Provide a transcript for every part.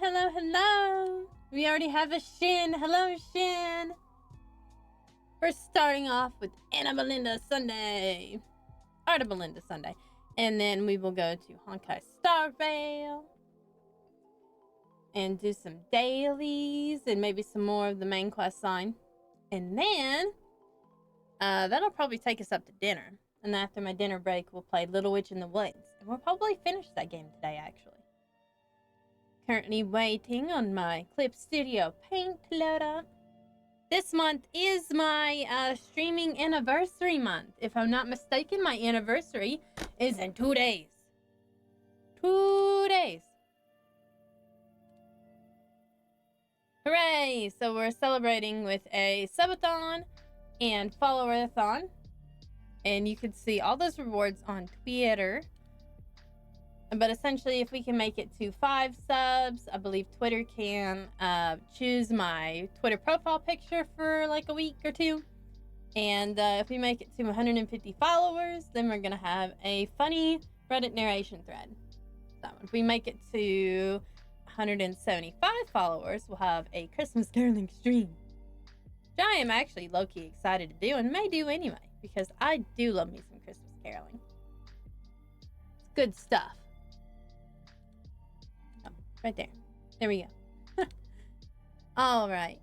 hello, hello. We already have a Shin. Hello, Shin. We're starting off with Anna Belinda Sunday. Arta Belinda Sunday. And then we will go to Honkai Star Rail. And do some dailies and maybe some more of the main quest line. And then that'll probably take us up to dinner. And after my dinner break, we'll play Little Witch in the Woods. And we'll probably finish that game today, actually. Currently waiting on my Clip Studio Paint to load up. This month is my streaming anniversary month. If I'm not mistaken, my anniversary is in 2 days. 2 days. Hooray! So we're celebrating with a subathon and followerathon. And you can see all those rewards on Twitter. But essentially, if we can make it to 5 subs, I believe Twitter can choose my Twitter profile picture for like a week or 2. And if we make it to 150 followers, then we're going to have a funny Reddit narration thread. So if we make it to 175 followers, we'll have a Christmas caroling stream. Which I am actually low-key excited to do and may do anyway. Because I do love me some Christmas caroling. It's good stuff. Oh, right there. There we go. Alright.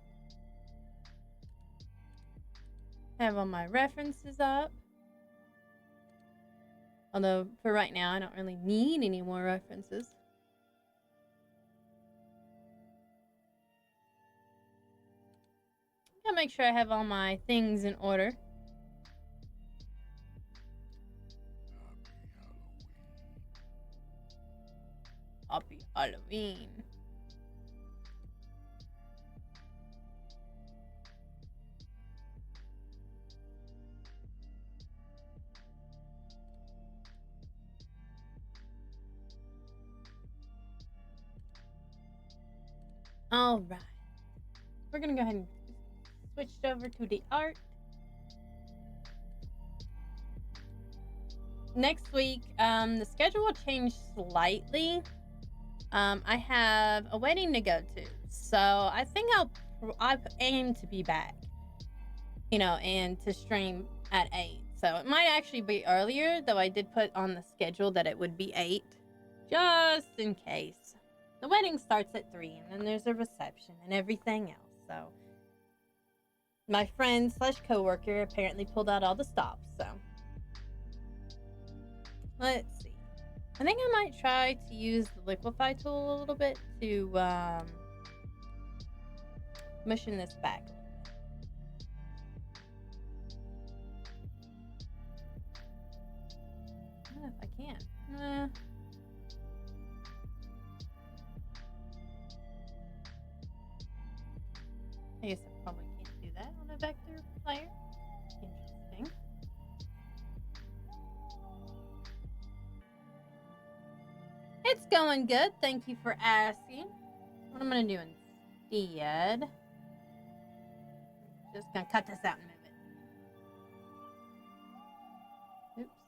Have all my references up. Although, for right now, I don't really need any more references. Gotta make sure I have all my things in order. Happy Halloween. All right. We're going to go ahead and switch over to the art. Next week, the schedule will change slightly. I have a wedding to go to, so I think I aim to be back, and to stream at 8. So it might actually be earlier, though I did put on the schedule that it would be 8, just in case. The wedding starts at 3, and then there's a reception and everything else. So my friend / coworker apparently pulled out all the stops. So let's see. I think I might try to use the liquefy tool a little bit to motion this back a little bit. I don't know if I can. I guess I probably can't do that on a vector player. Interesting. It's going good. Thank you for asking. What I'm going to do instead, just going to cut this out and move it. Oops.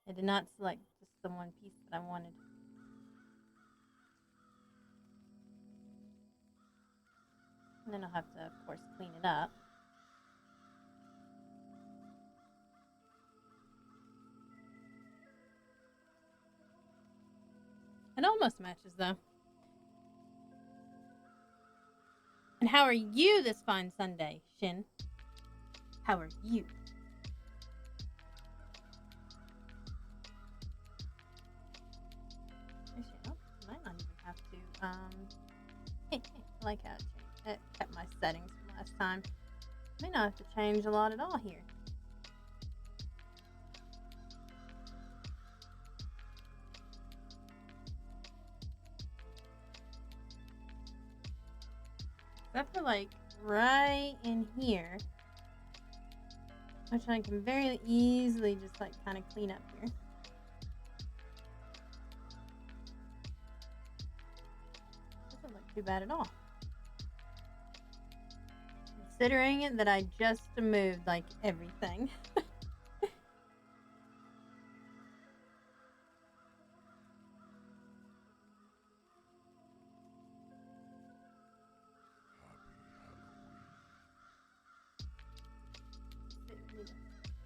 I did not select just the one piece that I wanted. And then I'll have to, of course, clean it up. It almost matches, though. And how are you this fine Sunday, Shin? How are you? Actually, I might not even have to, I like how it kept my settings from last time. May not have to change a lot at all here. I feel like right in here, which I can very easily just like kind of clean up here. Doesn't look too bad at all. Considering that I just moved like everything.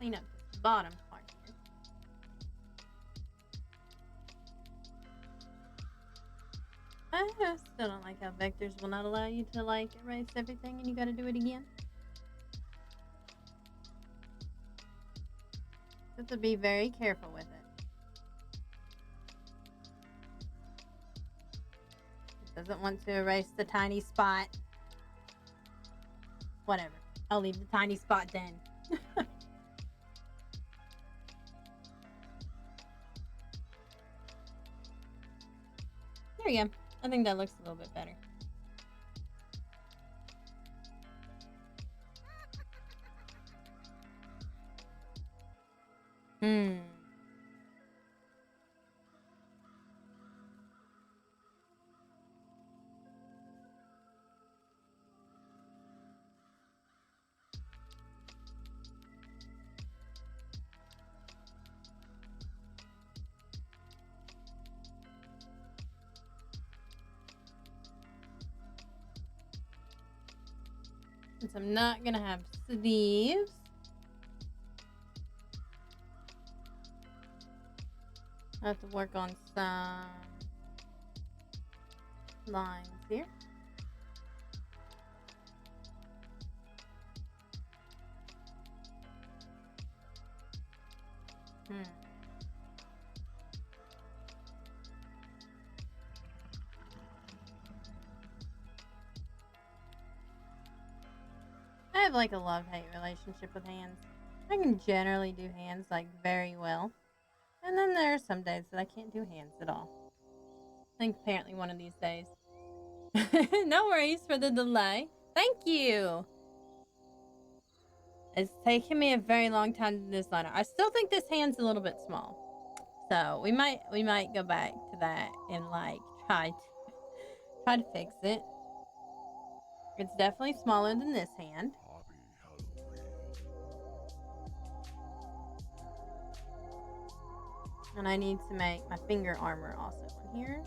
clean up this bottom part here. I still don't like how vectors will not allow you to like erase everything and you gotta do it again. You have to be very careful with it. It doesn't want to erase the tiny spot. Whatever. I'll leave the tiny spot then. There we go. I think that looks a little bit better. Since I'm not gonna have sleeves, I have to work on some lines here. I have like a love-hate relationship with hands. I can generally do hands like very well. And then there are some days that I can't do hands at all. I think apparently one of these days. No worries for the delay. Thank you. It's taken me a very long time to do this liner. I still think this hand's a little bit small. So we might go back to that and like try to fix it. It's definitely smaller than this hand. And I need to make my finger armor also on here.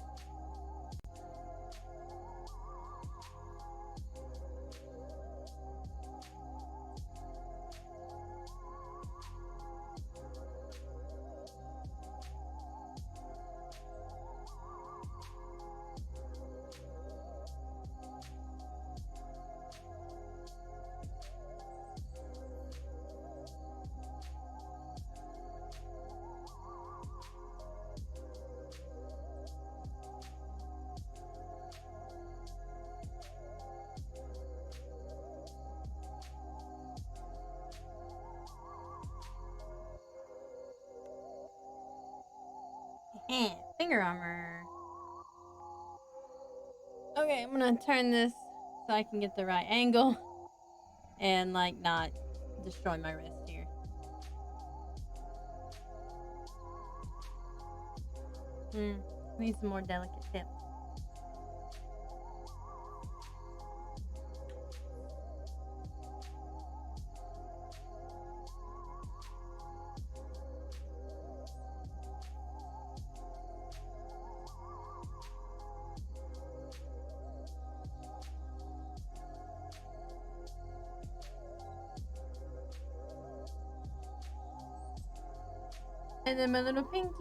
Finger armor. Okay, I'm gonna turn this so I can get the right angle and like not destroy my wrist here. Need some more delicate tips. And then my little pinky.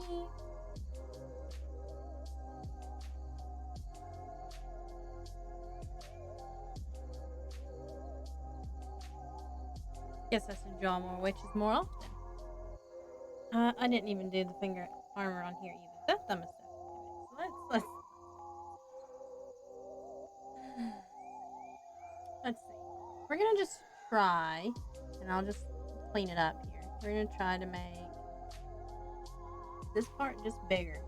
Guess I should draw more witches more often. I didn't even do the finger armor on here either. That's dumb as stuff. So let's see. We're gonna just try, and I'll just clean it up here. We're gonna try to make this part just bigger.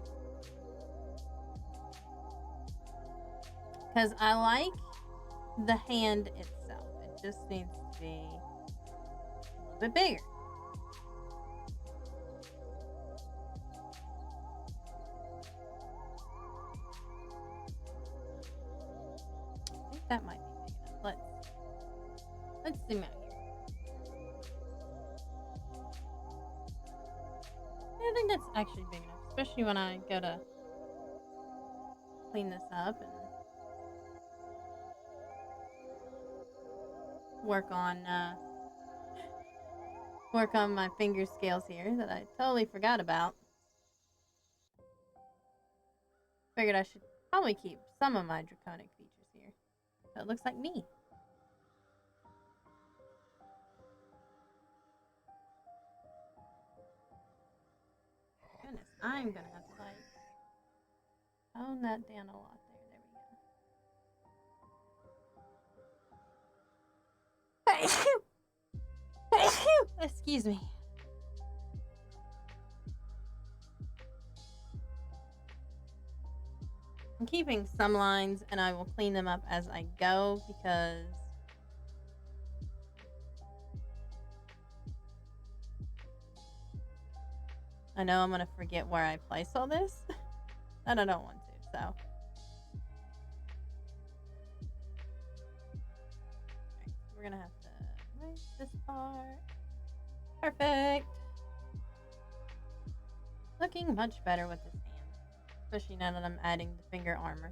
Because I like the hand itself. It just needs to be a little bit bigger. I think that might be big enough. Let's zoom out here. I think that's actually big enough, especially when I go to clean this up and work work on my finger scales here that I totally forgot about. Figured I should probably keep some of my draconic features here. So it looks like me. Goodness, I'm gonna have to like tone that down a lot there. There we go. Excuse me. I'm keeping some lines and I will clean them up as I go because I know I'm gonna forget where I place all this and I don't want to, so. Right, we're gonna have to erase this part. Perfect. Looking much better with this hand, especially now that I'm adding the finger armor.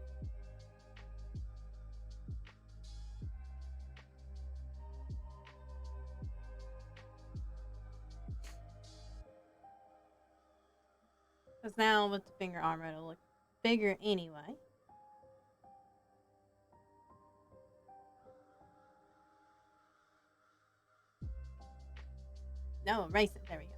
Because now with the finger armor, it'll look bigger anyway. No, erase it. There we go.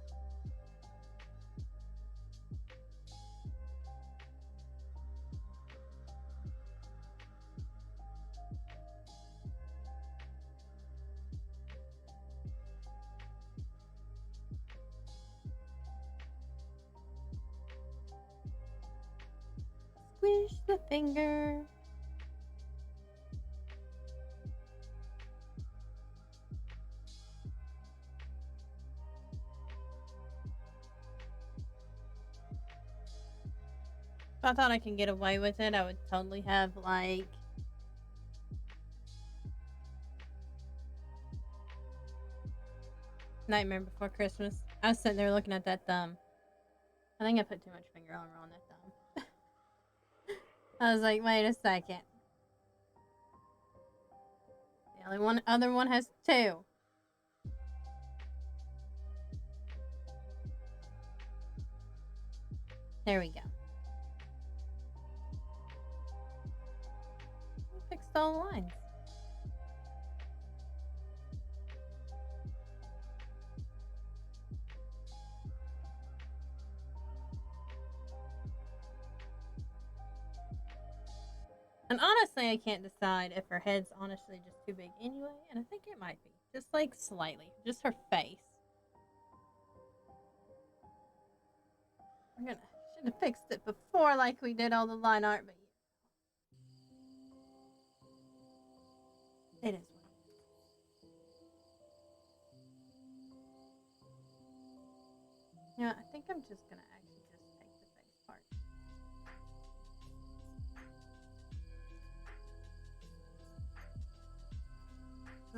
Squish the finger. If I thought I could get away with it, I would totally have like Nightmare Before Christmas. I was sitting there looking at that thumb. I think I put too much finger armor on that thumb. I was like, wait a second. The other one has 2. There we go. Fixed all the lines. And honestly, I can't decide if her head's honestly just too big anyway, and I think it might be. Just like slightly. Just her face. Should have fixed it before like we did all the line art, but it is what it is. Yeah, I think I'm just gonna actually just take the face part.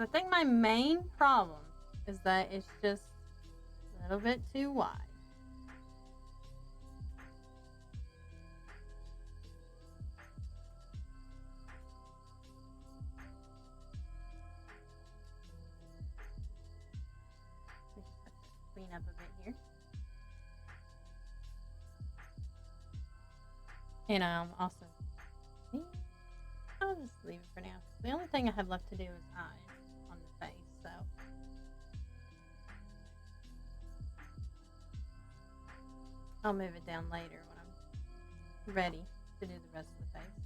I think my main problem is that it's just a little bit too wide. Clean up a bit here. And also, I'll just leave it for now. The only thing I have left to do is eyes on the face, so. I'll move it down later when I'm ready to do the rest of the face.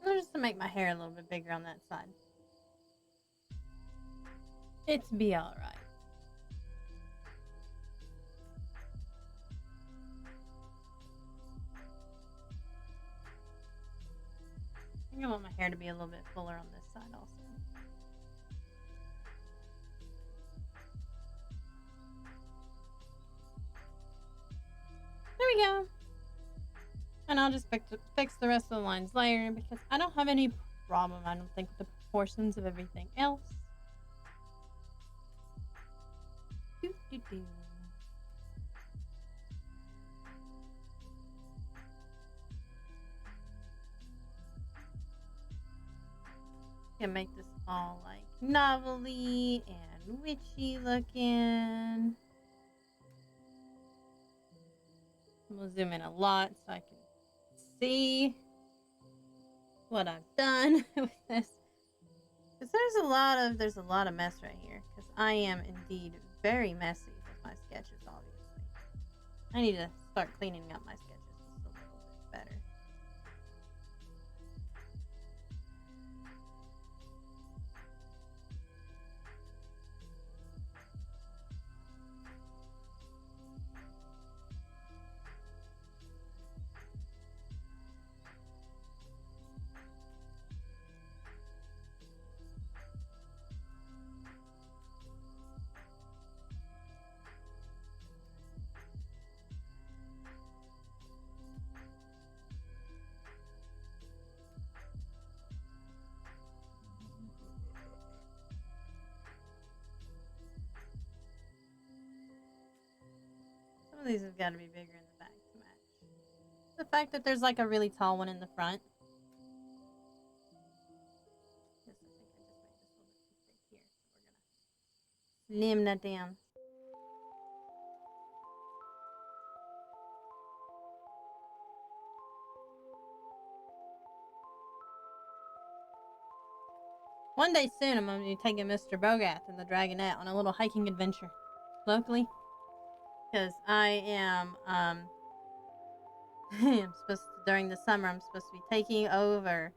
Just to make my hair a little bit bigger on that side. It's be alright. I think I want my hair to be a little bit fuller on this side also. There we go. And I'll just fix the rest of the lines later because I don't have any problem, I don't think, with the proportions of everything else. can make this all like novelty and witchy looking. We'll zoom in a lot so I can see what I've done with this. Because there's a lot of mess right here. Because I am indeed very messy with my sketches, obviously. I need to start cleaning up my sketches just a little bit better. Some of these have got to be bigger in the back to match the fact that there's like a really tall one in the front. Yes, I think I just made this a little bit too thick here, so we're gonna slim that down. One day soon, I'm going to be taking Mr. Bogath and the Dragonette on a little hiking adventure locally. Because I am, I'm supposed to, during the summer, I'm supposed to be taking over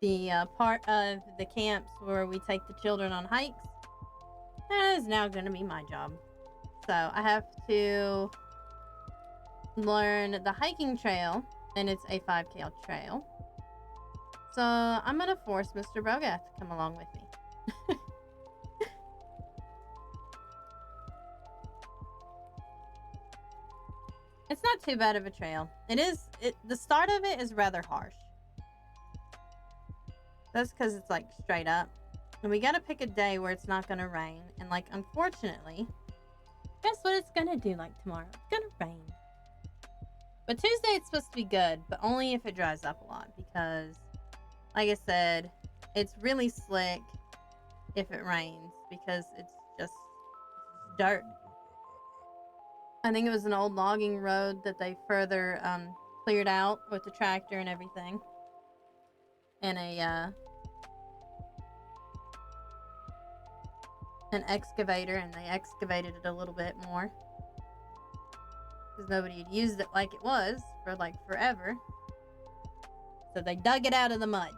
the part of the camps where we take the children on hikes. That is now going to be my job. So I have to learn the hiking trail, and it's a 5K trail. So I'm going to force Mr. Bogath to come along with me. It's not too bad of a trail. The start of it is rather harsh. That's because it's like straight up. And we gotta pick a day where it's not gonna rain. And like, unfortunately, guess what it's gonna do like tomorrow? It's gonna rain. But Tuesday it's supposed to be good, but only if it dries up a lot. Because, like I said, it's really slick if it rains. Because it's just dirt. I think it was an old logging road that they further cleared out with the tractor and everything. And an excavator, and they excavated it a little bit more. Because nobody had used it like it was for like forever. So they dug it out of the mud.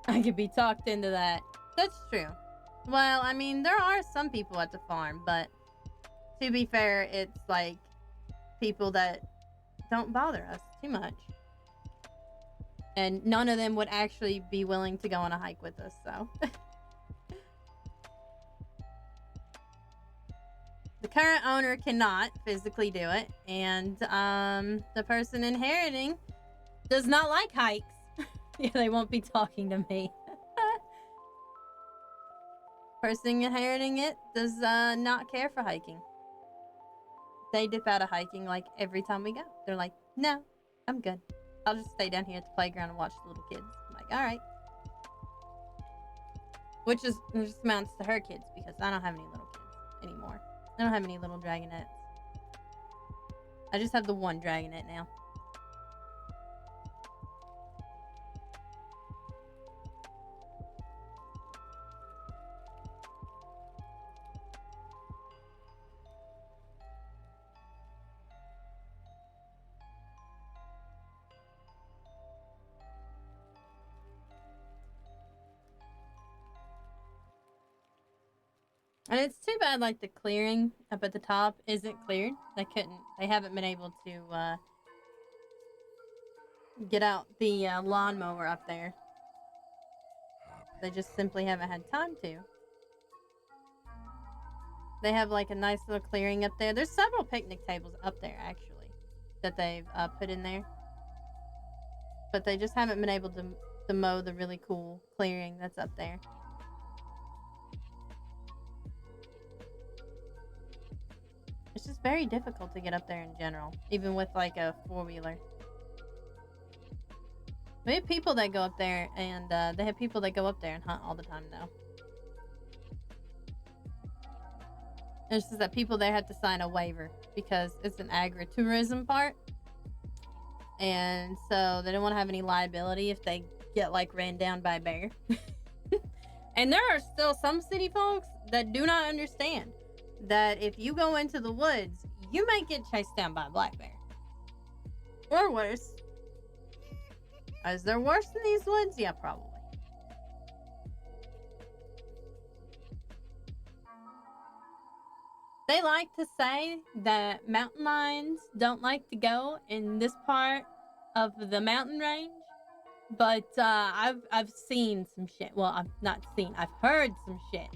I could be talked into that. That's true. Well, I mean, there are some people at the farm, but to be fair, it's like people that don't bother us too much. And none of them would actually be willing to go on a hike with us, so. The current owner cannot physically do it, and the person inheriting does not like hikes. Yeah, they won't be talking to me. Person inheriting it does not care for hiking. They dip out of hiking like every time we go. They're like, no, I'm good. I'll just stay down here at the playground and watch the little kids. I'm like, all right. Which just amounts to her kids, because I don't have any little kids anymore. I don't have any little dragonettes. I just have the one dragonette now. And it's too bad, like, the clearing up at the top isn't cleared. They haven't been able to, get out the, lawnmower up there. They just simply haven't had time to. They have, like, a nice little clearing up there. There's several picnic tables up there, actually, that they've, put in there. But they just haven't been able to mow the really cool clearing that's up there. It's just very difficult to get up there in general, even with like a four-wheeler. We have people that go up there, and they have people that go up there and hunt all the time, though. It's just that people there have to sign a waiver because it's an agritourism part. And so they don't want to have any liability if they get, like, ran down by a bear. And there are still some city folks that do not understand that if you go into the woods, you might get chased down by a black bear. Or worse. Is there worse in these woods? Yeah, probably. They like to say that mountain lions don't like to go in this part of the mountain range, but I've seen some shit. Well, I've not seen. I've heard some shit.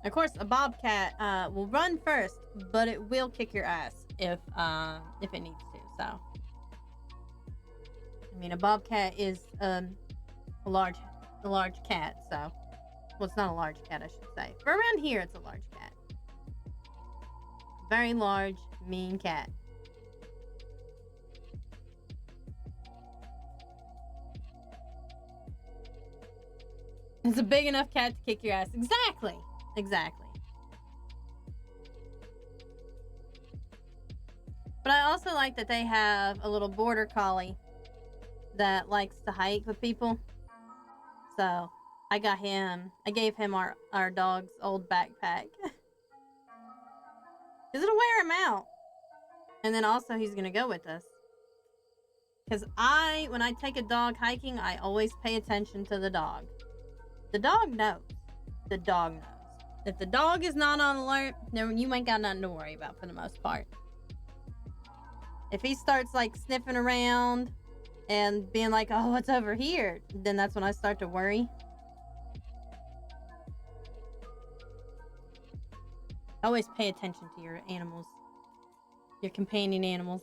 Of course, a bobcat will run first, but it will kick your ass if it needs to. So, I mean, a bobcat is a large cat. So, well, it's not a large cat, I should say. For around here, it's a large cat. Very large, mean cat. It's a big enough cat to kick your ass. Exactly. Exactly. But I also like that they have a little border collie that likes to hike with people. So I gave him our dog's old backpack. Because it'll wear him out. And then also he's going to go with us. Because when I take a dog hiking, I always pay attention to the dog. The dog knows. The dog knows. If the dog is not on alert, then you ain't got nothing to worry about for the most part. If he starts, like, sniffing around and being like, oh, what's over here? Then that's when I start to worry. Always pay attention to your animals. Your companion animals.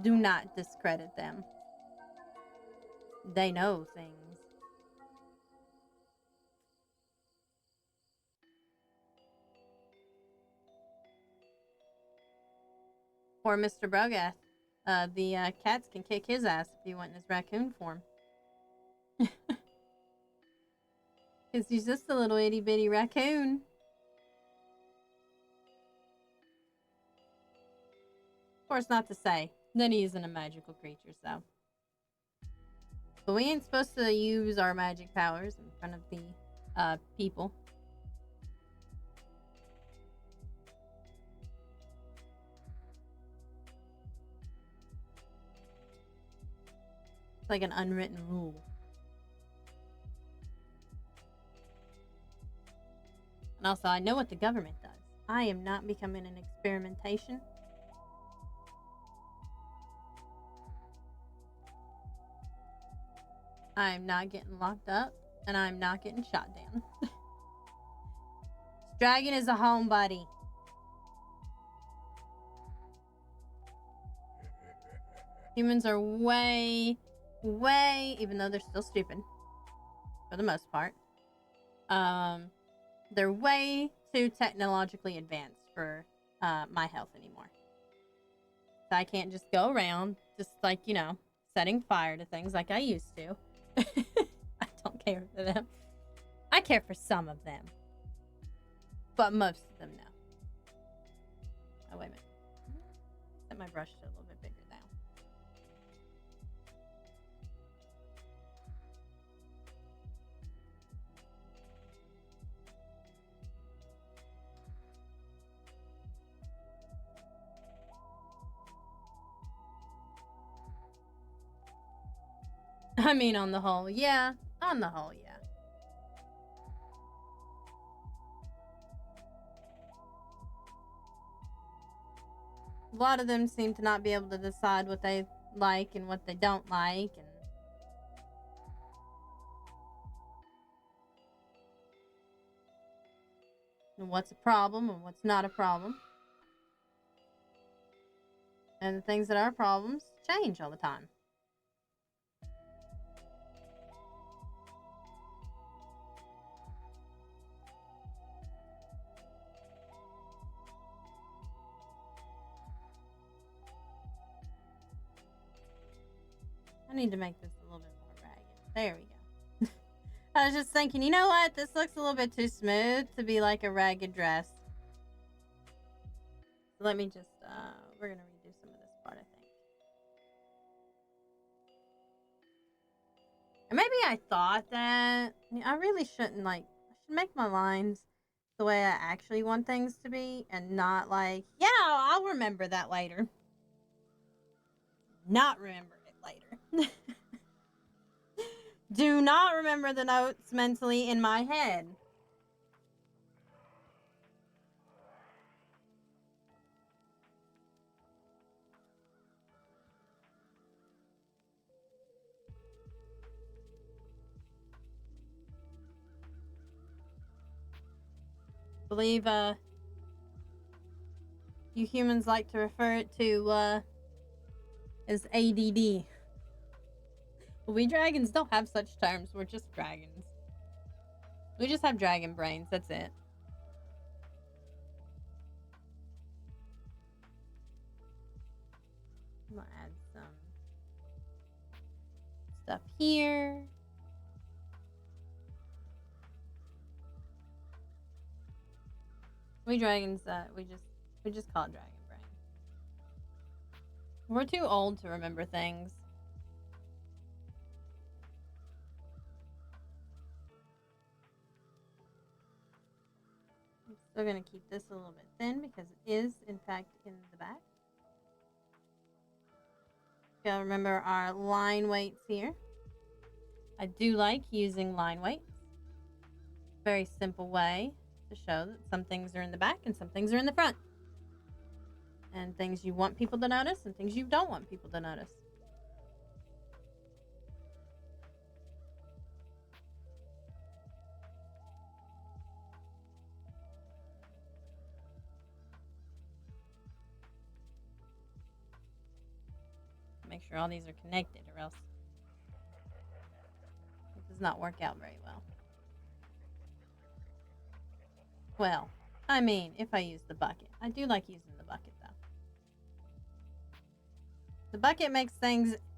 Do not discredit them. They know things. Poor Mr. Brogath. The cats can kick his ass if he went in his raccoon form. Because he's just a little itty bitty raccoon. Of course, not to say that he isn't a magical creature, so. But we ain't supposed to use our magic powers in front of the people. It's like an unwritten rule. And also, I know what the government does. I am not becoming an experimentation. I'm not getting locked up, and I'm not getting shot down. Dragon is a homebody. Humans are way, even though they're still stupid, for the most part, they're way too technologically advanced for my health anymore. So I can't just go around just, like, you know, setting fire to things like I used to. I don't care for them. I care for some of them. But most of them, no. Oh, wait a minute. Set my brush to a little bit bigger now. I mean, on the whole, yeah. On the whole, yeah. A lot of them seem to not be able to decide what they like and what they don't like, and what's a problem and what's not a problem. And the things that are problems change all the time. I need to make this a little bit more ragged. There we go. I was just thinking, you know what? This looks a little bit too smooth to be like a ragged dress. So let me just, we're going to redo some of this part, I think. And maybe I thought that I really shouldn't, like, I should make my lines the way I actually want things to be and not like, yeah, I'll remember that later. Not remember it later. Do not remember the notes mentally in my head. I believe you humans like to refer it to as ADD. We dragons don't have such terms. We're just dragons. We just have dragon brains. That's it. I'm gonna add some stuff here. We dragons, we just call it dragon brain. We're too old to remember things. I'm still gonna keep this a little bit thin because it is, in fact, in the back. Gotta remember our line weights here. I do like using line weights. Very simple way to show that some things are in the back and some things are in the front. And things you want people to notice and things you don't want people to notice. Make sure all these are connected or else it does not work out very well. Well, I mean, if I use the bucket. I do like using the bucket, though. The bucket makes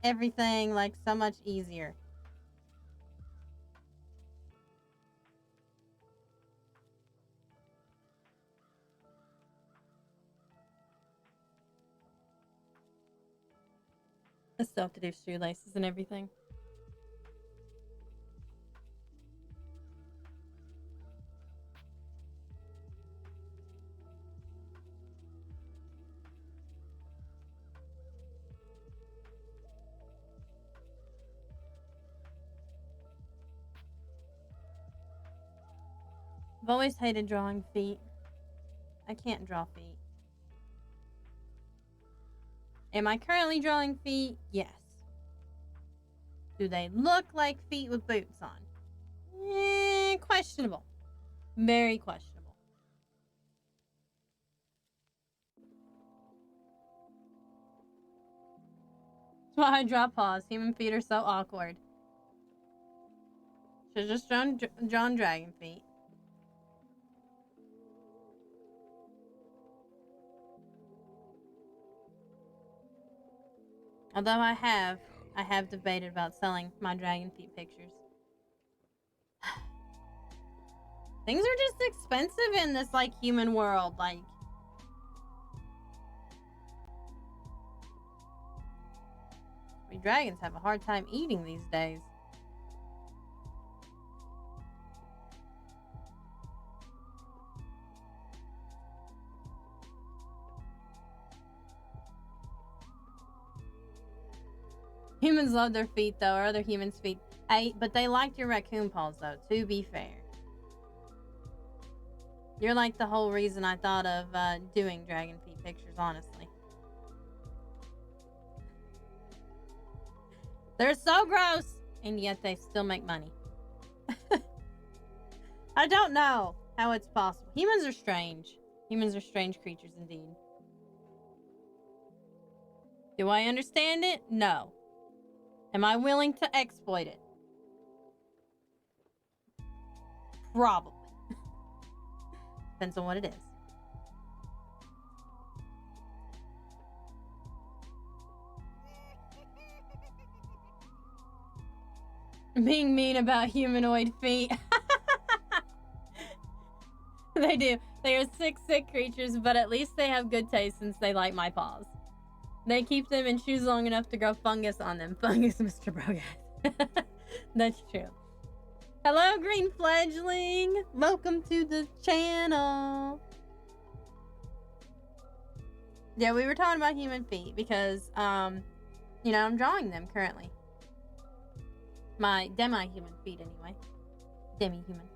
everything, like, so much easier. I still have to do shoelaces and everything. I've always hated drawing feet. I can't draw feet. Am I currently drawing feet? Yes. Do they look like feet with boots on? Questionable. Very questionable. That's why I draw paws. Human feet are so awkward. Should've just drawn dragon feet. Although I have debated about selling my dragon feet pictures. Things are just expensive in this, like, human world. Like, we dragons have a hard time eating these days. Humans love their feet, though, or other humans' feet. But they liked your raccoon paws, though, to be fair. You're like the whole reason I thought of doing dragon feet pictures, honestly. They're so gross, and yet they still make money. I don't know how it's possible. Humans are strange. Humans are strange creatures indeed. Do I understand it? No. Am I willing to exploit it? Probably. Depends on what it is. Being mean about humanoid feet. They do. They are sick creatures, but at least they have good taste since they like my paws. They keep them in shoes long enough to grow fungus on them. Fungus, Mr. Brogat. That's true. Hello, green fledgling. Welcome to the channel. Yeah, we were talking about human feet because, you know, I'm drawing them currently. My demi-human feet, anyway. Demi-human.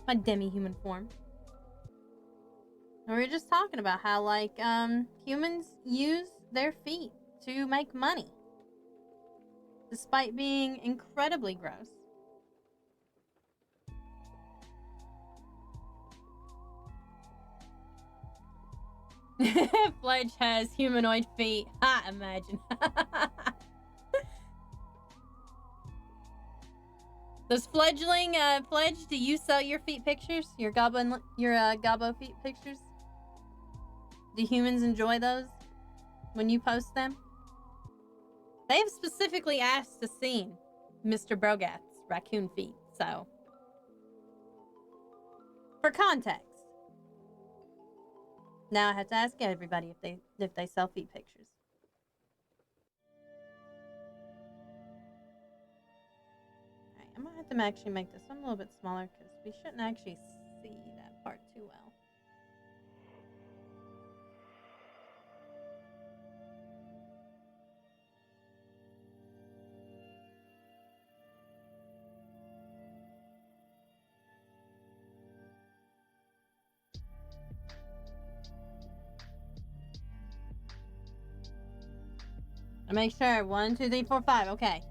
My demi-human form. And we were just talking about how, like, humans use their feet to make money. Despite being incredibly gross. Fledge has humanoid feet. Ha, imagine. Does fledgling, Fledge, do you sell your feet pictures? Your gobbo feet pictures? Do humans enjoy those when you post them? They've specifically asked to see Mr. Brogat's raccoon feet, so. For context. Now I have to ask everybody if they sell feet pictures. Alright, I'm gonna have to actually make this one a little bit smaller because we shouldn't actually see that part too well. I make sure 1, 2, 3, 4, 5. Okay.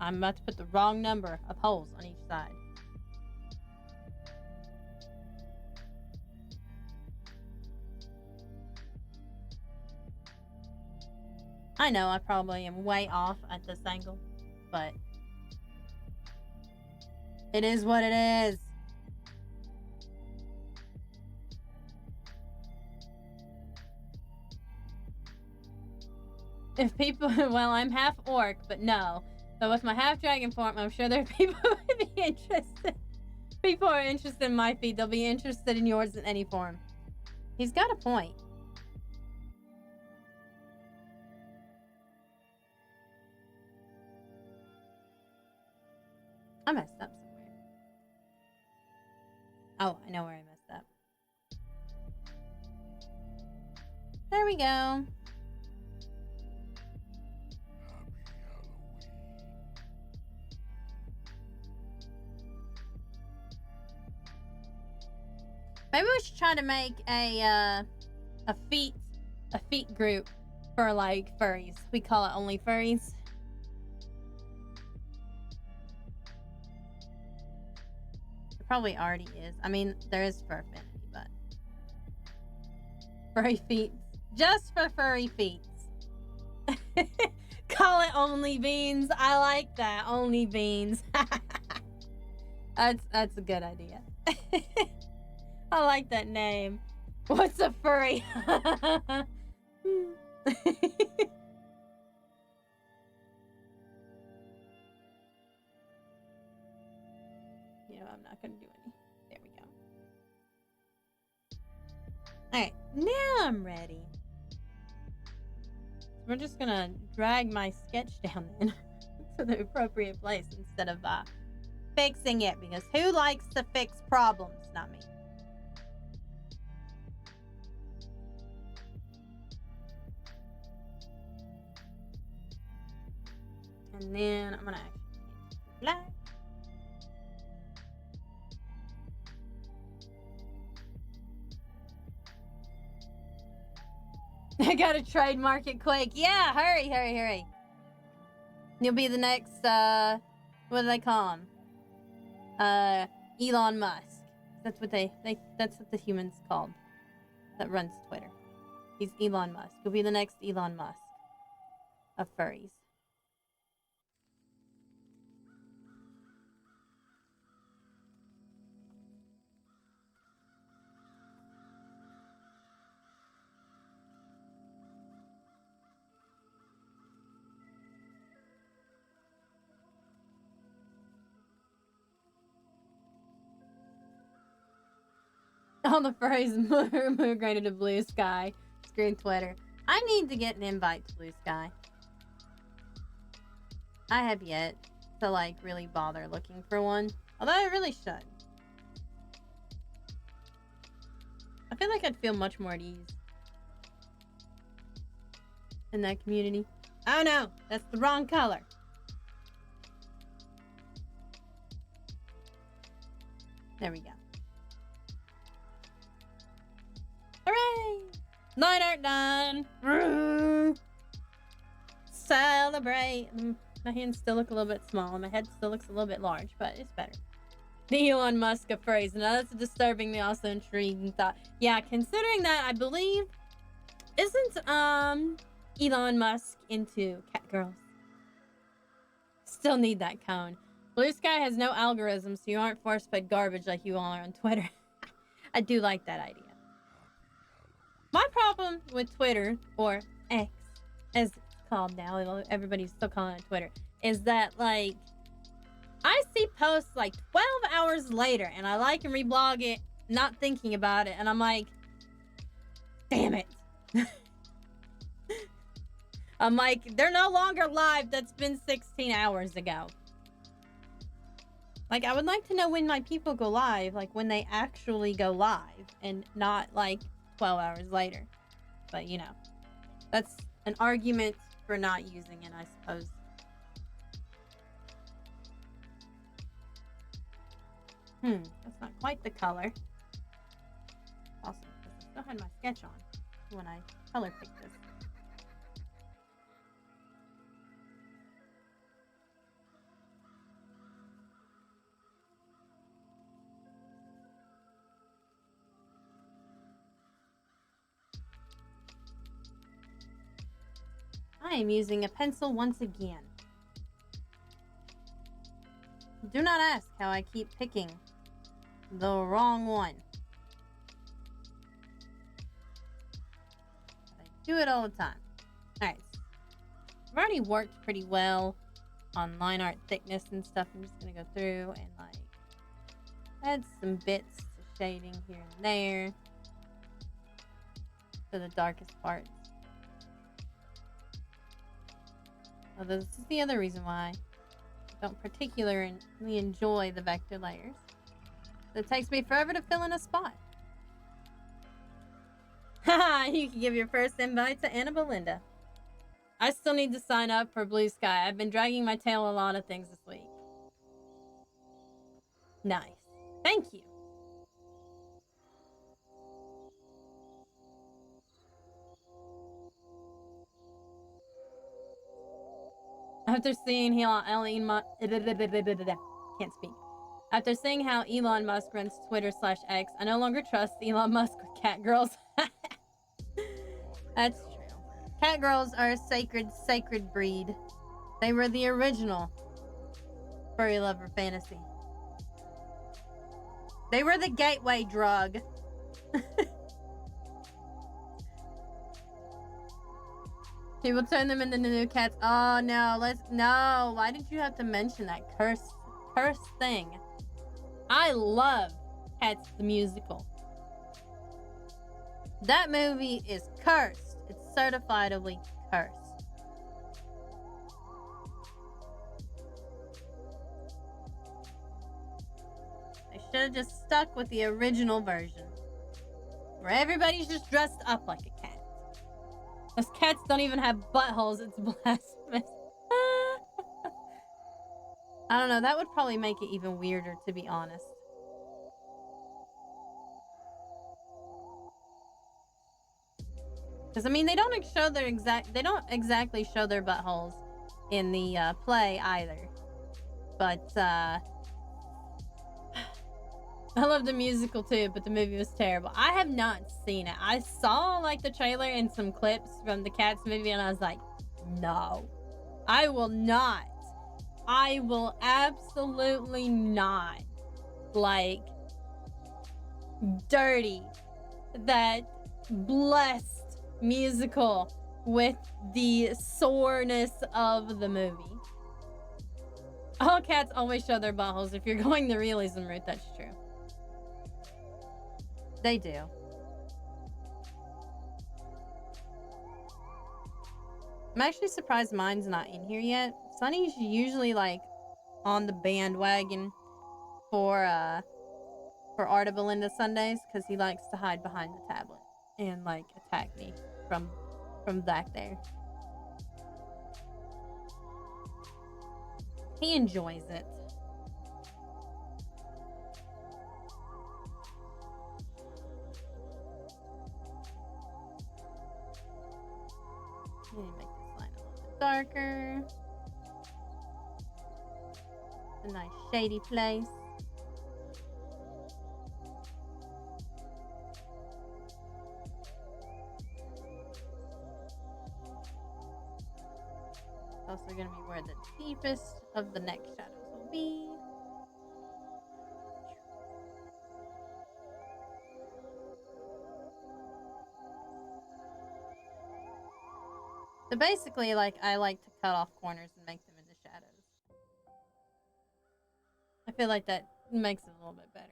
I'm about to put the wrong number of holes on each side. I know I probably am way off at this angle, but it is what it is. If people, well, I'm half orc, but no. So with my half dragon form, I'm sure there are people who would be interested. People are interested in my feet. They'll be interested in yours in any form. He's got a point. I messed up somewhere. Oh, I know where I messed up. There we go. Maybe we should try to make a feet group for like furries. We call it only furries. It probably already is. I mean, there is fur affinity, but furry feet, just for furry feet. Call it only beans. I like that, only beans. That's a good idea. I like that name. What's a furry? You know, I'm not gonna do any. There we go. Alright, now I'm ready. We're just gonna drag my sketch down then to the appropriate place instead of fixing it, because who likes to fix problems? Not me. And then I'm gonna actually black. I gotta trademark it quick. Yeah, hurry. You'll be the next, what do they call him? Elon Musk. That's what that's what the human's called. That runs Twitter. He's Elon Musk. He'll be the next Elon Musk of furries. All the phrase migrated to Blue Sky. Screwing Twitter. I need to get an invite to Blue Sky. I have yet to, like, really bother looking for one. Although I really should. I feel like I'd feel much more at ease in that community. Oh no! That's the wrong color. There we go. Hooray! Line art done! Celebrate! My hands still look a little bit small, and my head still looks a little bit large, but it's better. The Elon Musk of phrase. Now that's a disturbingly also intriguing thought. Yeah, considering that, I believe... Isn't, Elon Musk into cat girls? Still need that cone. Blue Sky has no algorithm, so you aren't force-fed garbage like you all are on Twitter. I do like that idea. My problem with Twitter, or X, as it's called now, everybody's still calling it Twitter, is that, like, I see posts, like, 12 hours later, and I like and reblog it, not thinking about it, and I'm like, damn it. I'm like, they're no longer live. That's been 16 hours ago. Like, I would like to know when my people go live, like, when they actually go live, and not, like, 12 hours later. But, you know, that's an argument for not using it, I suppose. That's not quite the color. Awesome, because I still had my sketch on when I color picked this. I am using a pencil once again. Do not ask how I keep picking the wrong one. But I do it all the time. Alright. I've already worked pretty well on line art thickness and stuff. I'm just going to go through and, like, add some bits of shading here and there for the darkest parts. Although this is the other reason why I don't particularly enjoy the vector layers. It takes me forever to fill in a spot. Haha, you can give your first invite to Anna Belinda. I still need to sign up for Blue Sky. I've been dragging my tail a lot of things this week. Nice. Thank you. After seeing how can't speak. After seeing how Elon Musk runs Twitter/X, I no longer trust Elon Musk with cat girls. That's true. Cat girls are a sacred breed. They were the original furry lover fantasy. They were the gateway drug. People turn them into new cats. Oh no, no. Why did you have to mention that cursed thing? I love Cats the musical. That movie is cursed. It's certifiably cursed. They should have just stuck with the original version, where everybody's just dressed up like a cat. Those cats don't even have buttholes. It's blasphemous. I don't know. That would probably make it even weirder, to be honest. Because, I mean, they don't exactly show their buttholes in the play either. But, I love the musical too, but the movie was terrible. I have not seen it. I saw, like, the trailer and some clips from the Cats movie, and I was like, no. I will not. I will absolutely not, like, dirty that blessed musical with the soreness of the movie. All cats always show their buttholes. If you're going the realism route, that's true. They do. I'm actually surprised mine's not in here yet. Sunny's usually like on the bandwagon for Art of Belinda Sundays because he likes to hide behind the tablet and like attack me from back there. He enjoys it. I need to make this line a little bit darker. It's a nice shady place. It's also going to be where the deepest of the neck shadows will be. So basically, like, I like to cut off corners and make them into shadows. I feel like that makes it a little bit better.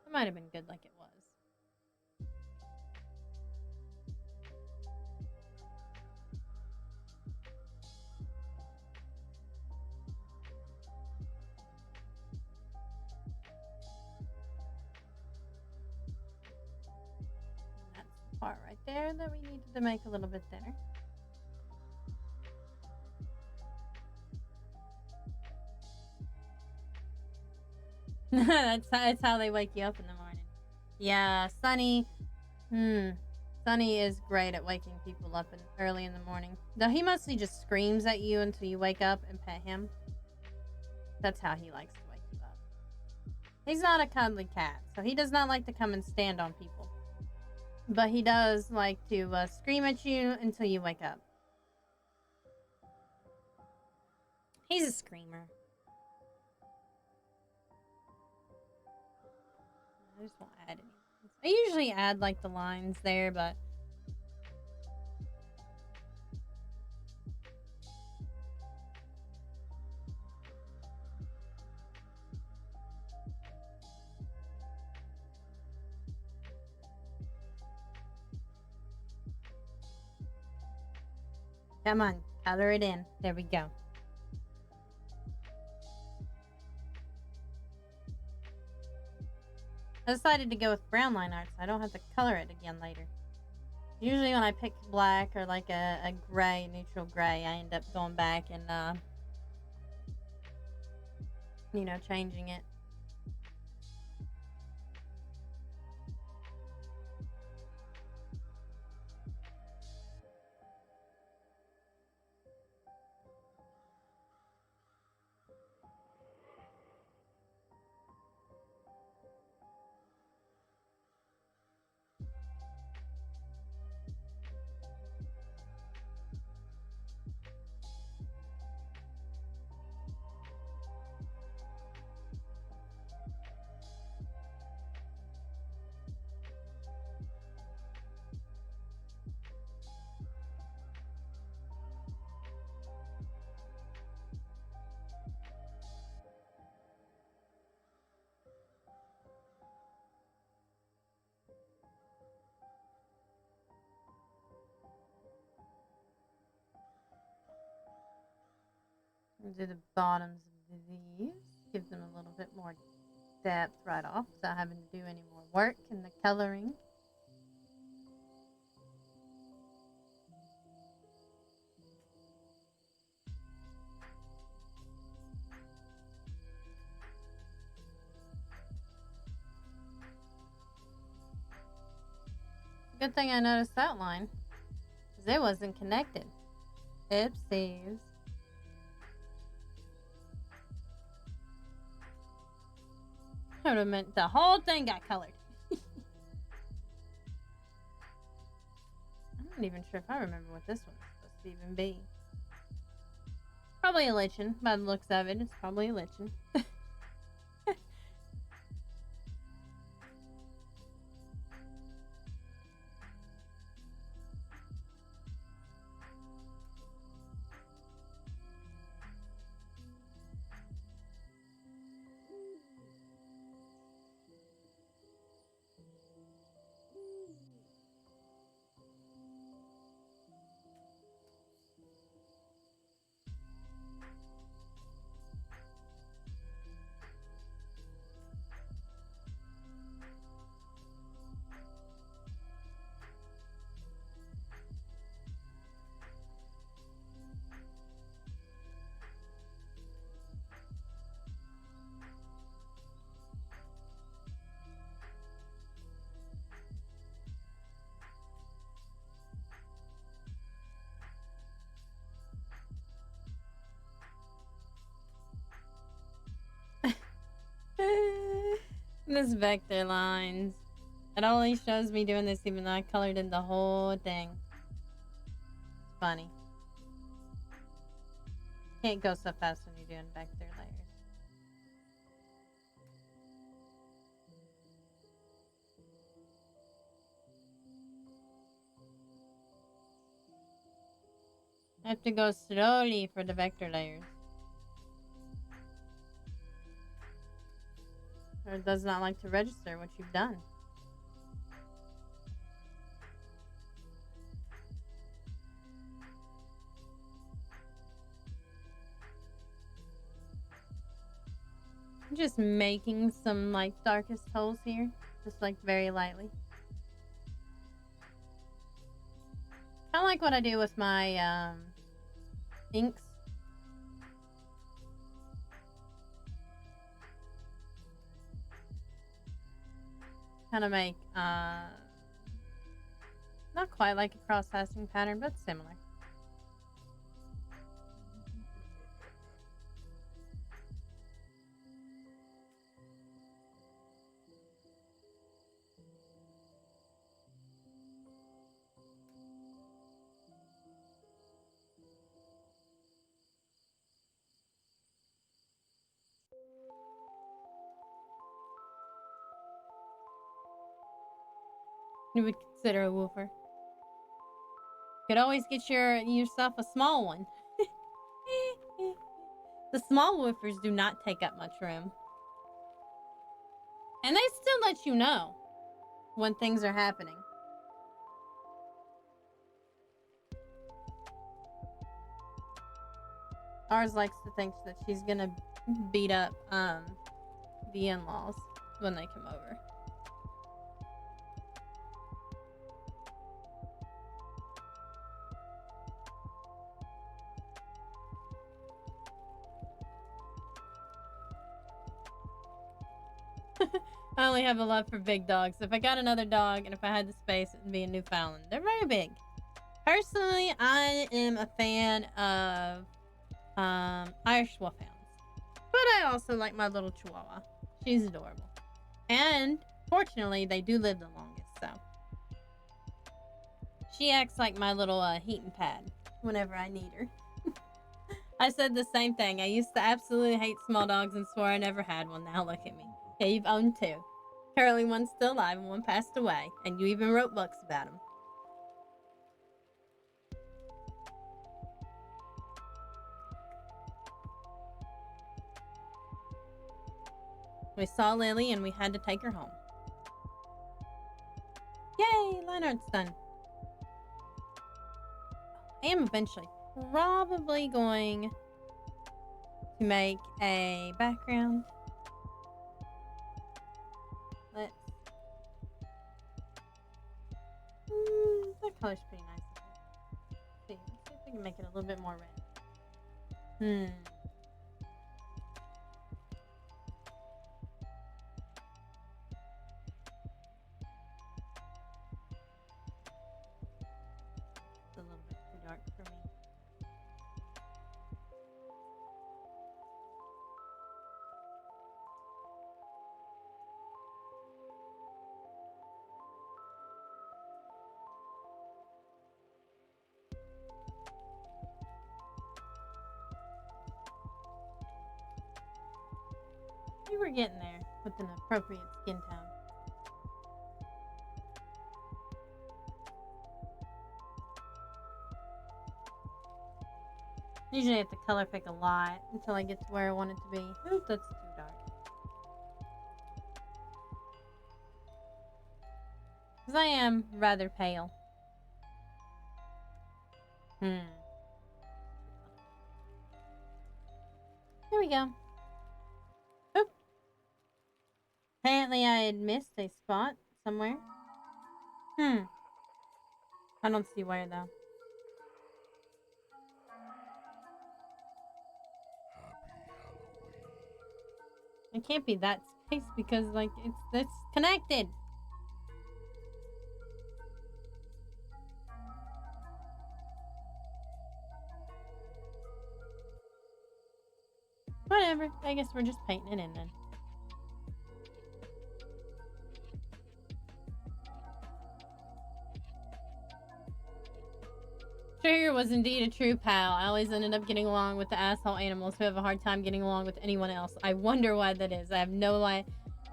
It might have been good like it was. That's the part right there that we needed to make a little bit thinner. That's how they wake you up in the morning. Yeah, Sunny. Sunny is great at waking people up early in the morning. Though he mostly just screams at you until you wake up and pet him. That's how he likes to wake you up. He's not a cuddly cat, so he does not like to come and stand on people. But he does like to scream at you until you wake up. He's a screamer. I just won't add any. I usually add like the lines there, but come on, color it in. There we go. I decided to go with brown line art so I don't have to color it again later. Usually when I pick black or like a gray, neutral gray, I end up going back and, you know, changing it. Do the bottoms of these, give them a little bit more depth right off without having to do any more work in the coloring. Good thing I noticed that line, because it wasn't connected. Oopsies. I would have meant the whole thing got colored. I'm not even sure if I remember what this one was supposed to even be. Probably a lichen. By the looks of it, it's probably a lichen. This vector lines. It only shows me doing this even though I colored in the whole thing. It's funny. Can't go so fast when you're doing vector layers. I have to go slowly for the vector layers. Or it does not like to register what you've done. I'm just making some like darkest holes here. Just like very lightly. Kind of like what I do with my inks. Kind of make not quite like a cross-hatching pattern, but similar. You would consider a woofer. Could always get yourself a small one. The small woofers do not take up much room. And they still let you know when things are happening. Ours likes to think that she's gonna beat up the in-laws when they come over. I only have a love for big dogs. If I got another dog and if I had the space, it would be a Newfoundland. They're very big. Personally, I am a fan of Irish Wolfhounds. But I also like my little Chihuahua. She's adorable. And fortunately, they do live the longest, so. She acts like my little heating pad whenever I need her. I said the same thing. I used to absolutely hate small dogs and swore I never had one. Now look at me. Yeah, you've owned two. Currently, one's still alive and one passed away. And you even wrote books about them. We saw Lily and we had to take her home. Yay! Line art's done. I am eventually probably going to make a background. Let's... that color's pretty nice. Let's see if we can make it a little bit more red. It's a little bit too dark for me. We were getting there with an appropriate skin tone. Usually I have to color pick a lot until I get to where I want it to be. Ooh, that's too dark. Because I am rather pale. There we go. Oop. Apparently I had missed a spot somewhere. I don't see where though. It can't be that space because like it's connected. Whatever. I guess we're just painting it in then. Trigger was indeed a true pal. I always ended up getting along with the asshole animals who have a hard time getting along with anyone else. I wonder why that is. I have no idea.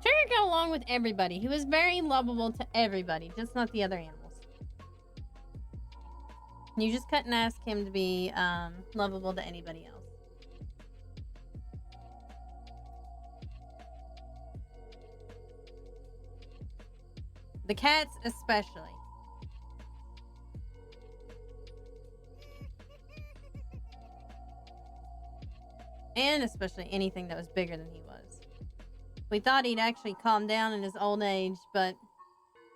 Trigger got along with everybody. He was very lovable to everybody, just not the other animals. You just couldn't ask him to be lovable to anybody else. The cats especially. And especially anything that was bigger than he was. We thought he'd actually calm down in his old age, but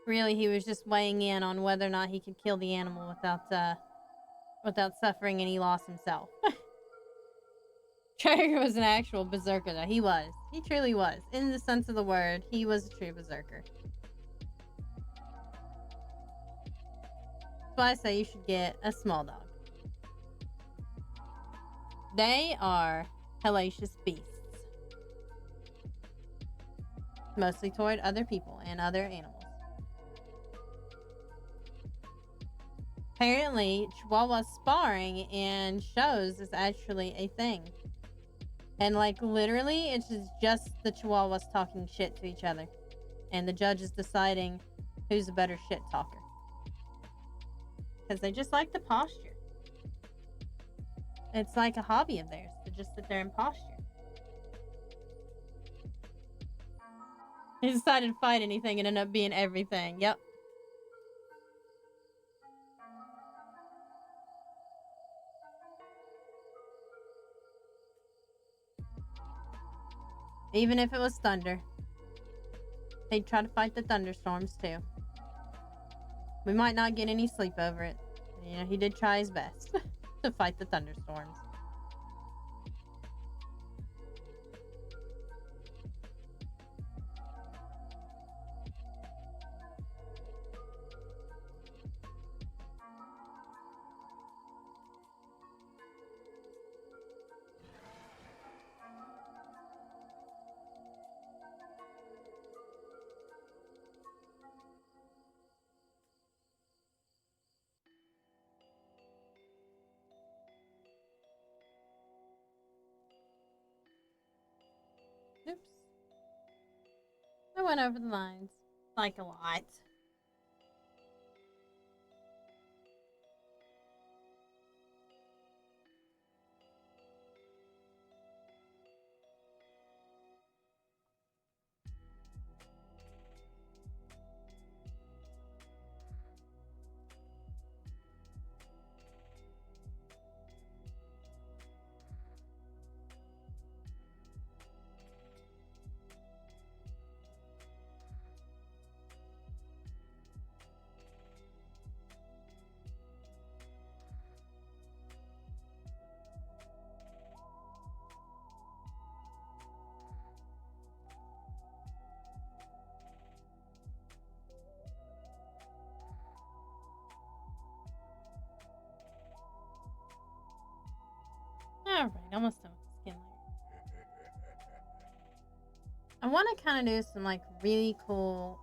really he was just weighing in on whether or not he could kill the animal without suffering any loss himself. Traeger was an actual berserker, though. He was. He truly was. In the sense of the word, he was a true berserker. That's why I say you should get a small dog. They are hellacious beasts. Mostly toward other people and other animals. Apparently, Chihuahua sparring in shows is actually a thing. And like literally, it's just the Chihuahuas talking shit to each other. And the judge is deciding who's a better shit talker. Because they just like the posture. It's like a hobby of theirs to just sit there and posture. He decided to fight anything and ended up being everything. Yep. Even if it was thunder. He'd try to fight the thunderstorms too. We might not get any sleep over it. You know, he did try his best to fight the thunderstorms. Oops. I went over the lines. Like a lot. Alright, almost done with the skin layer. I want to kind of do some like really cool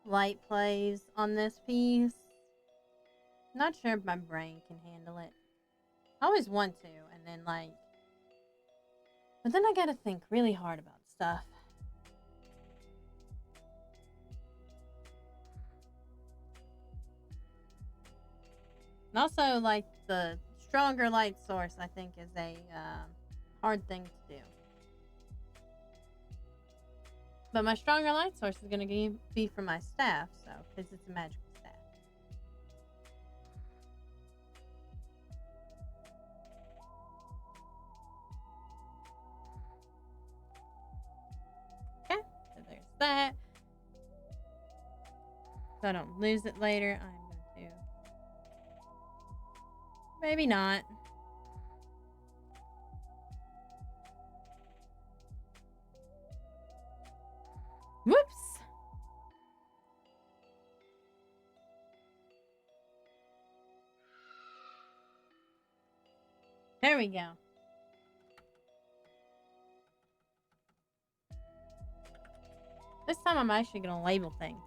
light plays on this piece. Not sure if my brain can handle it. I always want to, and then like, but then I gotta think really hard about stuff. And also, like, the stronger light source, I think, is a hard thing to do. But my stronger light source is going to be from my staff, so, because it's a magical staff. Okay, so there's that. So I don't lose it later, I'm going to... Maybe not. Whoops! There we go. This time I'm actually going to label things.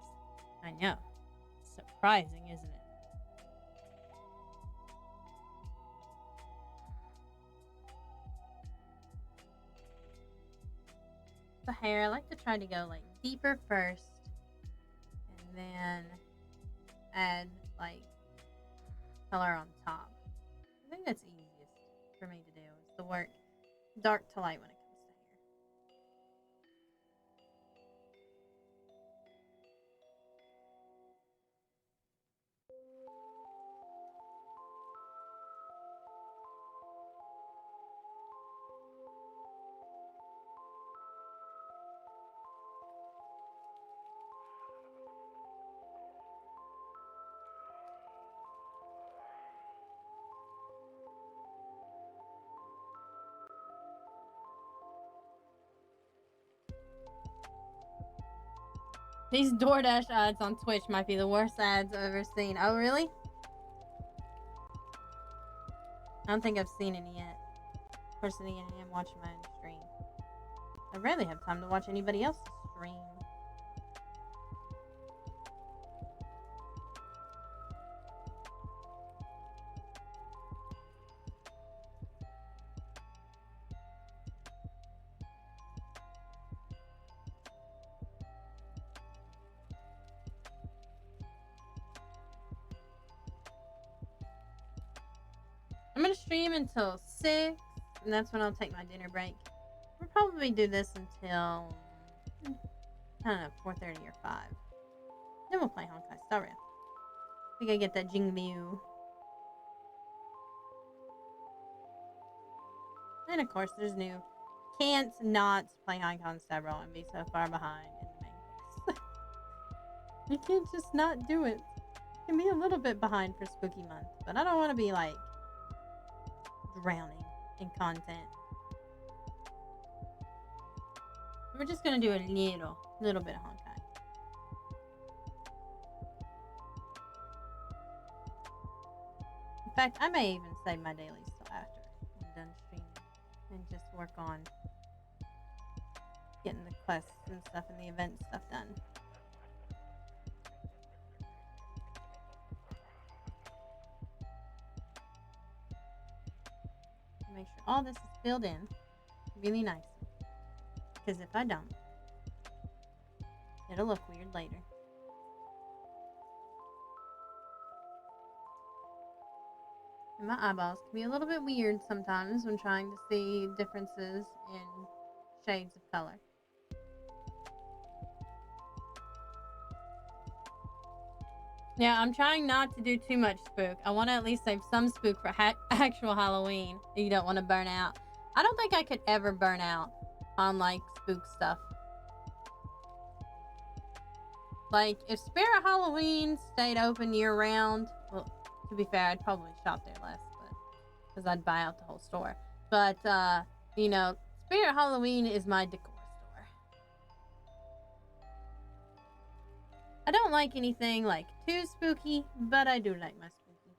I know. Surprising, isn't it? the hair, I like to try to go like deeper first and then add like color on top. I think that's easiest for me to do, is to work dark to light when it comes to hair. These DoorDash ads on Twitch might be the worst ads I've ever seen. Oh, really? I don't think I've seen any yet. Of course, I am watching my own stream. I rarely have time to watch anybody else's stream. I'm gonna stream until 6, and that's when I'll take my dinner break. We'll probably do this until, I don't know, 4:30 or 5. Then we'll play Honkai Star Rail. We gotta get that Jingmu. And of course, there's new. Can't not play Honkai Star Rail and be so far behind in the main quest. You can't just not do it. You can be a little bit behind for Spooky Month, but I don't want to be like drowning in content. We're just gonna do a little bit of Honkai. In fact, I may even save my dailies till after I'm done streaming and just work on getting the quests and stuff and the event stuff done. Make sure all this is filled in really nicely. Because if I don't, it'll look weird later. And my eyeballs can be a little bit weird sometimes when trying to see differences in shades of color. Yeah, I'm trying not to do too much spook. I want to at least save some spook for actual Halloween. You don't want to burn out. I don't think I could ever burn out on like spook stuff. Like if Spirit Halloween stayed open year round, well, to be fair, I'd probably shop there less, but because I'd buy out the whole store. But you know, Spirit Halloween is my decor store. I don't like anything like too spooky, but I do like my spooky.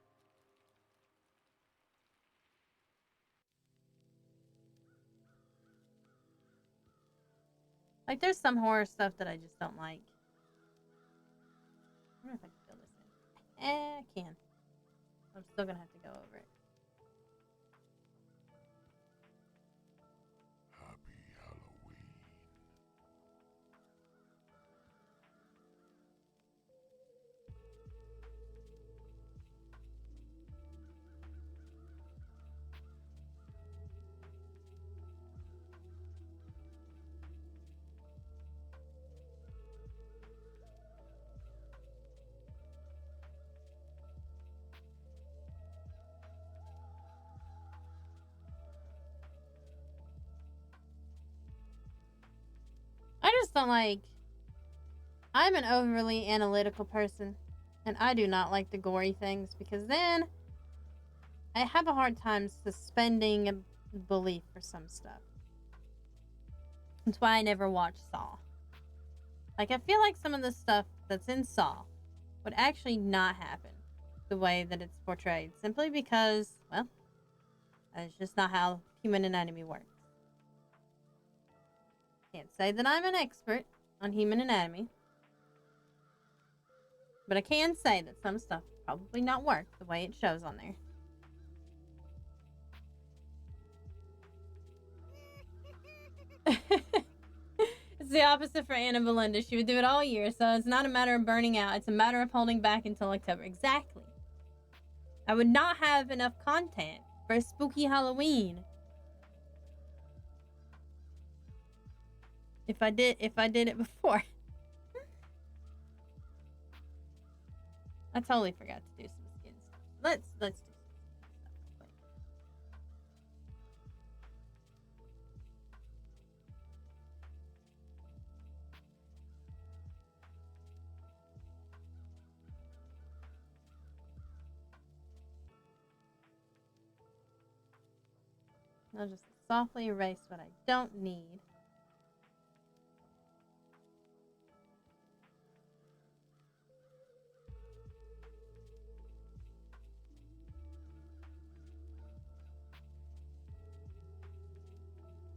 Like there's some horror stuff that I just don't like. I don't know if I can fill this in. I can. I'm still gonna have to go over it. Happy Halloween. I just don't like. I'm an overly analytical person, and I do not like the gory things because then I have a hard time suspending a belief for some stuff. That's why I never watch Saw. Like, I feel like some of the stuff that's in Saw would actually not happen the way that it's portrayed, simply because, well, that's just not how human anatomy works. Can't say that I'm an expert on human anatomy, but I can say that some stuff probably not work the way it shows on there. the opposite for Anna Belinda. She would do it all year, so it's not a matter of burning out. It's a matter of holding back until October. Exactly. I would not have enough content for a spooky Halloween if I did it before. I totally forgot to do some skin stuff. Let's do some skin stuff real quick. I'll just softly erase what I don't need.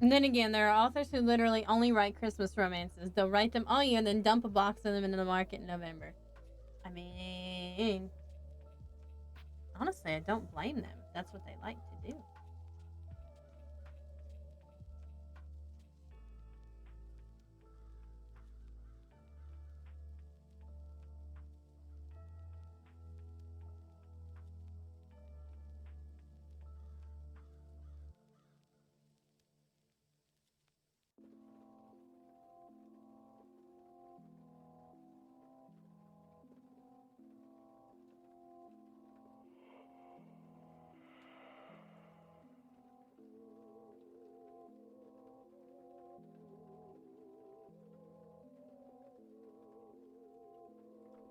And then again, there are authors who literally only write Christmas romances. They'll write them all year and then dump a box of them into the market in November. I mean, honestly, I don't blame them. That's what they like to do.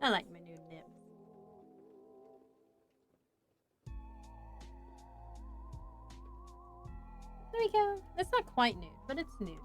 I like my nude nips. There we go. It's not quite nude, but it's nude.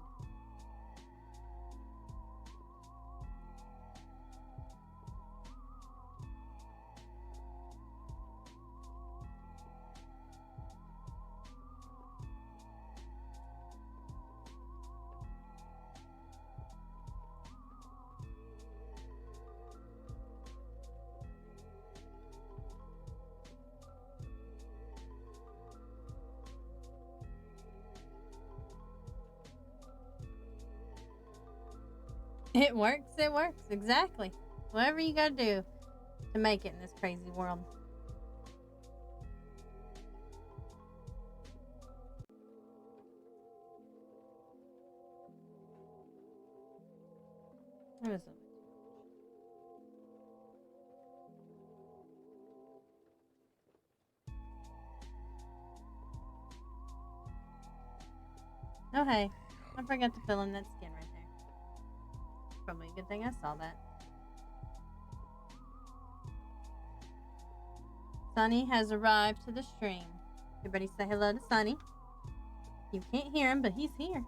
It works, exactly. Whatever you gotta do to make it in this crazy world. It was oh hey, I forgot to fill in that skin right there. Probably a good thing I saw that. Sunny has arrived to the stream. Everybody say hello to Sunny. You can't hear him, but he's here.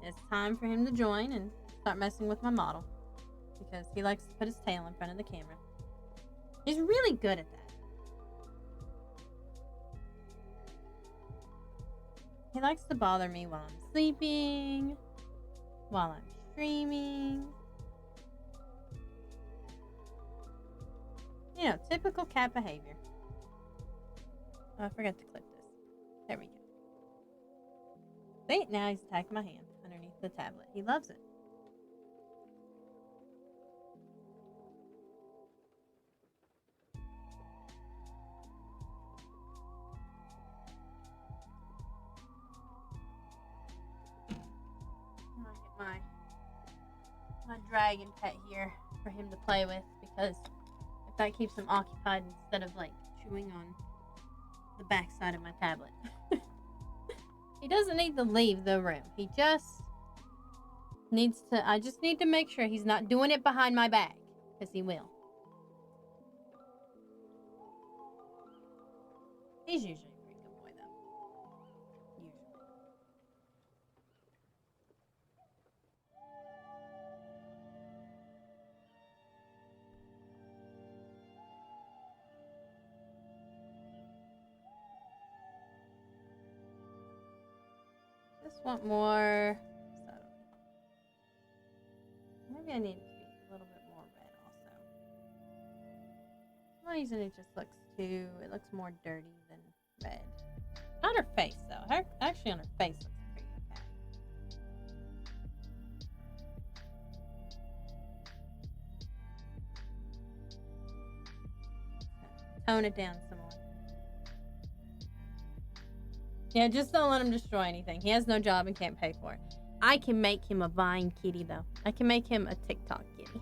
It's time for him to join and start messing with my model, because he likes to put his tail in front of the camera. He's really good at that. He likes to bother me while I'm sleeping, while I'm streaming. You know, typical cat behavior. Oh, I forgot to clip this. There we go. See, now he's attacking my hand underneath the tablet. He loves it. I'm gonna get my dragon pet here for him to play with, because if that keeps him occupied instead of like chewing on the backside of my tablet. He doesn't need to leave the room. He just needs to, I just need to make sure he's not doing it behind my back, because he will. He's usually a pretty good boy though. Usually. Just want more subtle. Maybe I need it to be a little bit more red also. For some reason it just looks too, it looks more dirty than red. Not her face though. Her, actually on her face looks pretty okay. tone it down some more. Yeah, just don't let him destroy anything. He has no job and can't pay for it. I can make him a Vine kitty, though. I can make him a TikTok kitty.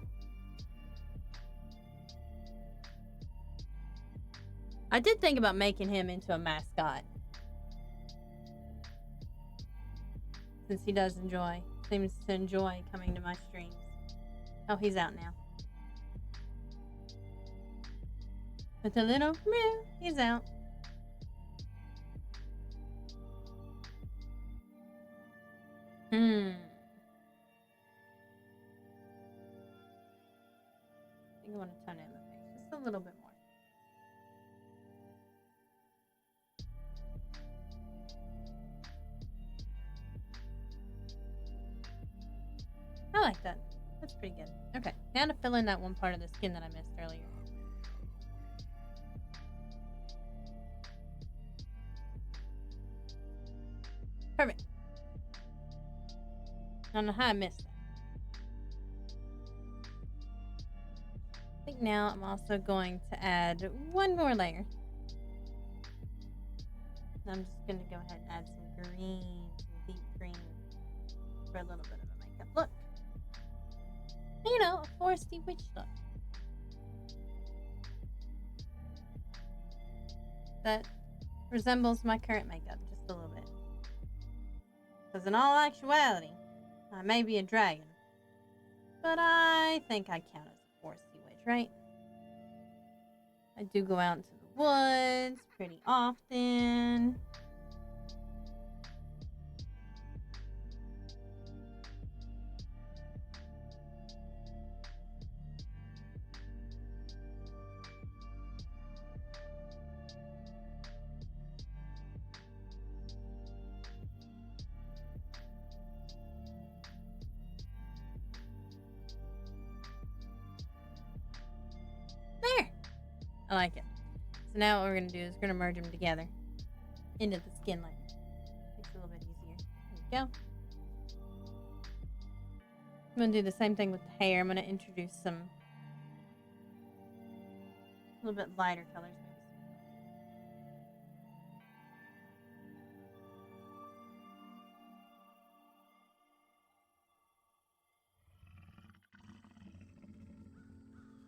I did think about making him into a mascot. Since he seems to enjoy coming to my streams. Oh, he's out now. With a little meow, he's out. I think I want to tone it in the face just a little bit more. I like that. That's pretty good. Okay, now to fill in that one part of the skin that I missed earlier. Perfect. I don't know how I missed that. I think now I'm also going to add one more layer. I'm just going to go ahead and add some green, some deep green for a little bit of a makeup look. You know, a foresty witch look. That resembles my current makeup just a little bit. Because in all actuality, I may be a dragon, but I think I count as a foresty witch, right? I do go out into the woods pretty often. There! I like it. So now what we're going to do is we're going to merge them together into the skin layer. Makes it a little bit easier. There we go. I'm going to do the same thing with the hair. I'm going to introduce some a little bit lighter colors.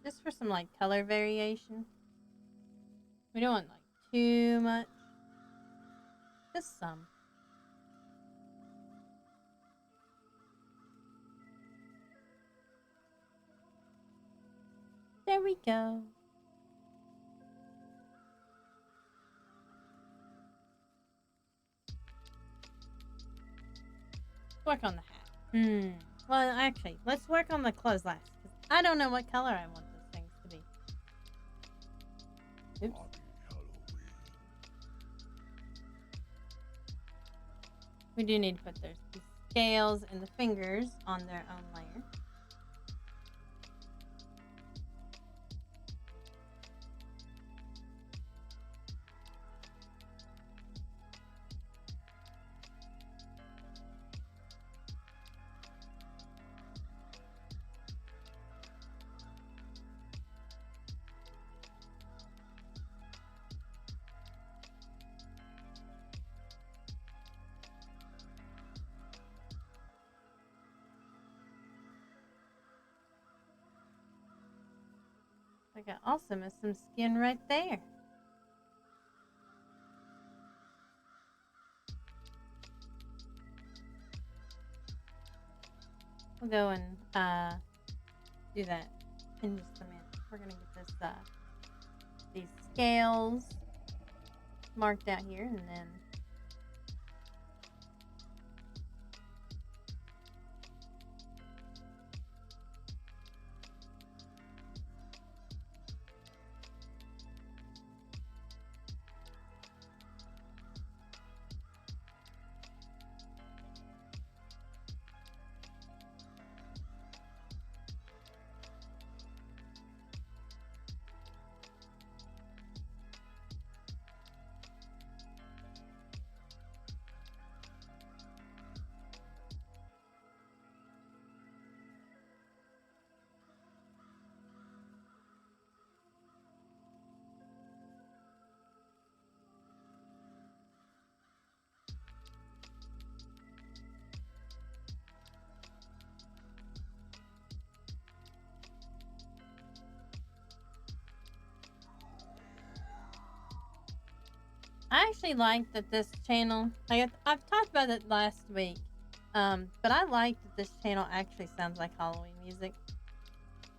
Just for some like color variation. We don't want like too much. Just some. There we go. Work on the hat. Well, actually, let's work on the clothes last. Because I don't know what color I want those things to be. Oops. We do need to put the scales and the fingers on their own layer. I got also missed some skin right there. We'll go and do that in just a minute. We're gonna get this these scales marked out here, and then I actually like that this channel, like I've talked about it last week, but I like that this channel actually sounds like Halloween music.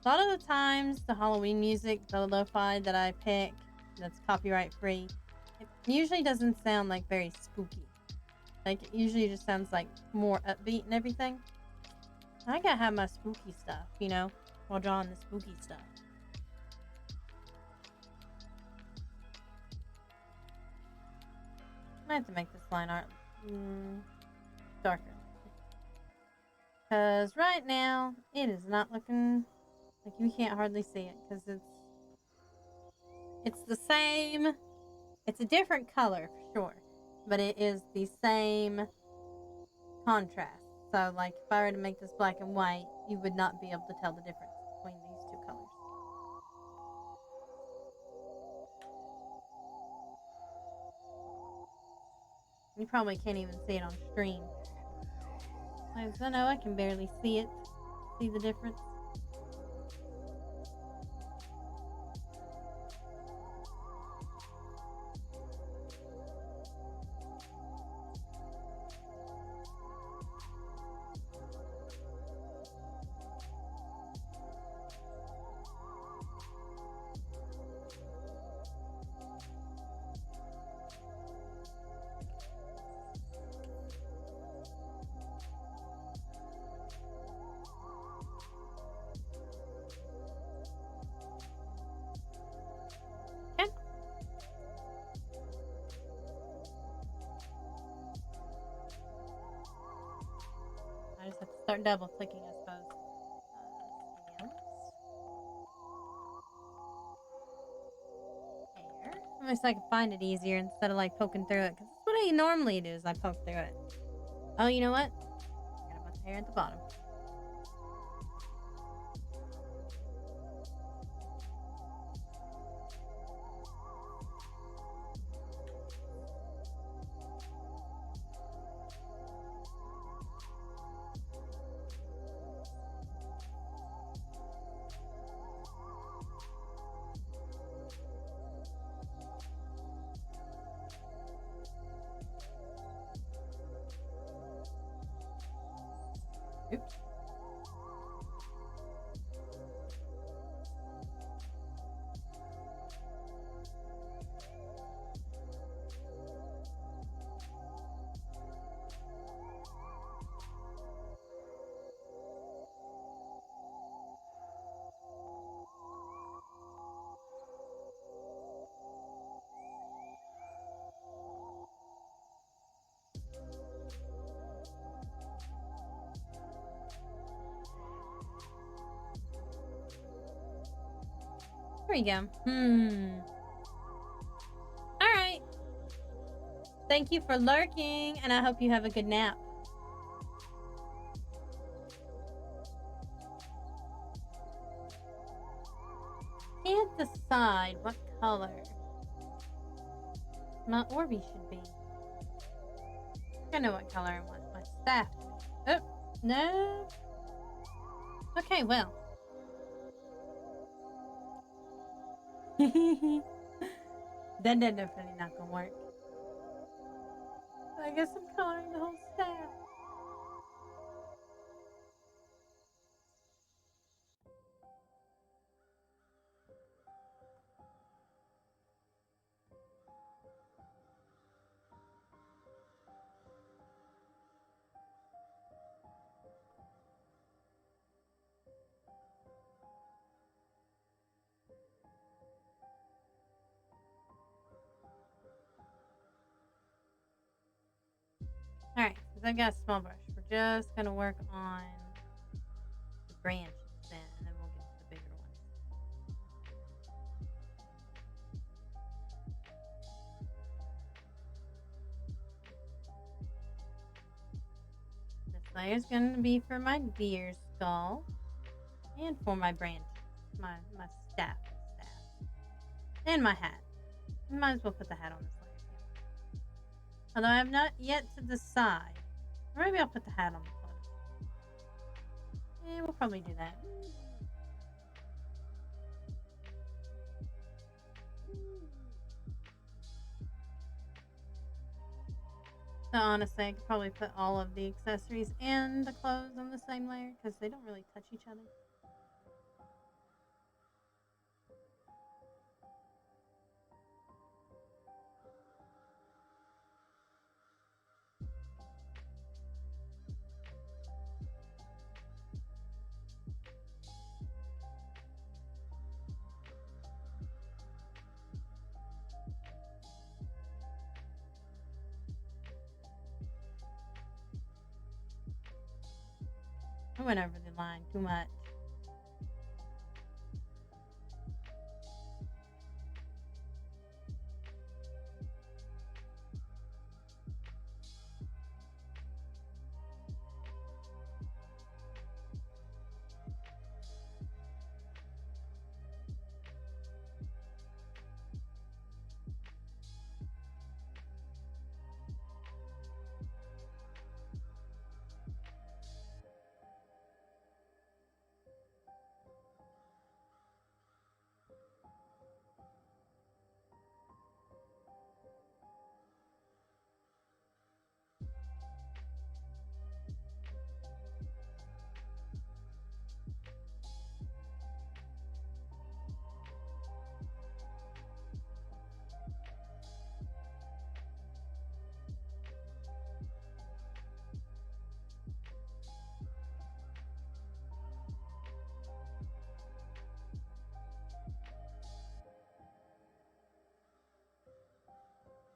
A lot of the times, the Halloween music, the lo-fi that I pick, that's copyright free, it usually doesn't sound like very spooky. Like, it usually just sounds like more upbeat and everything. I gotta have my spooky stuff, you know, while drawing the spooky stuff. I have to make this line art darker. Because right now, it is not looking like you can't hardly see it. Because it's the same. It's a different color for sure. But it is the same contrast. So, like, if I were to make this black and white, you would not be able to tell the difference between these two colors. You probably can't even see it on stream. I know I can barely see it. See the difference? Okay. I just have to start double clicking, I suppose. Stems. Hair. At least I can find it easier instead of like poking through it. Because that's what I normally do is I poke through it. Oh, you know what? Forgot about the hair at the bottom. Oops. There we go. Alright. Thank you for lurking, and I hope you have a good nap. Can't decide what color my Orby should be. I know what color I want my staff to be. Oh, no. Okay, well. That definitely not gonna work. I guess I'm coloring the whole staff. Alright, because I've got a small brush. We're just gonna work on the branches then, and then we'll get to the bigger ones. This layer is gonna be for my deer skull and for my branches, my staff, and my hat. Might as well put the hat on this layer too. Although I have not yet to decide. Or maybe I'll put the hat on the clothes. Yeah, we'll probably do that. So honestly, I could probably put all of the accessories and the clothes on the same layer because they don't really touch each other. I went over the line too much.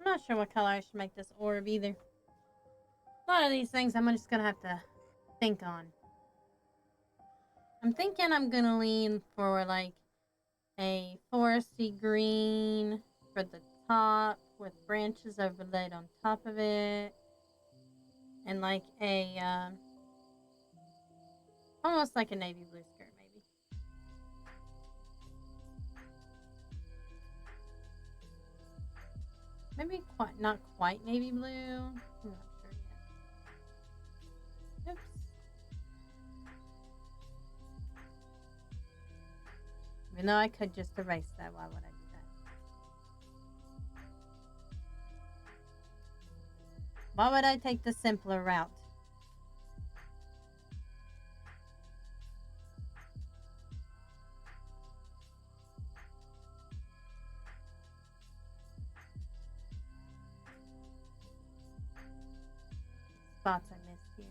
I'm not sure what color I should make this orb either. A lot of these things I'm just gonna have to think on. I'm thinking I'm gonna lean for like a foresty green for the top with branches overlaid on top of it. And like a, almost like a navy blue skirt maybe. Maybe not quite navy blue. I'm not sure yet. Oops. Even though I could just erase that, why would I do that? Why would I take the simpler route? Spots I missed here.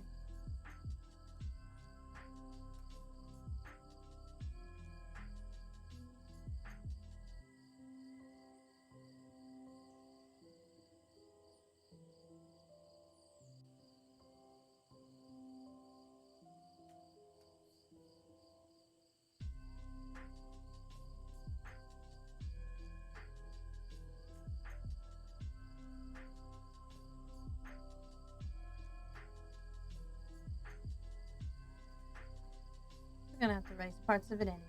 I'm gonna have to erase parts of it anyway.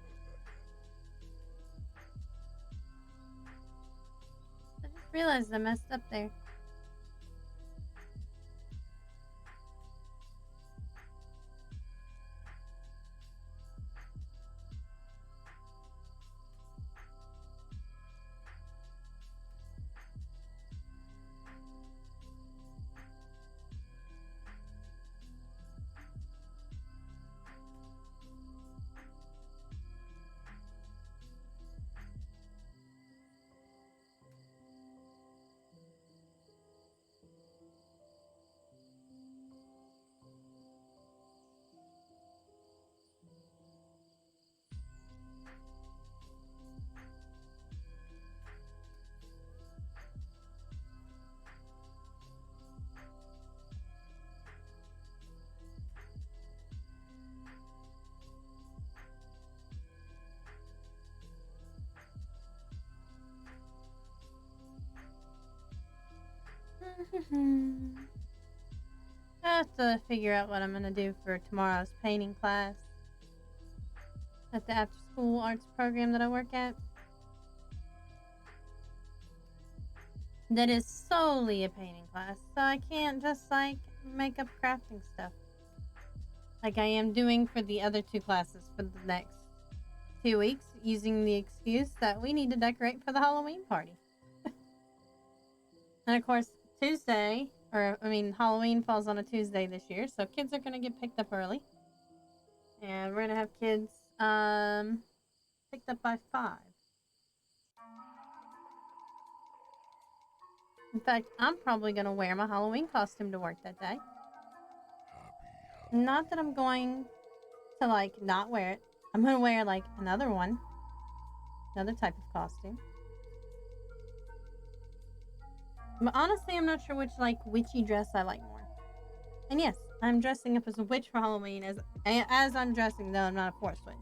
I just realized I messed up there. I have to figure out what I'm gonna do for tomorrow's painting class at the after school arts program that I work at. That is solely a painting class, so I can't just like make up crafting stuff like I am doing for the other two classes for the next 2 weeks, using the excuse that we need to decorate for the Halloween party. And of course, Tuesday Or, I mean, Halloween falls on a Tuesday this year, so kids are gonna get picked up early. And we're gonna have kids, picked up by 5. In fact, I'm probably gonna wear my Halloween costume to work that day. Not that I'm going to, like, not wear it. I'm gonna wear, like, another one. Another type of costume. But honestly, I'm not sure which, like, witchy dress I like more. And yes, I'm dressing up as a witch for Halloween. As I'm dressing, though, I'm not a forest witch.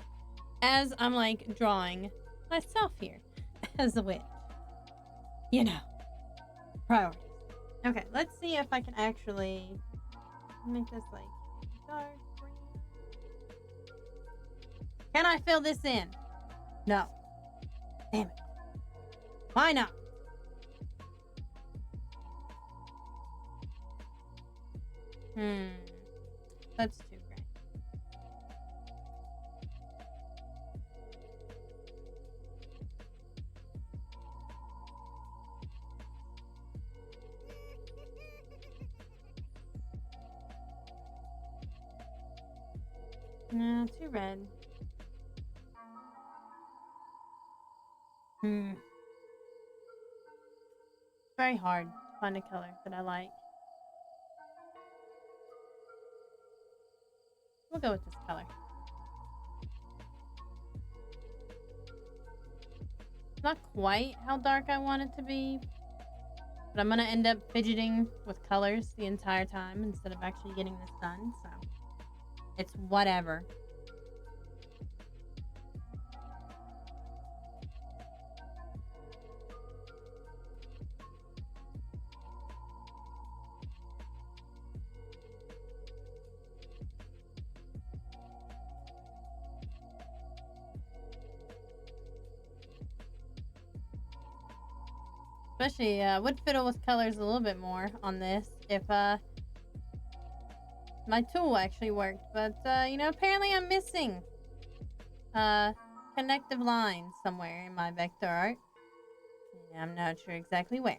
As I'm, like, drawing myself here as a witch. You know. Priorities. Okay, let's see if I can actually make this, like, dark green. Can I fill this in? No. Damn it. Why not? That's too gray. No, too red. Very hard to find a color that I like. We'll go with this color. Not quite how dark I want it to be, but I'm gonna end up fidgeting with colors the entire time instead of actually getting this done, so it's whatever. Especially, would fiddle with colors a little bit more on this if, my tool actually worked. But, you know, apparently I'm missing, connective lines somewhere in my vector art. And I'm not sure exactly where.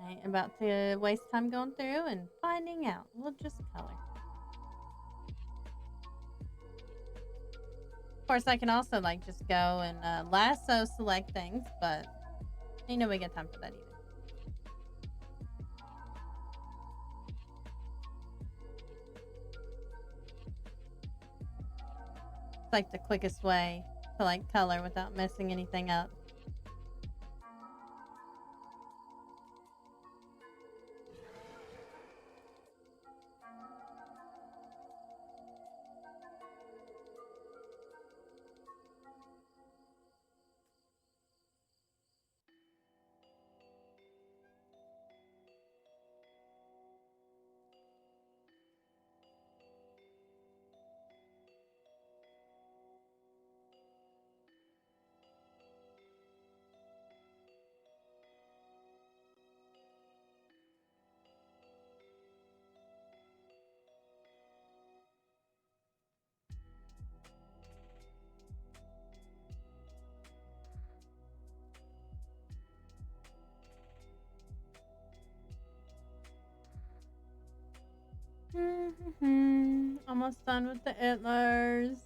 I ain't about to waste time going through and finding out. We'll just color. Of course, I can also, like, just go and lasso select things, but ain't nobody got time for that either. It's like the quickest way to, like, color without messing anything up. Almost done with the antlers.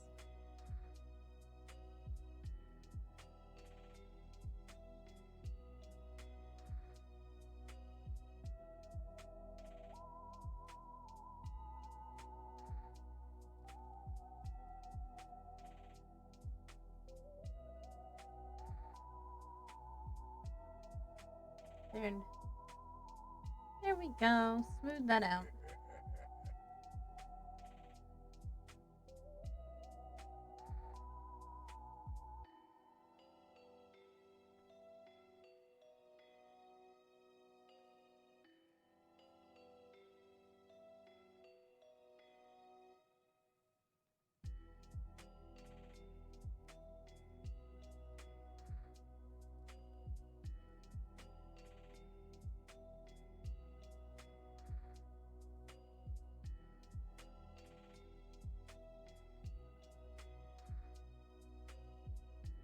There we go. Smooth that out.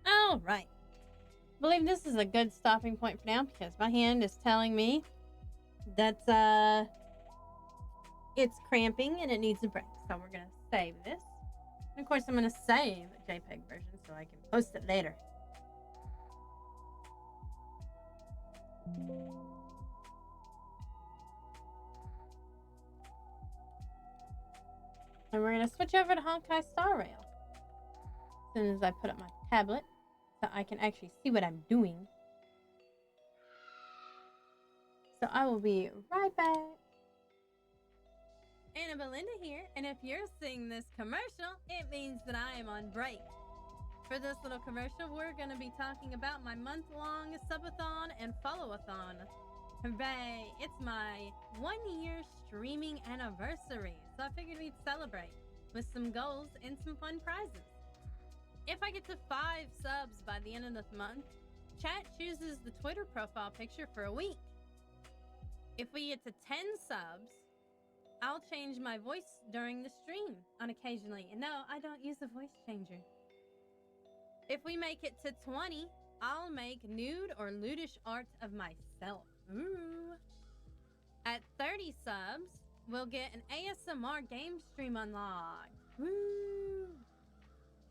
All right. believe this is a good stopping point for now because my hand is telling me that it's cramping and it needs a break. So we're gonna save this. And of course, I'm gonna save a JPEG version so I can post it later. And we're gonna switch over to Honkai Star Rail as soon as I put up my tablet so I can actually see what I'm doing. So I will be right back. Anna Belinda here, and if you're seeing this commercial, it means that I am on break. For this little commercial, we're going to be talking about my month-long subathon and followathon. Hooray! It's my 1-year streaming anniversary, so I figured we'd celebrate with some goals and some fun prizes. If I get to 5 subs by the end of this month, chat chooses the Twitter profile picture for a week. If we get to 10 subs, I'll change my voice during the stream on occasionally. And no, I don't use a voice changer. If we make it to 20, I'll make nude or lewdish art of myself. Ooh. At 30 subs, we'll get an ASMR game stream unlocked. Woo!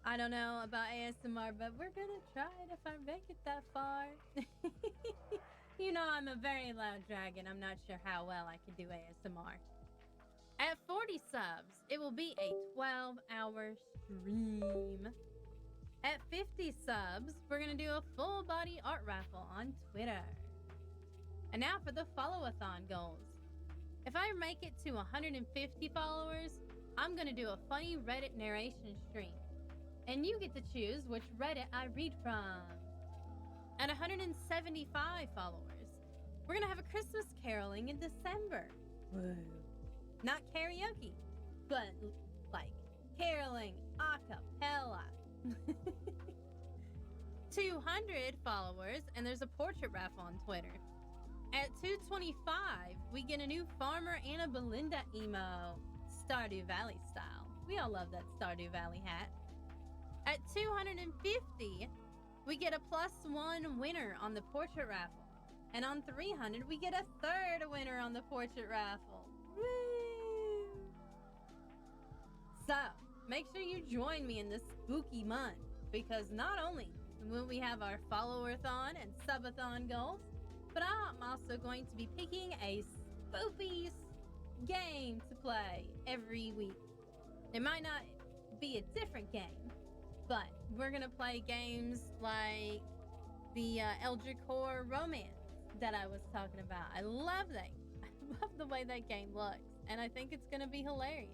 I don't know about ASMR, but we're gonna try it if I make it that far. You know I'm a very loud dragon. I'm not sure how well I can do ASMR. At 40 subs, it will be a 12-hour stream. At 50 subs, we're going to do a full-body art raffle on Twitter. And now for the followathon goals. If I make it to 150 followers, I'm going to do a funny Reddit narration stream. And you get to choose which Reddit I read from. At 175 followers, we're going to have a Christmas caroling in December. Whoa. Not karaoke, but like caroling a cappella. 200 followers, and there's a portrait raffle on Twitter. At 225, we get a new Farmer Anna Belinda emo, Stardew Valley style. We all love that Stardew Valley hat. At 250, we get a +1 winner on the portrait raffle. And on 300, we get a 3rd winner on the portrait raffle. Woo! So, make sure you join me in this spooky month, because not only will we have our followathon and subathon goals, but I'm also going to be picking a spooky game to play every week. It might not be a different game, but we're gonna play games like the Eldritch Horror Romance that I was talking about. I love that. I love the way that game looks, and I think it's gonna be hilarious.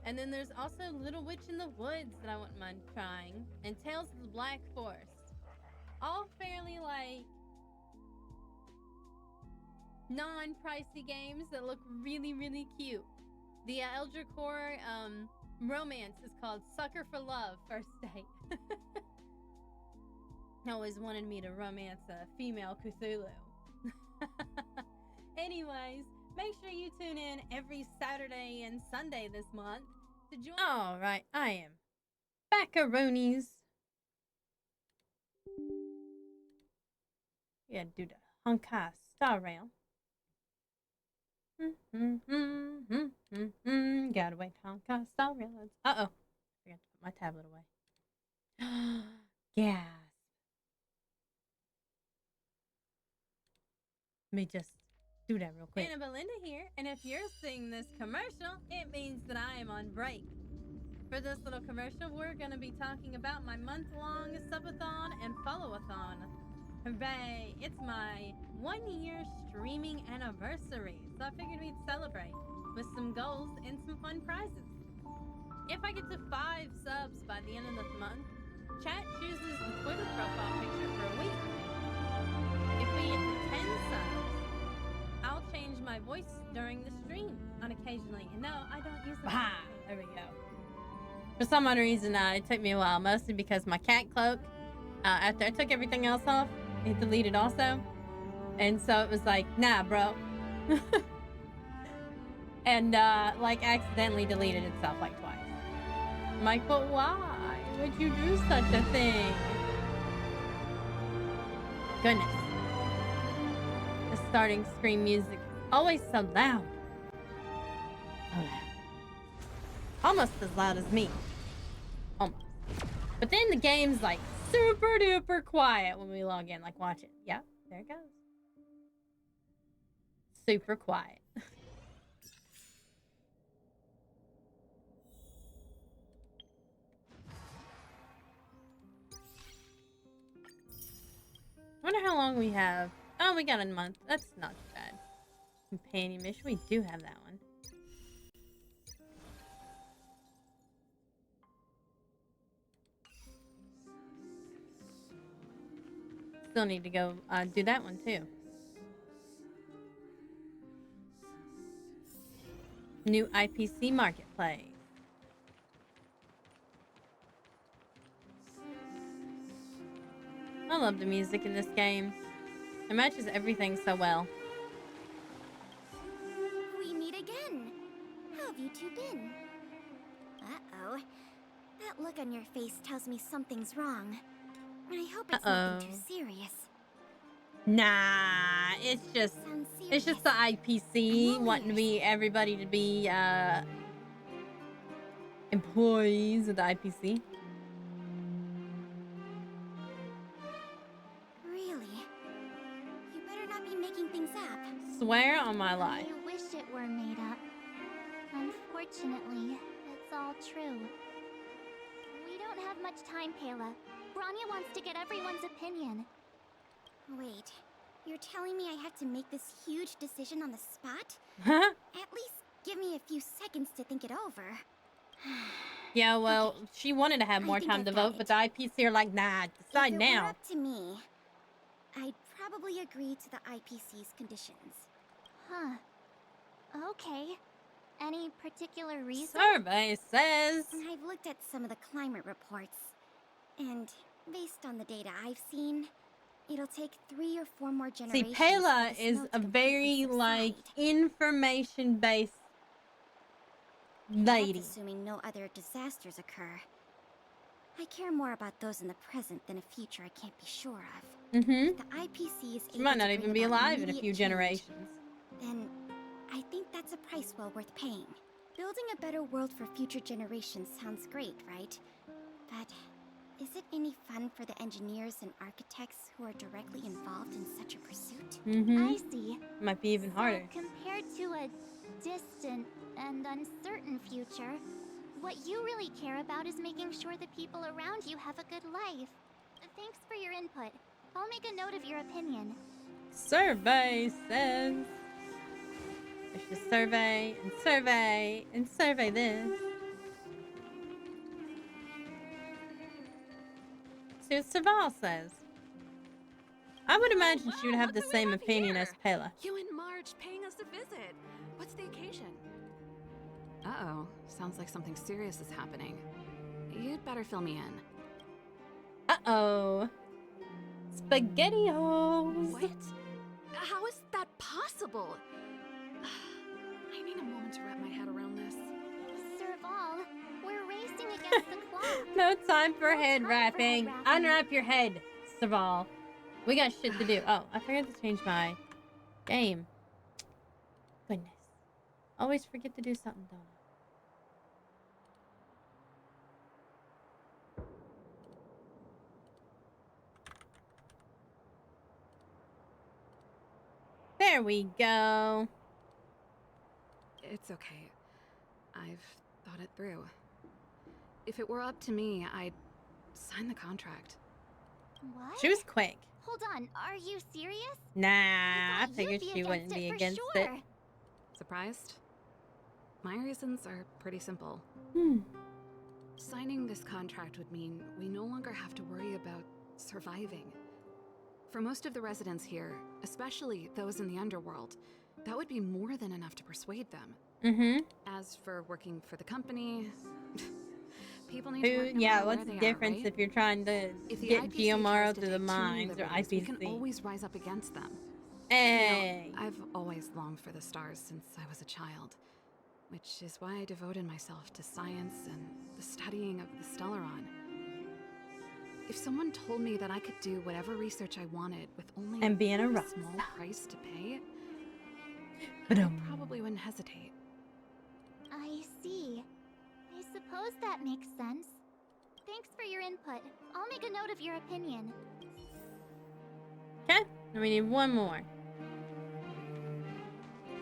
And then there's also Little Witch in the Woods that I wouldn't mind trying, and Tales of the Black Forest. All fairly like non-pricey games that look really, really cute. The Eldritch Horror Romance is called Sucker for Love First Date. Always wanted me to romance a female Cthulhu. Anyways, make sure you tune in every Saturday and Sunday this month to join. All right, I am Backaroonies. Yeah, do the Honkai Star Rail. Gotta wait, Honkai Star Rail. Uh-oh. Forgot to put my tablet away. Yeah. Let me just do that real quick. Anna Belinda here, and if you're seeing this commercial, it means that I am on break. For this little commercial, we're going to be talking about my month-long subathon and followathon. Hooray! It's my 1-year streaming anniversary, so I figured we'd celebrate with some goals and some fun prizes. If I get to 5 subs by the end of this month, chat chooses the Twitter profile picture for a week. If we get to 10 subs, I'll change my voice during the stream on occasionally. And no, I don't use the there we go. For some odd reason, it took me a while, mostly because my cat cloak, after I took everything else off, it deleted also. And so it was like, nah, bro. And like accidentally deleted itself like twice. I'm like, but why would you do such a thing? goodness. The starting screen music always so loud. So loud. Almost as loud as me. Almost. But then the game's like super duper quiet when we log in. Like, watch it. Yeah, there it goes. Super quiet. I wonder how long we have. Oh, we got a month. That's not too bad. Companion mission. We do have that one. Still need to go do that one too. New IPC marketplace. I love the music in this game. It matches everything so well. We meet again. How have you two been? Uh-oh. That look on your face tells me something's wrong. I hope it's nothing too serious. Nah, it's just the IPC wanting to be everybody to be employees of the IPC. Really? You better not be making things up. Swear on my life. I wish it were made up. Unfortunately, it's all true. We don't have much time, Pela. Branya wants to get everyone's opinion. Wait, you're telling me I have to make this huge decision on the spot? Huh? At least give me a few seconds to think it over. Yeah, well, she wanted to have more time to vote, but the IPC are like, nah, decide If it now. were up to me, I'd probably agree to the IPC's conditions. Huh. Okay. Any particular reason? Survey says. I've looked at some of the climate reports, and based on the data I've seen, it'll take 3 or 4 more generations. See, Pela for the is snow a to very, completely like, subside. information-based lady. That's assuming no other disasters occur. I care more about those in the present than a future I can't be sure of. Mm-hmm. If the IPC is She able might to not bring even be about alive in a immediate few change, generations. then I think that's a price well worth paying. Building a better world for future generations sounds great, right? But is it any fun for the engineers and architects who are directly involved in such a pursuit? Mm-hmm. I see. Might be even harder. So, compared to a distant and uncertain future, what you really care about is making sure the people around you have a good life. Thanks for your input. I'll make a note of your opinion. Survey says. I should survey and survey and survey this. See what Saval says. I would imagine she would have the same opinion as Pela. You and Marge paying us a visit. What's the occasion? Uh-oh. Sounds like something serious is happening. You'd better fill me in. Uh-oh. SpaghettiOs. What? How is that possible? I need a moment to wrap my head around this. Serval, we're racing against the clock. No time for No head time for wrapping. head wrapping. Unwrap your head, Saval. We got shit to do. Oh, I forgot to change my game. Goodness. Always forget to do something, don't I? There we go. It's okay. I've thought it through. If it were up to me, I'd sign the contract. What? She was quick. Hold on, are you serious? Nah, I thought you'd figured be she wouldn't be for against sure. it. Surprised? My reasons are pretty simple. Hmm. Signing this contract would mean we no longer have to worry about surviving. For most of the residents here, especially those in the underworld, that would be more than enough to persuade them. Mm-hmm. As for working for the company, people need to work no Yeah, matter what's where the they difference are, right? if you're trying to If the get IPC Geomaro tries to to the take too many mines or liberties, we can IPC? always rise up against them. Hey. You know, I've always longed for the stars since I was a child, which is why I devoted myself to science and the studying of the Stellaron. If someone told me that I could do whatever research I wanted with only And be in a rock small star. price to pay, I Ba-dum. probably wouldn't hesitate. I see. I suppose that makes sense. Thanks for your input. I'll make a note of your opinion. Okay, and we need one more.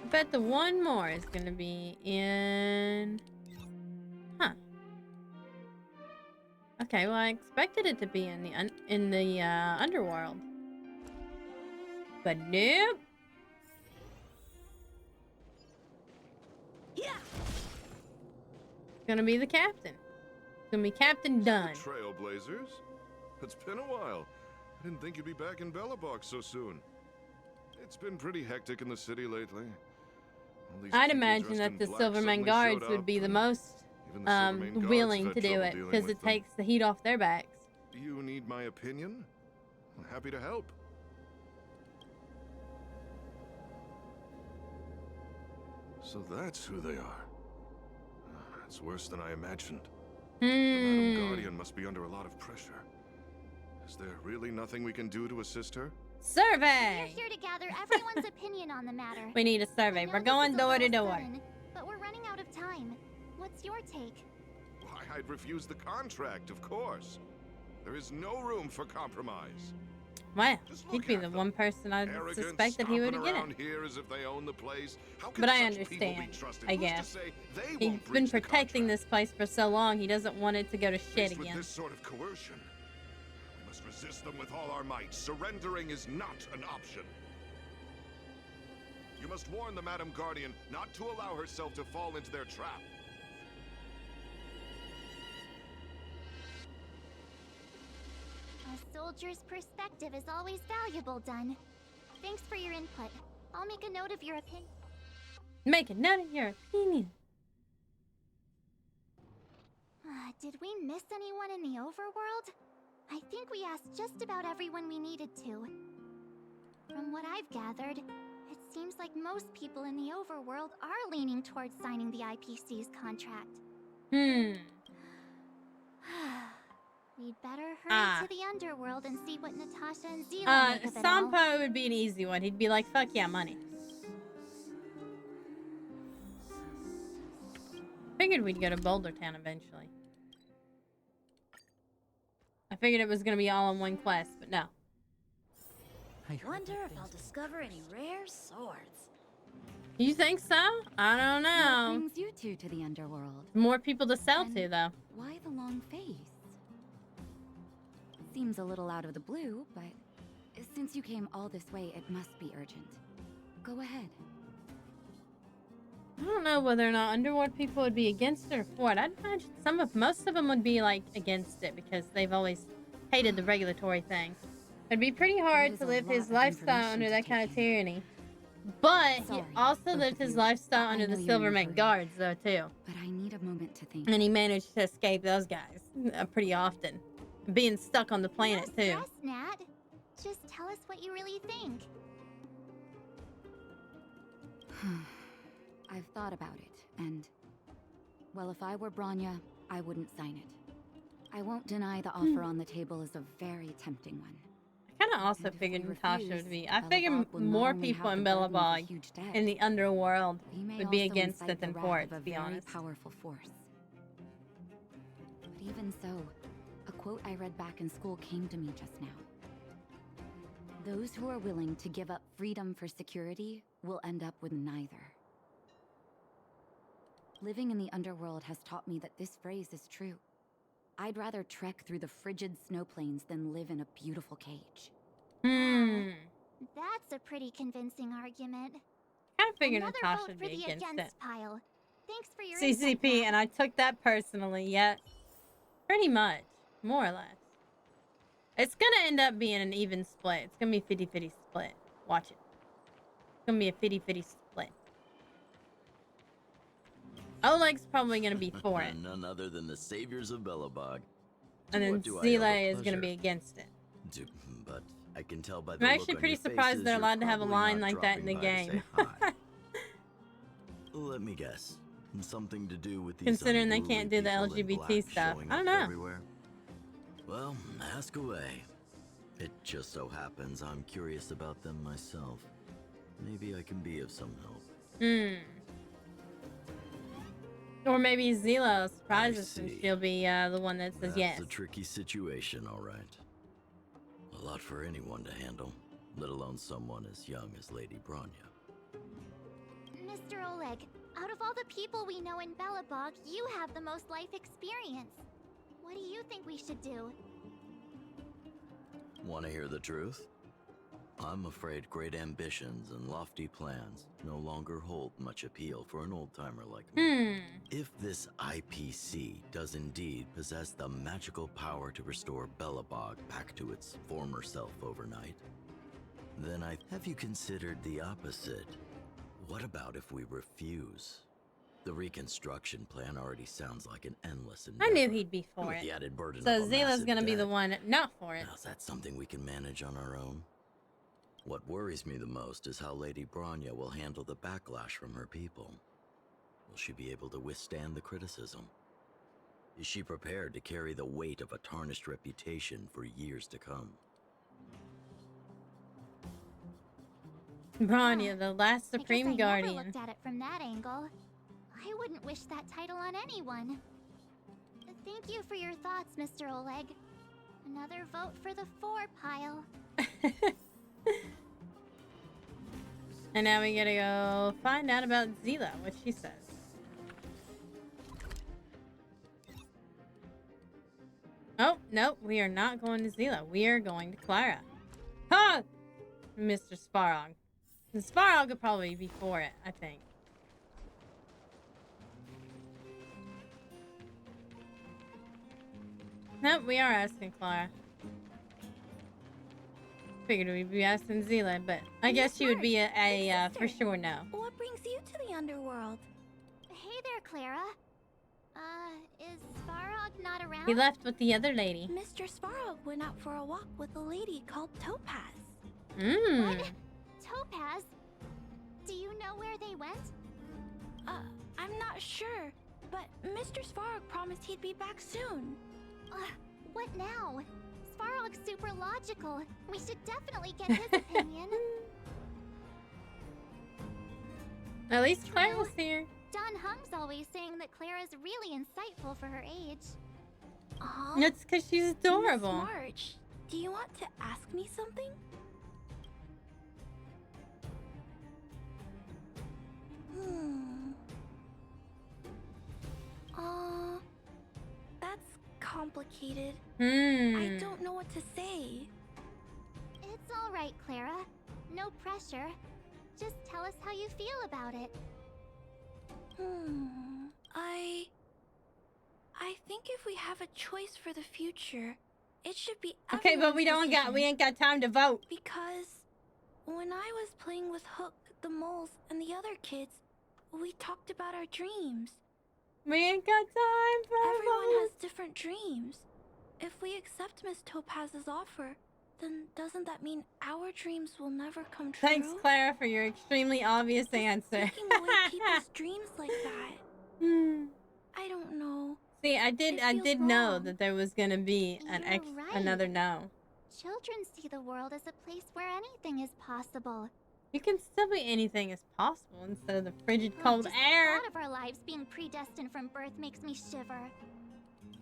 I bet the one more is gonna be in... Huh. Okay, well I expected it to be in the underworld. But nope. Yeah. It's gonna be the captain. It's gonna be Captain Dunn. Trailblazers? It's been a while. I didn't think you'd be back in Bellabog so soon. It's been pretty hectic in the city lately. All these I'd people imagine dressed that in the black Silverman suddenly guards showed would up, be the and most even the Silverman guards willing have to had do trouble it dealing because with it them. takes the heat off their backs. You need my opinion? I'm happy to help. So that's who they are. It's worse than I imagined. The Madam Guardian must be under a lot of pressure. Is there really nothing we can do to assist her? We're Survey! here to gather everyone's opinion on the matter. We need a I survey. know We're this going is a door to little door. sudden, but we're running out of time. What's your take? Why, I'd refuse the contract, of course. There is no room for compromise. Wow, Just he'd look be at the them. one person I'd Arrogant, suspect that he would stomping get around it. here as if they own the place. How can But I such people be understand, trusted? I Who's to guess. say they He's won't been breach the protecting contract? this place for so long, he doesn't want it to go to shit Faced with again. this sort of coercion, we must resist them with all our might. Surrendering is not an option. You must warn the Madam Guardian not to allow herself to fall into their trap. A soldier's perspective is always valuable, Dunn. Thanks for your input. I'll make a note of your opinion. Make a note of your opinion. Did we miss anyone in the overworld? I think we asked just about everyone we needed to. From what I've gathered, it seems like most people in the overworld are leaning towards signing the IPC's contract. We'd better hurry to the underworld and see what Natasha and Zila make of it all. Sampo would be an easy one. He'd be like, fuck yeah, money. Figured we'd go to Boulder Town eventually. I figured it was gonna be all in one quest, but no. Wonder if I'll discover any rare swords. You think so? I don't What know. brings you two to the underworld? More people to sell to, And though. Why the long face? Seems a little out of the blue, but since you came all this way, it must be urgent. Go ahead. I don't know whether or not underworld people would be against it or for it. I'd imagine most of them would be like against it because they've always hated the regulatory thing. It'd be pretty hard is to a live lot his of lifestyle information under to that kind take of in. tyranny. But he Sorry, also both lived of his you. lifestyle I under the know you're in a Silverman hurry. guards, though, too. But I need a moment to think. And he managed to escape those guys pretty often. Being stuck on the planet, No too. stress, Nat. Just tell us what you really think. I've thought about it, and... Well, if I were Branya, I wouldn't sign it. I won't deny the offer on the table is a very tempting one. I kind of also And if figured we Natasha refuse, would be. I Bellabog figured will not more only people have in the burden of a Bellabog huge debt, in the underworld we may would be also against incite it than the for wrath it, of to a be very honest. powerful force. But even so, a quote I read back in school came to me just now. Those who are willing to give up freedom for security will end up with neither. Living in the underworld has taught me that this phrase is true. I'd rather trek through the frigid snow plains than live in a beautiful cage. That's a pretty convincing argument. I figured Another Natasha vote would for be the against it. against pile. Thanks for your input, CCP, Nat. and I took that personally, yeah. Pretty much. More or less. It's gonna end up being an even split. It's gonna be 50-50 split. Watch it. It's gonna be a 50-50 split. Oleg's probably gonna be for it. None other than the saviors of Bellabog. And then What do I owe the Zila is gonna pleasure? be against it. But I can tell by the I'm look actually on pretty your surprised faces they're you're allowed to have a probably line not like that in the dropping by to game. say hi. Let me guess. Something to do with these Considering they unruly can't do the people in LGBT black stuff. showing I don't up know. everywhere? Well, ask away. It just so happens I'm curious about them myself. Maybe I can be of some help. Or maybe Zila will surprise I us and see. she'll be the one that says yes. That's a tricky situation, all right. A lot for anyone to handle, let alone someone as young as Lady Bronya. Mr. Oleg, out of all the people we know in Belobog, you have the most life experience. What do you think we should do? Want to hear the truth? I'm afraid great ambitions and lofty plans no longer hold much appeal for an old-timer like me. If this IPC does indeed possess the magical power to restore Belobog back to its former self overnight, then have you considered the opposite? What about if we refuse? The reconstruction plan already sounds like an endless endeavor. I knew he'd be for with it. the added burden So of a Zila's massive gonna be the debt. one not for it. Now, is that something we can manage on our own? What worries me the most is how Lady Bronya will handle the backlash from her people. Will she be able to withstand the criticism? Is she prepared to carry the weight of a tarnished reputation for years to come? Bronya, the last Supreme I Guardian. never looked at it from that angle. I wouldn't wish that title on anyone. Thank you for your thoughts, Mr. Oleg. Another vote for the 4 pile. And now we gotta go find out about Zila, what she says. Oh, no, we are not going to Zila. We are going to Clara. Ha! Mr. Sparog. The Sparog could probably be for it, I think. Nope, we are asking Clara. Figured we'd be asking Zila, but I guess she would be a for sure no. What brings you to the underworld? Hey there, Clara. Is Svarog not around? He left with the other lady. Mr. Sparrow went out for a walk with a lady called Topaz. What? Topaz? Do you know where they went? I'm not sure, but Mr. Sparrow promised he'd be back soon. What now? Svarog's super logical. We should definitely get his opinion. At least Claire was here. Don Hung's always saying that Clara's really insightful for her age. That's because she's adorable. Miss March, do you want to ask me something? That's complicated. I don't know what to say. It's all right, Clara. No pressure. Just tell us how you feel about it. I think if we have a choice for the future, it should be Okay, but we ain't got time to vote. Because when I was playing with Hook, the moles, and the other kids, we talked about our dreams. We ain't got time for Everyone has different dreams. If we accept Miss Topaz's offer, then doesn't that mean our dreams will never come true? Thanks, Clara, for your extremely obvious answer. Taking away people's dreams like that. I don't know. See, I did know that there was gonna be You're right. another no. Children see the world as a place where anything is possible. You can still be anything as possible instead of the frigid cold Just air. The thought of our lives being predestined from birth makes me shiver.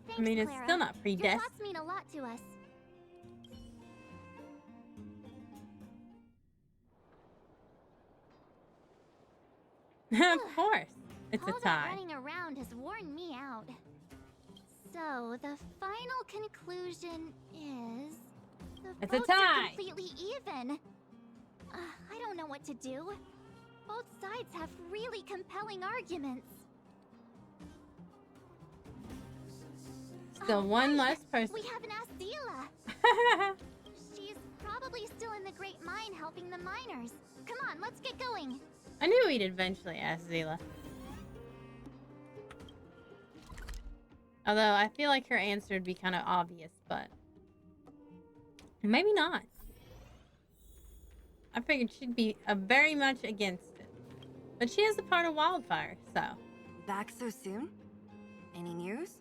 Thanks, I mean, it's Clara. still not Your predestined. thoughts mean a lot to us. Of course. It's All a that tie. running around has worn me out. So, the final conclusion is... The It's a votes are tie. completely even. I don't know what to do. Both sides have really compelling arguments. Still one less person. We haven't asked Zila. She's probably still in the Great Mine helping the miners. Come on, let's get going. I knew we'd eventually ask Zila. Although I feel like her answer would be kind of obvious, but maybe not. I figured she'd be very much against it. But she is a part of Wildfire, so. Back so soon? Any news?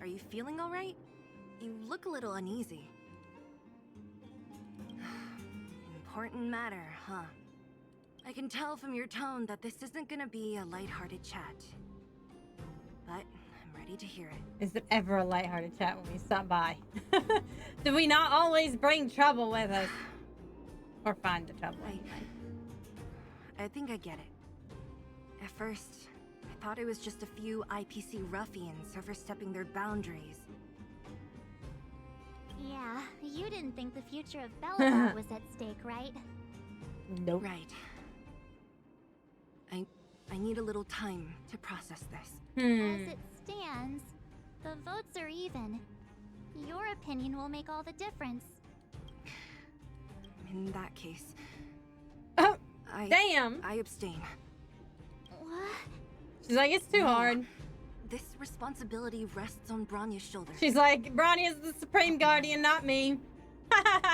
Are you feeling all right? You look a little uneasy. Important matter, huh? I can tell from your tone that this isn't gonna be a lighthearted chat. But I'm ready to hear it. Is it ever a lighthearted chat when we stop by? Do we not always bring trouble with us? Or find the trouble? I think I get it. At first, I thought it was just a few IPC ruffians overstepping their boundaries. Yeah, you didn't think the future of Belobog was at stake, right? Nope. Right. I need a little time to process this. As it stands, the votes are even. Your opinion will make all the difference. In that case... Oh, damn! I abstain. What? She's like, it's too hard. This responsibility rests on Bronya's shoulders. She's like, Bronya's the Supreme Guardian, not me.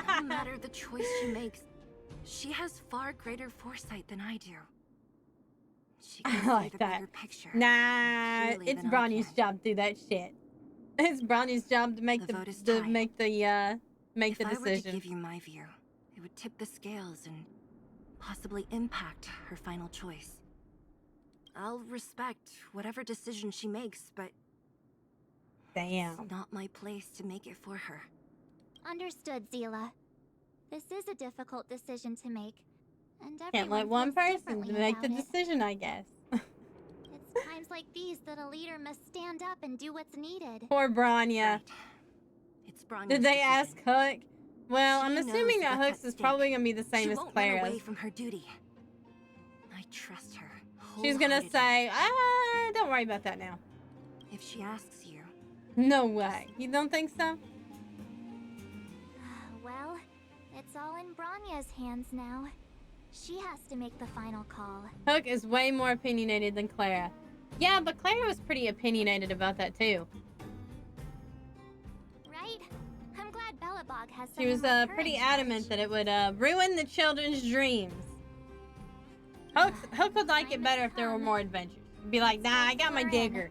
No matter the choice she makes, she has far greater foresight than I do. She can see like the that. bigger picture. Nah, it's Bronya's job to do that shit. It's Bronya's job to make The the vote is tied. decision. If I were to give you my view, it would tip the scales and possibly impact her final choice. I'll respect whatever decision she makes, but damn, it's not my place to make it for her. Understood, Zila. This is a difficult decision to make, and can't let everyone one feels person differently make the about it. decision, I guess. It's times like these that a leader must stand up and do what's needed. Poor Bronya. Right. It's Bronya's Did they decision. ask Hook? Well, She I'm knows assuming that what's Hook's at is stake. probably gonna be the same She as won't run away Clara's. from her duty. I trust her. She's gonna wholeheartedly. say, don't worry about that now. If she asks you, No way. You don't think so? Well, it's all in Bronya's hands now. She has to make the final call. Hook is way more opinionated than Clara. Yeah, but Clara was pretty opinionated about that too. Right? I'm glad Belobog has She was someone like her pretty in adamant charge. that it would ruin the children's dreams. Hook would like it better if there were more adventures. Be like, nah, I got my digger.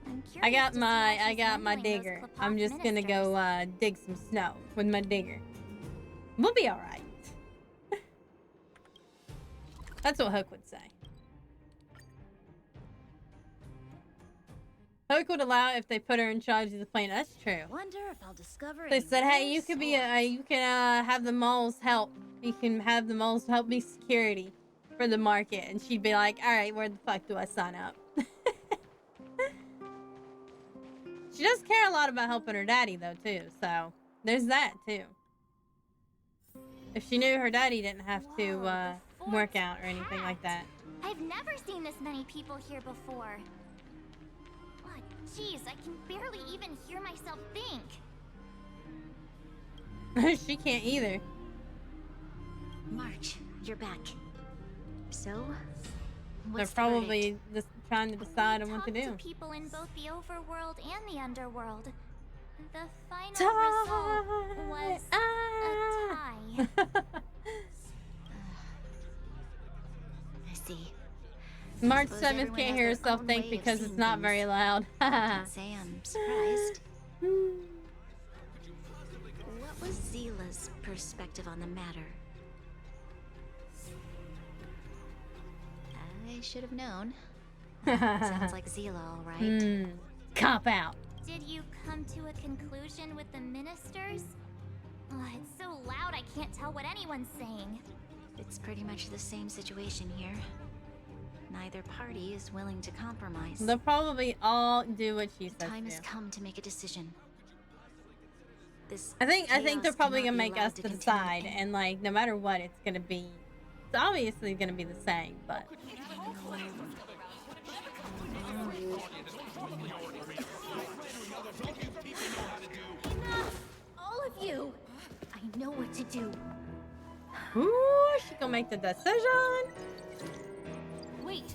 I'm I curious got to see my how she's handling those digger. I'm Klapoth just gonna go ministers. dig some snow with my digger. We'll be all right. That's what Hook would say. Hook would allow it if they put her in charge of the plane. That's true. Wonder if I'll discover They any said, "Hey, rare you could be swords." you can have the moles help. You can have the moles help be security for the market." And she'd be like, "All right, where the fuck do I sign up?" She does care a lot about helping her daddy though too. So there's that too. If she knew her daddy didn't have to Whoa, the work fort's out or anything like that. I've never seen this many people here before. Oh, jeez, I can barely even hear myself think. She can't either. March, you're back. So, They're what's the probably just trying to decide on what to Talked do. to people in both the overworld and the underworld. The final Tie. result was a tie. I see. March Suppose 7th everyone can't has hear their herself own think way of because it's seeing not things. very loud. Can't say I'm surprised. What was Zila's perspective on the matter? I should have known. Sounds like Zila, all right. Cop out. Did you come to a conclusion with the ministers? Oh, it's so loud I can't tell what anyone's saying. It's pretty much the same situation here. Neither party is willing to compromise. They'll probably all do what she says Time has to. come to make a decision. This I think they're chaos probably cannot gonna be make allowed us to to continue decide, any- and like no matter what, it's gonna be. It's obviously gonna be the same, but Enough! All of you! I know what to do. ooh, she gonna make the decision. Wait,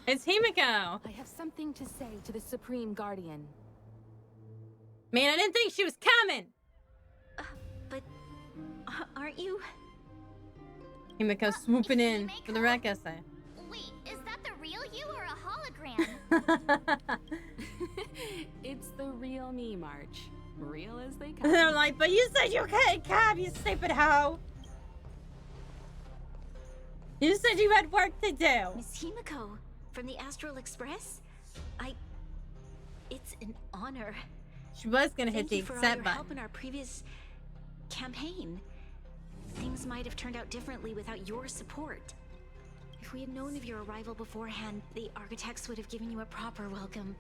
It's Himiko. I have something to say to the Supreme Guardian. Man, I didn't think she was coming. But aren't you? Himiko swooping in for the wreck essay. Wait, is that the real you or a hologram? It's the real me, March. Real as they come. They're like, but you said you couldn't come, you stupid hoe. You said you had work to do. Miss Himiko, from the Astral Express? It's an honor. She was gonna hit the Thank you for all accept your button. help in our previous campaign. Things might have turned out differently without your support. If we had known of your arrival beforehand, the architects would have given you a proper welcome.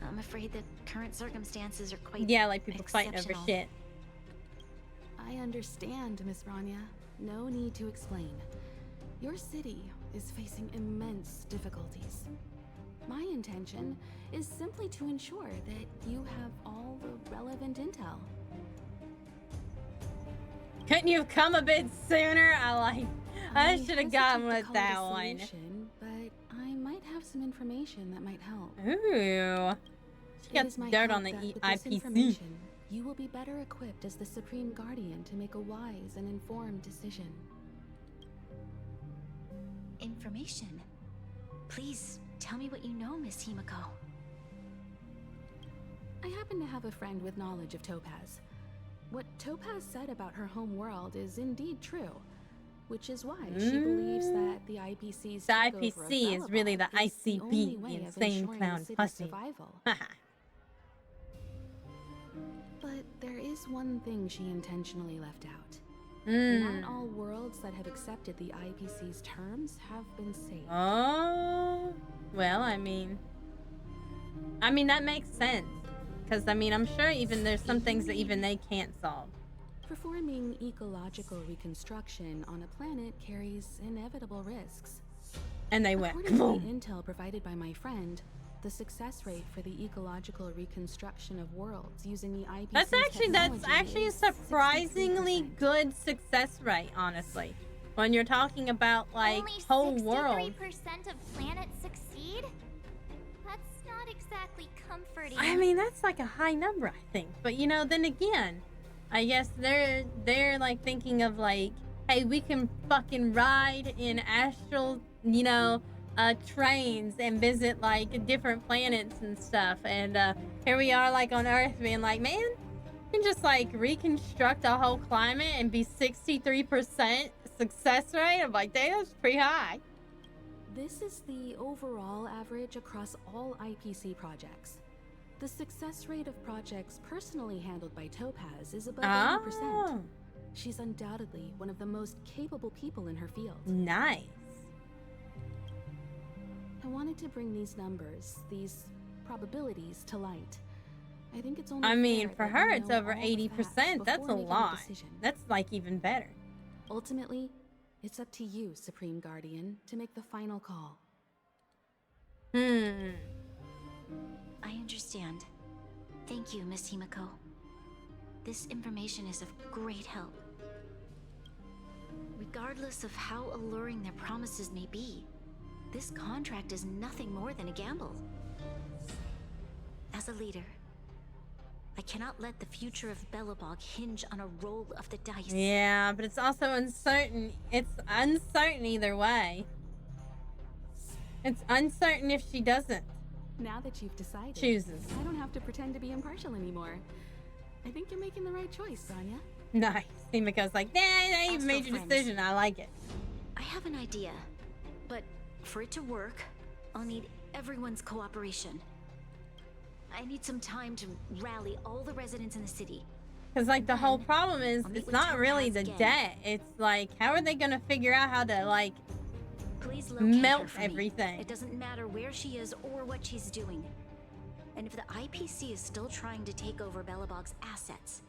I'm afraid the current circumstances are quite like people fighting over shit. I understand, Miss Rania. No need to explain. Your city is facing immense difficulties. My intention is simply to ensure that you have all the relevant intel. Couldn't you have come a bit sooner? I should have gone with that one. But I might have some information that might help. Ooh. She got some dirt on the IPC. You will be better equipped as the Supreme Guardian to make a wise and informed decision. information. Please tell me what you know, Miss Himiko. I happen to have a friend with knowledge of Topaz. What Topaz said about her home world is indeed true, which is why she believes that the IPC's the IPC is really the ICP, the Insane Clown Pussy. But there is one thing she intentionally left out. Mm. Not all worlds that have accepted the IPC's terms have been saved. Oh, well, I mean that makes sense. Because, I'm sure even there's some things that even they can't solve. Performing ecological reconstruction on a planet carries inevitable risks. And they went, according to the intel provided by my friend, the success rate for the ecological reconstruction of worlds using the IPC's that's actually a surprisingly 63%. Good success rate, honestly. When you're talking about, like, only whole world. 63% of planets succeed? That's not exactly comforting. That's like a high number, I think. But then again, I guess they're like thinking of like, hey, we can fucking ride in astral, trains and visit like different planets and stuff. And here we are like on Earth being like, man, you can just like reconstruct a whole climate and be 63% success rate. I'm like, damn, that's pretty high. This is the overall average across all IPC projects. The success rate of projects personally handled by Topaz is above 80%. She's undoubtedly one of the most capable people in her field. Nice. I wanted to bring these numbers, these probabilities to light. I think it's only for her, it's over 80%. That's a lot. That's like even better. Ultimately, it's up to you, Supreme Guardian, to make the final call. I understand. Thank you, Miss Himiko. This information is of great help. Regardless of how alluring their promises may be, this contract is nothing more than a gamble. As a leader, I cannot let the future of Belobog hinge on a roll of the dice. Yeah, but it's also uncertain. It's uncertain either way. It's uncertain if she doesn't. Now that you've decided, chooses. I don't have to pretend to be impartial anymore. I think you're making the right choice, Sonia. Nice. Himiko's like, nah, you've made your decision. I like it. I have an idea, but for it to work, I'll need everyone's cooperation. I need some time to rally all the residents in the city. Because, like, the whole problem is, it's not really the debt. It's like, how are they going to figure out how to, like, melt everything? It doesn't matter where she is or what she's doing. And if the IPC is still trying to take over Belobog's assets,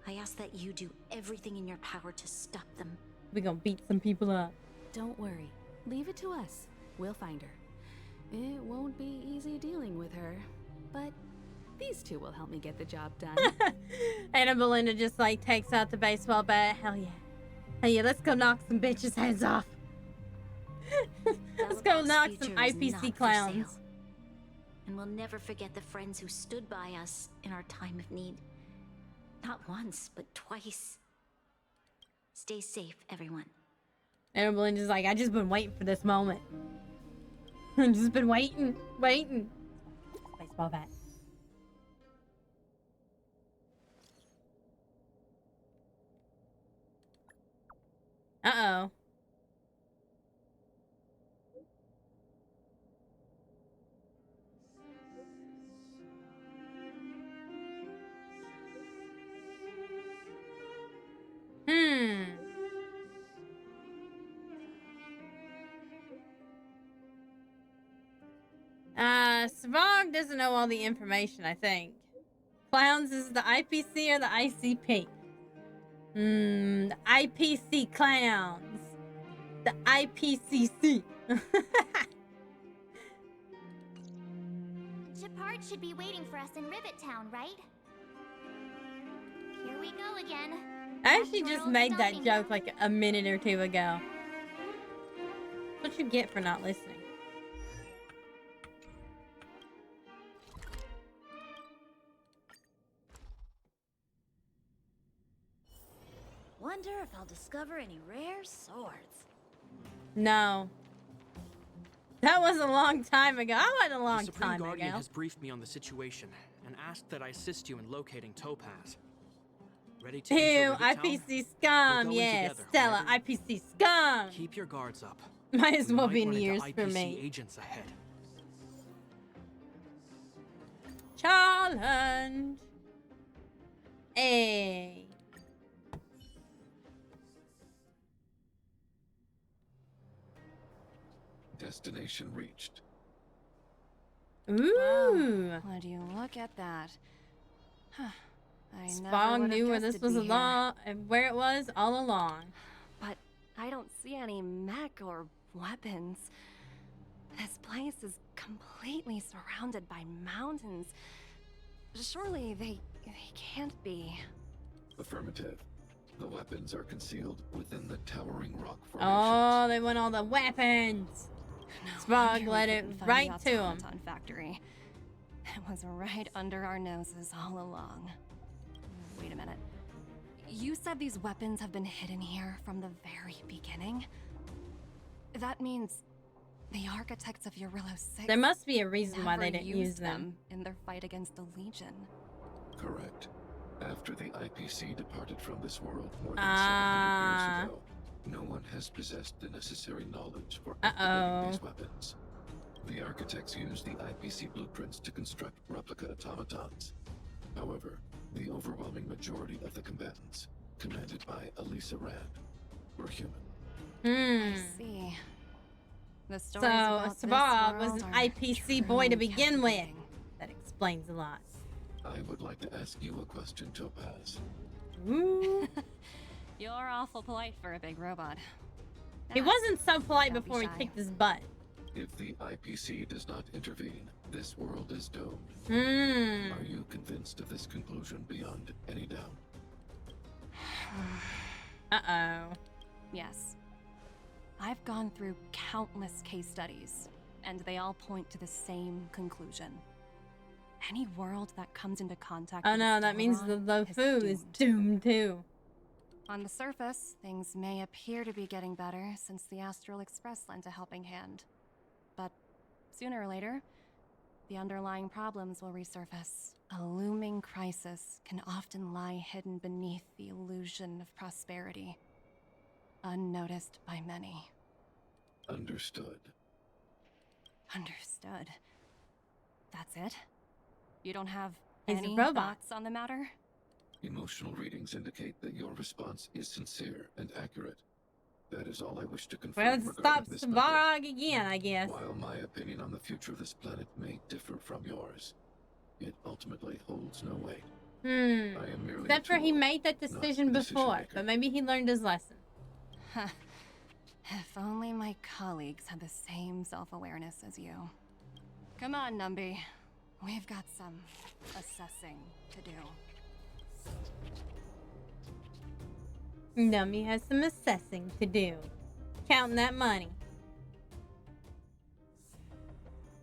I ask that you do everything in your power to stop them. We're gonna beat some people up. Don't worry. Leave it to us. We'll find her. It won't be easy dealing with her, but these two will help me get the job done. And Belinda just like takes out the baseball bat. Hell yeah. Hell yeah, let's go knock some bitches' heads off. Let's go knock some IPC clowns. And we'll never forget the friends who stood by us in our time of need. Not once, but twice. Stay safe, everyone. And Belinda's like, I just been waiting for this moment. I've just been waiting. baseball bat. Uh-oh. Svog doesn't know all the information, I think. Clowns is the IPC or the ICP? The IPC clowns. The IPCC. Shepard should be waiting for us in Rivet Town, right? Here we go again. I actually just made that joke like a minute or two ago. That's what you get for not listening. Wonder if I'll discover any rare swords. No. That was a long time ago. I went a long time ago. The Supreme Guardian has briefed me on the situation and asked that I assist you in locating Topaz. Ready to Ew, IPC scum, yeah, Stella, IPC scum. Keep your guards up. Might as well be years for me. Agents ahead. Challenge. Hey. Destination reached. Ooh. Wow, would you look at that? Huh. Spawn knew where this was where it was all along. But I don't see any mech or weapons. This place is completely surrounded by mountains. Surely they can't be. Affirmative. The weapons are concealed within the towering rock formations. Oh, they want all the weapons. Spog let it right to him. Factory. It was right under our noses all along. Wait a minute. You said these weapons have been hidden here from the very beginning? That means the architects of Eurillo 6 there must be a reason why they didn't use them in their fight against the Legion. Correct. After the IPC departed from this world more than 700 years ago, no one has possessed the necessary knowledge for activating these weapons. The architects used the IPC blueprints to construct replica automatons. However, the overwhelming majority of the combatants, commanded by Elisa Rand, were human. I see. The so Sabah was an IPC boy to begin with. That explains a lot. I would like to ask you a question, Topaz. Ooh. You're awful polite for a big robot. He wasn't so polite before he kicked his butt. If the IPC does not intervene, this world is doomed. Are you convinced of this conclusion beyond any doubt? Uh-oh. Yes. I've gone through countless case studies, and they all point to the same conclusion. Any world that comes into contact with that means the LeFou is doomed too. On the surface, things may appear to be getting better since the Astral Express lent a helping hand. But sooner or later, the underlying problems will resurface. A looming crisis can often lie hidden beneath the illusion of prosperity, unnoticed by many. Understood. Understood. That's it? You don't have He's any a robot. thoughts on the matter? Emotional readings indicate that your response is sincere and accurate. That is all I wish to confirm. Well, let's stop Svarog again, I guess. While my opinion on the future of this planet may differ from yours, it ultimately holds no weight. I am merely Except for he made that decision before, but maybe he learned his lesson. If only my colleagues had the same self-awareness as you. Come on, Numby. We've got some assessing to do. Nummy has some assessing to do. Counting that money.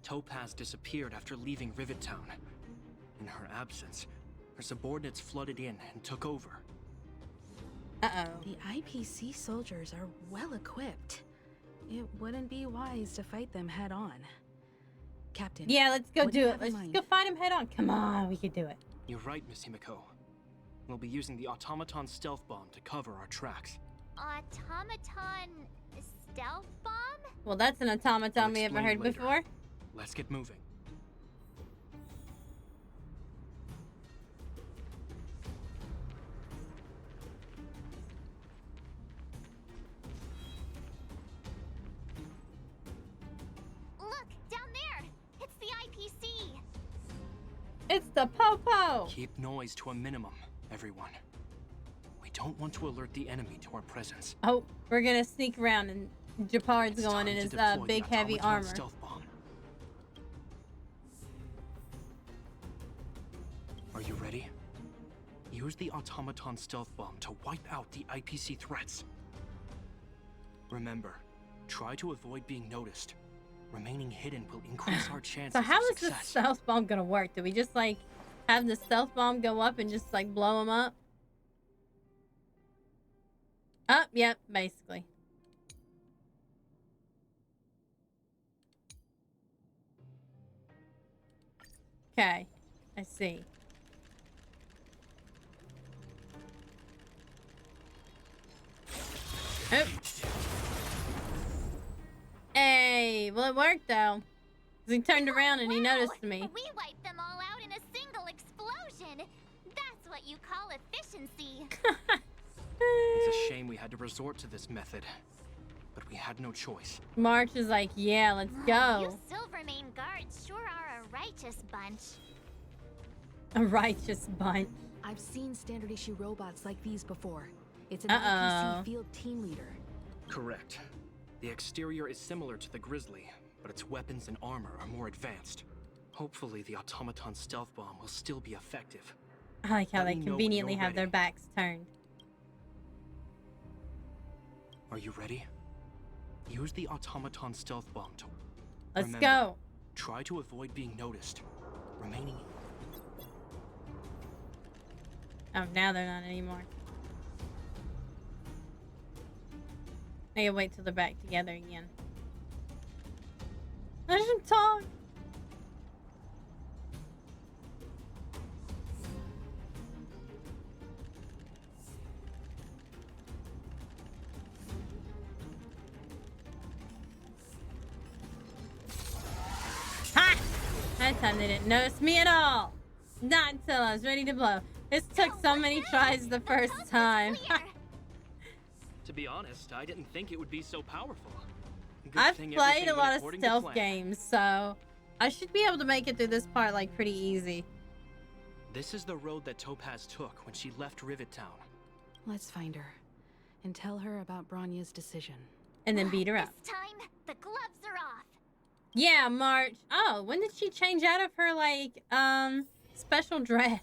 Topaz disappeared after leaving Rivet Town. In her absence, her subordinates flooded in and took over. Uh-oh. The IPC soldiers are well equipped. It wouldn't be wise to fight them head on. Captain. Yeah, let's go what do you it. have in Let's just mind? go find him head on. Come on, we can do it. You're right, Miss Himiko. We'll be using the automaton stealth bomb to cover our tracks. Automaton stealth bomb? Well, that's an automaton I'll we ever explain heard later. before. Let's get moving. Look, down there! It's the IPC! It's the Popo! Keep noise to a minimum, everyone. We don't want to alert the enemy to our presence. Oh, we're gonna sneak around and Japard's It's going in time to his deploy the big heavy automaton armor. Stealth bomb. Are you ready? Use the automaton stealth bomb to wipe out the IPC threats. Remember, try to avoid being noticed. Remaining hidden will increase our chances So how of is this success. stealth bomb gonna work? Do we just like have the stealth bomb go up and just like blow him up? Up, yep, basically. Okay, I see. Oh. Hey, well it worked though. 'Cause he turned around and he noticed me. We wiped them all out in a single explosion! That's what you call efficiency! It's a shame we had to resort to this method, but we had no choice. March is like, yeah, let's go. You Silvermane guards sure are a righteous bunch. A righteous bunch. I've seen standard issue robots like these before. It's an Uh-oh. IPC field team leader. Correct. The exterior is similar to the Grizzly, but its weapons and armor are more advanced. Hopefully the automaton stealth bomb will still be effective. I like how Let they me know when conveniently you're have their ready. backs turned. Are you ready? Use the automaton stealth bomb to... Let's Remember, go. Try to avoid being noticed. Remaining... Oh, now they're not anymore. I gotta wait till they're back together again. Let them talk. Ha! That time they didn't notice me at all. Not until I was ready to blow. This took so many tries the first time. To be honest, I didn't think it would be so powerful. Good I've thing played everything a went lot of according to stealth plan. games, so I should be able to make it through this part like pretty easy. This is the road that Topaz took when she left Rivet Town. Let's find her and tell her about Bronya's decision. And then beat her up. This time, the gloves are off. Yeah, March. Oh, when did she change out of her like special dress?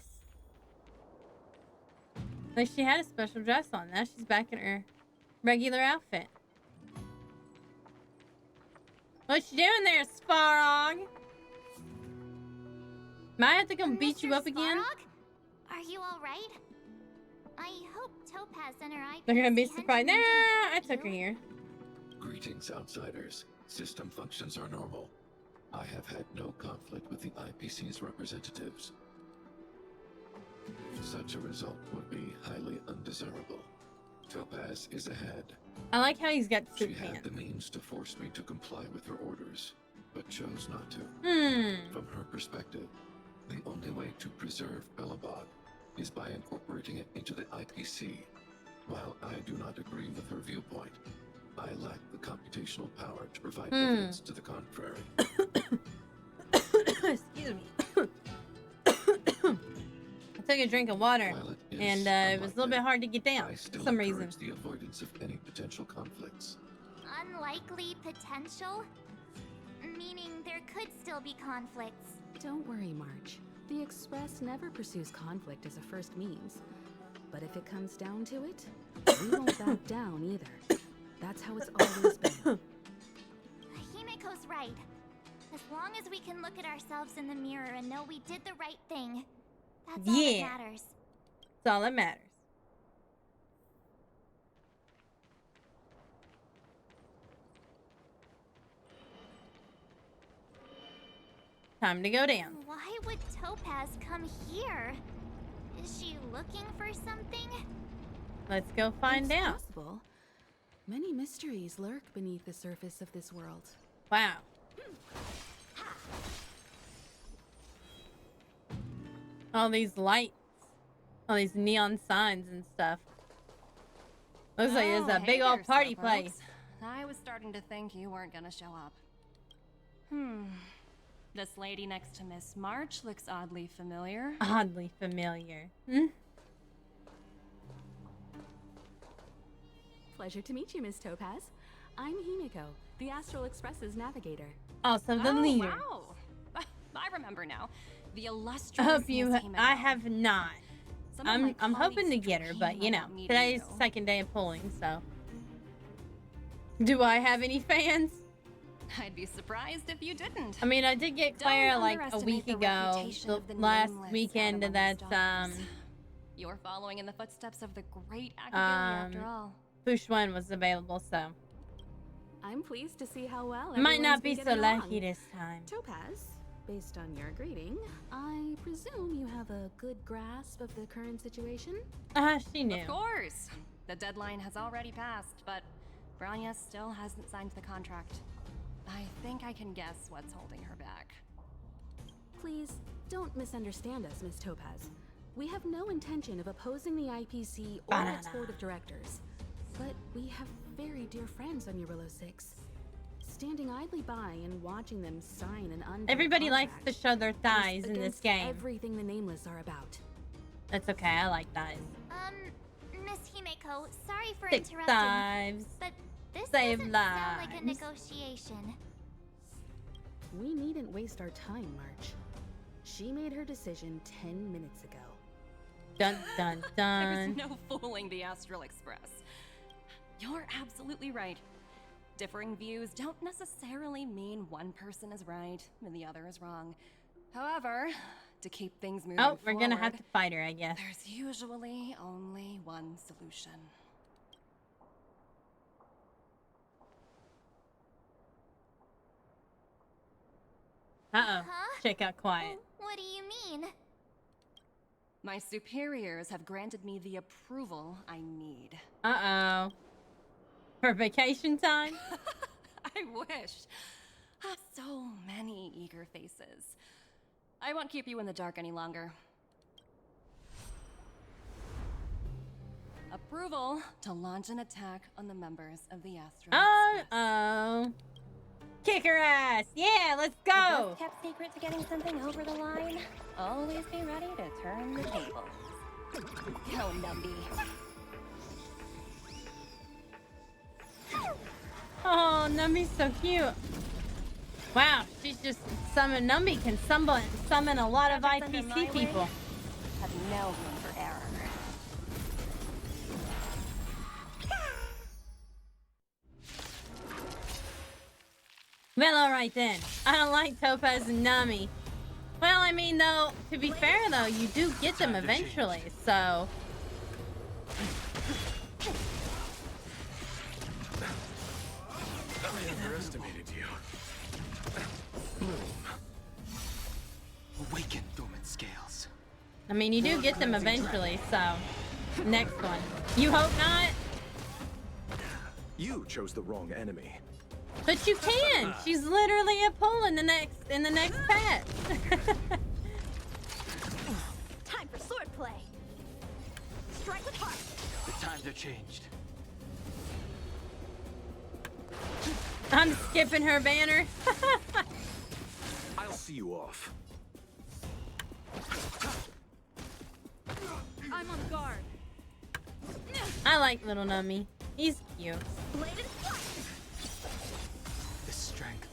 Like she had a special dress on. Now she's back in her regular outfit. What you doing there, Sparog? Might I have to come beat you up again? Sparog? Are you all right? I hope Topaz and her IPC They're gonna be surprised. Nah, henchmen I didn't took her hurt you. here. Greetings, outsiders. System functions are normal. I have had no conflict with the IPC's representatives. Such a result would be highly undesirable. Topaz is ahead. I like how he's got She suit had pants. the means to force me to comply with her orders, but chose not to. From her perspective, the only way to preserve Belobog is by incorporating it into the IPC. While I do not agree with her viewpoint, I lack the computational power to provide evidence to the contrary. Excuse me. I took a drink of water, and it was a little bit hard to get down I for still some reason. encourage the avoidance of any potential conflicts. Unlikely potential? Meaning there could still be conflicts. Don't worry, March. The Express never pursues conflict as a first means. But if it comes down to it, we won't back down either. That's how it's always been. Himiko's right. As long as we can look at ourselves in the mirror and know we did the right thing, that's all that Yeah. matters. That's all that matters. Time to go down. Why would Topaz come here? Is she looking for something? Let's go find It's out. Possible. Many mysteries lurk beneath the surface of this world. Wow. All these lights. All these neon signs and stuff. Looks like it's a big old party place. I was starting to think you weren't gonna show up. This lady next to Miss March looks oddly familiar. Oddly familiar. Hmm? Pleasure to meet you, Miss Topaz. I'm Himiko, the Astral Express's navigator. Also the leader. Wow. I remember now. The I illustrious hope you. Miss Himiko. I have not. Some of my I'm hoping to colleagues get her, but you dream know, about meeting today's you. the second day of polling, so. Do I have any fans? I'd be surprised if you didn't. I mean, I did get Don't Claire like a underestimate week the ago, reputation the of the last nameless weekend out that amongst dogs. You're following in the footsteps of the great Academia after all. Push One was available, so I'm pleased to see how well might not everyone's be been so getting lucky along. this time. Topaz, based on your greeting, I presume you have a good grasp of the current situation? She knew. Of course. The deadline has already passed, but Branya still hasn't signed the contract. I think I can guess what's holding her back. Please, don't misunderstand us, Miss Topaz. We have no intention of opposing the IPC or its board of directors. But we have very dear friends on Eurillo 6. Standing idly by and watching them sign an unpaid Everybody likes contract to show their thighs is in this against game. everything the Nameless are about. That's okay, I like thighs. Miss Himeko, sorry for Thick interrupting. thighs. But this Save doesn't sound like a lives. negotiation. We needn't waste our time, March. She made her decision 10 minutes ago. Dun dun dun. There's no fooling the Astral Express. You're absolutely right. Differing views don't necessarily mean one person is right and the other is wrong. However, to keep things moving Oh, we're gonna have forward, to fight her, I guess. there's usually only one solution. Uh-oh. Huh? Chick got quiet. What do you mean? My superiors have granted me the approval I need. Uh-oh. For vacation time? I wish. So many eager faces. I won't keep you in the dark any longer. Approval to launch an attack on the members of the Astral Express. Uh-oh. Kick her ass! Yeah, let's The go! best kept secret to getting something over the line? Always be ready to turn the tables. Go, Numby. Oh, Numby's so cute. Wow, she's just summon. Numby can summon a lot of IPC people. Have no room for error. Well, alright then. I don't like Topaz and Nami. Well, I mean, though, to be fair, though, you do get them eventually, so... I underestimated you. Awaken, dormant scales. I mean, you do get them eventually, so... Next one. You hope not? You chose the wrong enemy. But you can! She's literally a pull in the next patch. Time for swordplay. Strike with heart. The times are changed. I'm skipping her banner. I'll see you off. I'm on guard. I like little Nummy. He's cute. Bladed flight. The strength.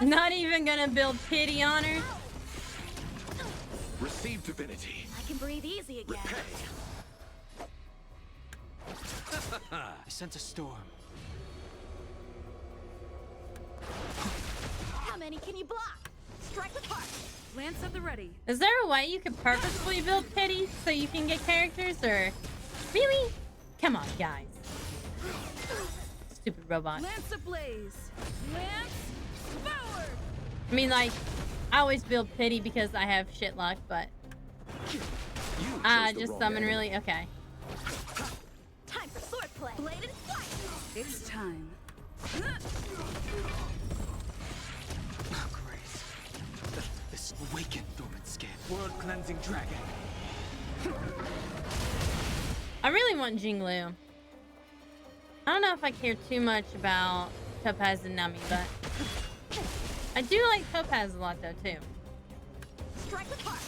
Not even gonna build pity on her. Receive divinity. I can breathe easy again. I sense a storm. How many can you block? Strike with heart. Lance at the ready. Is there a way you could purposefully build pity so you can get characters, or... Really? Come on, guys. Stupid robot. Lance ablaze. Lance forward. I mean, like, I always build pity because I have shit luck, but just summon really okay. Time for swordplay. Bladed fight. It's time. Oh, great. This awakened dormant scale. World cleansing dragon. I really want Jinglu. I don't know if I care too much about Topaz and Nami, but I do like Topaz a lot though too. Strike with heart.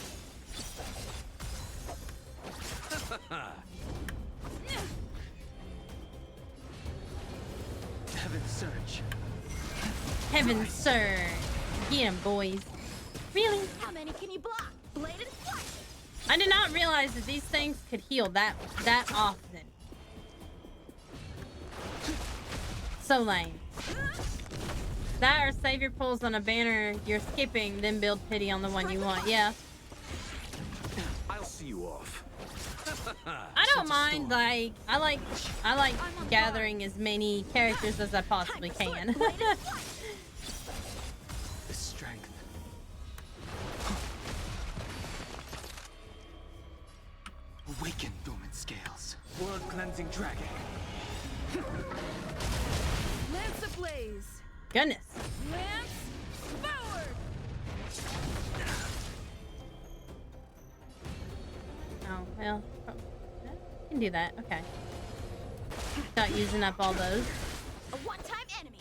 Heaven surge. Heaven surge. Get 'em, boys. Really? How many can you block? Bladed fight. I did not realize that these things could heal that often. So lame. That or save your pulls on a banner you're skipping, then build pity on the one you want. Yeah. I'll see you off. I don't mind, like, I like gathering as many characters as I possibly can. The strength. Awaken dormant scales. World cleansing dragon. Lance ablaze. Goodness. Lance forward. Oh, well, I can do that. Okay. Not using up all those. A one-time enemy.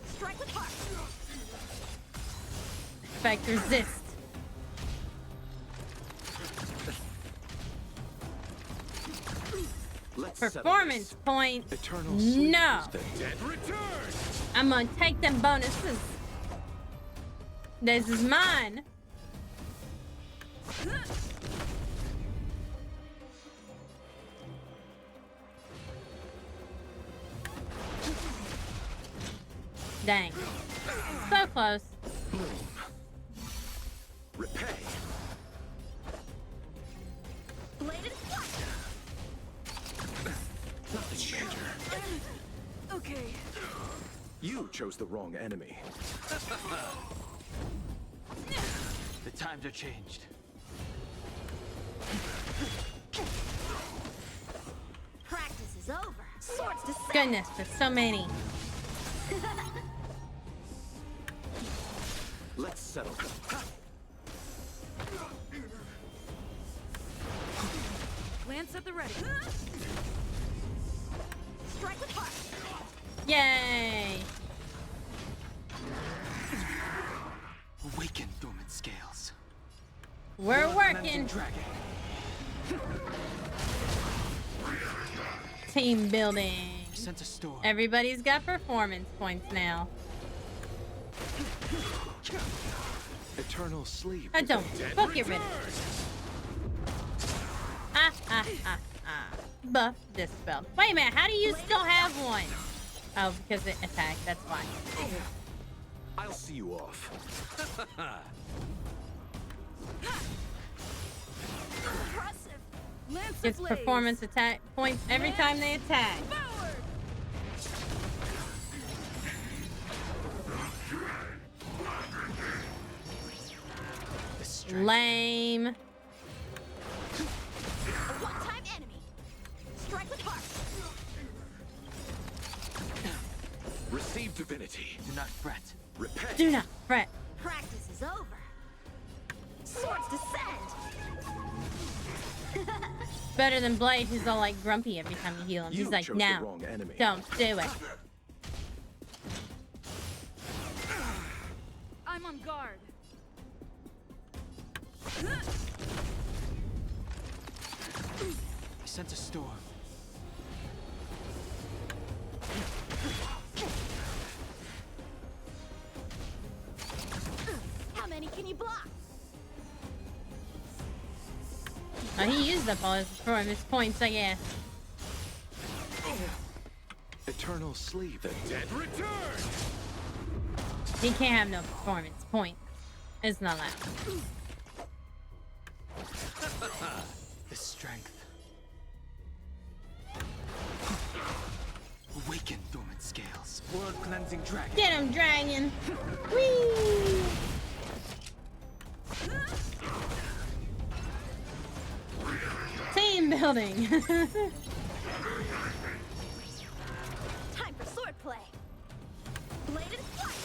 Strike with heart. Expect resist. Performance point. No. I'm gonna take them bonuses. This is mine. Dang. So close. Repay. Bladed fight. Nothing major. Okay. You chose the wrong enemy. The times are changed. Practice is over. Swords to set. Goodness, there's so many. Let's settle them. Lance at the ready. Strike with heart. Yay! Awaken dormant scales. We're World working. cleansing dragon. Team building. Sent a storm. Everybody's got performance points now. Eternal sleep. I don't. Go get rid of it. Buff this spell. Wait a minute. How do you still have one? Oh, because it attacked. That's why. I'll see you off. Impressive. Lance Gets ablaze. performance attack points every time they attack. Forward. Lame. A one-time enemy. Strike with heart. Receive divinity. Do not fret. Repay. Do not fret. Practice is over. Swords descend. Better than Blade, who's all like grumpy every time you heal him. He's like, chose no, the wrong enemy. don't do it. I'm on guard. I sent a storm. How many can you block? Oh, he used up all his performance points, I guess. Eternal sleep. The dead return. He can't have no performance point. It's not allowed. The strength. Awaken dormant scales. World cleansing dragon. Get him, dragon. Whee! Team building. Time for swordplay. Blade and flight.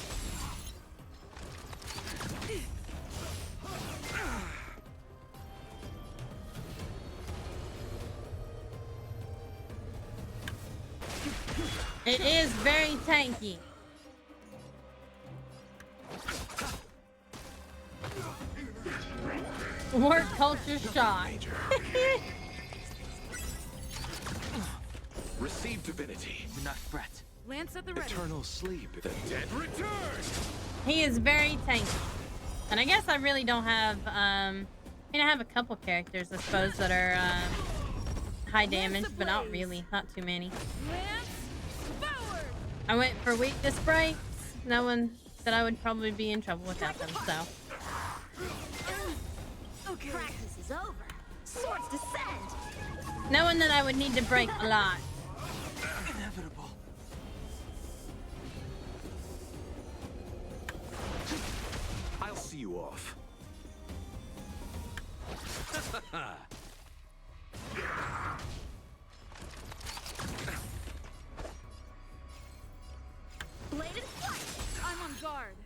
It is very tanky. Word culture shock. Receive divinity. Do not fret. Lance at the ready. Eternal sleep. The dead return. He is very tanky. And I guess I really don't have, I mean, I have a couple characters, I suppose, that are high damage, but not really. Not too many. I went for weakness breaks, knowing that I would probably be in trouble without them, so. Okay. Practice is over. Swords descend. Knowing that I would need to break a lot. Inevitable. I'll see you off. Blade and flight. I'm on guard.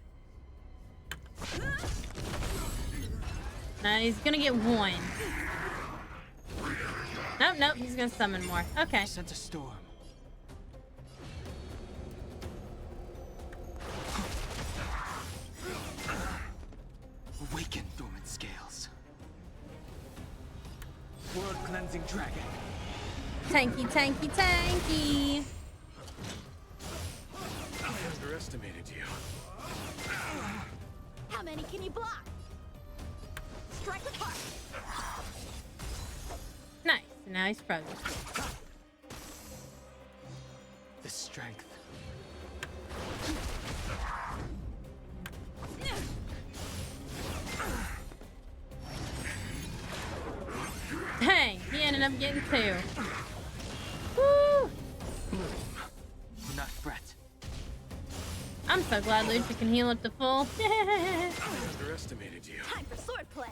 Now he's gonna get one. Nope, nope, he's gonna summon more. Okay. Sent a storm. Awaken dormant scales. World cleansing dragon. Tanky, tanky, tanky. I underestimated you. How many can you block? Strike with heart. Nice. Now he's frozen. The strength. Dang, he ended up getting two. Woo! Do not fret. I'm so glad Lucha can heal up to full. I underestimated you. Time for swordplay.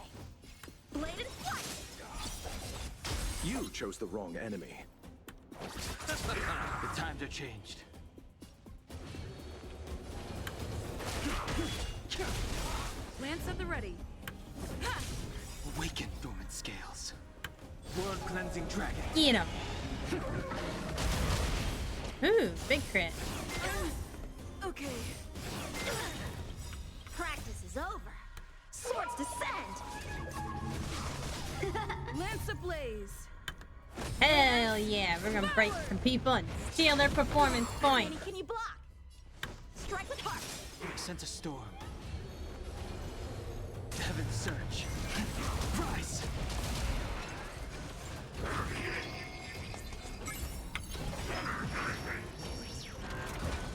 Blade and flight. You chose the wrong enemy. The times are changed. Lance at the ready. Awaken dormant scales. World cleansing dragon. Get him. Ooh, big crit. Okay. Practice is over. Swords descend. Lance ablaze. Hell yeah, we're gonna break some people and steal their performance How many points. can you block? Strike with heart. Sent a storm. Heaven surge. Rise.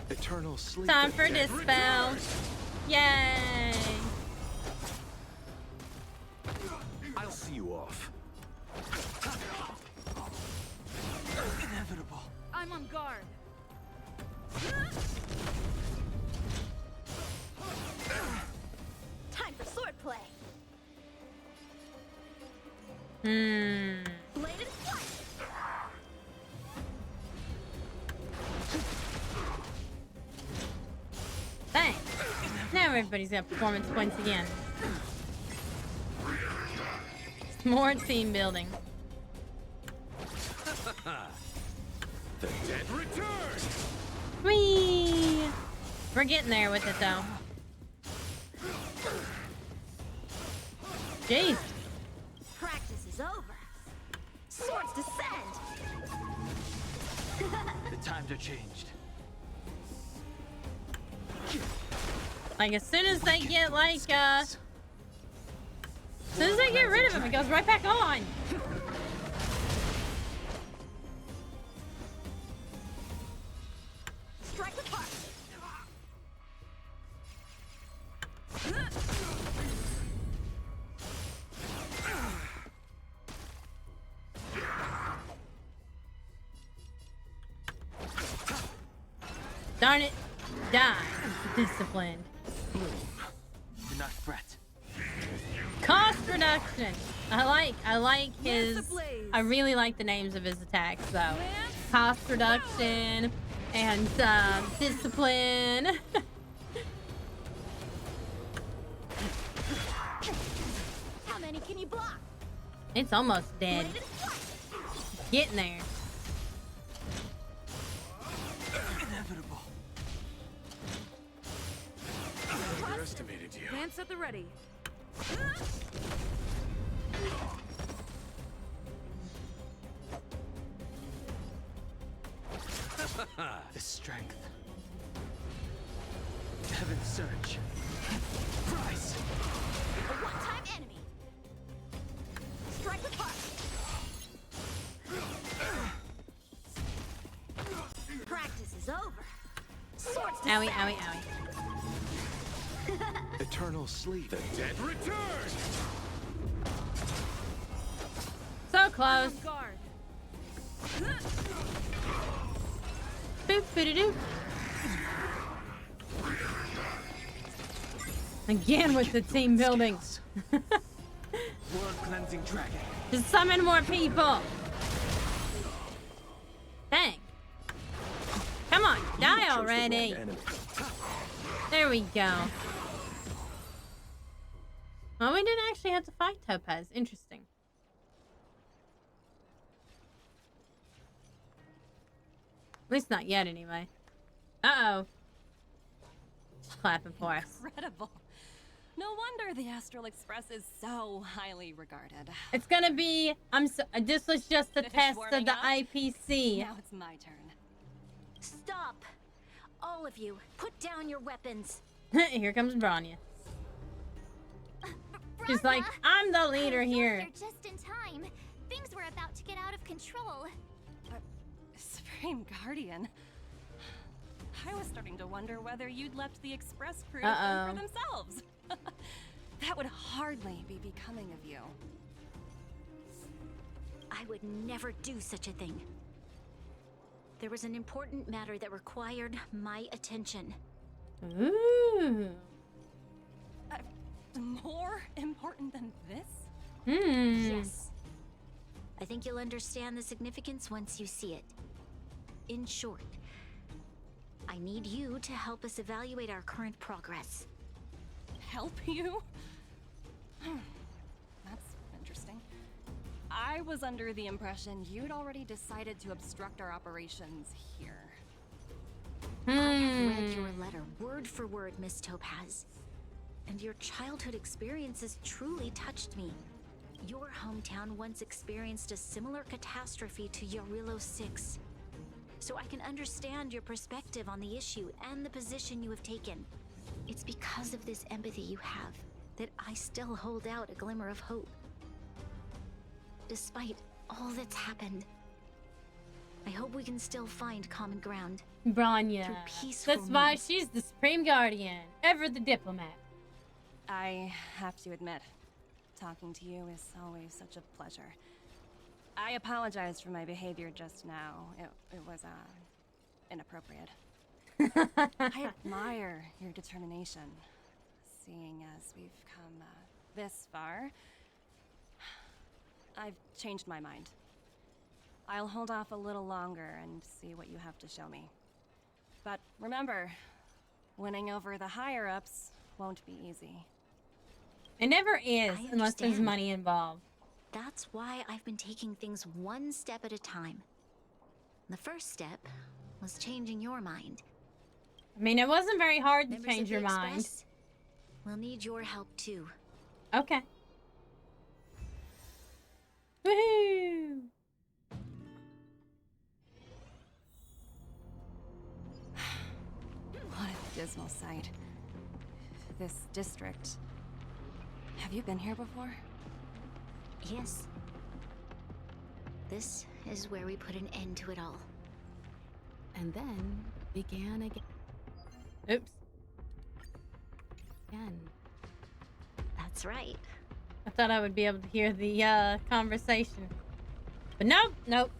Eternal sleep. Time the for dead dispel. return. Yay! I'll see you off. Inevitable. I'm on guard. Time for swordplay. Hmm. Blade and flight. Thanks. Now everybody's got performance points again. More team building. The dead return. Whee! We're getting there with it though. Jeez. Practice is over. Swords descend. The times are changed. Like as soon as they get like as soon as they get rid of him, it goes right back on. Strike with heart. Darn it. Die. Disciplined. Boom. Do not fret. Cost reduction. I like his. I really like the names of his attacks though. Cost reduction and discipline. How many can you block? It's almost dead. Getting there. Inevitable. Underestimated you. Lance at the ready. The strength. Heaven's surge. Price. A one-time enemy. Strike with heart. Practice is over. Swords to Owie, sound. owie, owie. Eternal sleep. The dead return. So close. Guard. Boop, boop, again with the team building. World cleansing dragon. Just summon more people. Dang. Come on, die already. There we go. Well, we didn't actually have to fight Topaz. Interesting. At least not yet, anyway. Uh-oh. She's clapping for us. Incredible. No wonder the Astral Express is so highly regarded. It's gonna be... this was just a Finish test of warming the up? IPC. Now it's my turn. Stop! All of you, put down your weapons. Here comes Branya. She's like, I'm the leader here. You're just in time. Things were about to get out of control. Supreme Guardian. I was starting to wonder whether you'd left the Express crew to Uh-oh. fend for themselves. That would hardly be becoming of you. I would never do such a thing. There was an important matter that required my attention. Ooh. More important than this? Yes. I think you'll understand the significance once you see it. In short, I need you to help us evaluate our current progress. Help you? That's interesting. I was under the impression you'd already decided to obstruct our operations here. I have read your letter word for word, Miss Topaz. And your childhood experiences truly touched me. Your hometown once experienced a similar catastrophe to Yorillo 6. So I can understand your perspective on the issue and the position you have taken. It's because of this empathy you have that I still hold out a glimmer of hope. Despite all that's happened, I hope we can still find common ground. Branya. Through peaceful That's why means. she's the Supreme Guardian. Ever the diplomat. I have to admit, talking to you is always such a pleasure. I apologize for my behavior just now. It was, inappropriate. I admire your determination, seeing as we've come, this far. I've changed my mind. I'll hold off a little longer and see what you have to show me. But remember, winning over the higher-ups won't be easy. It never is, I unless there's understand. money involved. That's why I've been taking things one step at a time. The first step was changing your mind. I mean, it wasn't very hard to Members change of your the mind. Express will need your help too. Okay. Woohoo! What a dismal sight. This district. Have you been here before? Yes. This is where we put an end to it all. And then began again. Oops. Again. That's right. I thought I would be able to hear the conversation. But nope, nope.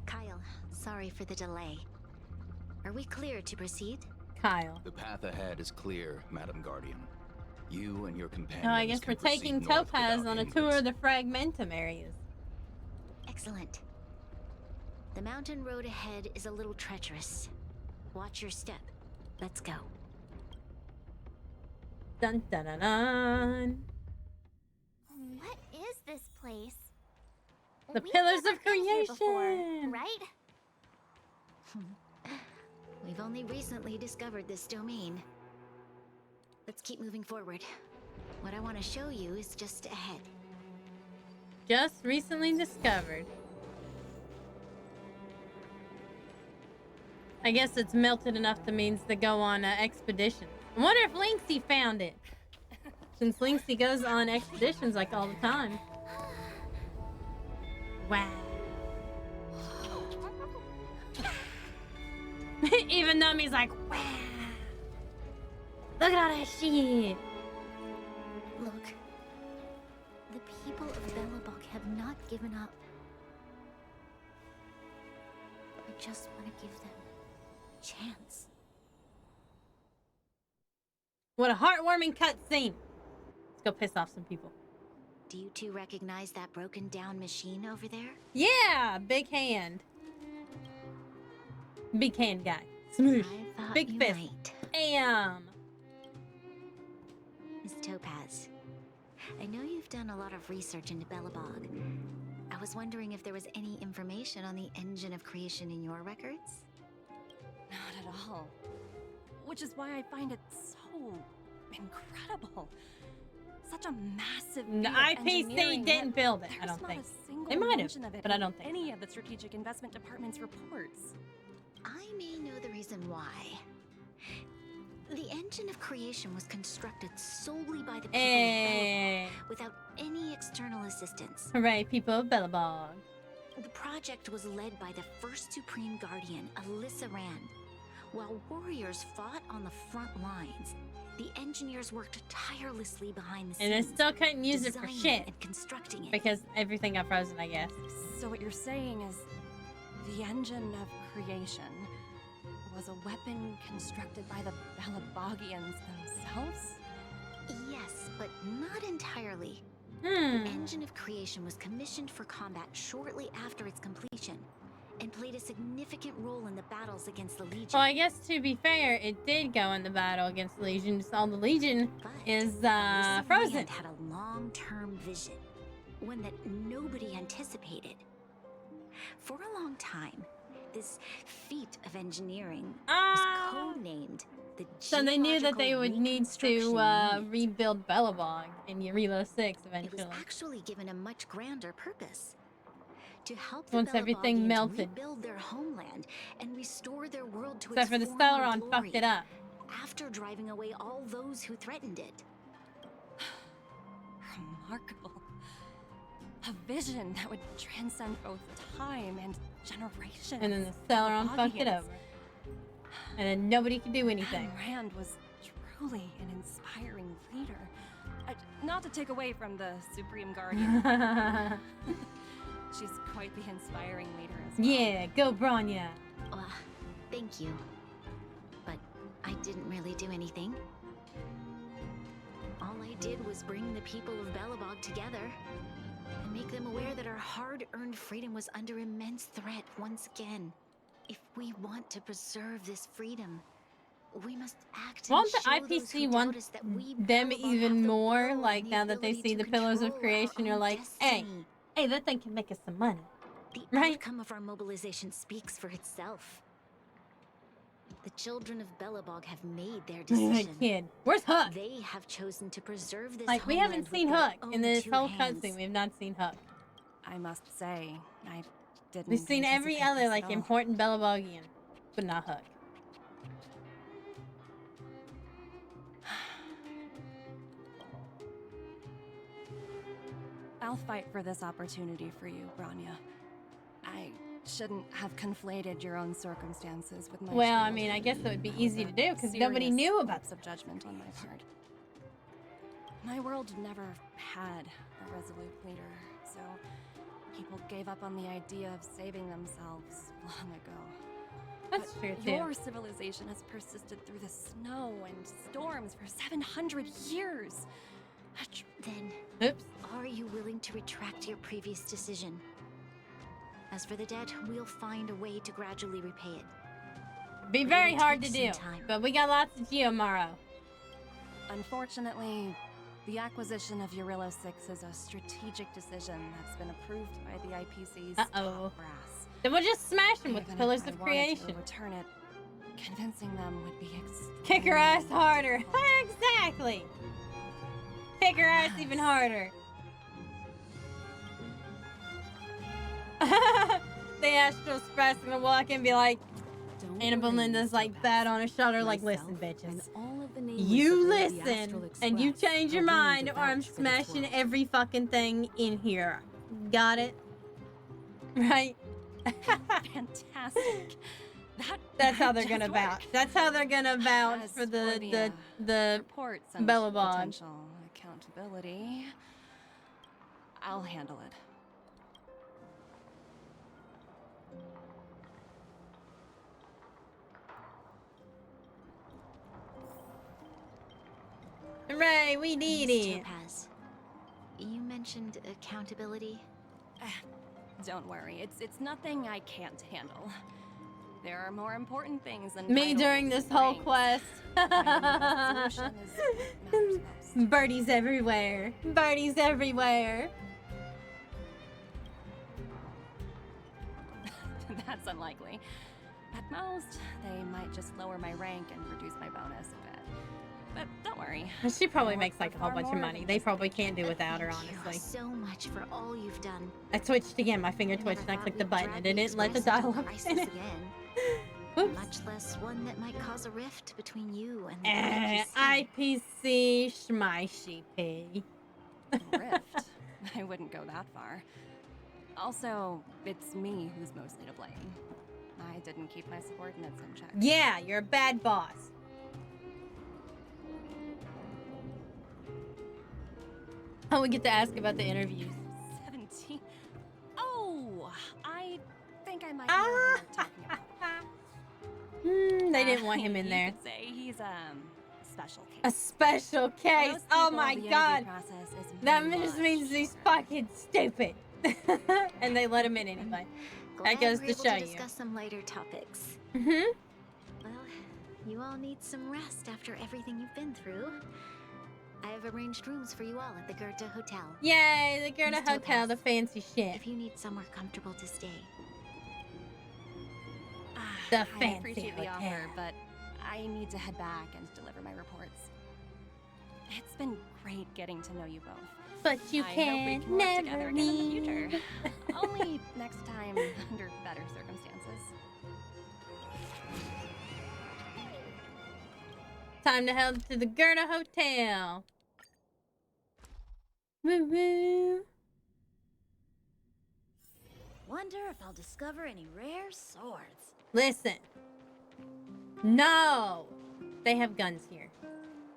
Kyle, sorry for the delay. Are we clear to proceed? Kyle. The path ahead is clear, Madam Guardian. You and your companions Oh, I guess we're taking Topaz on a tour of the Fragmentum areas. Excellent. The mountain road ahead is a little treacherous. Watch your step. Let's go. Dun dun dun dun. What is this place? The We've Pillars never of been here Creation. before, right? We've only recently discovered this domain. Let's keep moving forward. What I want to show you is just ahead. Just recently discovered. I guess it's melted enough to means to go on expedition. I wonder if Lynxie found it. Since Lynxie goes on expeditions like all the time. Wow. Even Nummy's like, wow. Look at all that shit. Look. The people of Belobog have not given up. I just want to give them a chance. What a heartwarming cutscene. Let's go piss off some people. Do you two recognize that broken down machine over there? Yeah, big hand. Big hand guy. Smoosh. Big fist. Bam. Miss Topaz, I know you've done a lot of research into Belobog. I was wondering if there was any information on the engine of creation in your records? Not at all. Which is why I find it so incredible. Such a massive The IPC didn't build it, I don't think. They might have, but I don't think. Any of the Strategic Investment Department's reports. I may know the reason why. The engine of creation was constructed solely by the people of Belobog, without any external assistance. Hooray, people of Belobog. The project was led by the first Supreme Guardian, Alyssa Rand. While warriors fought on the front lines, the engineers worked tirelessly behind the scenes. And they still couldn't use it for shit. And constructing it. Because everything got frozen, I guess. So what you're saying is the engine of creation was a weapon constructed by the Belabogians themselves? Yes, but not entirely. The engine of creation was commissioned for combat shortly after its completion, and played a significant role in the battles against the Legion. Well, I guess to be fair, it did go in the battle against the Legion. Just all the Legion is frozen. Had a long-term vision, one that nobody anticipated. For a long time, this feat of engineering was codenamed the So they knew that they would need to rebuild Belobog in Eurilo 6 eventually. It was actually given a much grander purpose. To help Once the everything Belabogians melted. rebuild their homeland and restore their world to Except for its the former Stellaron glory, fucked it up. after driving away all those who threatened it. Remarkable. A vision that would transcend both time and generations. And then the Stellaron fucked it over. And then nobody could do anything. Madame Rand was truly an inspiring leader. Not to take away from the Supreme Guardian. She's quite the inspiring leader as well. Yeah, go Bronya. Thank you. But I didn't really do anything. All I did was bring the people of Belobog together and make them aware that our hard-earned freedom was under immense threat once again. If we want to preserve this freedom, we must act. Won't the and show those IPC who want doubt us that we them Belobog even have the more? will Like and now that they ability see to the Pillars of control Creation, our you're own like, destiny. hey, that thing can make us some money. The outcome of our mobilization speaks for itself. The children of Belobog have made their decision. Kid, where's Hook? They have chosen to preserve this Like, we haven't homeland seen with their Hook in own this two whole hands. cutscene. We've not seen Hook. I must say, I didn't. We've seen every anticipate other this like at all. important Belabogian, but not Hook. I'll fight for this opportunity for you, Bronya. I shouldn't have conflated your own circumstances with my Well, I child. mean, I guess it would be easy to do because Serious nobody knew about lapse of judgment on my part. My world never had a resolute leader, so people gave up on the idea of saving themselves long ago. That's true, too. Your civilization has persisted through the snow and storms for 700 years. Then, oops. Are you willing to retract your previous decision? As for the debt, we'll find a way to gradually repay it. Be very hard to do, but we got lots of Geomaro. Unfortunately, the acquisition of Eurilo 6 is a strategic decision that's been approved by the IPC's top brass. Then we'll just smash them with the Even Pillars if I of wanted Creation. to return it, convincing them would be Kick her ass harder. Exactly. Kick her ass even harder. The Astral Express gonna walk in and be like, Anna Belinda's like that on her shoulder, like, listen, bitches. You listen and you change your mind, or I'm smashing every fucking thing in here. Got it? Right? Fantastic. That's how they're gonna vouch. That's how they're gonna vouch for the reports and Bellabog. potential accountability. I'll handle it. Hooray, we need it. Topaz, you mentioned accountability. Don't worry, it's nothing I can't handle. There are more important things than Me during this whole quest. Birdies everywhere. Birdies everywhere. That's unlikely. At most, they might just lower my rank and reduce my bonus a bit. But don't worry. She probably makes like a whole bunch of money. They probably can't do without her, honestly. Thank you so much for all you've done. I switched again. My finger twitched and I clicked the button. I didn't let the dialogue finish. Much less one that might cause a rift between you and the IPC schmeishy P. Rift? I wouldn't go that far. Also, it's me who's mostly to blame. I didn't keep my subordinates in check. Yeah, you're a bad boss. Oh, we get to ask about the interviews. 17. Oh, I think I might know who you're talking about. They didn't want him in You there. could say he's special case. A special case. Most Oh people, my the interview god. process is That much just means he's fucking stupid. And they let him in anyway. That goes to show you. Discuss some lighter topics. Mm-hmm. Well, you all need some rest after everything you've been through. I have arranged rooms for you all at the Goethe Hotel. Yay, the Goethe Hotel, the fancy shit. If you need somewhere comfortable to stay. The I fancy appreciate the hotel. offer, but I need to head back and deliver my reports. It's been great getting to know you both. But you I can hope we can work never together again in the future. Only next time under better circumstances. Time to head to the Goethe Hotel. Woo woo. Wonder if I'll discover any rare swords. Listen. No. They have guns here.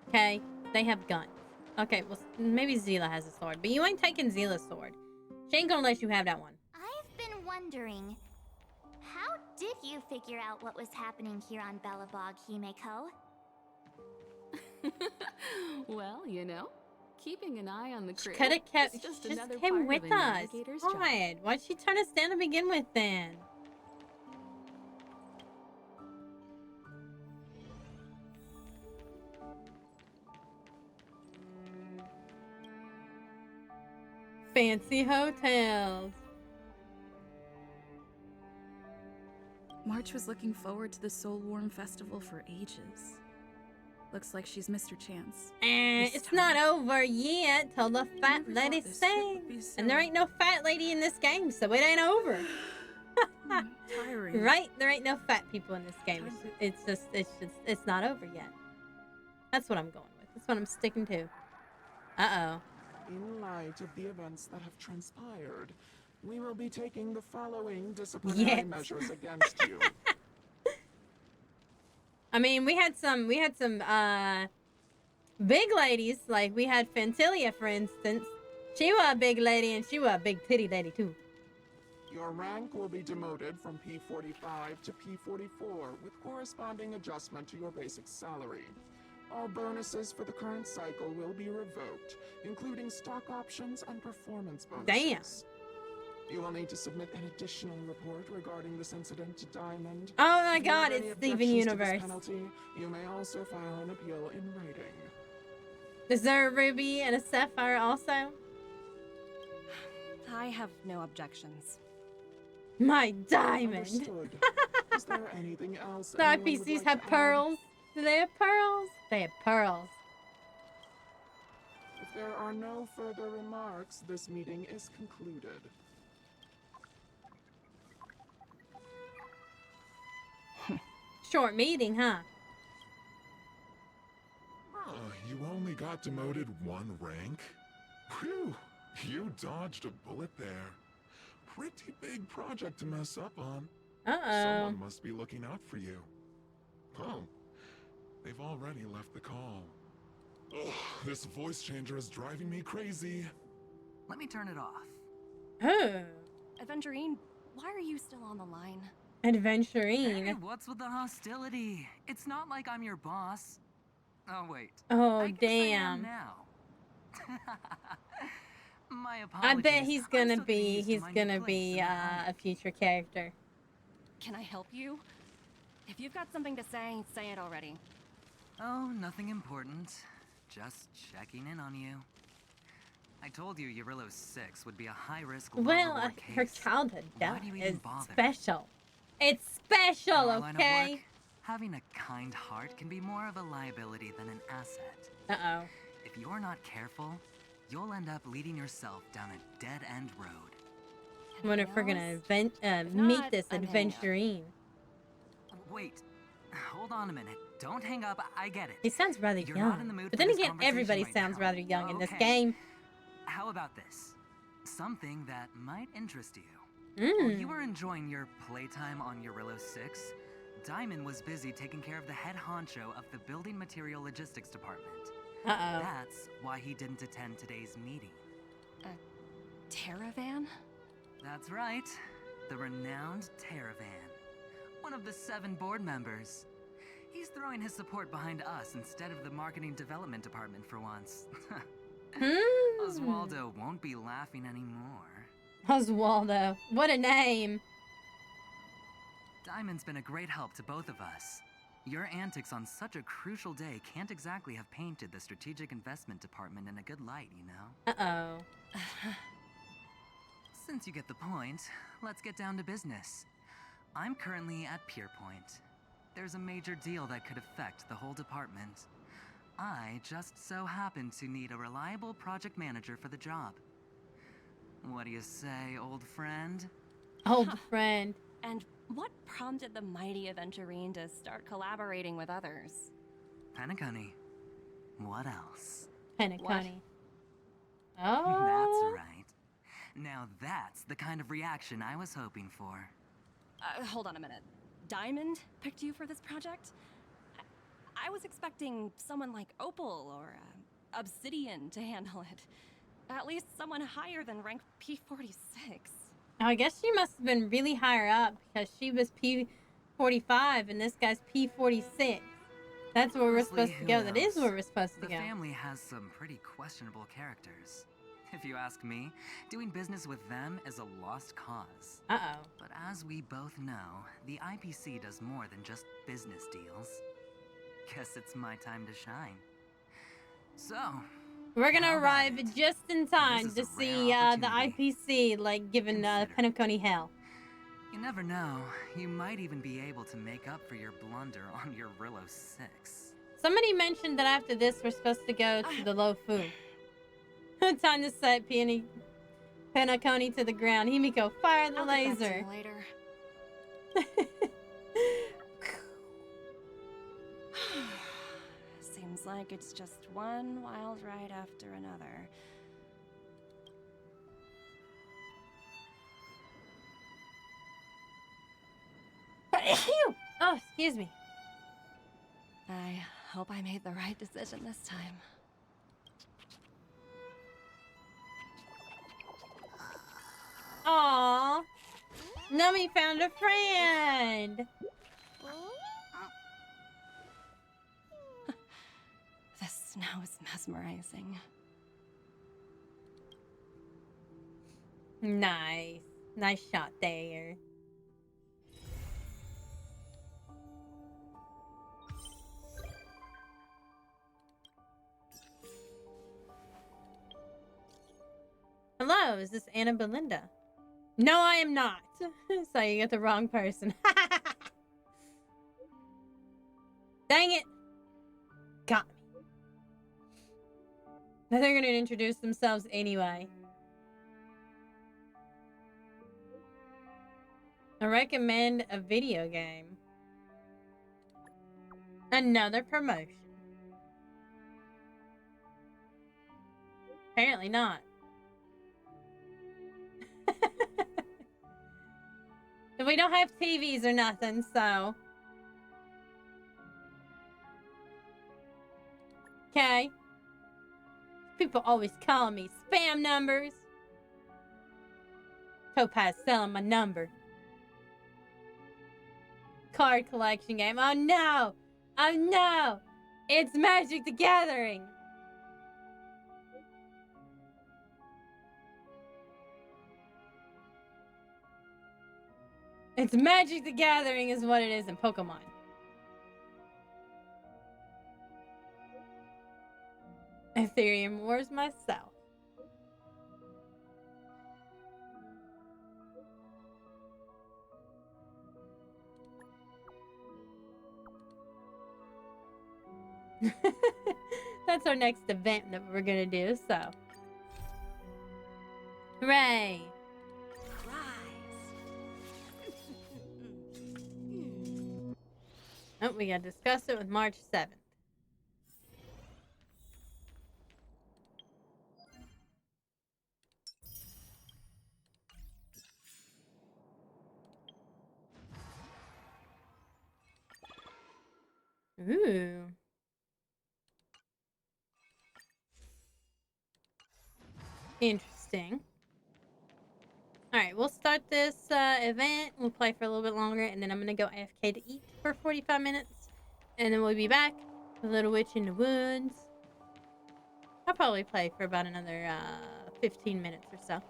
Okay? They have guns. Okay, well, maybe Zila has a sword, but you ain't taking Zila's sword. She ain't gonna let you have that one. I've been wondering, how did you figure out what was happening here on Bellabog, Himeko? Well, you know, keeping an eye on the crew. Could have kept. is just She another just came part with of a us. navigator's job. Why? Why'd she turn us down to begin with then? Fancy hotels. March was looking forward to the Soul Warm Festival for ages. Looks like she's missed her chance. It's not over yet till the fat lady sings. And there ain't no fat lady in this game, so it ain't over. Tiring. Right? There ain't no fat people in this game. It's not over yet. That's what I'm going with. That's what I'm sticking to. Uh-oh. In light of the events that have transpired, we will be taking the following disciplinary measures against you. I mean, we had some big ladies, like we had Fantilia, for instance. She was a big lady and she was a big titty lady too. Your rank will be demoted from P45 to P44 with corresponding adjustment to your basic salary. All bonuses for the current cycle will be revoked, including stock options and performance bonuses. Damn. You will need to submit an additional report regarding this incident to Diamond. Oh my god, it's Steven Universe. Penalty, you may also file an appeal in writing. Is there a ruby and a sapphire also? I have no objections. My diamond. Understood. Is there anything else? The IPCs have pearls. Do they have pearls? They have pearls. If there are no further remarks, this meeting is concluded. Short meeting, huh? You only got demoted 1 rank? Whew, you dodged a bullet there. Pretty big project to mess up on. Someone must be looking out for you. Oh, they've already left the call. Ugh, this voice changer is driving me crazy. Let me turn it off. Oh. Aventurine, why are you still on the line? Aventurine. Hey, what's with the hostility? It's not like I'm your boss. Oh wait. Oh I guess damn. I am now. My apologies. I bet he's gonna be a future character. Can I help you? If you've got something to say it already. Oh, nothing important. Just checking in on you. I told you Eurillo 6 would be a high-risk well, her childhood death is special. It's special, okay? Having a kind heart can be more of a liability than an asset. Uh-oh. If you're not careful, you'll end up leading yourself down a dead-end road. I wonder if we're gonna meet this Aventurine. Wait, hold on a minute. Don't hang up. I get it. He sounds rather young. But then again, everybody sounds rather young in this game. How about this? Something that might interest you. Mm. While you were enjoying your playtime on Eurillo 6, Diamond was busy taking care of the head honcho of the Building Material Logistics Department. Uh-oh. That's why he didn't attend today's meeting. A Terravan? That's right. The renowned Terravan. One of the 7 board members. He's throwing his support behind us instead of the Marketing Development Department for once. Oswaldo won't be laughing anymore. Oswaldo. What a name. Diamond's been a great help to both of us. Your antics on such a crucial day can't exactly have painted the Strategic Investment Department in a good light, you know? Uh-oh. Since you get the point, let's get down to business. I'm currently at Pierpoint. There's a major deal that could affect the whole department. I just so happen to need a reliable project manager for the job. What do you say, old friend? Old friend. And what prompted the mighty Aventurine to start collaborating with others? Penacony. What else? Penacony. Oh. That's right. Now that's the kind of reaction I was hoping for. Hold on a minute. Diamond picked you for this project? I was expecting someone like Opal or Obsidian to handle it. At least someone higher than rank P46. I guess she must have been really higher up because she was P45 and this guy's P46. That's where we're supposed to go. That is where we're supposed to go. The family has some pretty questionable characters. If you ask me, doing business with them is a lost cause. Uh-oh. But as we both know, the IPC does more than just business deals. Guess it's my time to shine. So, we're gonna arrive just in time to see the IPC, like, giving Penacony hell. You never know. You might even be able to make up for your blunder on your Eurillo 6. Somebody mentioned that after this, we're supposed to go to the Lofu. Time to set Penacony to the ground. Himiko, fire the laser. Later. Seems like it's just one wild ride after another. Oh, excuse me. I hope I made the right decision this time. Aww. Nummy found a friend. The snow is mesmerizing. Nice. Nice shot there. Hello, is this Anna Belinda? No, I am not. So you got the wrong person. Dang it. Got me. Now they're going to introduce themselves anyway. I recommend a video game. Another promotion. Apparently not. We don't have TVs or nothing, so. Okay. People always call me spam numbers. Topaz selling my number. Card collection game. Oh no! Oh no! It's Magic the Gathering! It's Magic the Gathering is what it is in Pokemon. Ethereum Wars myself. That's our next event that we're gonna do, so. Hooray! Oh, we gotta discuss it with March 7th. Ooh. Interesting. Alright, we'll start this event. We'll play for a little bit longer, and then I'm gonna go AFK to eat for 45 minutes. And then we'll be back. The Little Witch in the Woods. I'll probably play for about another 15 minutes or so.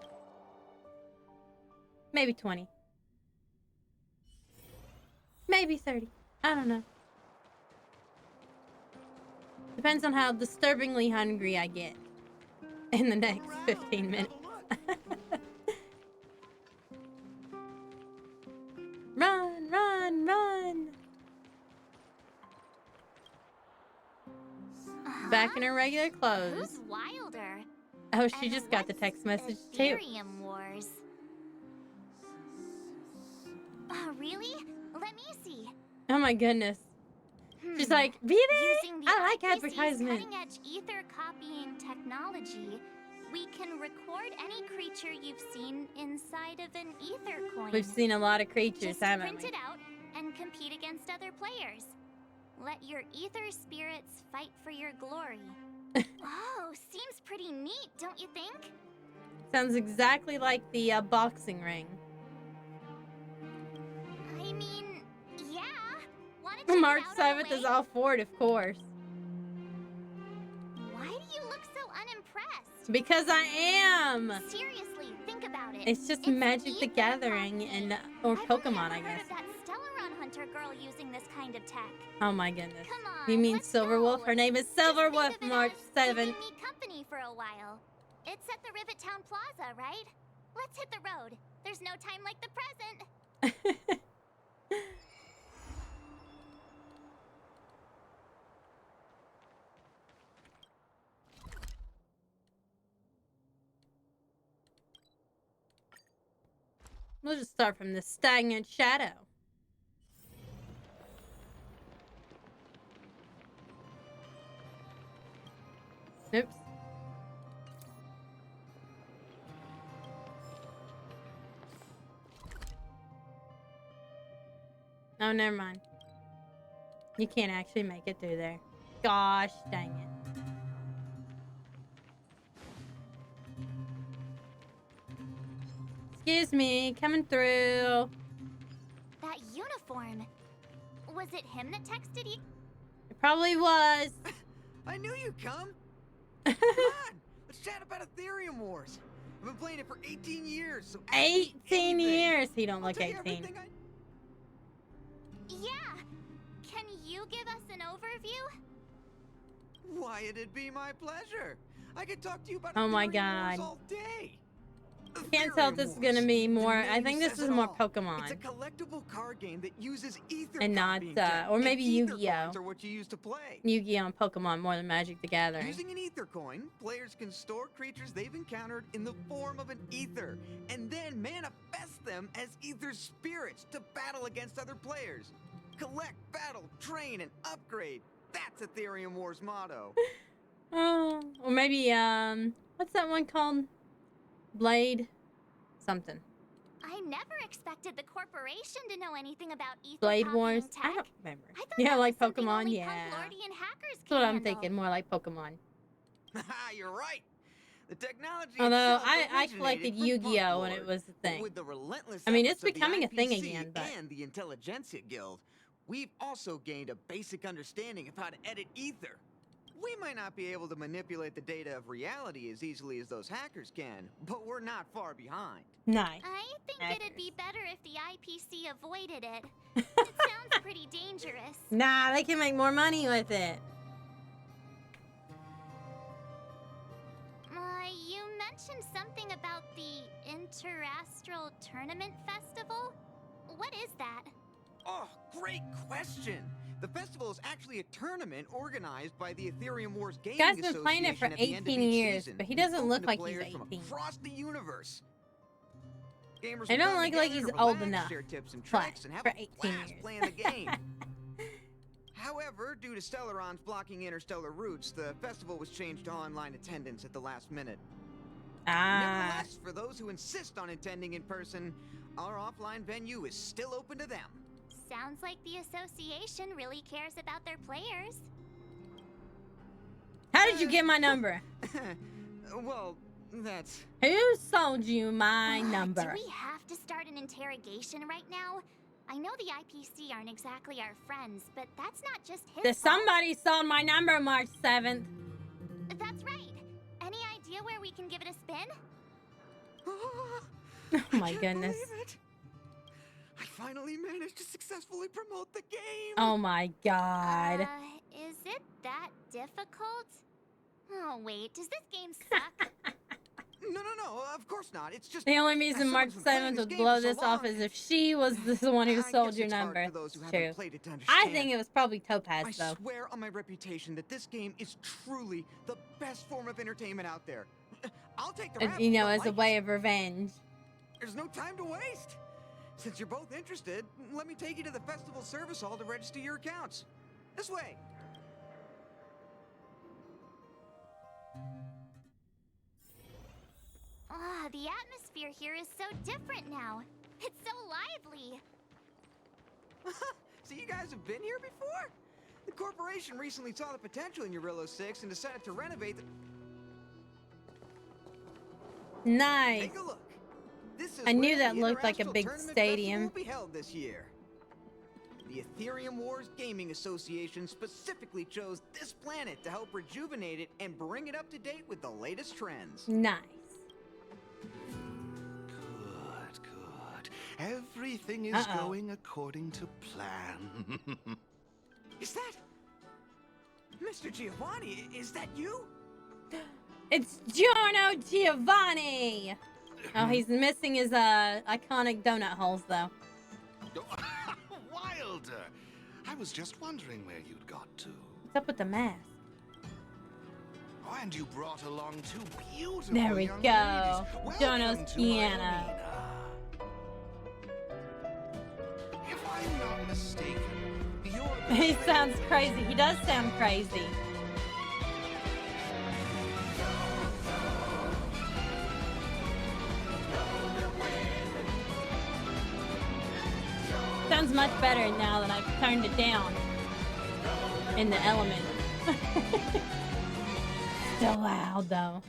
Maybe 20. Maybe 30. I don't know. Depends on how disturbingly hungry I get in the next 15 minutes. Run, run, run! Back in her regular clothes. Who's wilder? Oh, she just got the text message too. Ethereum Wars. Oh, really? Let me see. Oh my goodness. She's like, really? I like advertisements. Cutting-edge ether copying technology, we can record any creature you've seen inside of an ether coin. We've seen a lot of creatures, Just haven't print we? it out and compete against other players. Let your ether spirits fight for your glory. Oh, seems pretty neat, don't you think? Sounds exactly like the boxing ring. I mean, yeah. Wanna check March it out 7th is all for it, of course. Why do you look so unimpressed? Because I am. Seriously, think about it. It's just Magic the Gathering and or Pokemon, I guess. Heard of that Stellaron Hunter girl using this kind of tech. Oh my goodness. Come on, You mean let's Silverwolf? go. Her name is Silverwolf, March 7th. Keeping me company for a while. It's at the Rivet Town Plaza, right? Let's hit the road. There's no time like the present. We'll just start from the stagnant shadow. Oops. Oh, never mind. You can't actually make it through there. Gosh dang it. Excuse me, coming through. That uniform. Was it him that texted you? It probably was. I knew you'd come. Come on, let's chat about Ethereum Wars. I've been playing it for 18 years, so 18 years. He don't look 18. Yeah. Can you give us an overview? Why, it'd be my pleasure. I could talk to you about Oh my Ethereum Wars God. all day. Can't tell if this is gonna be more. I think this is more It's a Pokemon collectible card game that uses ether and not, copying tech, or maybe and ether Yu-Gi-Oh. coins are what you use to play. Yu-Gi-Oh and Pokemon more than Magic the Gathering. Using an ether coin, players can store creatures they've encountered in the form of an ether, and then manifest them as ether spirits to battle against other players. Collect, battle, train, and upgrade. That's Ethereum Wars' motto. Oh, or maybe what's that one called? Blade, something. I never expected the corporation to know anything about ether Blade copying Wars. tech. I don't remember. I thought Yeah, that like was something Pokemon. only Yeah, Punk-Lordian hackers that's can what I'm handle. thinking. More like Pokemon. You're right. The technology Although itself I originated collected from Yu-Gi-Oh when Punk it was the Lord. thing. With the relentless I mean, it's efforts of the becoming a thing IPC again, but and the Intelligentsia Guild, we've also gained a basic understanding of how to edit ether. We might not be able to manipulate the data of reality as easily as those hackers can, but we're not far behind. Nice. I think it'd be better if the IPC avoided it. It sounds pretty dangerous. Nah, they can make more money with it. You mentioned something about the Interastral Tournament Festival? What is that? Oh, great question! The festival is actually a tournament organized by the Ethereum Wars Gaming Guy's been playing it for Association at the end of 18 each years, season, but he and it's doesn't open look to like he's players from 18. across the universe. Gamers I will don't come look like together he's to old relax, enough share tips and play tricks, and have for a 18 blast years. playing the game. However, due to Stellarons blocking interstellar routes, the festival was changed to online attendance at the last minute. Nevertheless, for those who insist on attending in person, our offline venue is still open to them. Sounds like the association really cares about their players. How did you get my number? Well, that's... Who sold you my number? Do we have to start an interrogation right now? I know the IPC aren't exactly our friends, but that's not just his fault. Somebody sold my number March 7th. That's right. Any idea where we can give it a spin? Oh my goodness. I finally managed to successfully promote the game. Oh my God. Is it that difficult? Oh wait, does this game suck? No, of course not. It's just... The only reason March 7th would blow this off is if she was the one who sold your number. It's true. I think it was probably Topaz, though. I swear on my reputation that this game is truly the best form of entertainment out there. I'll take the rap, You know, but as a way of revenge. There's no time to waste. Since you're both interested, let me take you to the festival service hall to register your accounts. This way. The atmosphere here is so different now. It's so lively. So you guys have been here before? The corporation recently saw the potential in Eurillo 6 and decided to renovate the... Nice. Take a look. This is I knew where that the looked like a Interastral big Tournament stadium. Festival will be held this year. The Ethereum Wars Gaming Association specifically chose this planet to help rejuvenate it and bring it up to date with the latest trends. Nice. Good. Everything is going according to plan. Is that... Mr. Giovanni, is that you? It's Giorno Giovanni! Oh, he's missing his iconic donut holes, though. Wilder! I was just wondering where you'd got to. What's up with the mask? Oh, and you brought along two beautiful There we young go. ladies. Jono's Welcome to my piano. arena. If I'm not mistaken, you're... He sounds crazy. He does sound crazy. Sounds much better now that I've turned it down in the element. Still loud though.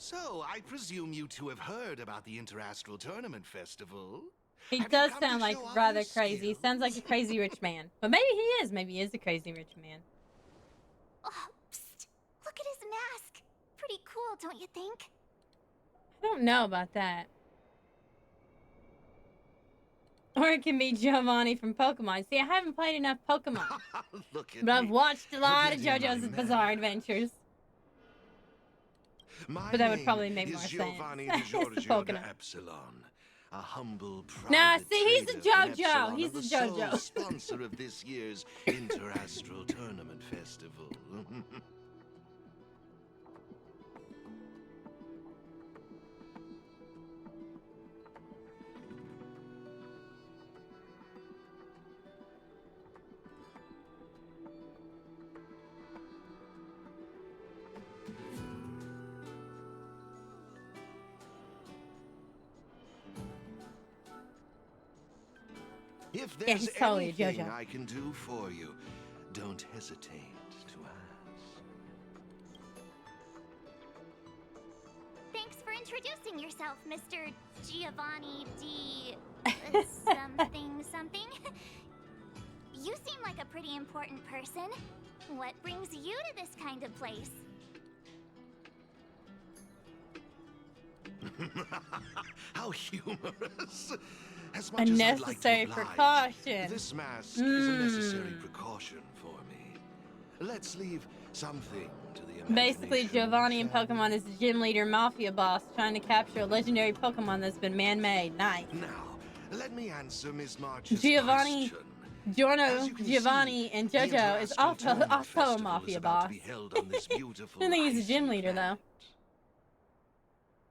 So, I presume you two have heard about the Interastral Tournament Festival? He does sound like rather crazy. Sounds like a crazy rich man. But maybe he is. Maybe he is a crazy rich man. Oh, psst. Look at his mask. Pretty cool, don't you think? I don't know about that. Or it can be Giovanni from Pokemon. See, I haven't played enough Pokemon. But I've watched a lot of JoJo's Bizarre Adventures. But that would probably make more sense. It's the Pokemon. A humble nah, see, he's a JoJo. He's a JoJo. Sponsor of this year's Interastral Tournament Festival. If there's anything I can do for you, don't hesitate to ask. Thanks for introducing yourself, Mr. Giovanni D. something. You seem like a pretty important person. What brings you to this kind of place? How humorous. As much unnecessary as I'd like to precaution. This mask is a necessary precaution for me. Let's leave something to the imagination. Basically, Giovanni in Pokemon is the gym leader mafia boss trying to capture a legendary Pokemon that's been man-made. Nice. Now, let me answer Ms. March's Giovanni, question. Giovanni and JoJo is also a mafia boss. I think he's a gym leader, though.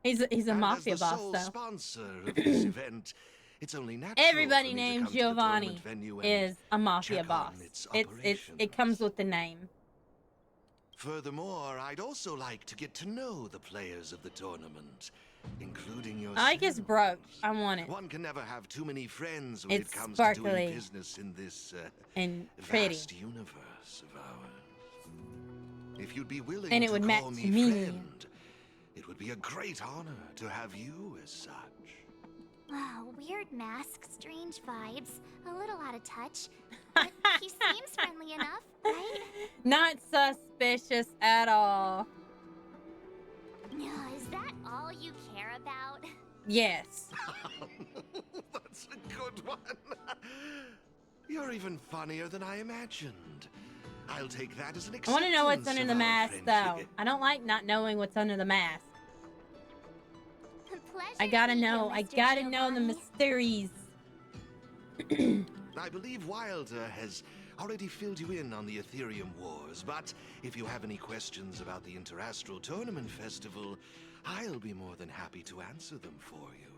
He's a mafia boss, though. Sponsor of this event, it's only natural everybody named Giovanni is a mafia boss. It comes with the name. Furthermore, I'd also like to get to know the players of the tournament, including yourself. I like his brooch. I want it. One can never have too many friends when it's it comes sparkly to doing business in this and pretty vast universe of ours. If you'd be willing and it to would call match me me. Friend, it would be a great honor to have you as such. Wow, weird mask, strange vibes, a little out of touch. But he seems friendly enough, right? Not suspicious at all. Is that all you care about? Yes. That's a good one. You're even funnier than I imagined. I'll take that as an acceptance. I want to know what's under the mask, though. I don't like not knowing what's under the mask. I gotta know. I gotta know the mysteries. I believe Wilder has already filled you in on the Ethereum Wars, but if you have any questions about the Interastral Tournament Festival, I'll be more than happy to answer them for you.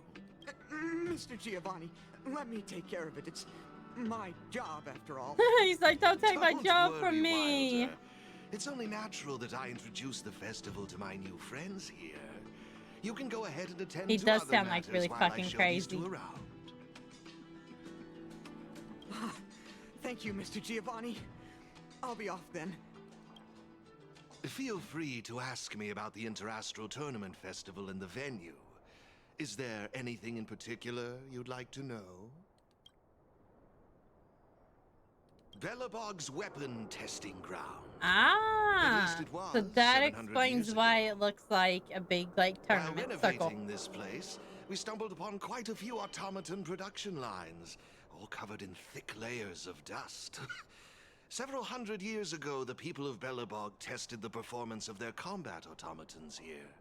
Mr. Giovanni, let me take care of it. It's my job, after all. He's like, don't take my job from me. Wilder. It's only natural that I introduce the festival to my new friends here. You can go ahead and attend he to does other sound like matters really while fucking I show crazy. these two around. Thank you, Mr. Giovanni. I'll be off then. Feel free to ask me about the Interastral Tournament Festival and the venue. Is there anything in particular you'd like to know? Belobog's weapon testing ground. Ah, so that explains why it looks like a big, like, tournament While circle. renovating this place, we stumbled upon quite a few automaton production lines, all covered in thick layers of dust. Several hundred years ago, the people of Belobog tested the performance of their combat automatons here.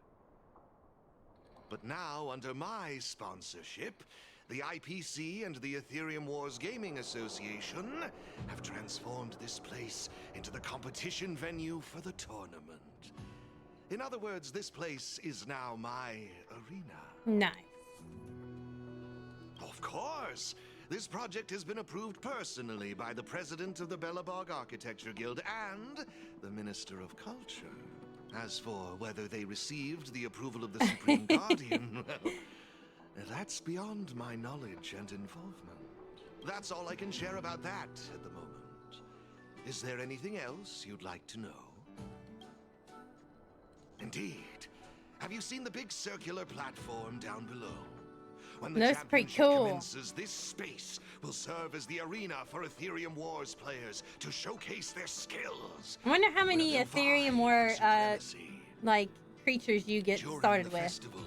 But now, under my sponsorship, the IPC and the Ethereum Wars Gaming Association have transformed this place into the competition venue for the tournament. In other words, this place is now my arena. Nice. Of course! This project has been approved personally by the president of the Belobog Architecture Guild and the Minister of Culture. As for whether they received the approval of the Supreme Guardian, well, that's beyond my knowledge and involvement. That's all I can share about that at the moment. Is there anything else you'd like to know? Indeed. Have you seen the big circular platform down below? When the That's pretty championship cool. commences, this space will serve as the arena for Ethereum Wars players to showcase their skills. I wonder how many Ethereum War like creatures you get started with. Festival,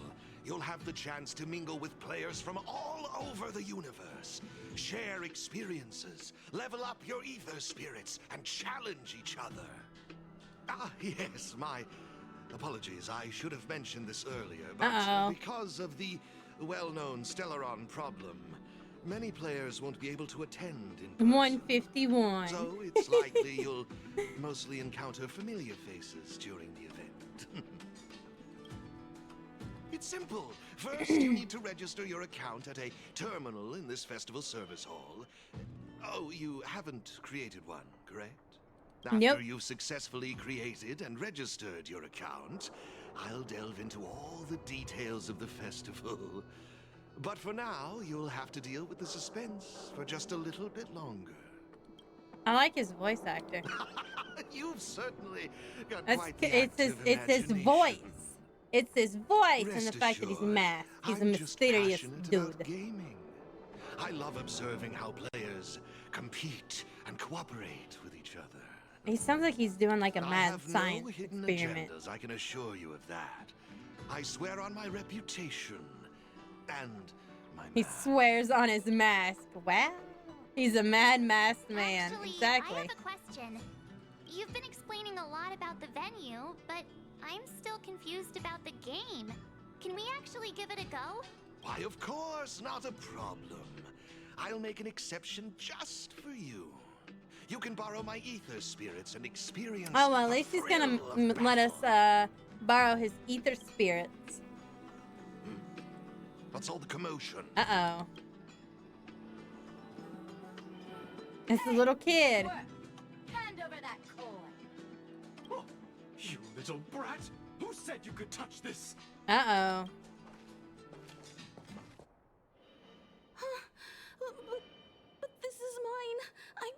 you'll have the chance to mingle with players from all over the universe, share experiences, level up your ether spirits, and challenge each other. Ah, yes, my apologies. I should have mentioned this earlier, but because of the well-known Stellaron problem, many players won't be able to attend in person. 151. So it's likely you'll mostly encounter familiar faces during the event. It's simple. First, you need to register your account at a terminal in this festival service hall. Oh, you haven't created one, correct? After you've successfully created and registered your account, I'll delve into all the details of the festival. But for now, you'll have to deal with the suspense for just a little bit longer. I like his voice actor. You've certainly got That's, quite the it's his voice. It's his voice and the fact that he's masked. He's a mysterious dude. Gaming. I love observing how players compete and cooperate with each other. He sounds like he's doing like a mad science no hidden experiment. Agendas, I can assure you of that. I swear on my reputation and my He swears on his mask. Wow. He's a mad masked man. Actually, Exactly. I have a question. You've been explaining a lot about the venue, but I'm still confused about the game. Can we actually give it a go? Why, of course, not a problem. I'll make an exception just for you. You can borrow my ether spirits and experience. Oh, well, at least he's gonna let us borrow his ether spirits. What's all the commotion? Uh-oh. It's a little kid. Hand over that coin. Oh, you little brat! Who said you could touch this? Uh-oh. But this is mine. I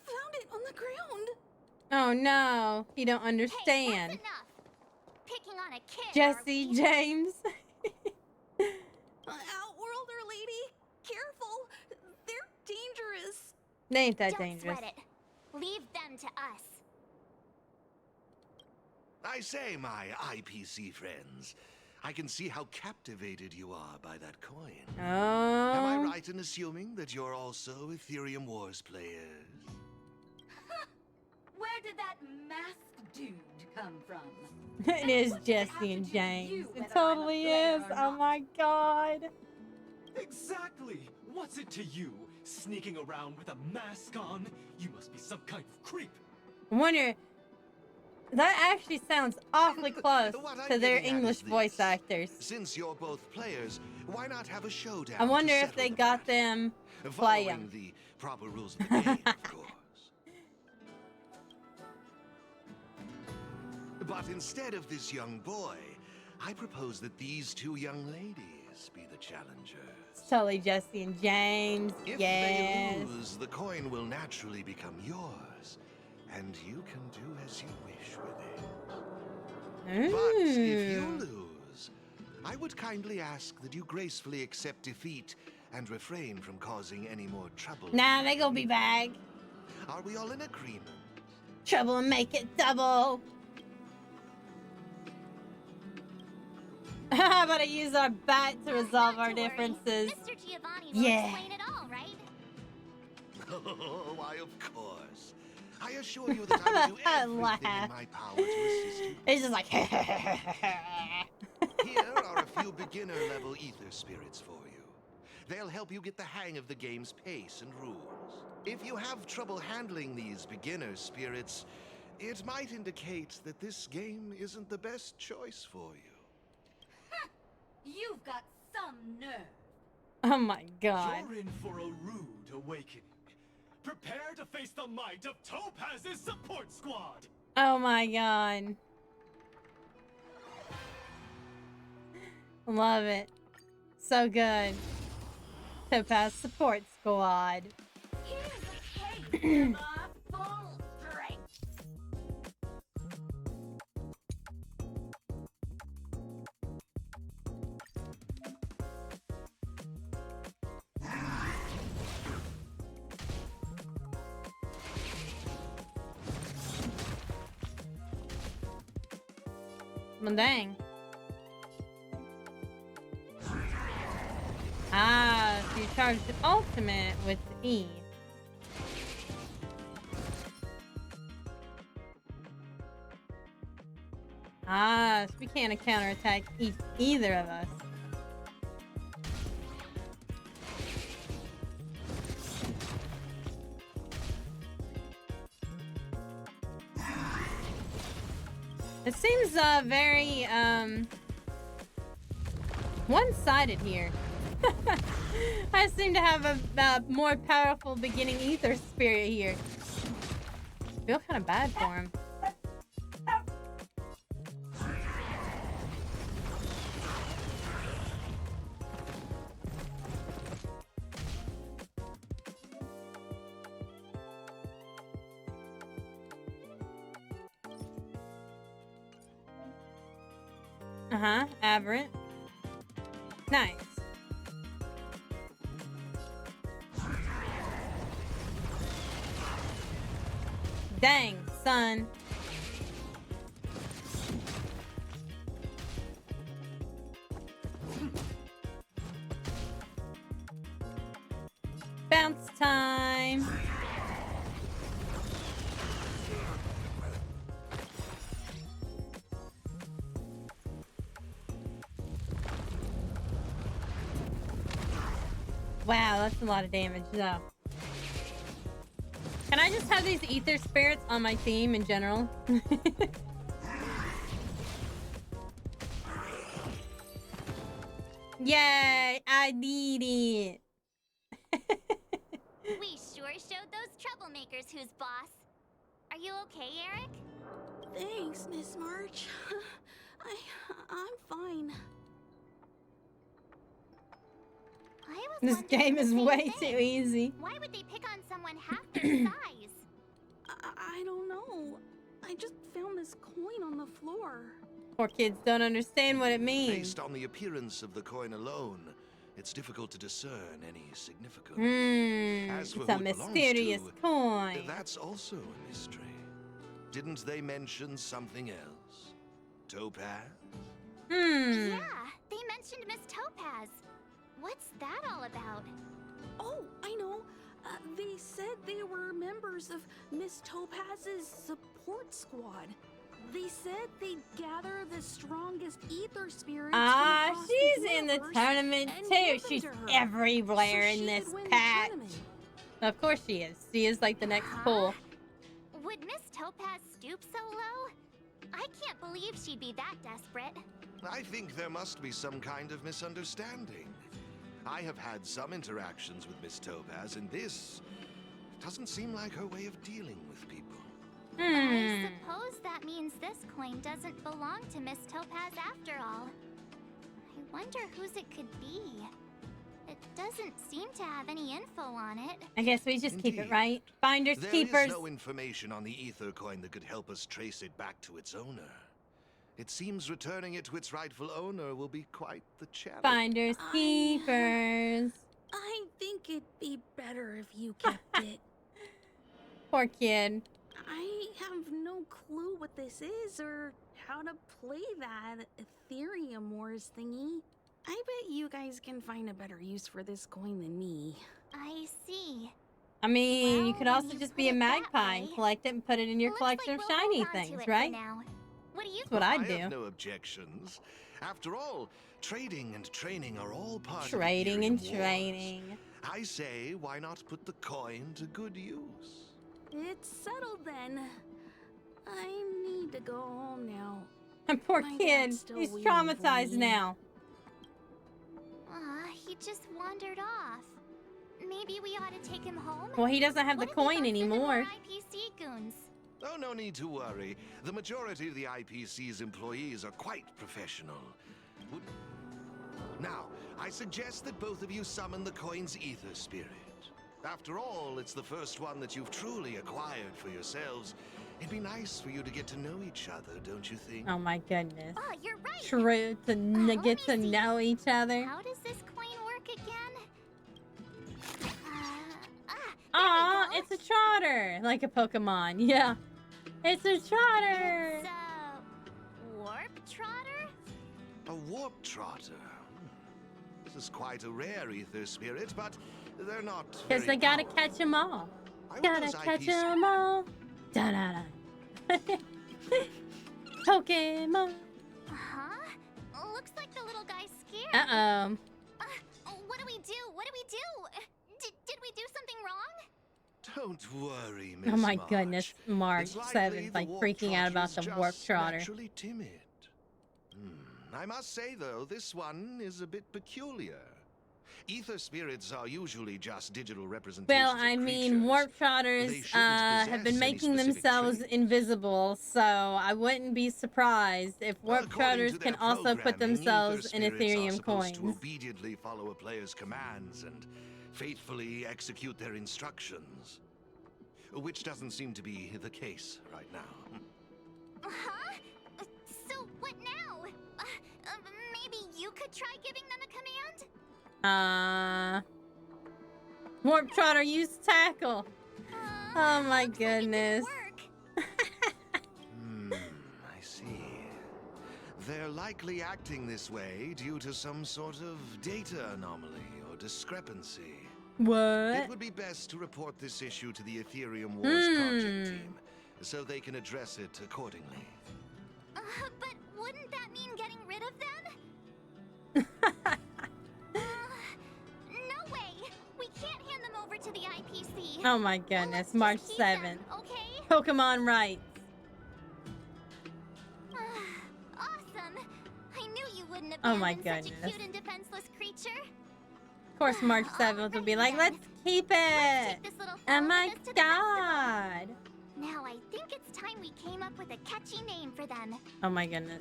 found it on the ground. Oh, no. You don't Hey, understand. that's enough. Picking on a kid. Jesse James. Outworlder lady, careful. They're dangerous. They ain't that Don't dangerous. sweat it. Leave them to us. I say, my IPC friends, I can see how captivated you are by that coin. Oh. Am I right in assuming that you're also Ethereum Wars players? Where did that masked dude come from? It is Jesse and James. It totally is. Oh my god. Exactly! What's it to you? Sneaking around with a mask on? You must be some kind of creep. I wonder. That actually sounds awfully close to their English voice actors. Since you're both players, why not have a showdown? I wonder if they got them play following them. the proper rules of the game, of course. But instead of this young boy, I propose that these two young ladies be the challengers. It's totally Jesse and James. If Yes. they lose, the coin will naturally become yours, and you can do as you wish with it. But if you lose, I would kindly ask that you gracefully accept defeat and refrain from causing any more trouble. Nah, they gonna be back. Are we all in agreement? Trouble and make it double. How about I use our bat to resolve our differences? Mr. Giovanni will Yeah. explain it all, right? Oh, why, of course. I assure you that I will do everything in my power to assist you. It's just like Here are a few beginner-level ether spirits for you. They'll help you get the hang of the game's pace and rules. If you have trouble handling these beginner spirits, it might indicate that this game isn't the best choice for you. You've got some nerve. Oh my god. You're in for a rude awakening. Prepare to face the might of Topaz's support squad! Oh my god. Love it. So good. Topaz support squad. Here's a taste of our full strength. Well, dang. Ah, so you charge the ultimate with E. Ah, so we can't counterattack either of us. It seems very one-sided here. I seem to have a more powerful beginning ether spirit here. I feel kind of bad for him. Aberrant. Nice. Dang, son. Bounce time. Wow, that's a lot of damage, though. Can I just have these ether spirits on my team in general? Yay, I need it. We sure showed those troublemakers who's boss. Are you okay, Eric? Thanks, Miss March. I'm fine. This game is way too easy. Why would they pick on someone half their size? I don't know. I just found this coin on the floor. Poor kids don't understand what it means. Based on the appearance of the coin alone, it's difficult to discern any significance. As for It's a who it belongs mysterious to, coin. That's also a mystery. Didn't they mention something else? Topaz? Yeah, they mentioned Miss Topaz. What's that all about? Oh, I know. They said they were members of Miss Topaz's support squad. They said they'd gather the strongest ether spirits. She's in the tournament too. She's everywhere in this patch. Of course she is. She is like the next pull. Would Miss Topaz stoop so low? I can't believe she'd be that desperate. I think there must be some kind of misunderstanding. I have had some interactions with Miss Topaz, and this doesn't seem like her way of dealing with people. I suppose that means this coin doesn't belong to Miss Topaz after all. I wonder whose it could be. It doesn't seem to have any info on it. I guess we just keep it, right? Finders, keepers. There is no information on the ether coin that could help us trace it back to its owner. It seems returning it to its rightful owner will be quite the challenge. Finders, keepers. I think it'd be better if you kept it. Poor kid. I have no clue what this is or how to play that Ethereum Wars thingy. I bet you guys can find a better use for this coin than me. I see. I mean, you could also just be a magpie and collect it and put it in your collection of shiny things, right? What do you That's what I'd do. I have no objections. After all, trading and training are all part of trading and wars. training. I say, why not put the coin to good use? It's settled then. I need to go home now. Poor kid. He's traumatized now. He just wandered off. Maybe we ought to take him home? Well, he doesn't have the coin anymore. IPC goons? Oh, no need to worry. The majority of the IPC's employees are quite professional. Now, I suggest that both of you summon the coin's ether spirit. After all, it's the first one that you've truly acquired for yourselves. It'd be nice for you to get to know each other, don't you think? Oh my goodness. Oh, you're right. True to get to know each other. How does this coin work again? It's a trotter, like a Pokemon. Yeah, it's a trotter. It's a warp trotter? A warp trotter? This is quite a rare ether spirit, but they're not. Because they gotta catch them all. Gotta catch them all. Da da da. Pokemon. Huh? Looks like the little guy's scared. Uh-oh. What do we do? What do we do? Did we do something wrong? Don't worry, Miss Oh my March. goodness, March It's likely 7's the like warp freaking out about trotter's the warp just trotter. Naturally timid. I must say, though, this one is a bit peculiar. Ether spirits are usually just digital representations. Well, I mean, warp trotters have been making themselves invisible, so I wouldn't be surprised if warp trotters can also put themselves in Ethereum coins. To obediently follow a player's commands and faithfully execute their instructions, which doesn't seem to be the case right now. Huh? So what now? Maybe you could try giving them a command? Warp trotter, use tackle. Oh my goodness. I see. They're likely acting this way due to some sort of data anomaly or discrepancy. What? It would be best to report this issue to the Ethereum Wars project team, so they can address it accordingly. But wouldn't that mean getting rid of them? No way! We can't hand them over to the IPC. Oh my goodness, March 7th. Okay? Pokemon rights. Awesome! I knew you wouldn't have Oh my such a goodness. cute and defenseless creature. Of course, March 7th will be like, let's keep it. Oh my god. Now I think it's time we came up with a catchy name for them. Oh my goodness.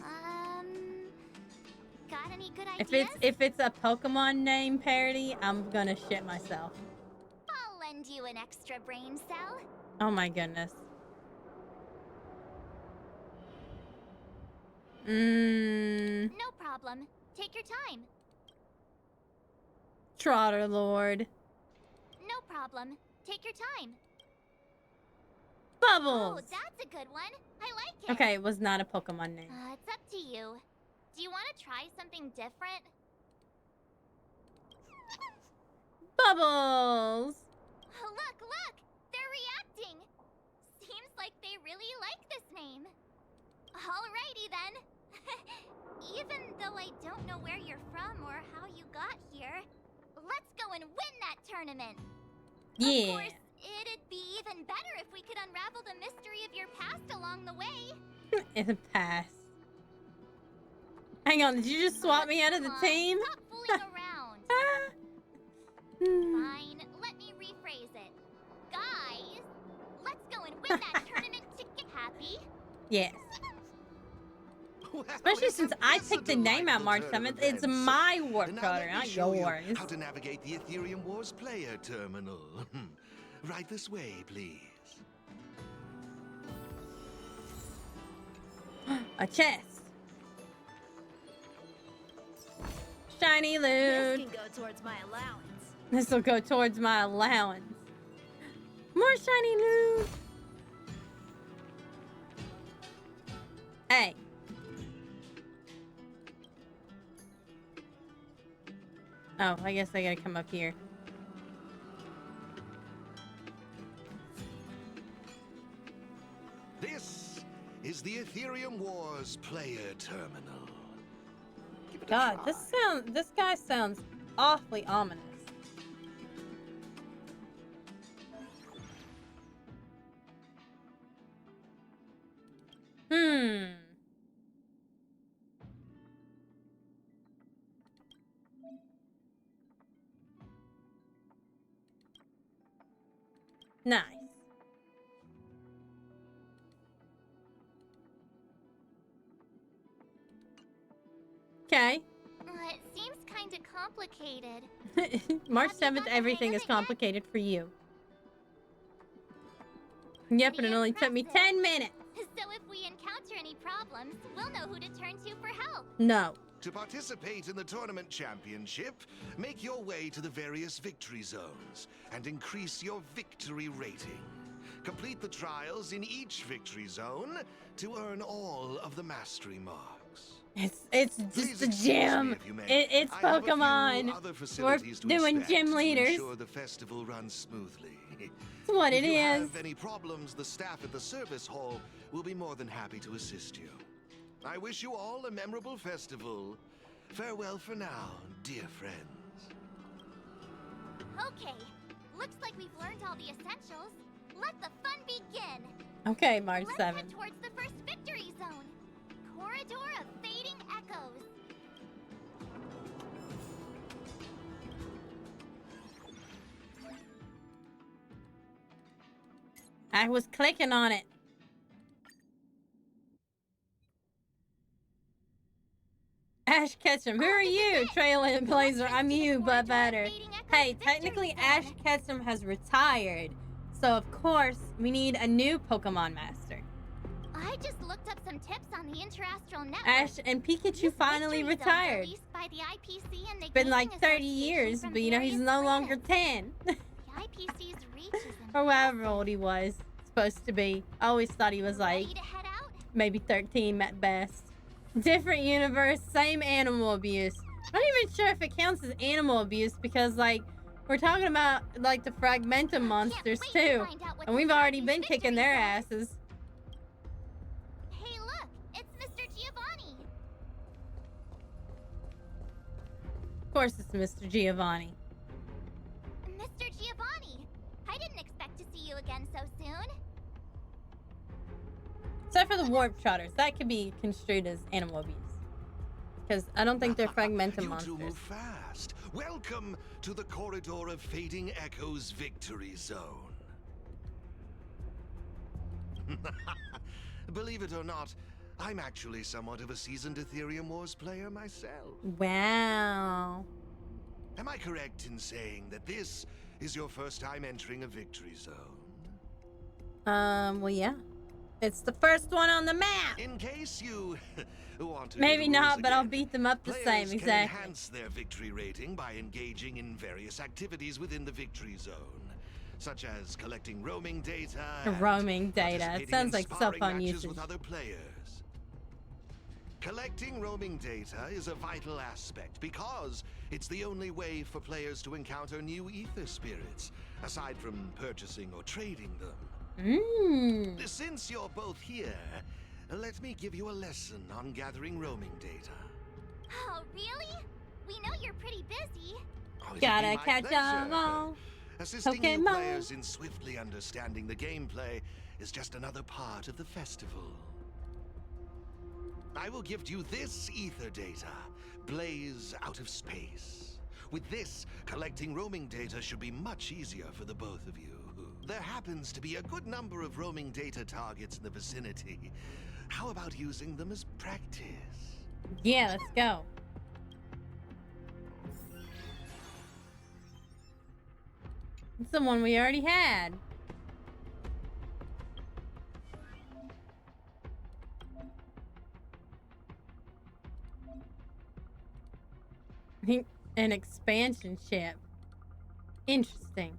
Got any good ideas? If it's a Pokemon name parody, I'm gonna shit myself. I'll lend you an extra brain cell. Oh my goodness. No problem. Take your time. Trotter Lord. No problem. Take your time. Bubbles. Oh, that's a good one. I like it. Okay, it was not a Pokemon name. It's up to you. Do you want to try something different? Bubbles. Look! They're reacting. Seems like they really like this name. Alrighty then. Even though I don't know where you're from or how you got here, let's go and win that tournament. Yeah. Of course, it'd be even better if we could unravel the mystery of your past along the way. It's a pass. Hang on, did you just swap me out of the team? Stop fooling around. Fine, let me rephrase it. Guys, let's go and win that tournament to get happy. Yes. Especially since I picked the name out March 7th. It's my warp trotter, not yours. How to navigate the Ethereum Wars player terminal. Right this way, please. A chest. Shiny loot. This can go towards my allowance. This will go towards my allowance. More shiny loot. Hey. Oh, I guess I gotta come up here. This is the Ethereum Wars player terminal. God, this guy sounds awfully ominous. Nice. Okay. It seems kind of complicated. March 7th, everything is complicated for you. Yep, and it only took me 10 minutes. So if we encounter any problems, we'll know who to turn to for help. No. To participate in the tournament championship, make your way to the various victory zones and increase your victory rating. Complete the trials in each victory zone to earn all of the mastery marks. It's just a gym. It's Pokemon. We're doing gym leaders. The festival runs smoothly. That's what it is. If you have any problems, the staff at the service hall will be more than happy to assist you. I wish you all a memorable festival. Farewell for now, dear friends. Okay, looks like we've learned all the essentials. Let the fun begin. Okay, March 7th. Let's head towards the first victory zone. Corridor of Fading Echoes. I was clicking on it. Ash Ketchum, who are you? Trailblazer, I'm you, but better. Hey, technically Ash Ketchum has retired. So of course, we need a new Pokemon Master. I just looked up some tips on the Interastral Network. Ash and Pikachu finally retired. By the IPC and the Been like 30 years, but you know, he's no longer 10. The IPC's reach is or however old he was supposed to be. I always thought he was like maybe 13 at best. Different universe, same animal abuse. I'm not even sure if it counts as animal abuse because like we're talking about like the Fragmentum monsters too. And we've already been kicking their asses. Hey look, it's Mr. Giovanni. Of course it's Mr. Giovanni. Mr. Giovanni, I didn't expect to see you again so soon. Except for the Warp Trotters. That could be construed as animal abuse. Because I don't think they're Fragmentum monsters. You two move fast. Welcome to the Corridor of Fading Echoes Victory Zone. Believe it or not, I'm actually somewhat of a seasoned Ethereum Wars player myself. Wow. Am I correct in saying that this is your first time entering a victory zone? Well, yeah. It's the first one on the map. In case you want to maybe not, but I'll beat them up the same, exactly. Can enhance their victory rating by engaging in various activities within the victory zone, such as collecting roaming data. Roaming data. It sounds like cell phone usage. With other players. Collecting roaming data is a vital aspect because it's the only way for players to encounter new ether spirits, aside from purchasing or trading them. Since you're both here, let me give you a lesson on gathering roaming data. Oh, really? We know you're pretty busy. Gotta catch 'em all. Assisting new players in swiftly understanding the gameplay is just another part of the festival. I will gift you this ether data, Blaze Out of Space. With this, collecting roaming data should be much easier for the both of you. There happens to be a good number of roaming data targets in the vicinity. How about using them as practice? Yeah, let's go. It's the one we already had. An expansion ship. Interesting.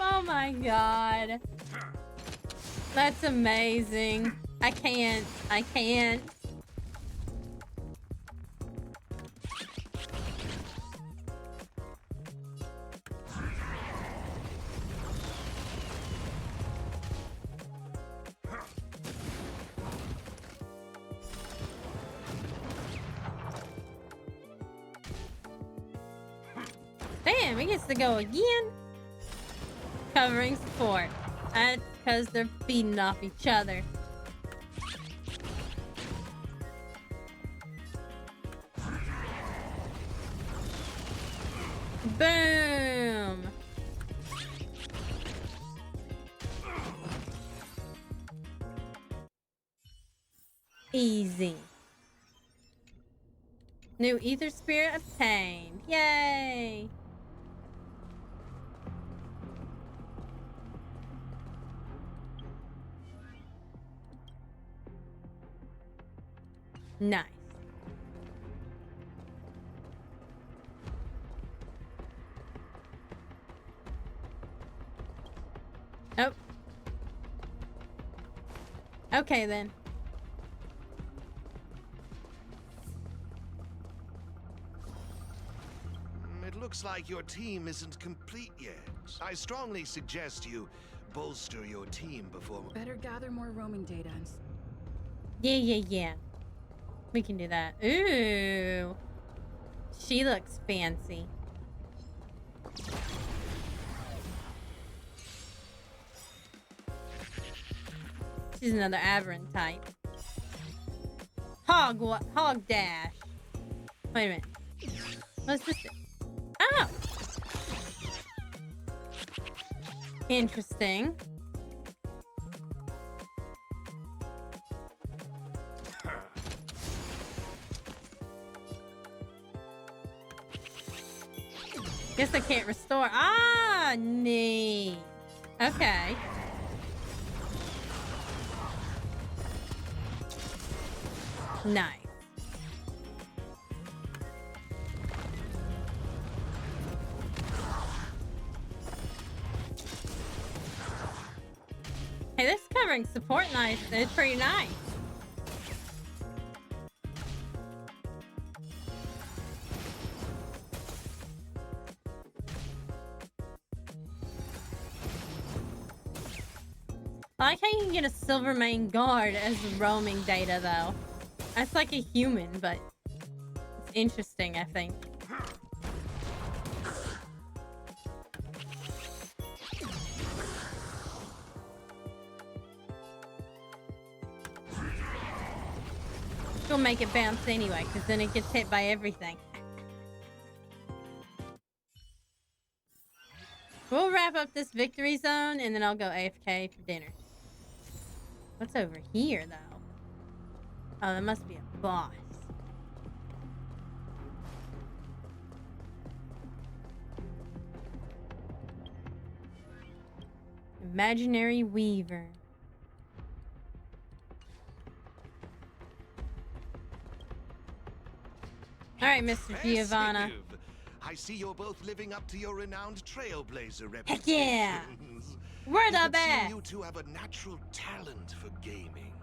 Oh my god. That's amazing. I can't. Damn, he gets to go again. Covering support. That's because they're feeding off each other. Boom! Easy. New ether spirit obtained. Yay! Nice. Oh. Okay, then. It looks like your team isn't complete yet. I strongly suggest you bolster your team before... Better gather more roaming data and... Yeah. We can do that. Ooh. She looks fancy. She's another Averin type. Hog dash. Wait a minute. What's this? Oh! Interesting. Guess I can't restore. Ah, neat. Okay. Nice. Hey, this covering support knife is pretty nice. I like how you can get a silver main guard as roaming data, though. That's like a human, but it's interesting, I think. We'll make it bounce anyway, because then it gets hit by everything. We'll wrap up this victory zone, and then I'll go AFK for dinner. What's over here, though? Oh, that must be a boss. Imaginary Weaver. All right, Mr. Giovanna. I see you're both living up to your renowned trailblazer reputation. Heck yeah! We're the best! You two have a natural talent for gaming.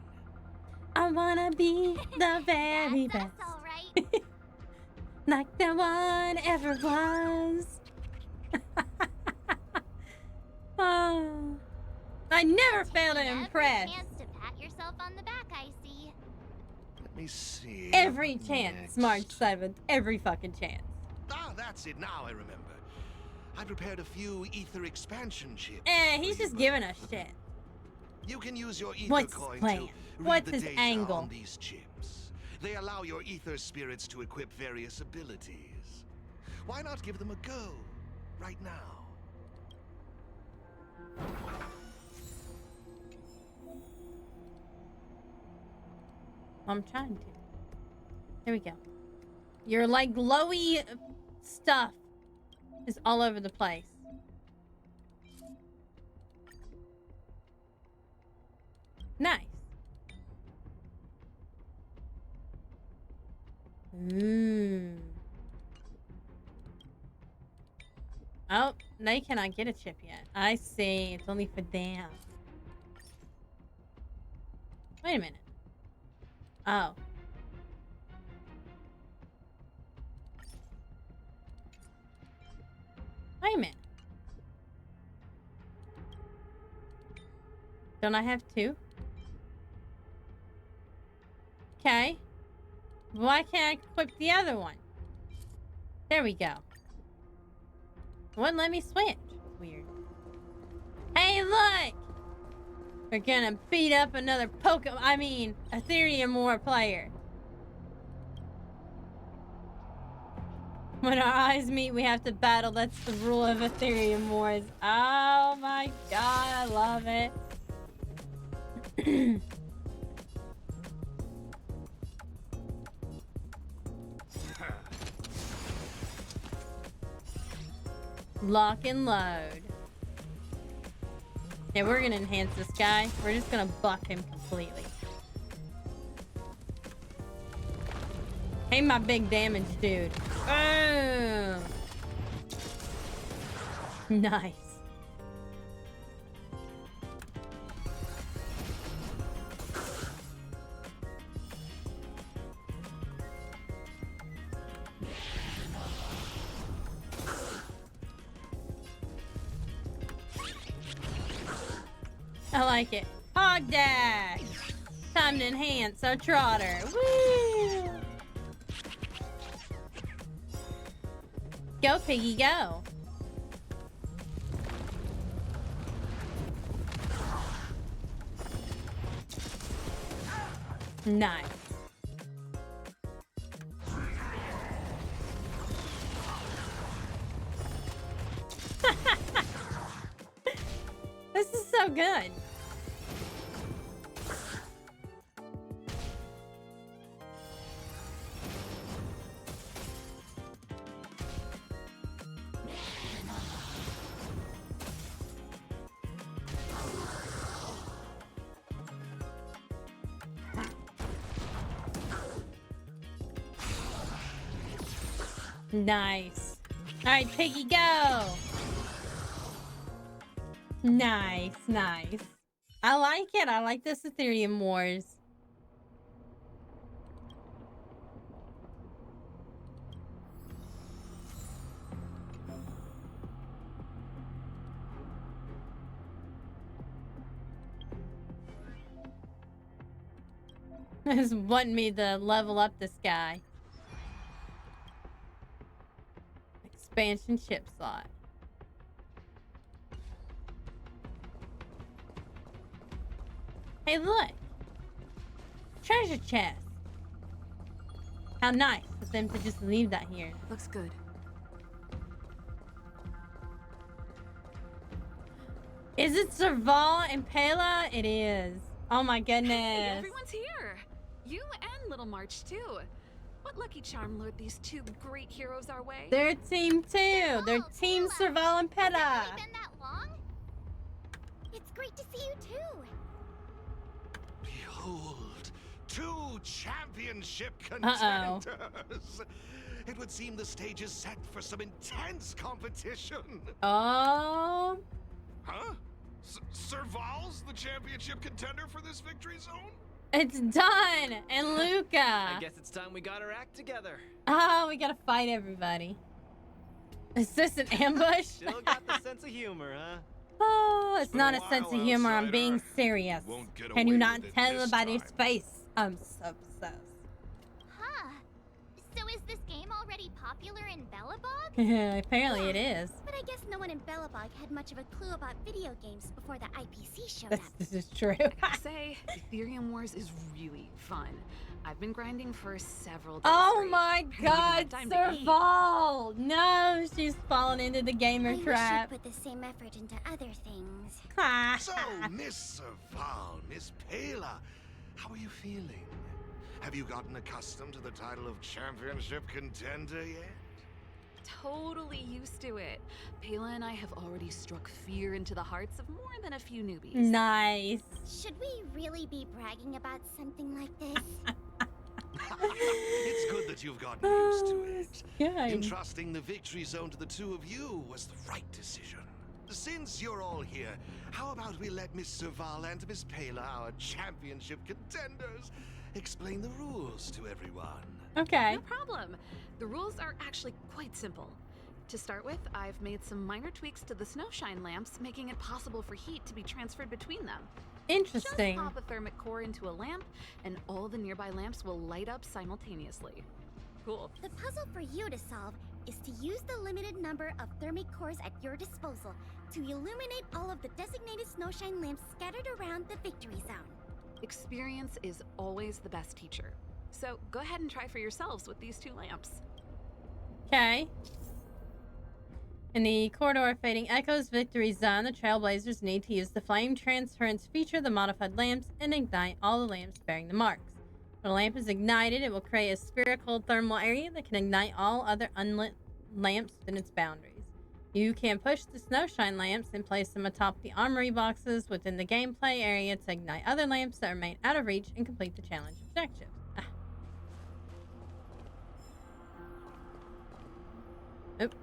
I wanna be the very best. All right. Like no one ever was. Oh, I never fail to impress. Chance to pat yourself on the back, I see. Let me see. Every chance, March 7th. Every fucking chance. Ah, that's it. Now I remember. I prepared a few ether expansion chips. He's just giving us shit. You can use your ether What's coin his plan? to read What's the his data angle? on these chips. They allow your ether spirits to equip various abilities. Why not give them a go right now? I'm trying to. There we go. Your like glowy stuff is all over the place. Nice. Oh, they cannot get a chip yet. I see. It's only for them. Wait a minute. Oh. Wait a minute. Don't I have two? Okay. Why can't I equip the other one? There we go. Wouldn't let me switch. Weird. Hey, look! We're gonna beat up another Ethereum War player. When our eyes meet, we have to battle. That's the rule of Ethereum Wars. Oh my god, I love it. Lock and load. Yeah, we're gonna enhance this guy. We're just gonna buff him completely. Hey, my big damage dude. Oh. Nice. I like it. Hog dash. Time to enhance our trotter. Woo! Go, piggy, go. Nice. This is so good. Nice. All right, Piggy, go. Nice, nice. I like it. I like this Ethereum Wars. Just want me to level up this guy. Expansion ship slot. Hey, look! Treasure chest! How nice for them to just leave that here. Looks good. Is it Serval and Pela? It is. Oh my goodness. Hey, everyone's here! You and Little March, too. What lucky charm lured these two great heroes our way? They're team 2. They're team Serval and Pela. Has it really been that long? It's great to see you too. Behold, 2 championship contenders. It would seem the stage is set for some intense competition. Oh. Huh? Serval's the championship contender for this victory zone? It's done! And Luca! I guess it's time we got our act together. Oh, we gotta fight everybody. Is this an ambush? Still got the sense of humor, huh? Oh, it's not a sense of humor. I'm being serious. Can you not tell by his face? I'm so obsessed. Huh. So is this game already popular in Belobog? Apparently it is. But I guess no one in Belobog had much of a clue about video games before the IPC showed up. This is true. I gotta say, Ethereum Wars is really fun. I've been grinding for several days Oh my god, time to eat. Serval! No, she's fallen into the gamer trap. I wish you'd put the same effort into other things. So, Miss Serval, Miss Pela, how are you feeling? Have you gotten accustomed to the title of championship contender yet? Totally used to it. Pela and I have already struck fear into the hearts of more than a few newbies. Nice. Should we really be bragging about something like this? It's good that you've gotten used to it. Good. Entrusting the victory zone to the 2 of you was the right decision. Since you're all here, how about we let Miss Serval and Miss Pela, our championship contenders, explain the rules to everyone. Okay. No problem. The rules are actually quite simple. To start with, I've made some minor tweaks to the snowshine lamps, making it possible for heat to be transferred between them. Interesting. Just pop a thermic core into a lamp, and all the nearby lamps will light up simultaneously. Cool. The puzzle for you to solve is to use the limited number of thermic cores at your disposal to illuminate all of the designated snowshine lamps scattered around the victory zone. Experience is always the best teacher. So go ahead and try for yourselves with these 2 lamps. Okay. In the Corridor of Fading Echoes victory zone, the Trailblazers need to use the flame transference feature of the modified lamps and ignite all the lamps bearing the marks. When a lamp is ignited, it will create a spherical thermal area that can ignite all other unlit lamps within its boundaries. You can push the snowshine lamps and place them atop the armory boxes within the gameplay area to ignite other lamps that remain out of reach and complete the challenge objectives. Oop.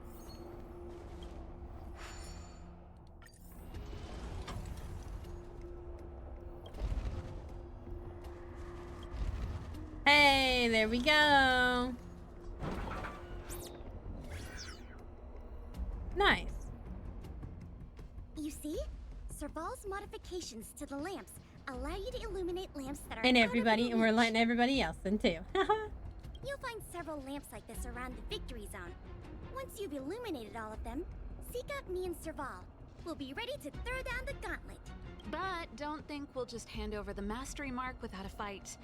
Hey, there we go. Nice. You see? Serval's modifications to the lamps allow you to illuminate lamps that are And everybody, and we're letting everybody else in too. You'll find several lamps like this around the Victory Zone. Once you've illuminated all of them, seek out me and Serval. We'll be ready to throw down the gauntlet. But don't think we'll just hand over the mastery mark without a fight.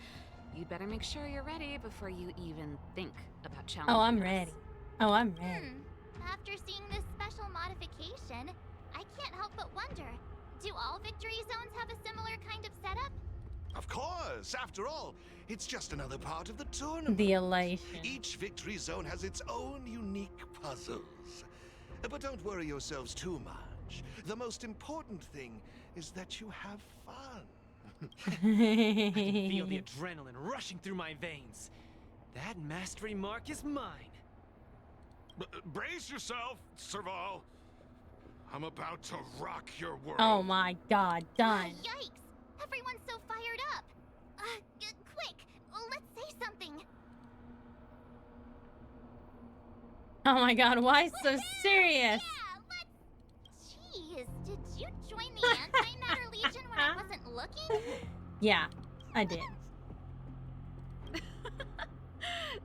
You'd better make sure you're ready before you even think about challenging Oh, I'm us. ready. Oh, I'm ready. After seeing this special modification, I can't help but wonder, do all Victory Zones have a similar kind of setup? Of course! After all, it's just another part of the tournament. The elation. Each Victory Zone has its own unique puzzles. But don't worry yourselves too much. The most important thing is that you have fun. I can feel the adrenaline rushing through my veins. That mastery mark is mine. Brace yourself, Serval. I'm about to rock your world. Oh my god, done. Yikes! Everyone's so fired up. Quick, let's say something. Oh my god, why so serious? Jeez, did you join the Antimatter Legion when I wasn't looking? Yeah, I did.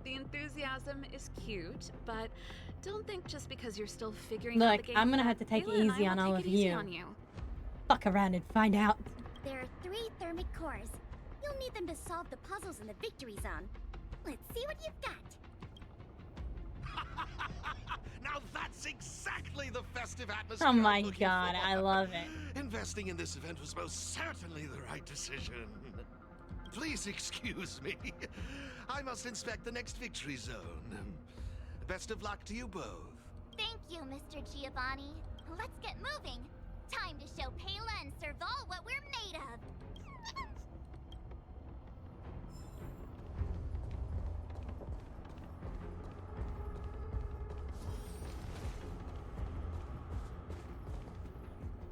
The enthusiasm is cute, but don't think just because you're still figuring Look, out the game I'm gonna that have to take it Kayla and I easy will on take all it of easy you. on you. Fuck around and find out. There are 3 thermic cores. You'll need them to solve the puzzles in the Victory Zone. Let's see what you've got. Now that's exactly the festive atmosphere Oh my I'm looking god, for. I love it. Investing in this event was most certainly the right decision. Please excuse me. I must inspect the next Victory Zone. Best of luck to you both. Thank you, Mr. Giovanni. Let's get moving. Time to show Payla and Serval what we're made of.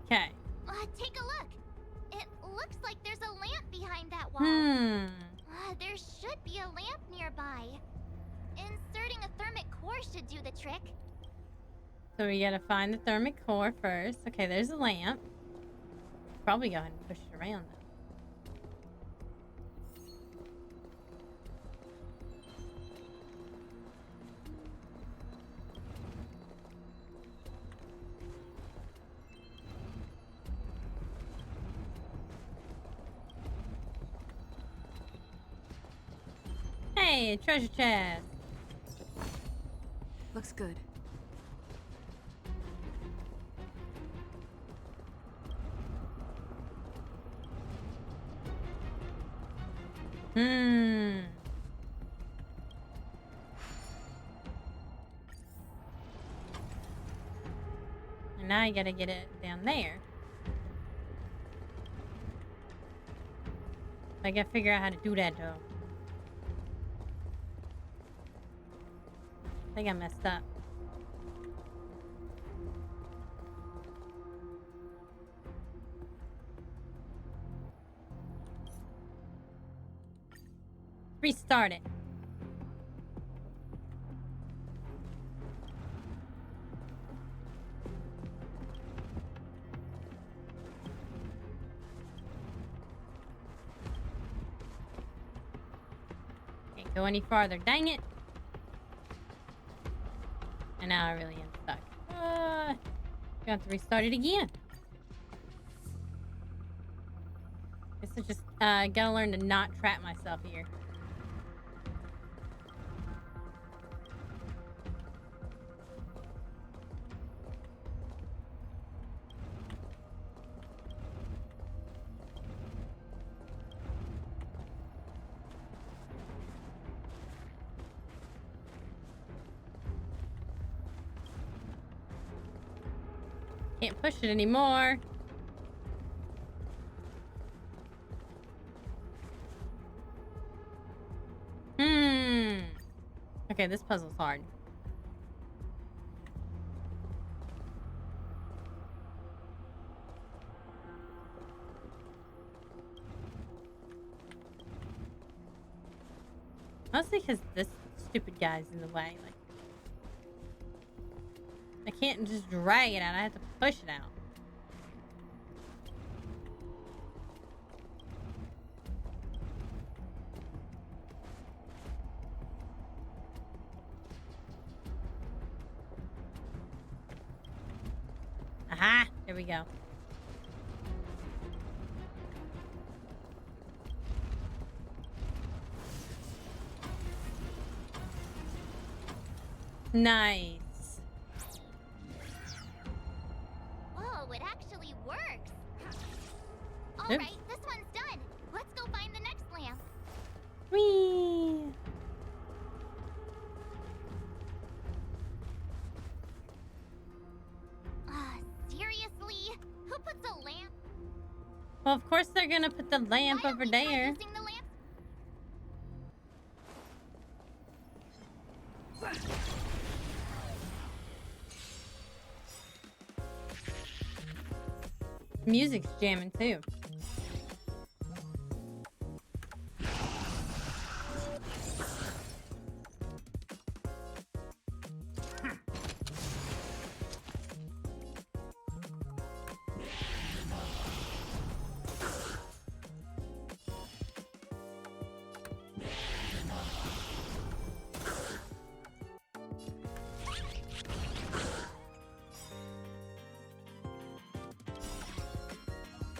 Okay. Take a look. It looks like there's a lamp behind that wall. There should be a lamp nearby. Inserting a thermic core should do the trick. So we gotta find the thermic core first. Okay, there's a lamp. Probably go ahead and push it around though. Hey, treasure chest. Looks good. And now you gotta get it down there. I gotta figure out how to do that though. I think I messed up. Restart it. Can't go any farther, dang it. And now I really am stuck. I have to restart it again. Guess I just gotta learn to not trap myself here. Can't push it anymore. Okay, this puzzle's hard. Mostly because this stupid guy's in the way. Like, I can't just drag it out. I have to push it out. Aha! There we go. Nice. Whoa, it actually works. All right, this one's done. Let's go find the next lamp. Whee! Seriously? Who puts a lamp? Well, of course they're gonna put the lamp over there. Using the lamp? Music's jamming too.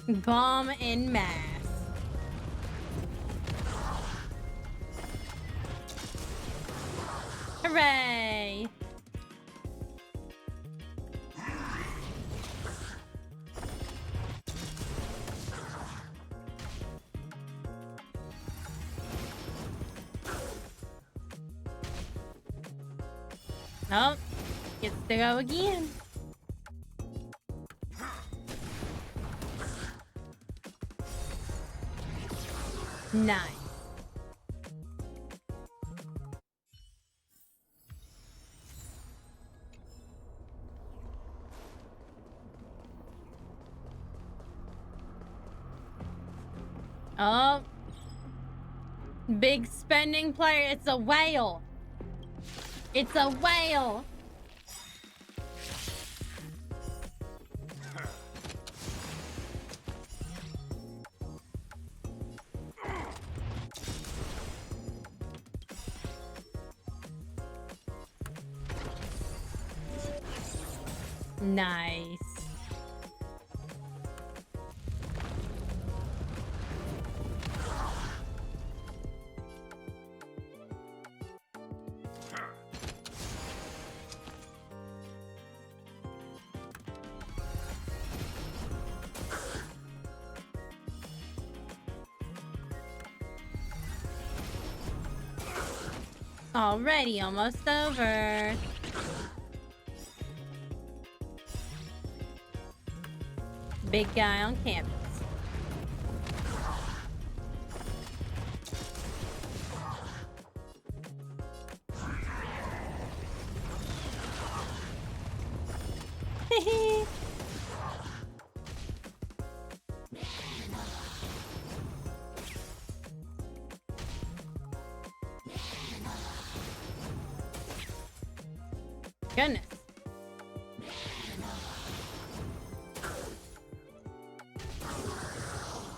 Bomb en masse. Hooray! Oh, gets to go again. Nice. Oh. Big spending player. It's a whale. It's a whale. Nice. Alrighty, almost over. Big guy on campus. Goodness.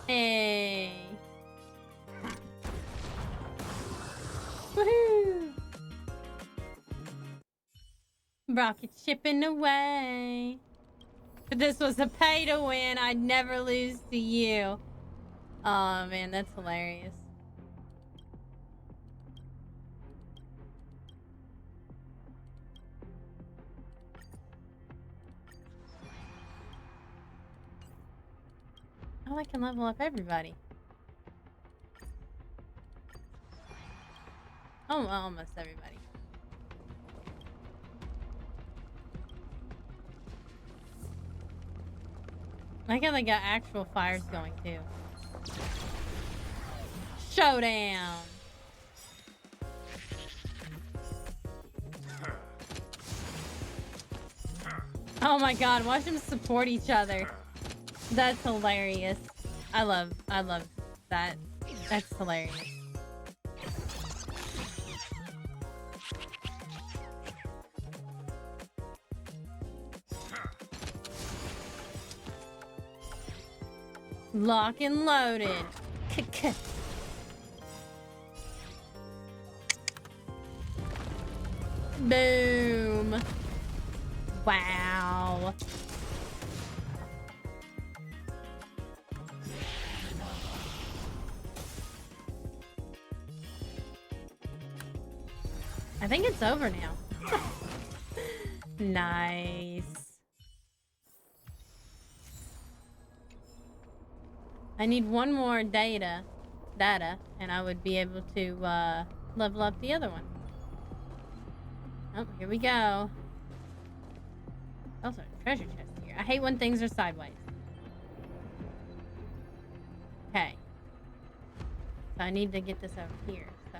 Hey. Woohoo! Rocket shipping away. If this was a pay to win, I'd never lose to you. Oh man, that's hilarious. Oh, I can level up everybody. Oh, well, almost everybody. I like how they got actual fires going too. Showdown! Oh my god, watch them support each other. That's hilarious. I love that. That's hilarious. Lock and loaded. Boom. Wow. I think it's over now. Nice. I need one more data, and I would be able to level up the other one. Oh, here we go. Also, a treasure chest here. I hate when things are sideways. Okay. So I need to get this over here, so...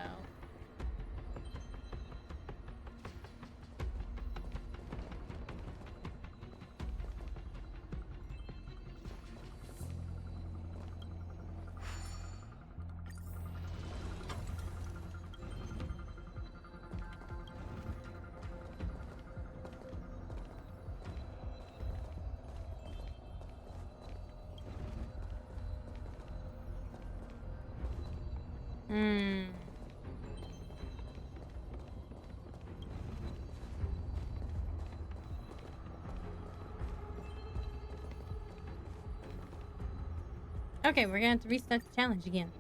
Okay, we're gonna have to restart the challenge again.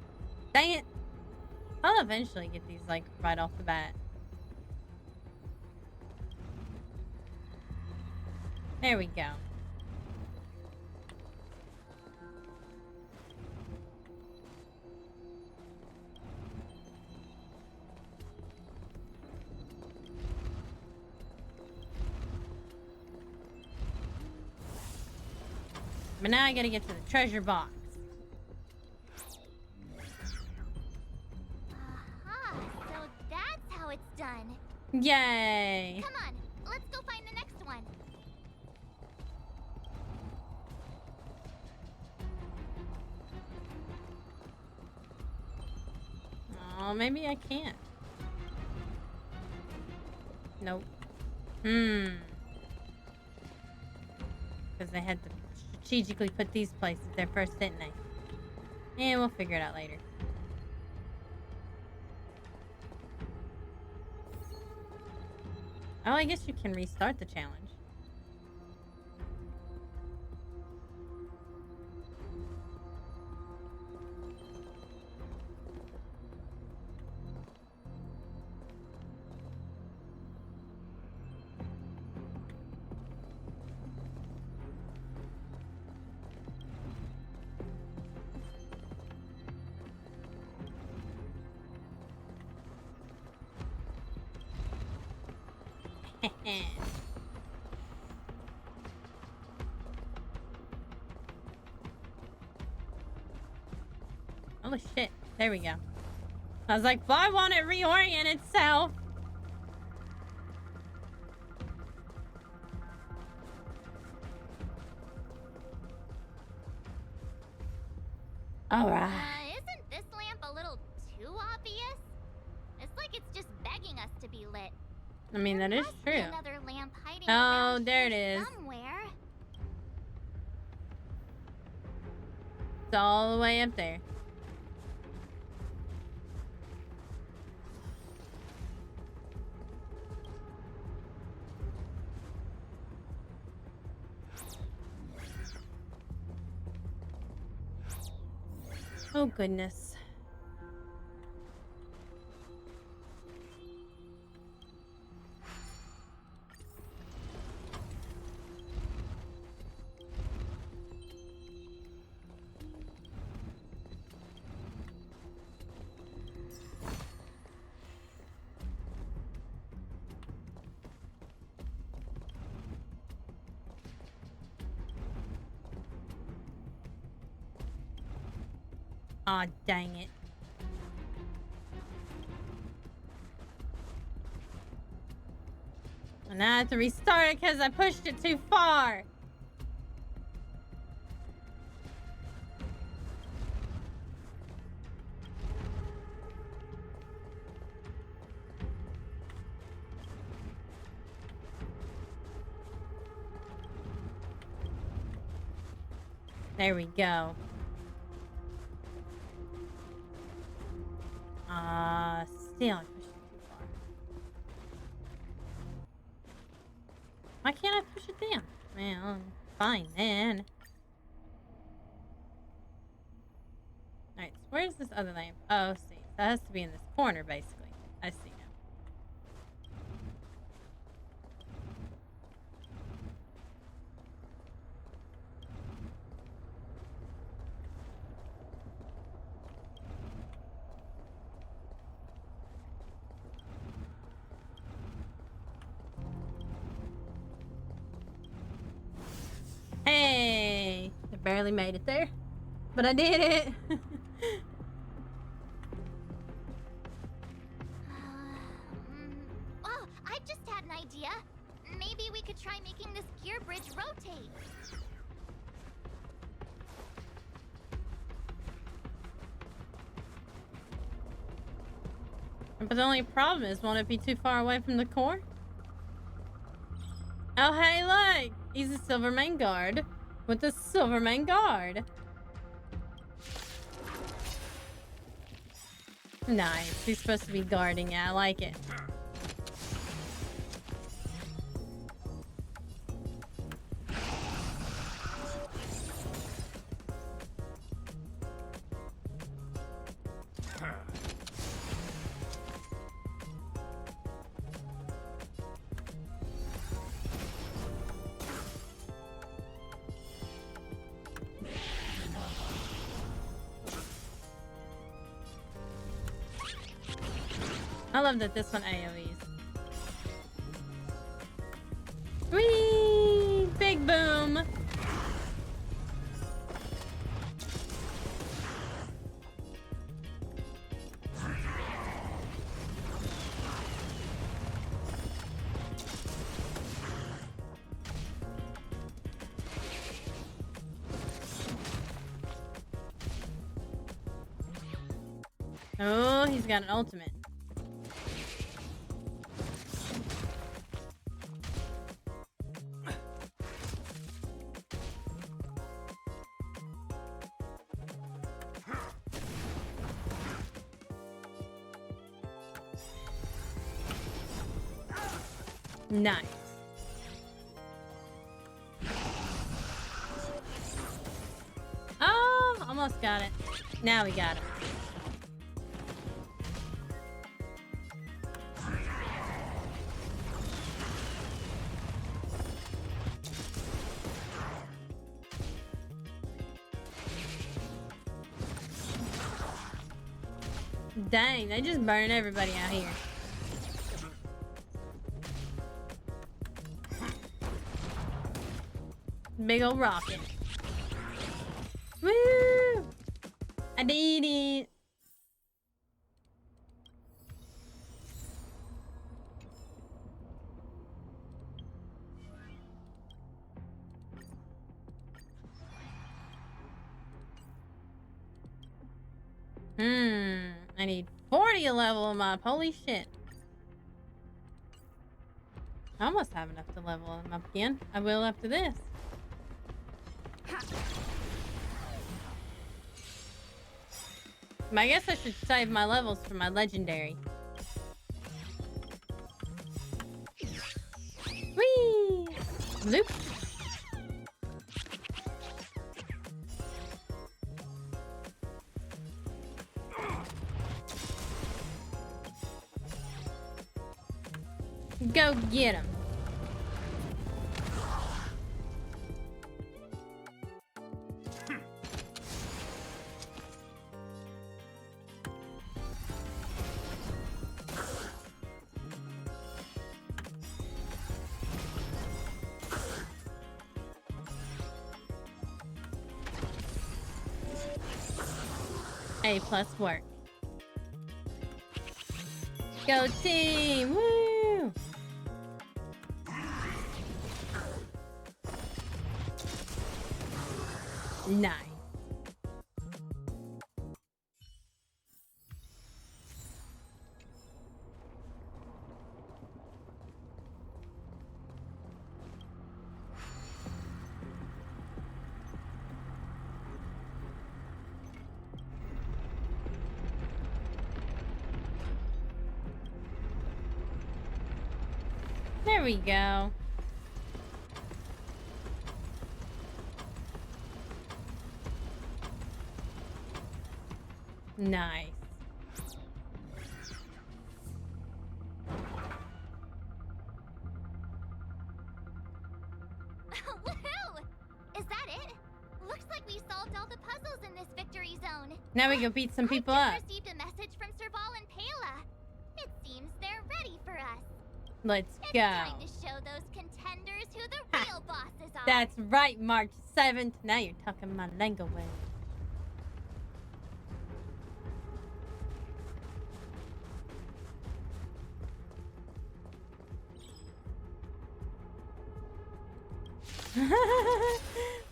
Dang it! I'll eventually get these, like, right off the bat. There we go. But now I gotta get to the treasure box. Aha, so that's how it's done. Yay! Come on, let's go find the next one. Oh, maybe I can't. Nope. Because they had to strategically put these places there first, didn't they? And we'll figure it out later. Oh, I guess you can restart the challenge. Holy shit. There we go. I was like, why won't it reorient itself? Alright. Isn't this lamp a little too obvious? It's like it's just begging us to be lit. I mean, that is true. Another lamp hiding Oh, there it is. somewhere. It's all the way up there. Oh, goodness. Aw, dang it. And now I have to restart it because I pushed it too far. There we go. Still, I pushed it too far. Why can't I push it down? Well, fine then. Alright, so where's this other lamp? Oh, see. That has to be in this corner, basically. I see now. Barely made it there, but I did it. Oh, I just had an idea. Maybe we could try making this gear bridge rotate. But the only problem is, won't it be too far away from the core? Oh, hey, look! He's a Silvermane guard with a Silvermane guard. Nice. He's supposed to be guarding it. I like it. I love that this one AoEs. Whee! Big boom! Oh, he's got an ultimate. Nice. Oh, almost got it. Now we got it. Dang, they just burning everybody out here. Big old rocket. Woo! I did it. I need 40 a level them up. Holy shit. I almost have enough to level them up again. I will after this. I guess I should save my levels for my legendary. Whee! Loop. Go get him. A+ work. Go team! Woo! Nice. There we go. Nice. Woohoo! Is that it? Looks like we solved all the puzzles in this victory zone. Now we go beat some people I up. just received a message from Serval and Pela. It seems they're ready for us. Let's It's go. time to show those contenders who the real bosses are. That's right, March 7th. Now you're talking my language.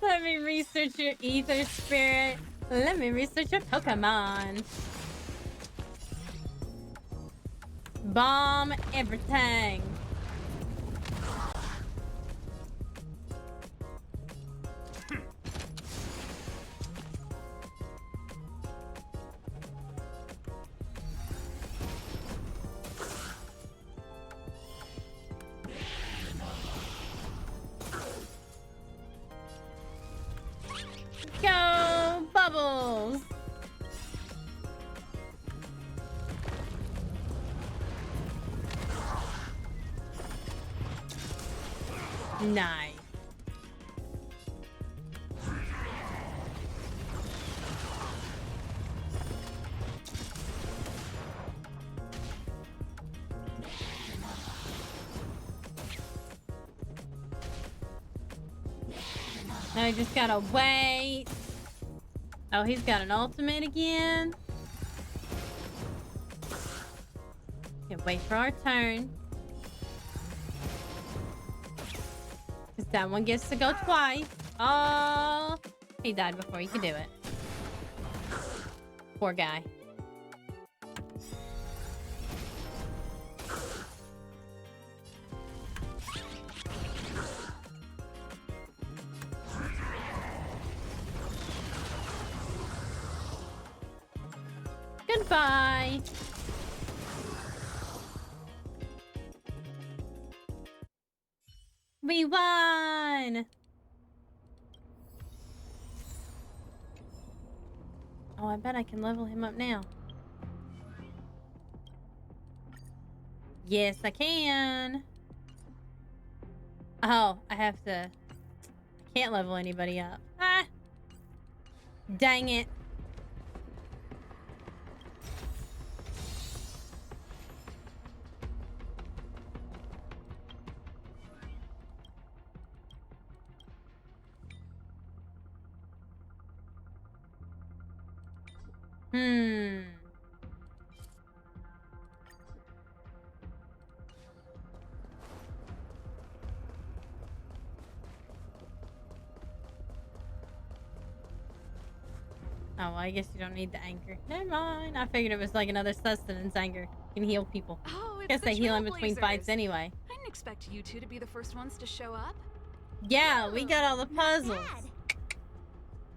Let me research your ether spirit. Let me research your Pokemon. Bomb everything. Go, Bubbles! Nice. Now I just gotta wait. Oh, he's got an ultimate again. Okay, wait for our turn. Because that one gets to go twice. Oh, he died before he could do it. Poor guy. Goodbye. We won. Oh, I bet I can level him up now. Yes, I can. Oh, I have to. I can't level anybody up. Ah. Dang it. Oh, well, I guess you don't need the anchor. Never mind. I figured it was like another sustenance anchor. You can heal people. Oh, it's guess the they heal in between Trailblazers. fights anyway. I didn't expect you two to be the first ones to show up. Yeah, we got all the puzzles.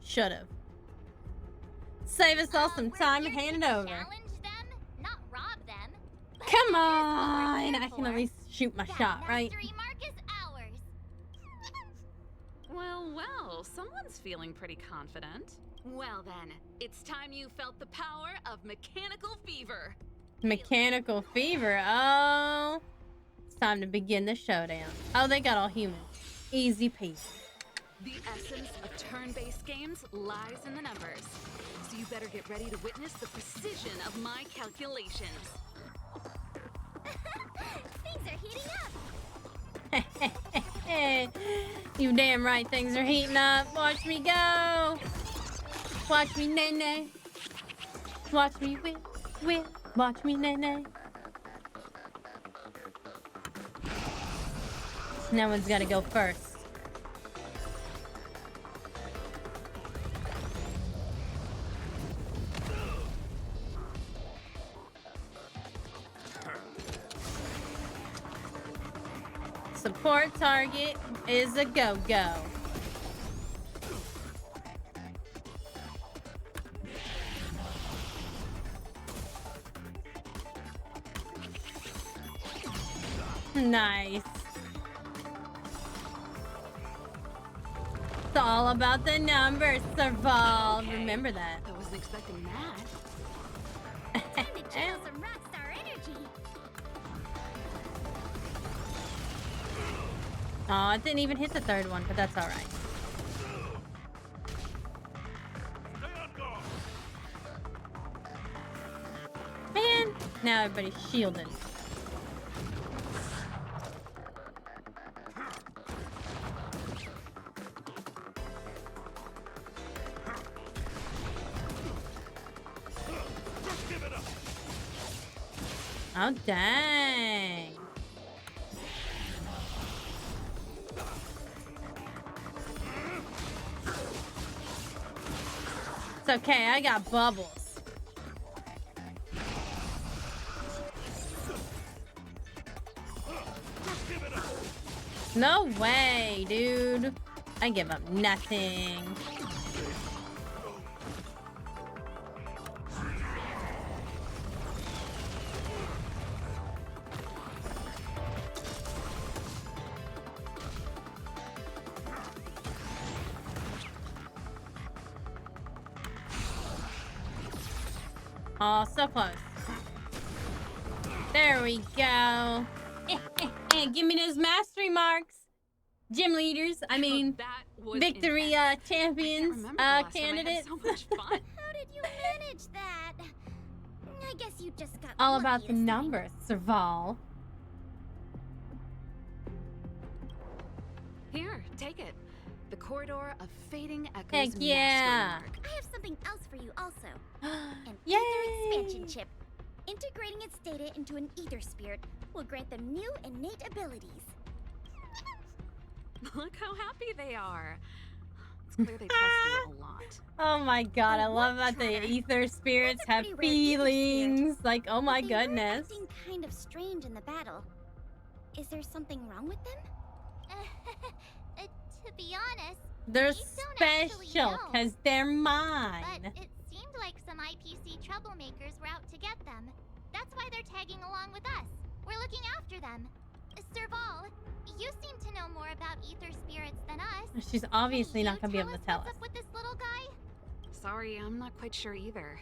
Should've. Save us all some time and hand it over. Challenge them, not rob them. Come on! I can at least shoot my shot, right? Mastery mark is ours. Well, someone's feeling pretty confident. Well then, it's time you felt the power of mechanical fever. Mechanical fever. Oh. It's time to begin the showdown. Oh, they got all human. Easy peasy. The essence of turn-based games lies in the numbers. So you better get ready to witness the precision of my calculations. Things are heating up. You damn right things are heating up. Watch me go. Watch me nay-nay. Watch me whip. Watch me nay-nay. No one's gotta go first. Support target is a go-go. Nice. It's all about the numbers, Survival. Remember that. I wasn't expecting that. Time to channel some rockstar energy. Oh, it didn't even hit the third one, but that's all right. Man, now everybody's shielded. Oh, dang. It's okay, I got bubbles. No way, dude. I give up nothing. Oh, so close. There we go. Give me those mastery marks. Gym leaders, I mean, victory champions, candidates. So much fun. How did you manage that? I guess you just got All about the numbers, Serval. Here, take it. The corridor of fading echoes. Heck yeah! I have something else for you also. An Yay! ether expansion chip. Integrating its data into an ether spirit will grant them new innate abilities. Look how happy they are. It's clear they trust you a lot. Oh my god, I love that the ether spirits have feelings. Like, oh my goodness. They were acting kind of strange in the battle. Is there something wrong with them? To be honest, They're special because they're mine. but it seemed like some IPC troublemakers were out to get them. That's why they're tagging along with us. We're looking after them. Serval, you seem to know more about ether spirits than us. She's obviously not gonna be able to tell us. What's up with this little guy? Sorry, I'm not quite sure either.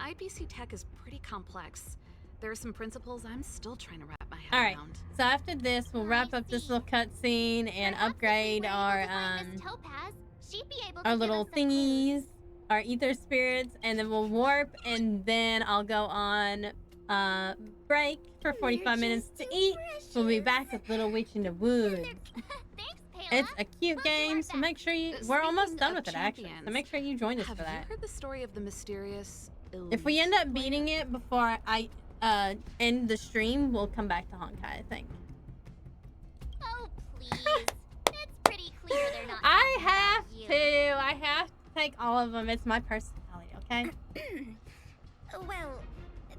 IPC tech is pretty complex. There are some principles I'm still trying to wrap my head Alright, around. so after this, we'll wrap up this little cutscene and upgrade our little thingies, our ether spirits, and then we'll warp, and then I'll go on break for 45 minutes to eat. We'll be back with Little Witch in the Woods. It's a cute game, so make sure you... We're almost done with it, actually, so make sure you join us for that. Have you heard the story of the mysterious... If we end up beating it before I end the stream, we'll come back to Honkai, I think. Oh, please. It's pretty clear they're not. I have to take all of them. It's my personality, okay? Well,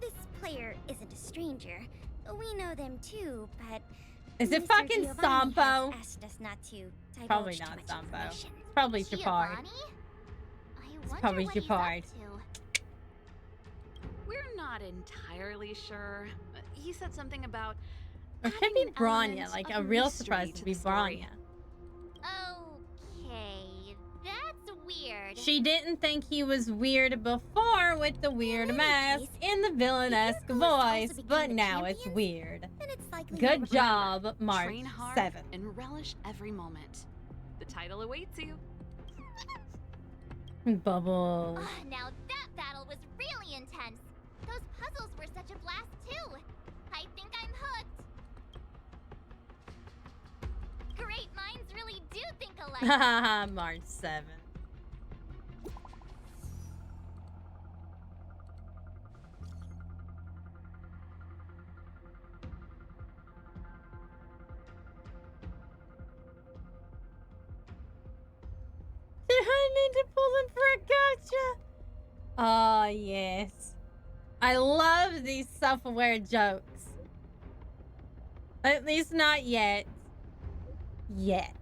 this player isn't a stranger. We know them too, but... Is it Mr. fucking Giovanni Sampo? has asked us not to divulge Probably too not much Sampo. information. It's probably Japard. It's probably Japard. We're not entirely sure. He said something about... Or it could be Branya, like a real surprise to be Branya. Okay, that's weird. She didn't think he was weird before with the weird mask and the villainesque voice, but now it's weird. Good job, March Train hard 7th. and relish every moment. The title awaits you. Bubbles. Now that battle was really intense. Those puzzles were such a blast too. I think I'm hooked. Great minds really do think alike. Haha, March 7th. I need to pull them for a gotcha. Oh, yes. I love these self-aware jokes. At least not yet. Yet.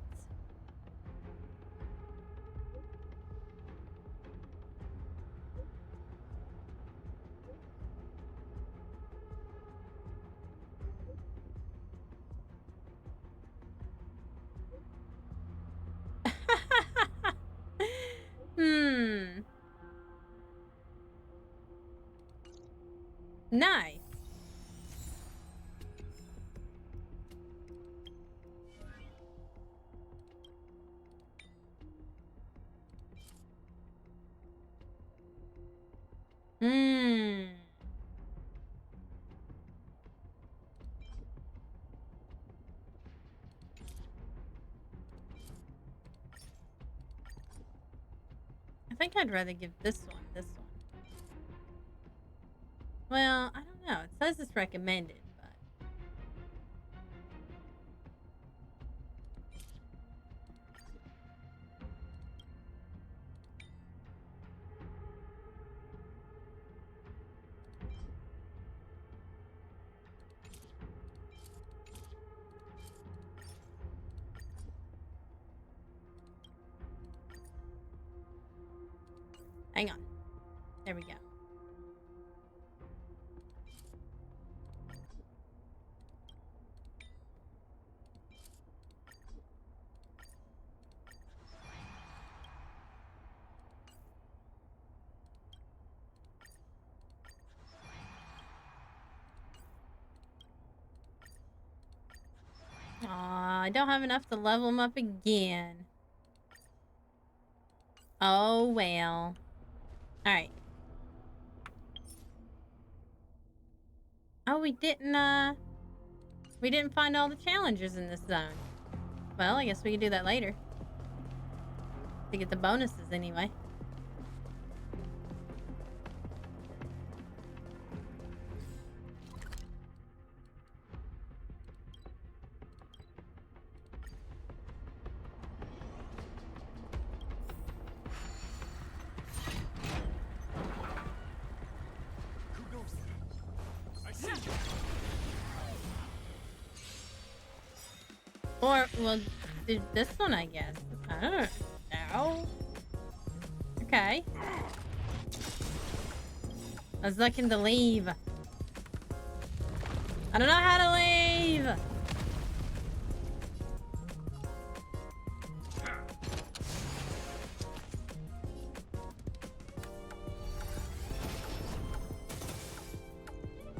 Nice. I think I'd rather give this one. Well, I don't No, it says it's recommended, but... Hang on. There we go. Aw, I don't have enough to level him up again. Oh, well. Alright. Oh, we didn't find all the challenges in this zone. Well, I guess we can do that later. To get the bonuses anyway. Or we'll do this one, I guess. I don't know. Okay. I was looking to leave. I don't know how to leave.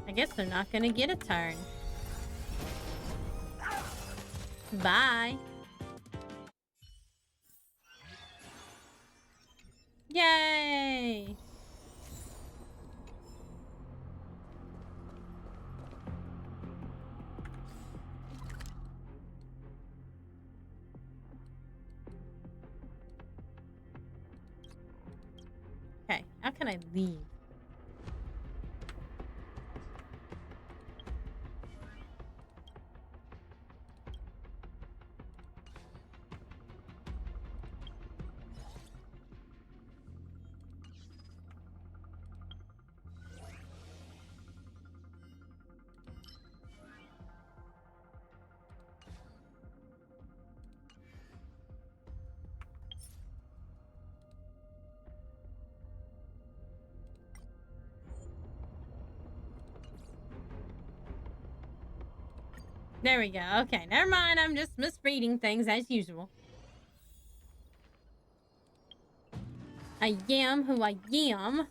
I guess they're not gonna get a turn. Bye. Yay! Okay, how can I leave? There we go. Okay, never mind. I'm just misreading things as usual. I am who I am. I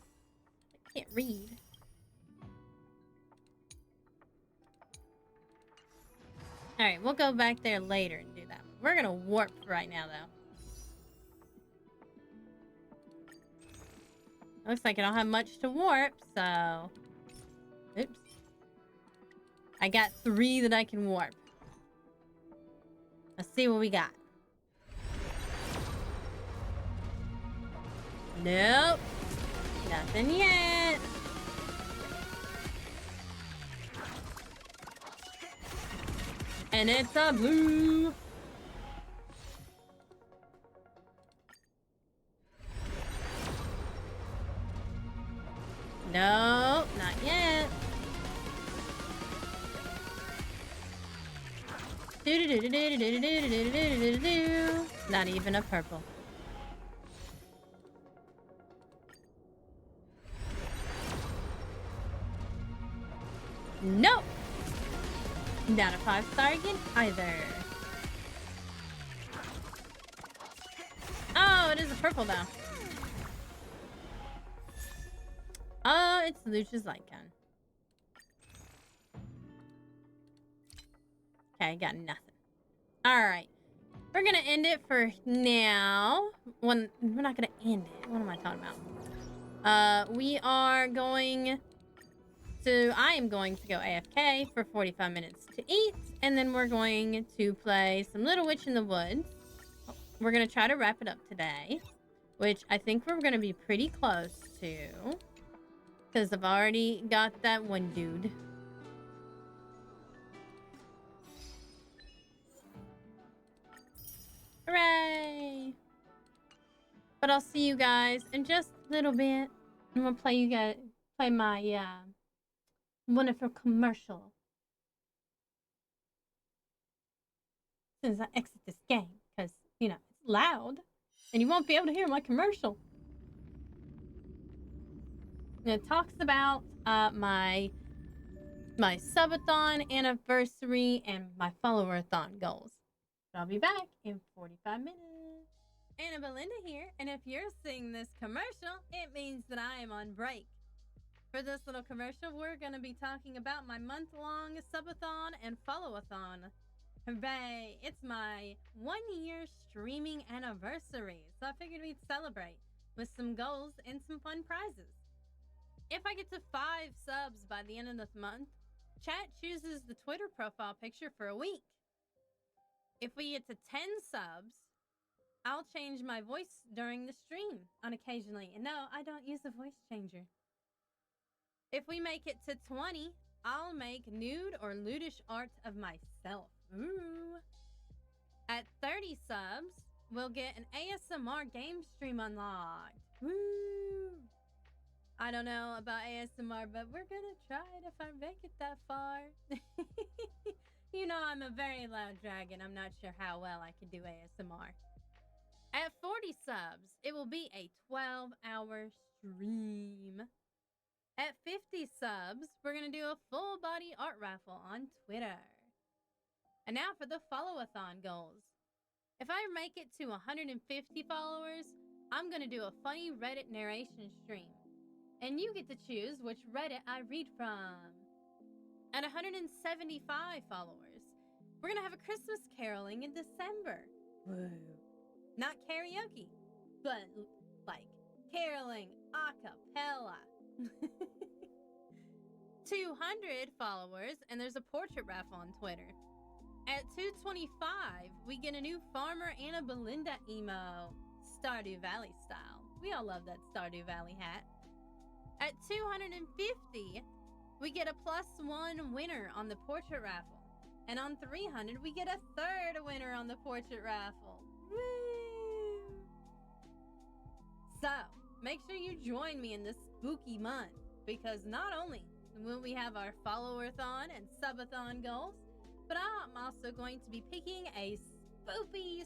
can't read. Alright, we'll go back there later and do that. We're gonna warp right now, though. Looks like I don't have much to warp, so... Oops. I got 3 that I can warp. Let's see what we got. Nope. Nothing yet. And it's a blue. Nope, not yet. Not even a purple. Nope. Not a 5-star again either. Oh, it is a purple though. Oh, it's Lucia's light gun. Okay, got nothing. Alright. We're gonna end it for now. We're not gonna end it. What am I talking about? We are going to... I am going to go AFK for 45 minutes to eat. And then we're going to play some Little Witch in the Woods. We're gonna try to wrap it up today. Which I think we're gonna be pretty close to. Because I've already got that one dude. Hooray! But I'll see you guys in just a little bit. I'm gonna play my wonderful commercial. As soon as I exit this game, because you know it's loud, and you won't be able to hear my commercial. And it talks about my subathon anniversary and my followerathon goals. But I'll be back in 45 minutes. Anna Belinda here, and if you're seeing this commercial, it means that I am on break. For this little commercial, we're going to be talking about my month-long subathon and followathon. Hooray! It's my 1-year streaming anniversary, so I figured we'd celebrate with some goals and some fun prizes. If I get to 5 subs by the end of this month, chat chooses the Twitter profile picture for a week. If we get to 10 subs, I'll change my voice during the stream occasionally. And no, I don't use a voice changer. If we make it to 20, I'll make nude or lewdish art of myself. Ooh. At 30 subs, we'll get an ASMR game stream unlocked. Woo! I don't know about ASMR, but we're gonna try it if I make it that far. You know I'm a very loud dragon. I'm not sure how well I can do ASMR. At 40 subs, it will be a 12-hour stream. At 50 subs, we're going to do a full body art raffle on Twitter. And now for the followathon goals. If I make it to 150 followers, I'm going to do a funny Reddit narration stream. And you get to choose which Reddit I read from. At 175 followers, we're going to have a Christmas caroling in December. Woo. Not karaoke, but like caroling a cappella. 200 followers, and there's a portrait raffle on Twitter. At 225, we get a new Farmer Anna Belinda emo, Stardew Valley style. We all love that Stardew Valley hat. At 250, we get a +1 winner on the portrait raffle. And on 300, we get a 3rd winner on the portrait raffle. Woo! So, make sure you join me in this spooky month, because not only will we have our followathon and subathon goals, but I'm also going to be picking a spoopy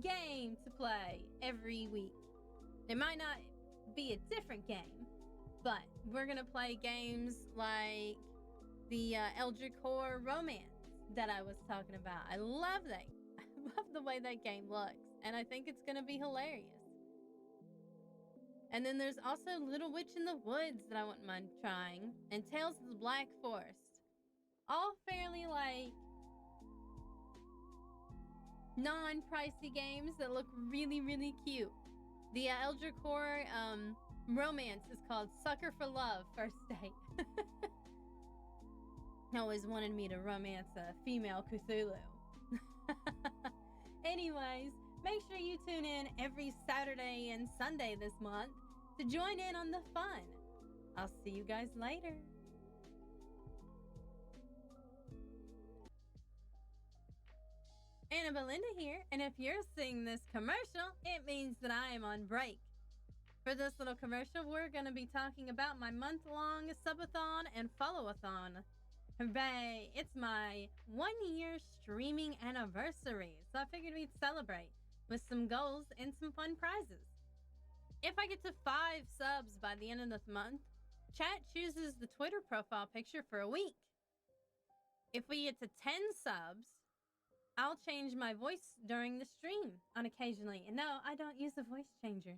game to play every week. It might not be a different game, but we're going to play games like the Eldritch Core Romance that I was talking about. I love that. I love the way that game looks, and I think it's going to be hilarious. And then there's also Little Witch in the Woods that I wouldn't mind trying, and Tales of the Black Forest. All fairly, like, non-pricey games that look really, really cute. The Eldritch Core Romance is called Sucker for Love First Date. Always wanted me to romance a female Cthulhu. Anyways, make sure you tune in every Saturday and Sunday this month to join in on the fun. I'll see you guys later. Anna Belinda here, and if you're seeing this commercial, it means that I am on break. For this little commercial, we're going to be talking about my month-long subathon and followathon. Hooray! It's my 1-year streaming anniversary, so I figured we'd celebrate with some goals and some fun prizes. If I get to 5 subs by the end of this month, chat chooses the Twitter profile picture for a week. If we get to 10 subs, I'll change my voice during the stream occasionally. And no, I don't use a voice changer.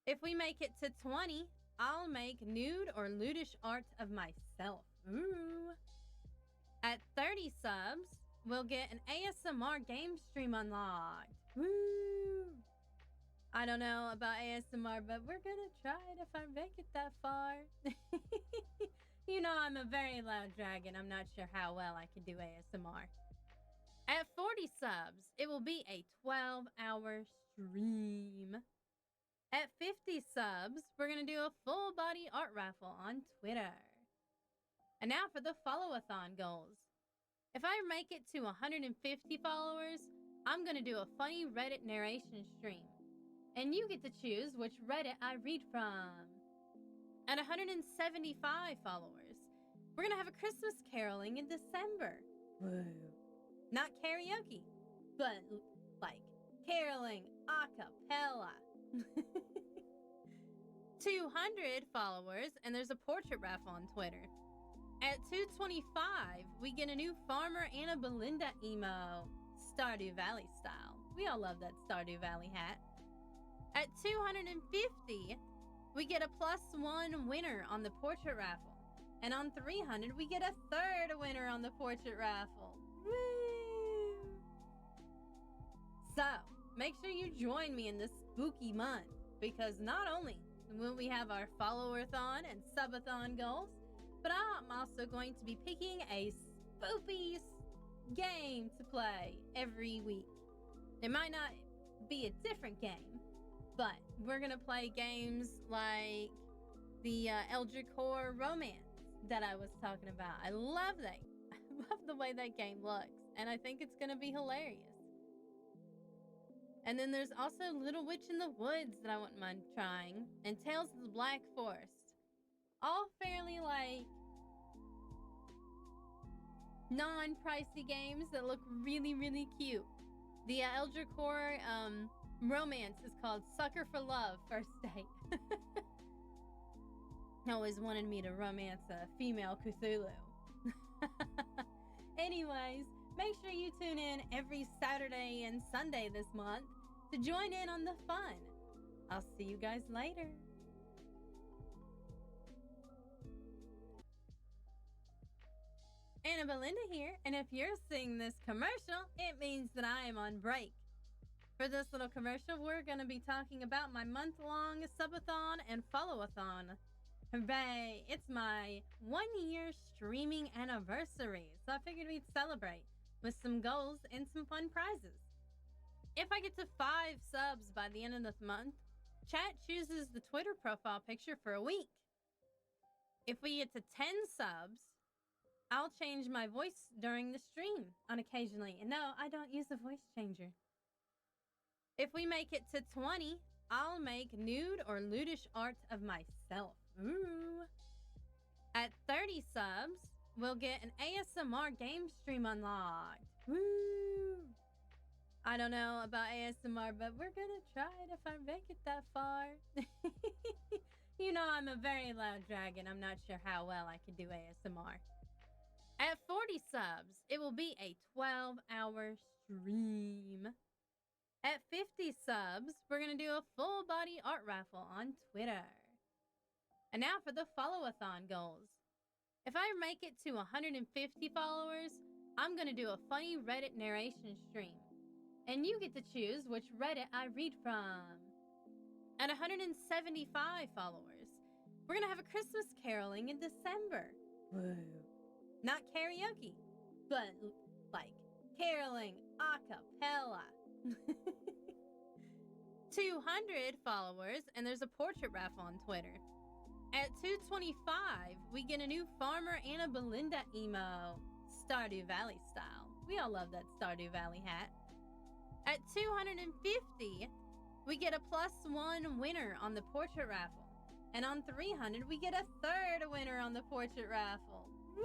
If we make it to 20, I'll make nude or lewdish art of myself. Ooh. At 30 subs, we'll get an ASMR game stream unlocked. Woo! I don't know about ASMR, but we're gonna try it if I make it that far. You know I'm a very loud dragon. I'm not sure how well I can do ASMR. At 40 subs, it will be a 12-hour stream. At 50 subs, we're going to do a full body art raffle on Twitter. And now for the followathon goals. If I make it to 150 followers, I'm going to do a funny Reddit narration stream. And you get to choose which Reddit I read from. At 175 followers, we're going to have a Christmas caroling in December. Woo. Not karaoke, but like caroling a cappella. 200 followers, and there's a portrait raffle on Twitter. At 225, we get a new Farmer Anna Belinda emo, Stardew Valley style. We all love that Stardew Valley hat. At 250, we get a +1 winner on the portrait raffle. And on 300, we get a third winner on the portrait raffle. Woo! So, make sure you join me in this spooky month, because not only will we have our followathon and subathon goals, but I'm also going to be picking a spoopy game to play every week. It might not be a different game, but we're going to play games like the Eldritch Horror Romance that I was talking about. I love that. I love the way that game looks, and I think it's going to be hilarious. And then there's also Little Witch in the Woods that I wouldn't mind trying, and Tales of the Black Forest. All fairly like non-pricey games that look really, really cute. The Eldritch Horror Romance is called Sucker for Love First Date. Always wanted me to romance a female Cthulhu. Anyways, make sure you tune in every Saturday and Sunday this month to join in on the fun. I'll see you guys later. Anna Belinda here, and if you're seeing this commercial, it means that I am on break. For this little commercial, we're going to be talking about my month-long subathon and followathon. Hooray! It's my 1-year streaming anniversary, so I figured we'd celebrate with some goals and some fun prizes. If I get to 5 subs by the end of this month, chat chooses the Twitter profile picture for a week. If we get to 10 subs, I'll change my voice during the stream on occasionally. And no, I don't use a voice changer. If we make it to 20, I'll make nude or lewdish art of myself. Ooh. At 30 subs, we'll get an ASMR game stream unlocked. Woo! I don't know about ASMR, but we're gonna try it if I make it that far. You know I'm a very loud dragon. I'm not sure how well I can do ASMR. At 40 subs, it will be a 12-hour stream. At 50 subs, we're going to do a full body art raffle on Twitter. And now for the followathon goals. If I make it to 150 followers, I'm going to do a funny Reddit narration stream. And you get to choose which Reddit I read from. At 175 followers, we're going to have a Christmas caroling in December. Woo. Not karaoke, but like caroling a cappella. 200 followers, and there's a portrait raffle on Twitter. At 225, we get a new Farmer Anna Belinda emo, Stardew Valley style. We all love that Stardew Valley hat. At 250, we get a +1 winner on the portrait raffle. And on 300, we get a third winner on the portrait raffle. Woo!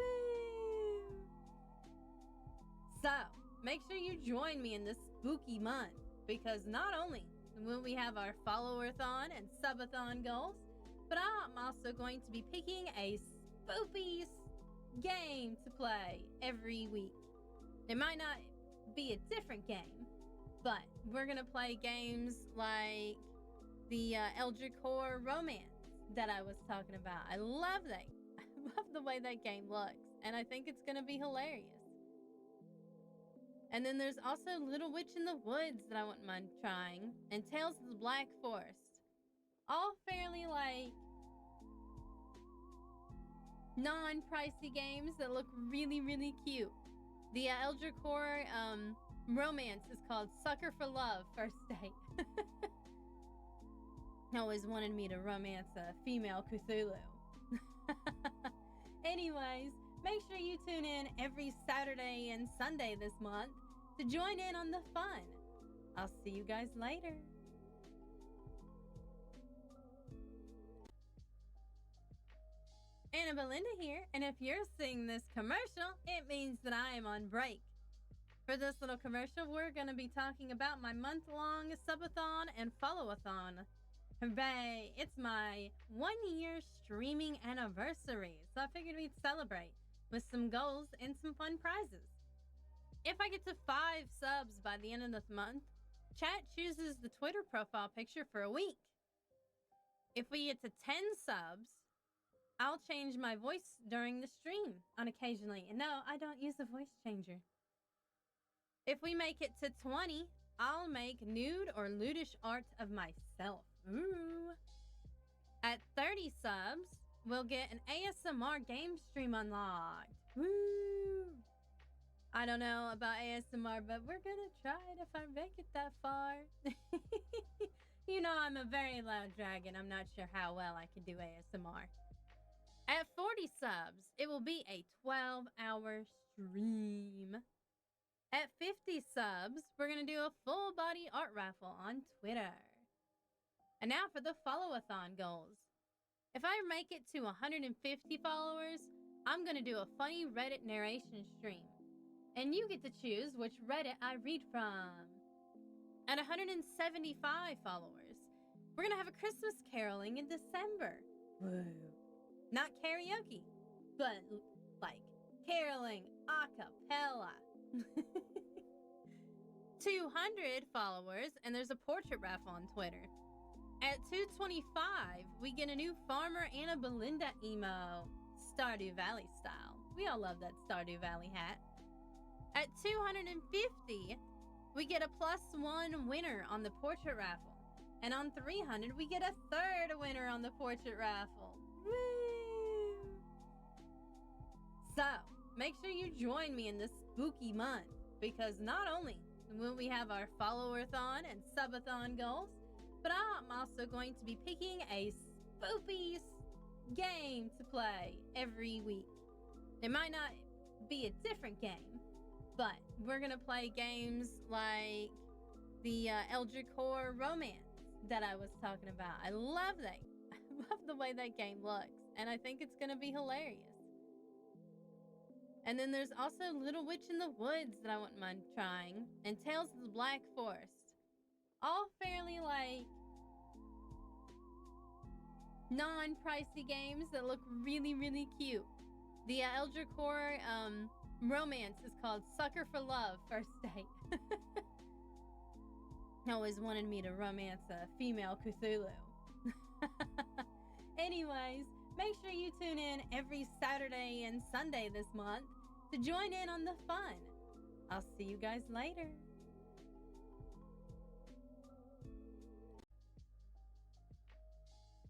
So, make sure you join me in this spooky month, because not only will we have our followathon and subathon goals, but I'm also going to be picking a spoopy game to play every week. It might not be a different game, but we're going to play games like the Eldritch Horror Romance that I was talking about. I love that. I love the way that game looks, and I think it's going to be hilarious. And then there's also Little Witch in the Woods that I wouldn't mind trying, and Tales of the Black Forest. All fairly like non-pricey games that look really, really cute. The Eldritch Horror Romance is called Sucker for Love First Date. always wanted me to romance a female Cthulhu. Anyways, make sure you tune in every Saturday and Sunday this month to join in on the fun. I'll see you guys later. Anna Belinda here, and if you're seeing this commercial, it means that I am on break. For this little commercial, we're going to be talking about my month-long subathon and followathon. Hooray! It's my 1-year streaming anniversary, so I figured we'd celebrate with some goals and some fun prizes. If I get to 5 subs by the end of this month, chat chooses the Twitter profile picture for a week. If we get to 10 subs, I'll change my voice during the stream occasionally. And no, I don't use a voice changer. If we make it to 20, I'll make nude or lewdish art of myself. Ooh. At 30 subs, we'll get an ASMR game stream unlocked. Woo! I don't know about ASMR, but we're gonna try it if I make it that far. You know I'm a very loud dragon. I'm not sure how well I can do ASMR. At 40 subs, it will be a 12-hour stream. At 50 subs, we're going to do a full body art raffle on Twitter. And now for the followathon goals. If I make it to 150 followers, I'm going to do a funny Reddit narration stream. And you get to choose which Reddit I read from. At 175 followers, we're going to have a Christmas caroling in December. Woo. Not karaoke, but like caroling a cappella. 200 followers, and there's a portrait raffle on Twitter. At 225, we get a new Farmer Anna Belinda emo, Stardew Valley style. We all love that Stardew Valley hat. At 250, we get a +1 winner on the portrait raffle. And on 300, we get a 3rd winner on the portrait raffle. Woo! So, make sure you join me in this spooky month, because not only will we have our followerathon and subathon goals, but I'm also going to be picking a spoopy game to play every week. It might not be a different game, but we're going to play games like the Eldritch Horror Romance that I was talking about. I love that. I love the way that game looks, and I think it's going to be hilarious. And then there's also Little Witch in the Woods that I wouldn't mind trying, and Tales of the Black Forest. All fairly, like, non-pricey games that look really, really cute. The Eldritch Horror Romance is called Sucker for Love First Date. Always wanted me to romance a female Cthulhu. Anyways, make sure you tune in every Saturday and Sunday this month to join in on the fun. I'll see you guys later.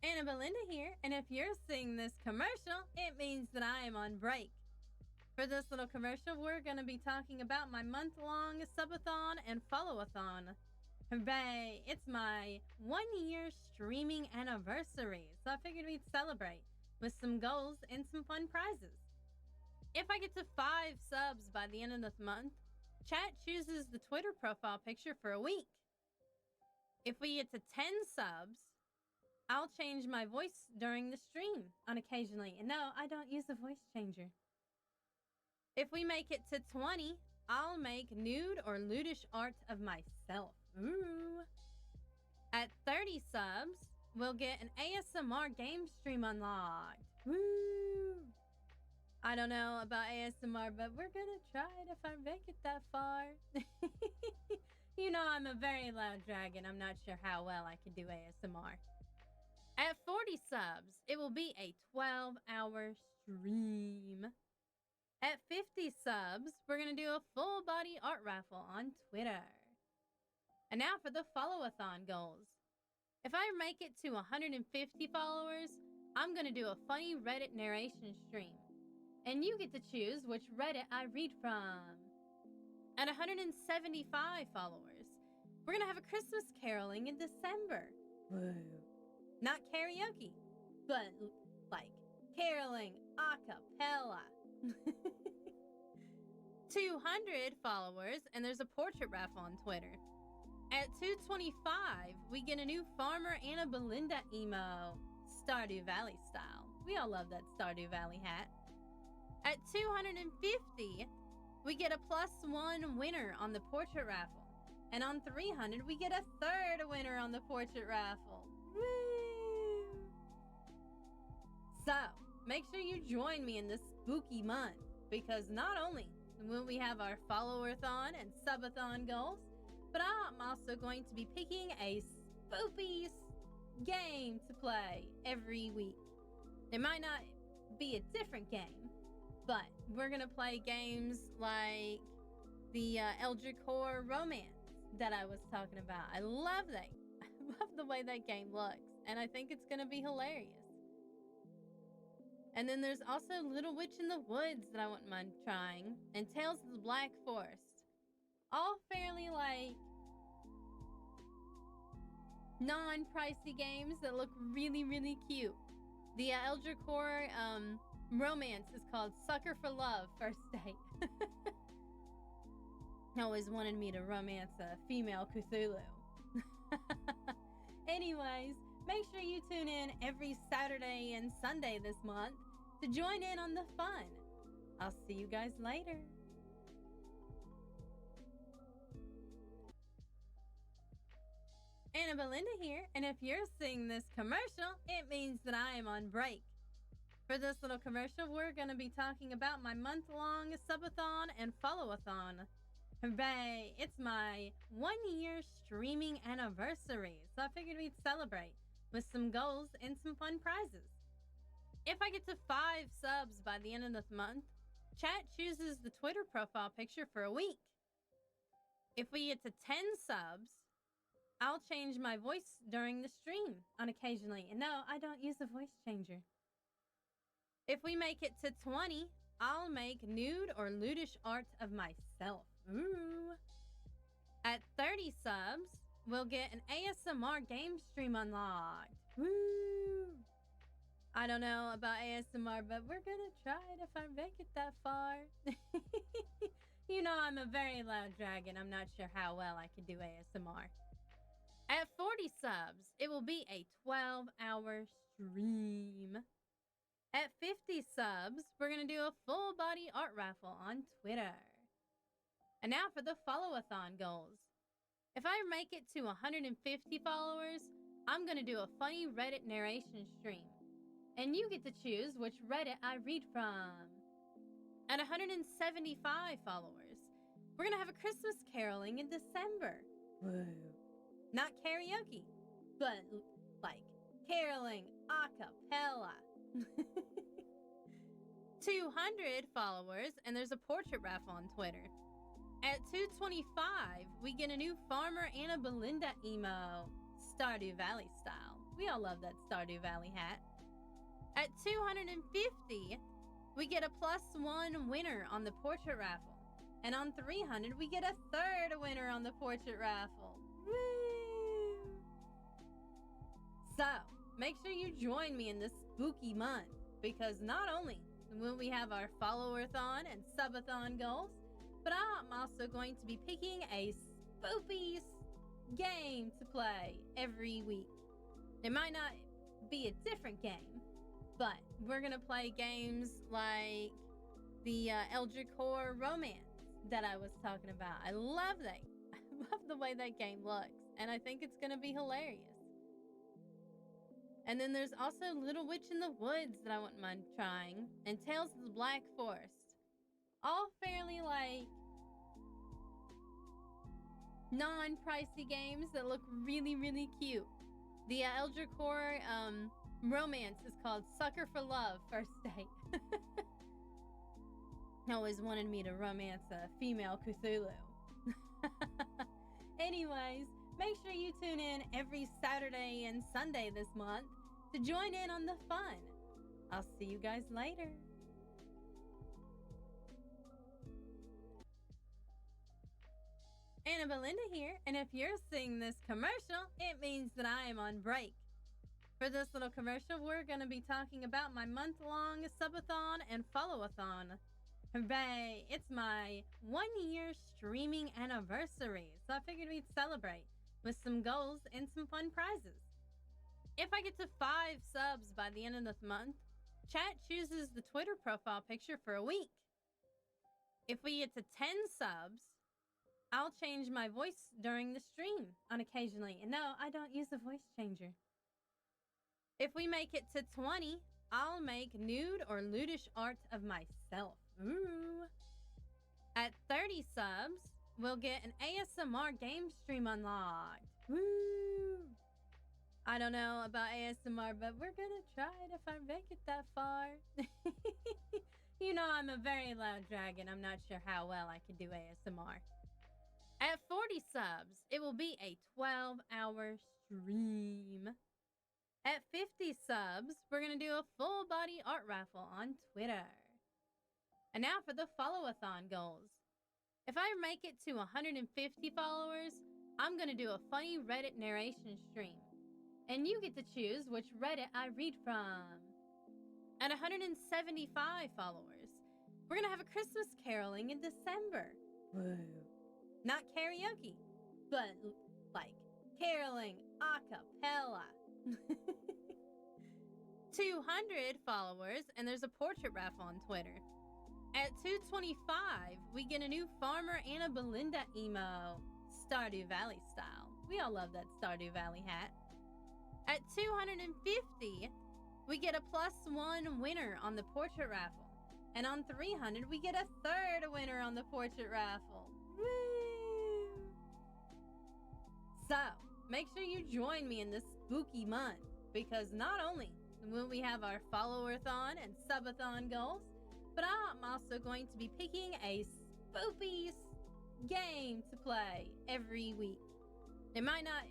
Anna Belinda here, and if you're seeing this commercial, it means that I am on break. For this little commercial, we're going to be talking about my month-long subathon and followathon. Hooray! It's my 1-year streaming anniversary, so I figured we'd celebrate with some goals and some fun prizes. If I get to 5 subs by the end of this month, chat chooses the Twitter profile picture for a week. If we get to 10 subs, I'll change my voice during the stream occasionally. And no, I don't use a voice changer. If we make it to 20, I'll make nude or lewdish art of myself. Ooh. At 30 subs, we'll get an ASMR game stream unlocked. Woo! I don't know about ASMR, but we're gonna try it if I make it that far. You know I'm a very loud dragon. I'm not sure how well I can do ASMR. At 40 subs, it will be a 12-hour stream. At 50 subs, we're going to do a full body art raffle on Twitter. And now for the followathon goals. If I make it to 150 followers, I'm going to do a funny Reddit narration stream. And you get to choose which Reddit I read from. At 175 followers, we're going to have a Christmas caroling in December. Woo. Not karaoke, but like caroling a cappella. 200 followers, and there's a portrait raffle on Twitter. At 225, we get a new Farmer Anna Belinda emo, Stardew Valley style. We all love that Stardew Valley hat. At 250, we get a +1 winner on the portrait raffle. And on 300, we get a third winner on the portrait raffle. Woo! So, make sure you join me in this spooky month, because not only will we have our followerathon and subathon goals, but I'm also going to be picking a spoopy game to play every week. It might not be a different game, but we're going to play games like the Eldritch Horror Romance that I was talking about. I love that. I love the way that game looks, and I think it's going to be hilarious. And then there's also Little Witch in the Woods that I wouldn't mind trying, and Tales of the Black Forest. All fairly like non-pricey games that look really, really cute. The Eldritch Horror Romance is called Sucker for Love First Date. Always wanted me to romance a female Cthulhu. Anyways, make sure you tune in every Saturday and Sunday this month to join in on the fun. I'll see you guys later. Anna Belinda here, and if you're seeing this commercial, it means that I am on break. For this little commercial, we're going to be talking about my month-long subathon and followathon. Hooray! It's my 1-year streaming anniversary, so I figured we'd celebrate with some goals and some fun prizes. If I get to 5 subs by the end of this month, chat chooses the Twitter profile picture for a week. If we get to 10 subs, I'll change my voice during the stream on occasionally. And no, I don't use a voice changer. If we make it to 20, I'll make nude or lewdish art of myself. Ooh. At 30 subs, we'll get an ASMR game stream unlocked. Woo! I don't know about ASMR, but we're gonna try it if I make it that far. You know I'm a very loud dragon. I'm not sure how well I can do ASMR. At 40 subs, it will be a 12-hour stream. At 50 subs, we're gonna do a full body art raffle on Twitter. And now for the followathon goals. If I make it to 150 followers, I'm gonna do a funny Reddit narration stream. And you get to choose which Reddit I read from. At 175 followers, we're gonna have a Christmas caroling in December. Woo. Not karaoke, but like caroling a cappella. 200 followers, and there's a portrait raffle on Twitter. At 225, we get a new Farmer Anna Belinda emo, Stardew Valley style. We all love that Stardew Valley hat. At 250, we get a +1 winner on the portrait raffle. And on 300, we get a third winner on the portrait raffle. Woo! So, make sure you join me in this spooky month, because not only will we have our followerathon and subathon goals, but I'm also going to be picking a spoopy game to play every week. It might not be a different game, but we're going to play games like the Eldritch Horror Romance that I was talking about. I love that. I love the way that game looks, and I think it's going to be hilarious. And then there's also Little Witch in the Woods that I wouldn't mind trying, and Tales of the Black Forest. All fairly like non-pricey games that look really, really cute. The Eldritch Horror Romance is called Sucker for Love First Date. Always wanted me to romance a female Cthulhu. Anyways, make sure you tune in every Saturday and Sunday this month to join in on the fun. I'll see you guys later. Anna Belinda here, and if you're seeing this commercial, it means that I am on break. For this little commercial, we're going to be talking about my month-long subathon and followathon. Hooray! It's my 1-year streaming anniversary, so I figured we'd celebrate with some goals and some fun prizes. If I get to 5 subs by the end of this month, chat chooses the Twitter profile picture for a week. If we get to 10 subs, I'll change my voice during the stream occasionally. And no, I don't use a voice changer. If we make it to 20, I'll make nude or lewdish art of myself. Ooh. At 30 subs, we'll get an ASMR game stream unlocked. Woo! I don't know about ASMR, but we're gonna try it if I make it that far. You know I'm a very loud dragon. I'm not sure how well I can do ASMR. At 40 subs, it will be a 12-hour stream. At 50 subs, we're gonna do a full body art raffle on Twitter. And now for the followathon goals. If I make it to 150 followers, I'm gonna do a funny Reddit narration stream. And you get to choose which Reddit I read from. At 175 followers, we're gonna have a Christmas caroling in December. Woo. Not karaoke, but like caroling a cappella. 200 followers, and there's a portrait raffle on Twitter. At 225, we get a new Farmer Anna Belinda emo, Stardew Valley style. We all love that Stardew Valley hat. At 250, we get a +1 winner on the portrait raffle. And on 300, we get a 3rd winner on the portrait raffle. Woo! So, make sure you join me in this spooky month, because not only will we have our followathon and subathon goals, but I'm also going to be picking a spoopy game to play every week. It might not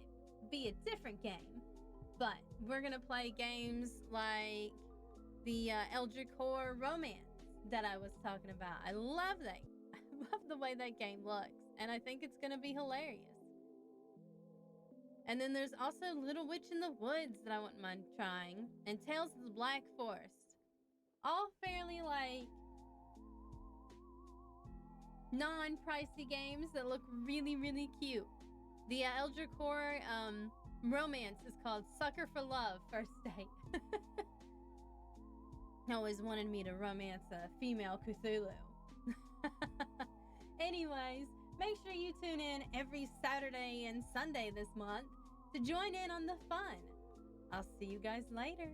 be a different game, but we're gonna play games like the Eldritch Horror Romance that I was talking about. I love that. I love the way that game looks, and I think it's gonna be hilarious. And then there's also Little Witch in the Woods that I wouldn't mind trying, and Tales of the Black Forest. All fairly like non-pricey games that look really, really cute. The Eldritch Horror Romance is called Sucker for Love First Date. Always wanted me to romance a female Cthulhu. Anyways, make sure you tune in every Saturday and Sunday this month to join in on the fun. I'll see you guys later.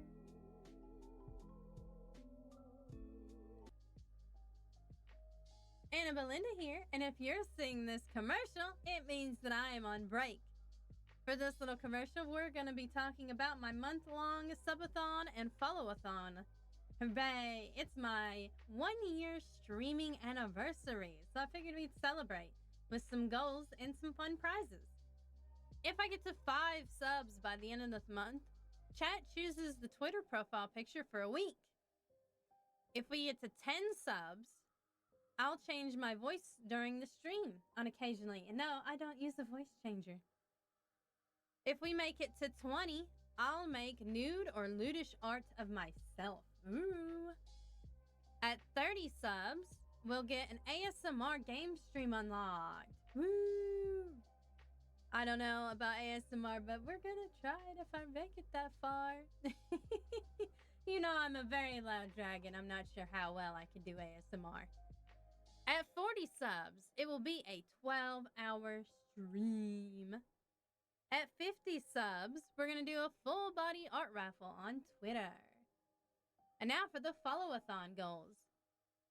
Anna Belinda here, and if you're seeing this commercial, it means that I am on break. For this little commercial, we're going to be talking about my month-long subathon and followathon. Hooray! It's my 1-year streaming anniversary, so I figured we'd celebrate with some goals and some fun prizes. If I get to 5 subs by the end of this month, chat chooses the Twitter profile picture for a week. If we get to 10 subs, I'll change my voice during the stream occasionally. And no, I don't use a voice changer. If we make it to 20, I'll make nude or lewdish art of myself. Ooh. At 30 subs, we'll get an ASMR game stream unlocked. Woo! I don't know about ASMR, but we're gonna try it if I make it that far. You know I'm a very loud dragon. I'm not sure how well I can do ASMR. At 40 subs, it will be a 12-hour stream. At 50 subs, we're going to do a full body art raffle on Twitter. And now for the followathon goals.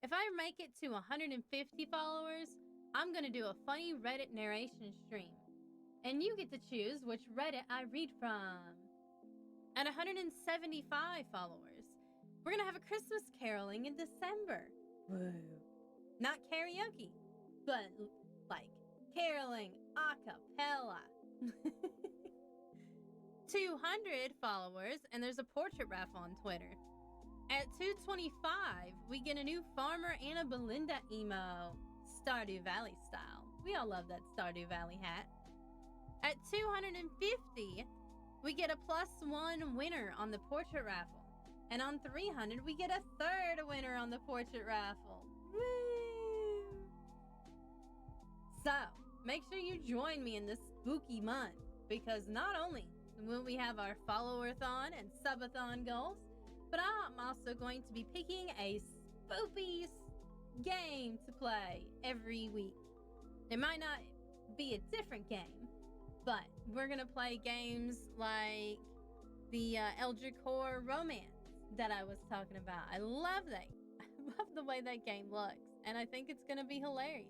If I make it to 150 followers, I'm going to do a funny Reddit narration stream. And you get to choose which Reddit I read from. At 175 followers, we're going to have a Christmas caroling in December. Woo. Not karaoke, but like caroling a cappella. 200 followers, and there's a portrait raffle on Twitter. At 225, we get a new Farmer Anna Belinda emo, Stardew Valley style. We all love that Stardew Valley hat. At 250, we get a +1 winner on the portrait raffle. And on 300, we get a third winner on the portrait raffle. Woo! So, make sure you join me in this spooky month, because not only will we have our follower-a-thon and subathon goals, but I'm also going to be picking a spoopy game to play every week. It might not be a different game, but we're going to play games like the Eldritch Core Romance that I was talking about. I love that. I love the way that game looks, and I think it's going to be hilarious.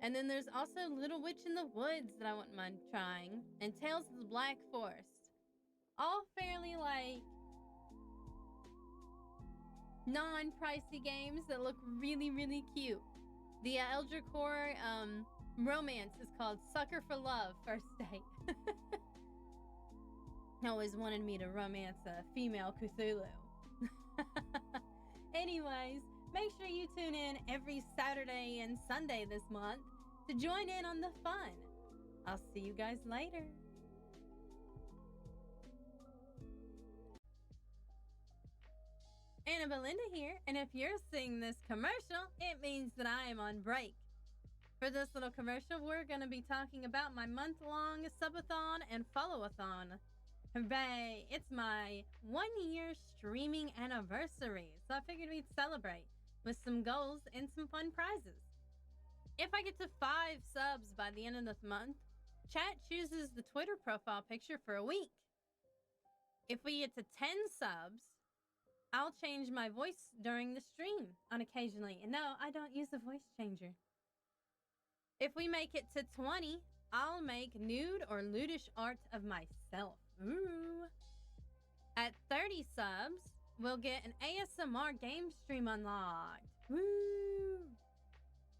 And then there's also Little Witch in the Woods that I wouldn't mind trying, and Tales of the Black Forest. All fairly, like, non-pricey games that look really, really cute. The Eldritch Core Romance is called Sucker for Love First Date. Always wanted me to romance a female Cthulhu. Anyways, make sure you tune in every Saturday and Sunday this month to join in on the fun. I'll see you guys later. Anna Belinda here, and if you're seeing this commercial, it means that I am on break. For this little commercial, we're going to be talking about my month-long subathon and follow-a-thon. Hooray! It's my 1-year streaming anniversary, so I figured we'd celebrate with some goals and some fun prizes. If I get to 5 subs by the end of this month, chat chooses the Twitter profile picture for a week. If we get to 10 subs, I'll change my voice during the stream on occasionally. And no, I don't use a voice changer. If we make it to 20, I'll make nude or lewdish art of myself. Ooh. At 30 subs, we'll get an ASMR game stream unlocked. Woo!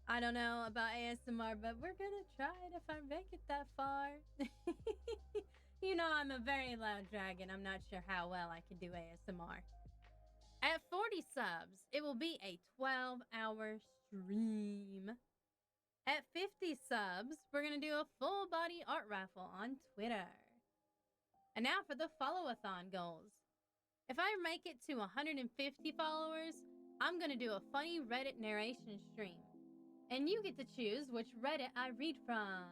I don't know about ASMR, but we're gonna try it if I make it that far. You know I'm a very loud dragon. I'm not sure how well I can do ASMR. At 40 subs, it will be a 12-hour stream. At 50 subs, we're going to do a full body art raffle on Twitter. And now for the follow-a-thon goals. If I make it to 150 followers, I'm going to do a funny Reddit narration stream. And you get to choose which Reddit I read from.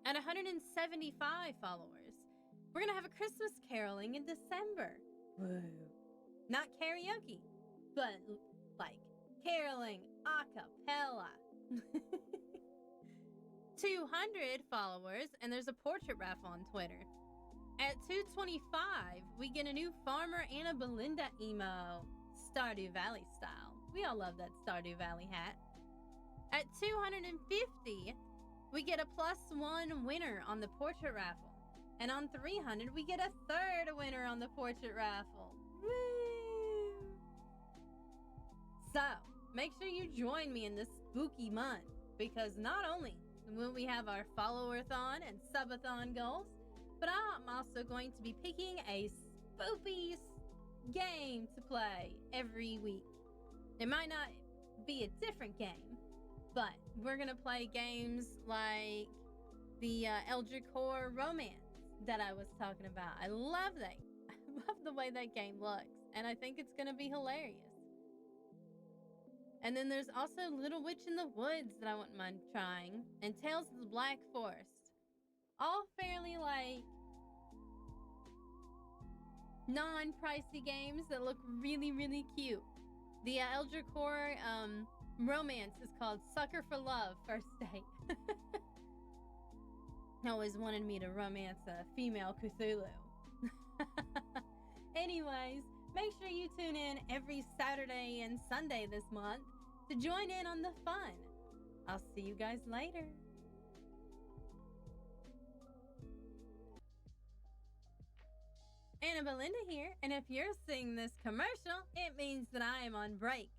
At 175 followers, we're going to have a Christmas caroling in December. Woo. Not karaoke, but like caroling a cappella. 200 followers, and there's a portrait raffle on Twitter. At 225, we get a new Farmer Anna Belinda emo, Stardew Valley style. We all love that Stardew Valley hat. At 250, we get a +1 winner on the portrait raffle. And on 300, we get a third winner on the portrait raffle. Woo! So, make sure you join me in this spooky month, because not only will we have our follower-a-thon and subathon goals, but I'm also going to be picking a spoopy game to play every week. It might not be a different game, but we're going to play games like the Eldritch Core Romance that I was talking about. I love that. I love the way that game looks, and I think it's going to be hilarious. And then there's also Little Witch in the Woods that I wouldn't mind trying, and Tales of the Black Forest. All fairly, like, non-pricey games that look really, really cute. The Eldritch Core Romance is called Sucker for Love First Date. Always wanted me to romance a female Cthulhu. Anyways, make sure you tune in every Saturday and Sunday this month to join in on the fun. I'll see you guys later. Anna Belinda here, and if you're seeing this commercial, it means that I am on break.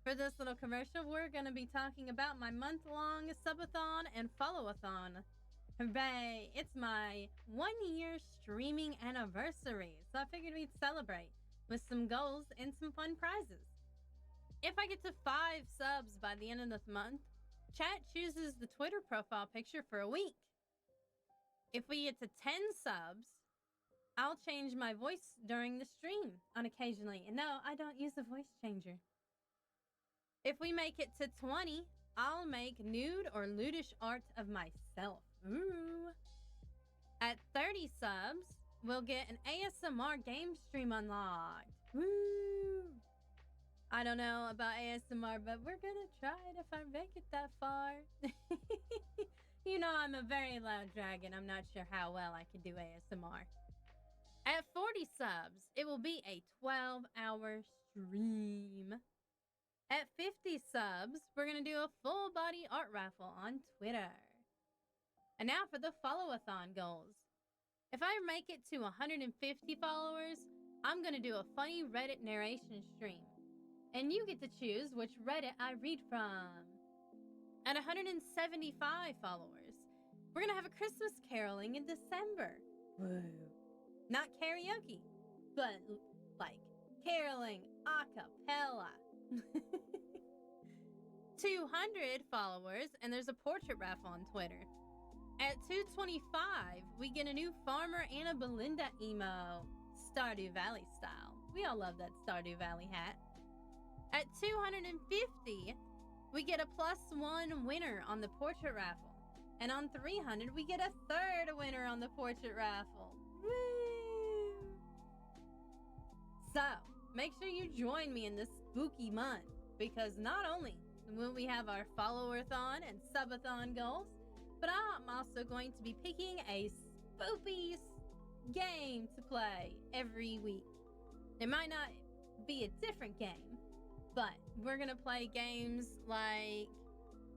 For this little commercial, we're going to be talking about my month-long subathon and follow-a-thon. Hooray! It's my 1-year streaming anniversary, so I figured we'd celebrate with some goals and some fun prizes. If I get to 5 subs by the end of this month, chat chooses the Twitter profile picture for a week. If we get to 10 subs, I'll change my voice during the stream occasionally. And no, I don't use a voice changer. If we make it to 20, I'll make nude or lewdish art of myself. Ooh. At 30 subs, we'll get an ASMR game stream unlocked. Woo! I don't know about ASMR, but we're gonna try it if I make it that far. You know I'm a very loud dragon. I'm not sure how well I can do ASMR. At 40 subs, it will be a 12-hour stream. At 50 subs, we're gonna do a full body art raffle on Twitter. And now for the followathon goals. If I make it to 150 followers, I'm gonna do a funny Reddit narration stream. And you get to choose which Reddit I read from. At 175 followers, we're gonna have a Christmas caroling in December. Woo. Not karaoke, but like caroling a cappella. 200 followers, and there's a portrait raffle on Twitter. At 225, we get a new Farmer Anna Belinda emo, Stardew Valley style. We all love that Stardew Valley hat. At 250, we get a +1 winner on the portrait raffle. And on 300, we get a third winner on the portrait raffle. Woo! So, make sure you join me in this spooky month, because not only will we have our followerathon and subathon goals, but I'm also going to be picking a spoopy game to play every week. It might not be a different game, but we're gonna play games like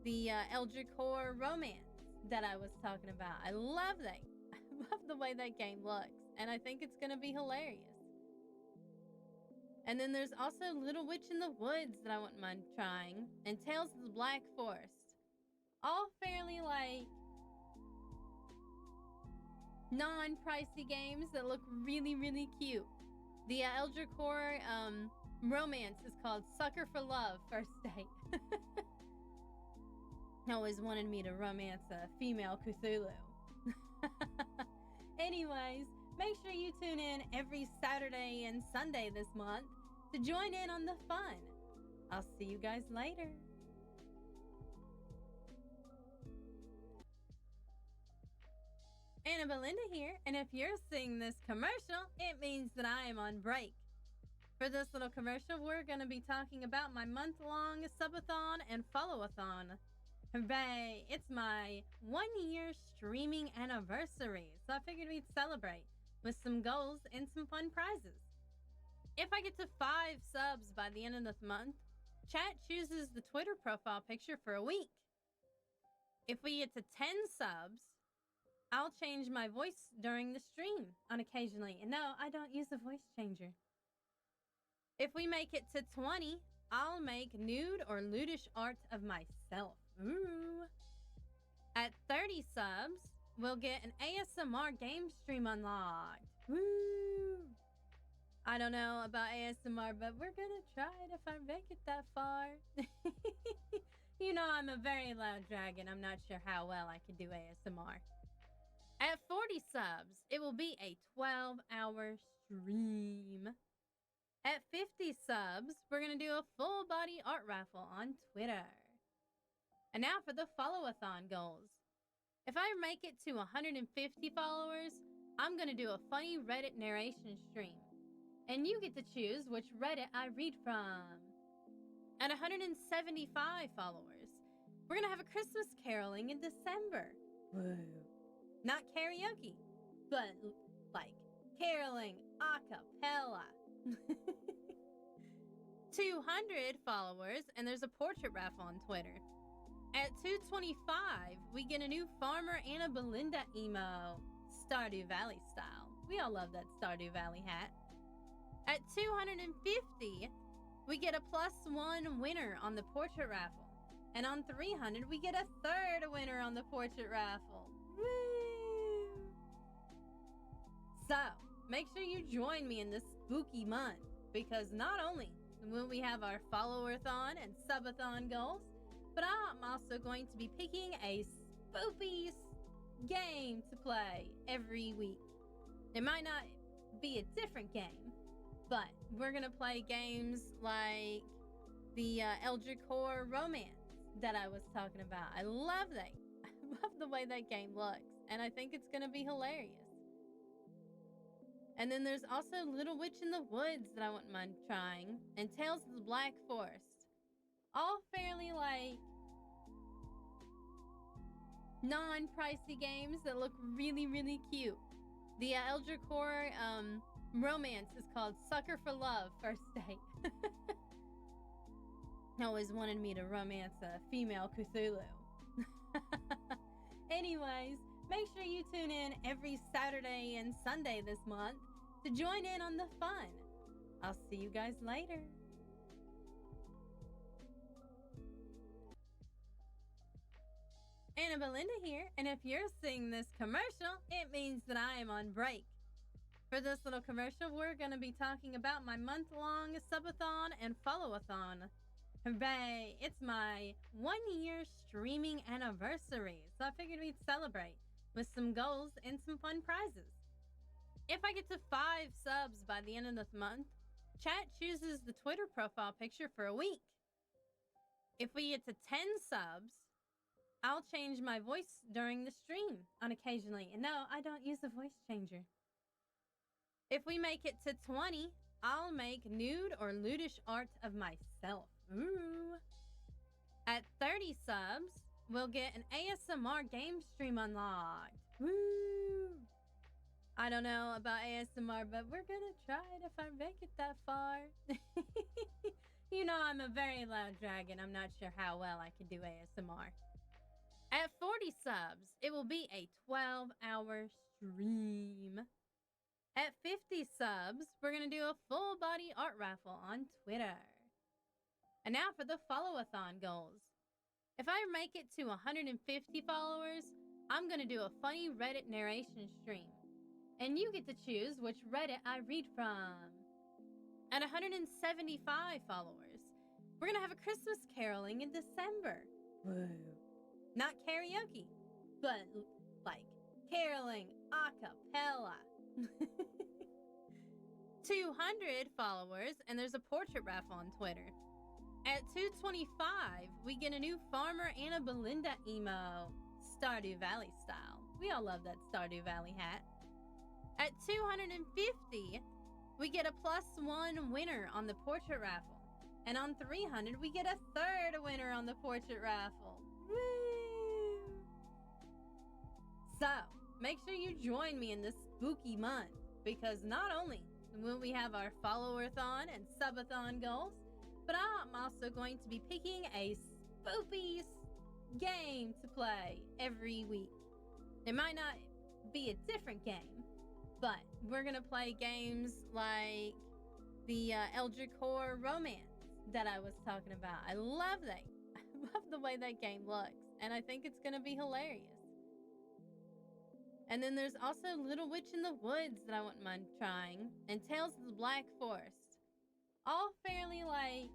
the Eldritch Horror Romance that I was talking about. I love that. I love the way that game looks, and I think it's gonna be hilarious. And then there's also Little Witch in the Woods that I wouldn't mind trying, and Tales of the Black Forest. All fairly like non-pricey games that look really, really cute. The Eldritch Horror Romance is called Sucker for Love First Date. Always wanted me to romance a female Cthulhu. Anyways, make sure you tune in every Saturday and Sunday this month to join in on the fun. I'll see you guys later. Anna Belinda here, and if you're seeing this commercial, it means that I am on break. For this little commercial, we're going to be talking about my month-long subathon and followathon. Hooray! It's my 1-year streaming anniversary, so I figured we'd celebrate with some goals and some fun prizes. If I get to 5 subs by the end of this month, chat chooses the Twitter profile picture for a week. If we get to 10 subs, I'll change my voice during the stream occasionally. And no, I don't use a voice changer. If we make it to 20, I'll make nude or lewdish art of myself. Ooh. At 30 subs, we'll get an ASMR game stream unlocked. Woo! I don't know about ASMR, but we're gonna try it if I make it that far. You know I'm a very loud dragon. I'm not sure how well I can do ASMR. At 40 subs, it will be a 12-hour stream. At 50 subs, we're going to do a full body art raffle on Twitter. And now for the followathon goals. If I make it to 150 followers, I'm going to do a funny Reddit narration stream. And you get to choose which Reddit I read from. At 175 followers, we're going to have a Christmas caroling in December. Woo. Not karaoke, but like caroling a cappella. 200 followers, and there's a portrait raffle on Twitter. At 225, we get a new Farmer Anna Belinda emo, Stardew Valley style. We all love that Stardew Valley hat. At 250, we get a +1 winner on the portrait raffle. And on 300, we get a third winner on the portrait raffle. Woo! So, make sure you join me in this spooky month, because not only will we have our followerathon and subathon goals, but I'm also going to be picking a spoopy game to play every week. It might not be a different game, but we're gonna play games like the Eldritch Core Romance that I was talking about. I love that. I love the way that game looks, and I think it's gonna be hilarious. And then there's also Little Witch in the Woods that I wouldn't mind trying, and Tales of the Black Forest. All fairly like non-pricey games that look really, really cute. The Eldritch Core Romance is called Sucker for Love First Date. Always wanted me to romance a female Cthulhu. Anyways, make sure you tune in every Saturday and Sunday this month to join in on the fun. I'll see you guys later. Anna Belinda here, and if you're seeing this commercial, it means that I am on break. For this little commercial, we're going to be talking about my month-long subathon and followathon. Hooray! It's my 1-year streaming anniversary, so I figured we'd celebrate with some goals and some fun prizes. If I get to 5 subs by the end of the month, chat chooses the Twitter profile picture for a week. If we get to 10 subs, I'll change my voice during the stream on occasionally. And no, I don't use a voice changer. If we make it to 20, I'll make nude or lewdish art of myself. Ooh. At 30 subs, we'll get an ASMR game stream unlocked. Woo! I don't know about ASMR, but we're gonna try it if I make it that far. You know I'm a very loud dragon. I'm not sure how well I can do ASMR. At 40 subs, it will be a 12-hour stream. At 50 subs, we're going to do a full-body art raffle on Twitter. And now for the followathon goals. If I make it to 150 followers, I'm going to do a funny Reddit narration stream. And you get to choose which Reddit I read from. At 175 followers, we're going to have a Christmas caroling in December. Woo. Not karaoke, but like caroling a cappella. 200 followers, and there's a portrait raffle on Twitter. At 225, we get a new Farmer Anna Belinda emo, Stardew Valley style. We all love that Stardew Valley hat. At 250, we get a +1 winner on the portrait raffle. And on 300, we get a 3rd winner on the portrait raffle. Woo! So, make sure you join me in this spooky month, because not only will we have our followerathon and subathon goals, but I'm also going to be picking a spoopy game to play every week. It might not be a different game, but we're going to play games like the Eldritch Core Romance that I was talking about. I love that. I love the way that game looks, and I think it's going to be hilarious. And then there's also Little Witch in the Woods that I wouldn't mind trying, and Tales of the Black Forest. All fairly like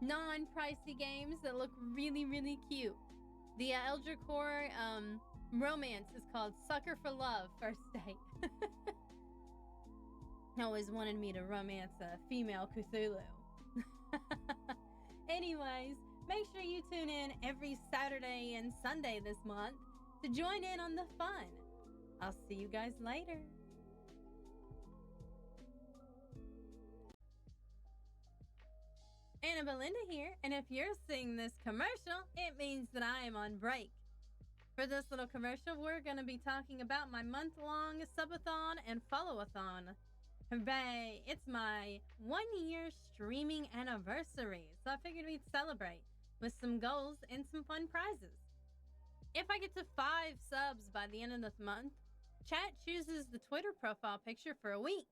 non-pricey games that look really, really cute. The Eldritch Core Romance is called Sucker for Love First Date. Always wanted me to romance a female Cthulhu. Anyways, make sure you tune in every Saturday and Sunday this month to join in on the fun. I'll see you guys later. Anna Belinda here, and if you're seeing this commercial, it means that I am on break. For this little commercial, we're going to be talking about my month-long subathon and followathon. Hooray! It's my 1-year streaming anniversary, so I figured we'd celebrate with some goals and some fun prizes. If I get to 5 subs by the end of the month, chat chooses the Twitter profile picture for a week.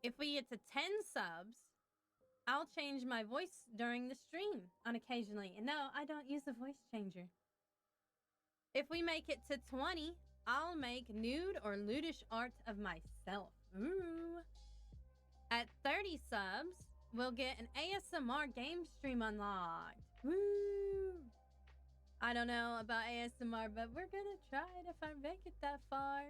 If we get to 10 subs, I'll change my voice during the stream on occasionally. And no, I don't use a voice changer. If we make it to 20, I'll make nude or lewdish art of myself. Ooh. At 30 subs, we'll get an ASMR game stream unlocked. Woo! I don't know about ASMR, but we're gonna try it if I make it that far.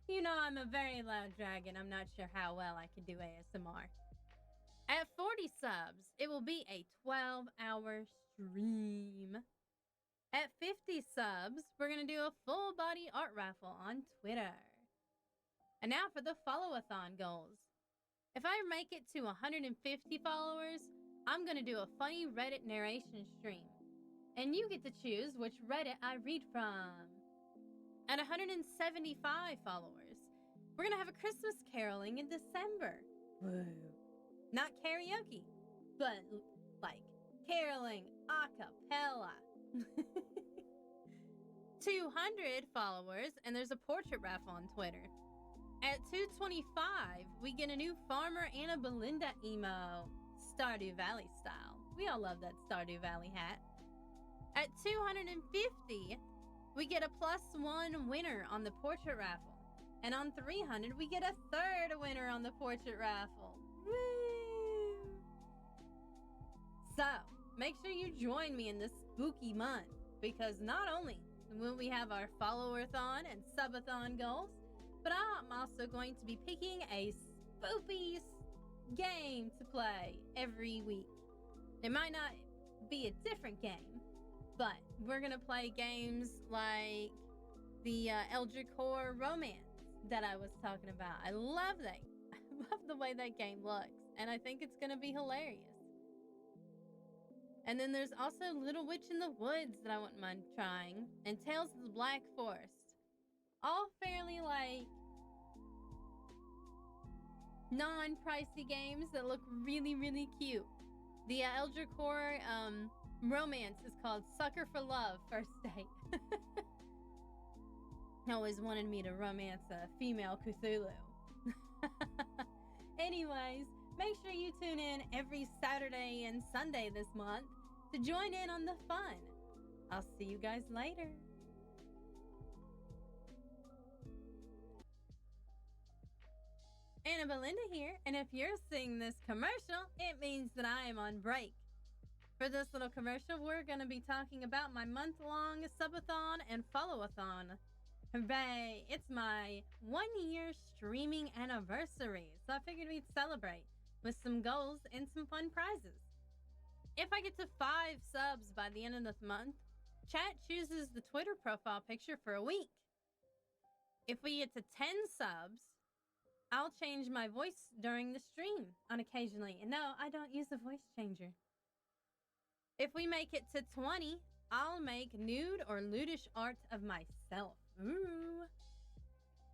You know I'm a very loud dragon. I'm not sure how well I can do ASMR. At 40 subs, it will be a 12-hour stream. At 50 subs, we're gonna do a full body art raffle on Twitter. And now for the followathon goals. If I make it to 150 followers, I'm gonna do a funny Reddit narration stream. And you get to choose which Reddit I read from. At 175 followers, we're gonna have a Christmas caroling in December. Woo. Not karaoke, but like caroling a cappella. 200 followers, and there's a portrait raffle on Twitter. At 225, we get a new Farmer Anna Belinda emo, Stardew Valley style. We all love that Stardew Valley hat. At 250, we get a +1 winner on the portrait raffle. And on 300, we get a third winner on the portrait raffle. Woo! So, make sure you join me in this spooky month, because not only will we have our follower-thon and subathon goals, but I'm also going to be picking a spoopy game to play every week. It might not be a different game, but we're gonna play games like the Eldritch Horror Romance that I was talking about. I love that. I love the way that game looks, and I think it's gonna be hilarious. And then there's also Little Witch in the Woods that I wouldn't mind trying, and Tales of the Black Forest. All fairly like non-pricey games that look really, really cute. The Eldritch Horror Romance is called Sucker for Love First Date. Always wanted me to romance a female Cthulhu. Anyways, make sure you tune in every Saturday and Sunday this month to join in on the fun. I'll see you guys later. Anna Belinda here, and if you're seeing this commercial, it means that I am on break. For this little commercial, we're going to be talking about my month-long subathon and followathon. Hooray! It's my 1-year streaming anniversary, so I figured we'd celebrate with some goals and some fun prizes. If I get to 5 subs by the end of this month, chat chooses the Twitter profile picture for a week. If we get to 10 subs, I'll change my voice during the stream on occasionally. And no, I don't use a voice changer. If we make it to 20, I'll make nude or lewdish art of myself. Ooh.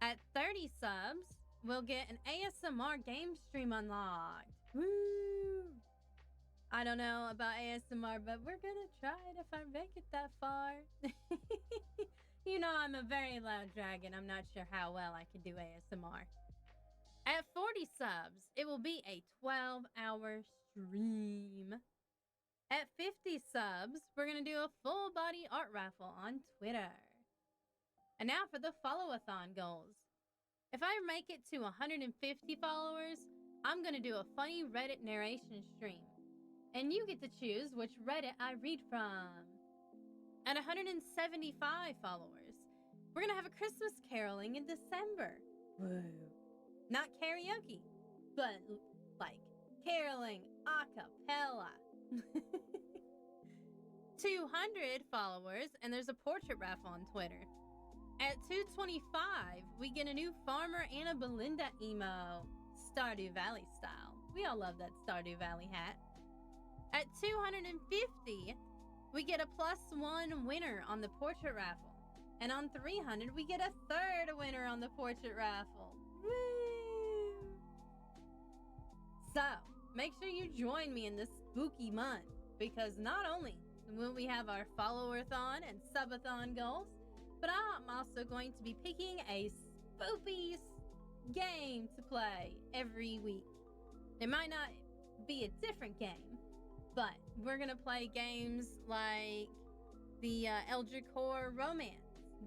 At 30 subs, we'll get an ASMR game stream unlocked. Woo! I don't know about ASMR, but we're gonna try it if I make it that far. You know I'm a very loud dragon. I'm not sure how well I can do ASMR. At 40 subs, it will be a 12-hour stream. At 50 subs, we're going to do a full body art raffle on Twitter. And now for the followathon goals. If I make it to 150 followers, I'm going to do a funny Reddit narration stream. And you get to choose which Reddit I read from. At 175 followers, we're going to have a Christmas caroling in December. Woo. Not karaoke, but like caroling a cappella. 200 followers, and there's a portrait raffle on Twitter. At 225, we get a new Farmer Anna Belinda emo, Stardew Valley style. We all love that Stardew Valley hat. At 250, we get a +1 winner on the portrait raffle. And on 300, we get a third winner on the portrait raffle. Woo! So, make sure you join me in this spooky month, because not only will we have our follower-thon and subathon goals, but I'm also going to be picking a spoopy game to play every week. It might not be a different game, but we're going to play games like the Eldritch Horror Romance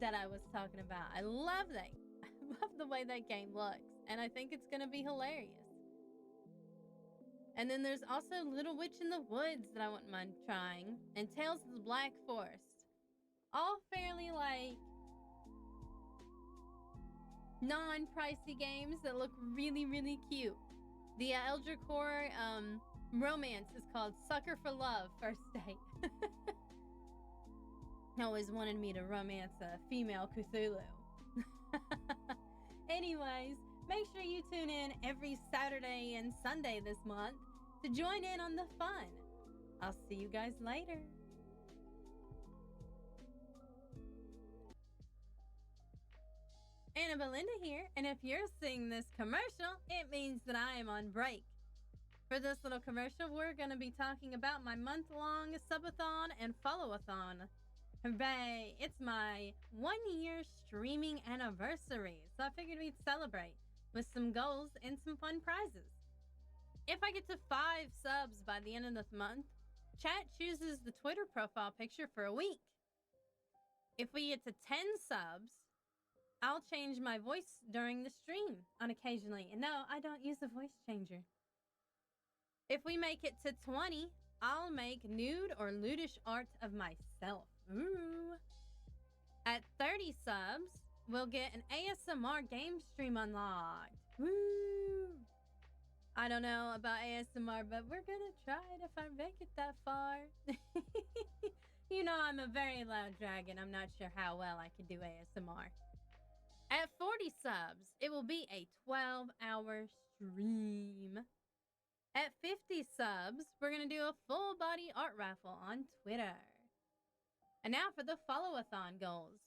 that I was talking about. I love that. I love the way that game looks, and I think it's going to be hilarious. And then there's also Little Witch in the Woods that I wouldn't mind trying, and Tales of the Black Forest. All fairly, like, non-pricey games that look really, really cute. The Eldritch Horror romance is called Sucker for Love First Date. Always wanted me to romance a female Cthulhu. Anyways, make sure you tune in every Saturday and Sunday this month to join in on the fun. I'll see you guys later. Anna Belinda here, and if you're seeing this commercial, it means that I am on break. For this little commercial, we're going to be talking about my month-long subathon and followathon. Hooray! It's my 1-year streaming anniversary, so I figured we'd celebrate with some goals and some fun prizes. If I get to 5 subs by the end of this month, chat chooses the Twitter profile picture for a week. If we get to 10 subs, I'll change my voice during the stream on occasionally. And no, I don't use a voice changer. If we make it to 20, I'll make nude or lewdish art of myself. Ooh. At 30 subs, we'll get an ASMR game stream unlocked. Woo! I don't know about ASMR, but we're gonna try it if I make it that far. You know I'm a very loud dragon. I'm not sure how well I can do ASMR. At 40 subs, it will be a 12-hour stream. At 50 subs, we're going to do a full-body art raffle on Twitter. And now for the followathon goals.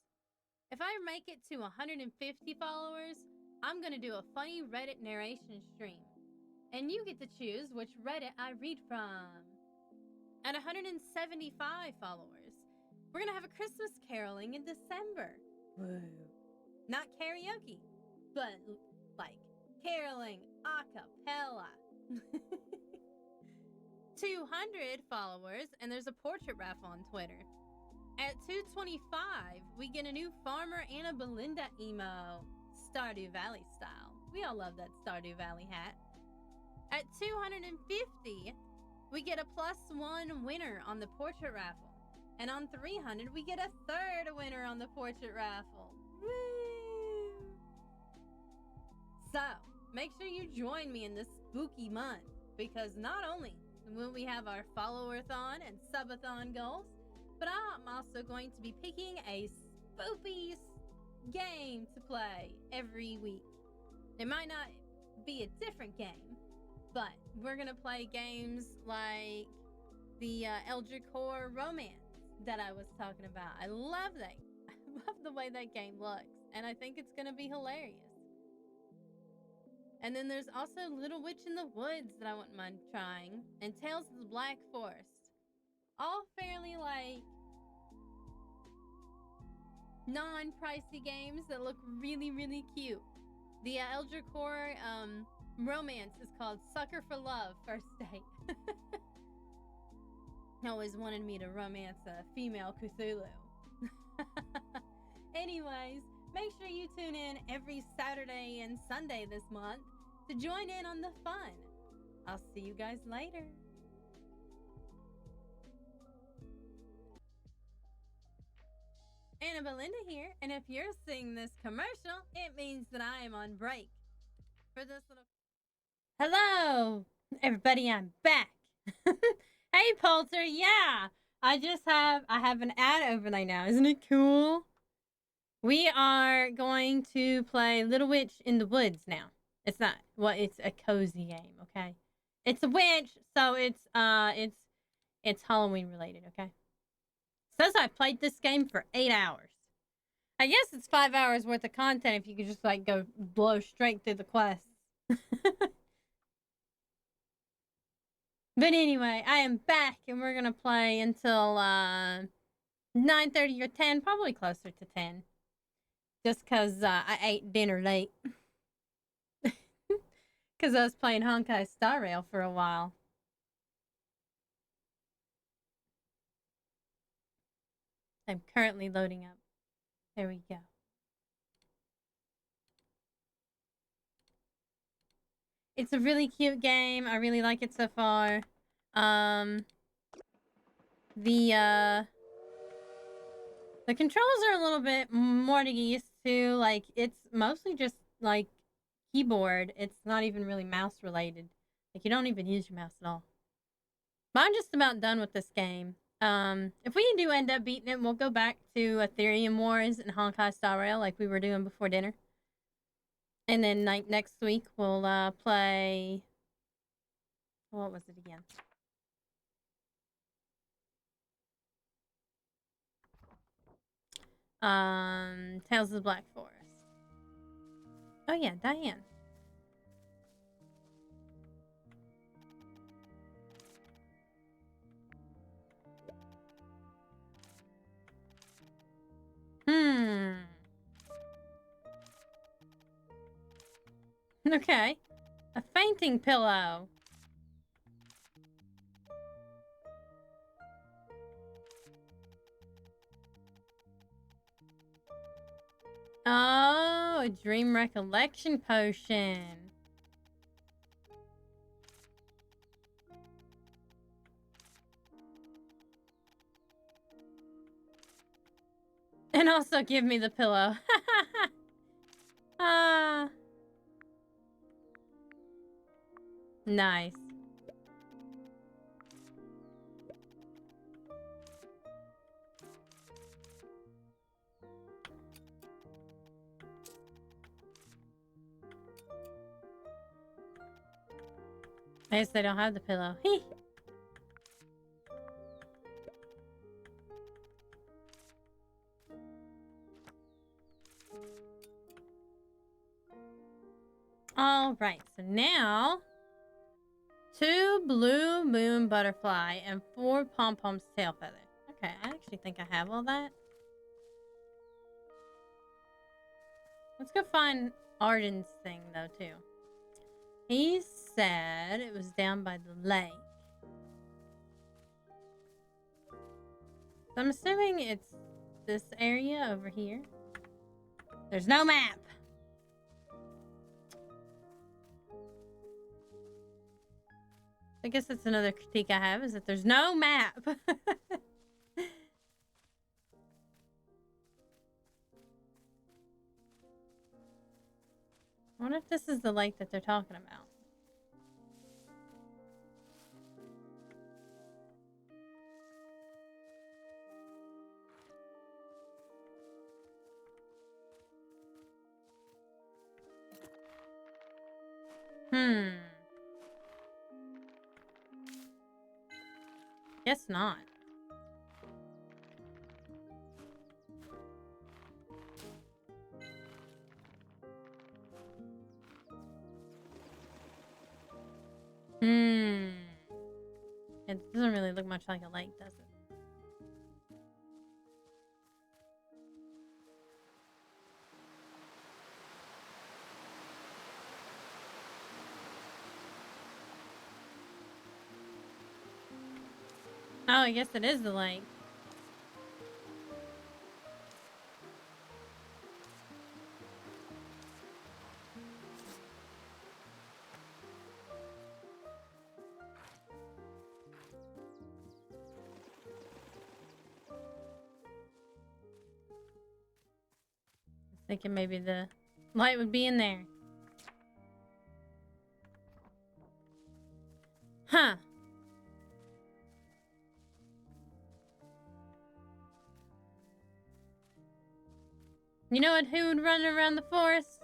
If I make it to 150 followers, I'm going to do a funny Reddit narration stream. And you get to choose which Reddit I read from. At 175 followers, we're going to have a Christmas caroling in December. Woo. Not karaoke, but like caroling a cappella. 200 followers, and there's a portrait raffle on Twitter. At 225, we get a new Farmer Anna Belinda emo, Stardew Valley style. We all love that Stardew Valley hat. At 250, we get a +1 winner on the portrait raffle. And on 300, we get a 3rd winner on the portrait raffle. Woo! So, make sure you join me in this spooky month, because not only will we have our followathon and subathon goals, but I'm also going to be picking a spoopy game to play every week. It might not be a different game, but we're going to play games like the Eldritch Horror romance that I was talking about. I love that. I love the way that game looks, and I think it's going to be hilarious. And then there's also Little Witch in the Woods that I wouldn't mind trying, and Tales of the Black Forest. All fairly, like, non-pricey games that look really, really cute. The Eldritch Horror romance is called Sucker for Love First Date. Always wanted me to romance a female Cthulhu. Anyways, make sure you tune in every Saturday and Sunday this month to join in on the fun. I'll see you guys later. Anna Belinda here, and if you're seeing this commercial, it means that I am on break. For this little... Hello, everybody, I'm back. Hey, Poulter, yeah, I have an ad overlay now. Isn't it cool? We are going to play Little Witch in the Woods now. It's not, well, it's a cozy game, okay? It's a witch, so it's Halloween related, okay? Says I played this game for 8 hours. I guess it's 5 hours worth of content if you could just, like, go blow straight through the quests. But anyway, I am back, and we're gonna play until 9:30 or 10, probably closer to 10. Just because I ate dinner late. Because I was playing Honkai Star Rail for a while. I'm currently loading up. There we go. It's a really cute game. I really like it so far. The controls are a little bit more to get used to. Like, it's mostly just, like, keyboard. It's not even really mouse related. Like, you don't even use your mouse at all. But I'm just about done with this game. If we do end up beating it, we'll go back to Ethereum Wars and Honkai Star Rail like we were doing before dinner. And then, like, next week, we'll play... What was it again? Tales of the Black Forest. Oh yeah, Diane. Okay. A fainting pillow. Oh, a dream recollection potion. And also give me the pillow. Nice. I guess they don't have the pillow. Hee. All right, so now 2 blue moon butterfly and 4 pom-pom's tail feather. Okay, I actually think I have all that. Let's go find Arden's thing though too. He said it was down by the lake. So I'm assuming it's this area over here. There's no map. I guess that's another critique I have, is that there's no map. I wonder if this is the lake that they're talking about. Guess not. It doesn't really look much like a lake, does it? Oh, I guess it is the lake. Thinking maybe the light would be in there. Huh. You know what? Who would run around the forest?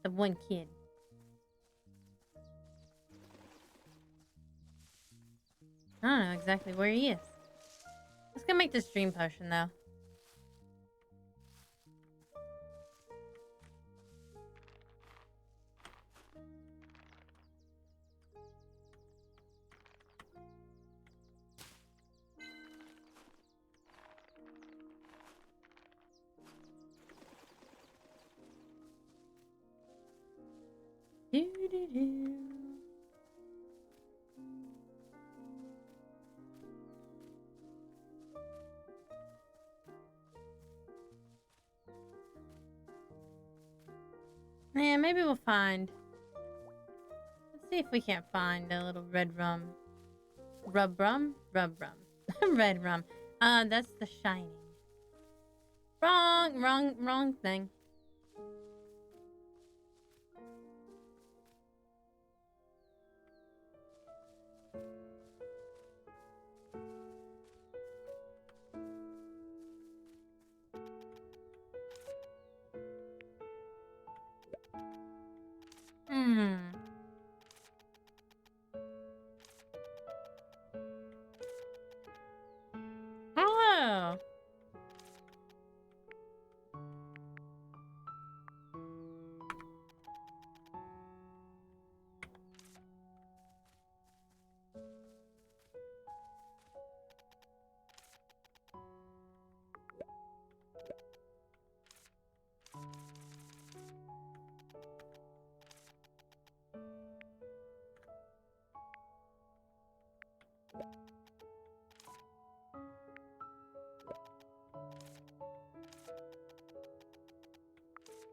The one kid. I don't know exactly where he is. Let's go make this dream potion, though. Doo-doo-doo. Yeah, maybe we'll find See if we can't find a little red rum. Rub rum? Rub rum. Red rum. That's the Shining. Wrong thing. Oh.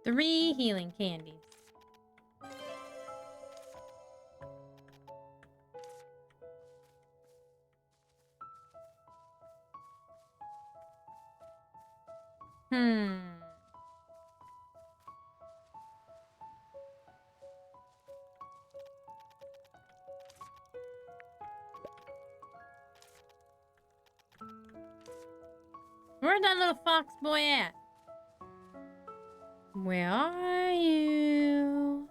Three healing candies. Where's that little fox boy at? Where are you?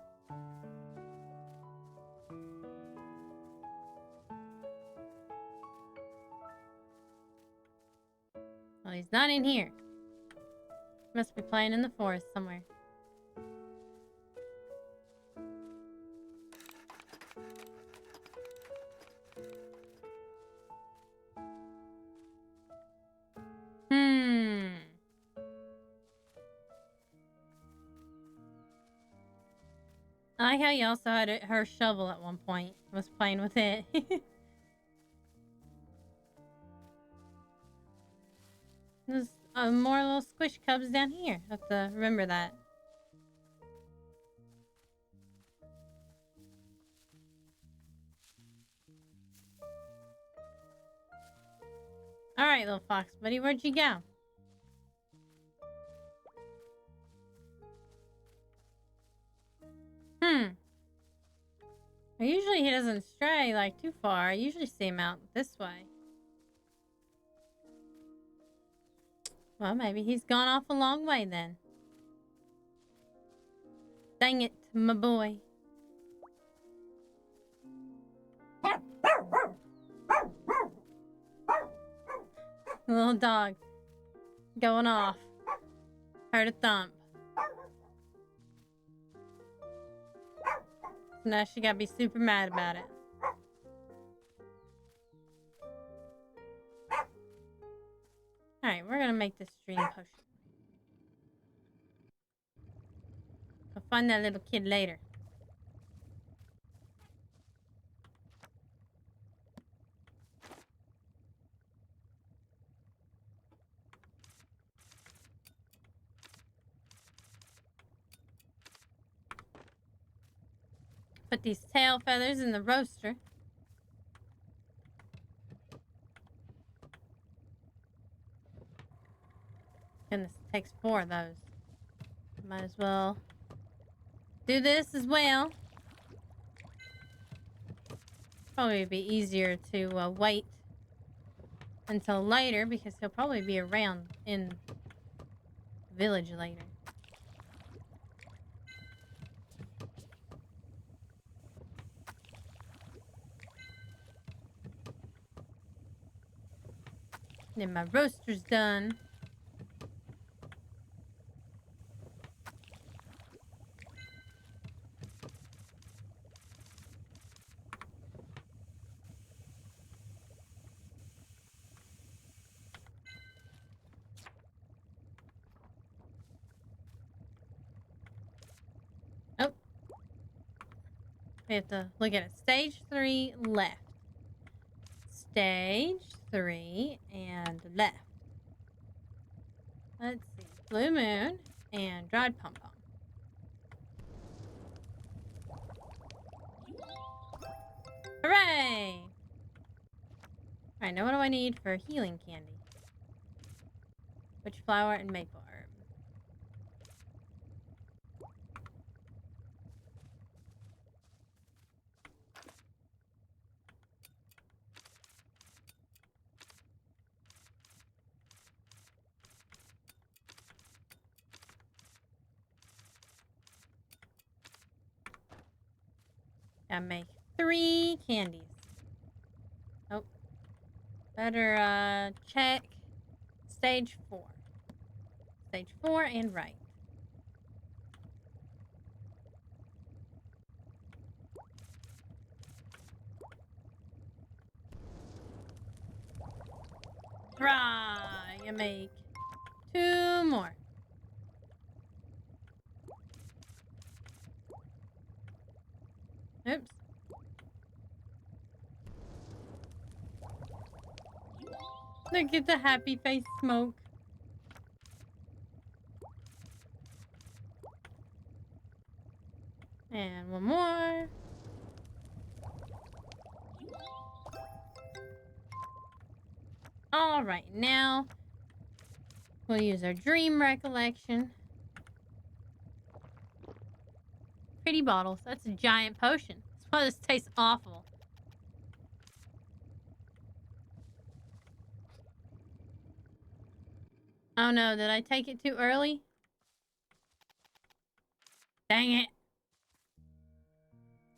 Well, he's not in here. Must be playing in the forest somewhere. I like how you also had her shovel at one point. Was playing with it. There's more little squish cubs down here. Have to remember that. Alright, little fox buddy, where'd you go? Usually he doesn't stray like too far. I usually see him out this way. Well, maybe he's gone off a long way then. Dang it, my boy. Little dog going off. Heard a thump. Now she gotta be super mad about it. Alright, we're gonna make this dream potion. I'll find that little kid later. Put these tail feathers in the roaster. Goodness, it takes 4 of those. Might as well do this as well. Probably be easier to wait until later because he'll probably be around in the village later. Then my roaster's done. Oh. We have to look at it. Stage 3 left. Stage 3 and left. Let's see. Blue moon and dried pom-pom. Alright, now what do I need for healing candy? Witch flower and maple herb. Gotta make 3 candies. Oh. Better, check stage 4. Stage 4 and right. Hurrah! You make 2 more. Oops. Look at the happy face smoke. And 1 more. Alright, now we'll use our dream recollection. Pretty bottles. That's a giant potion. That's why this tastes awful. Oh no, did I take it too early? Dang it.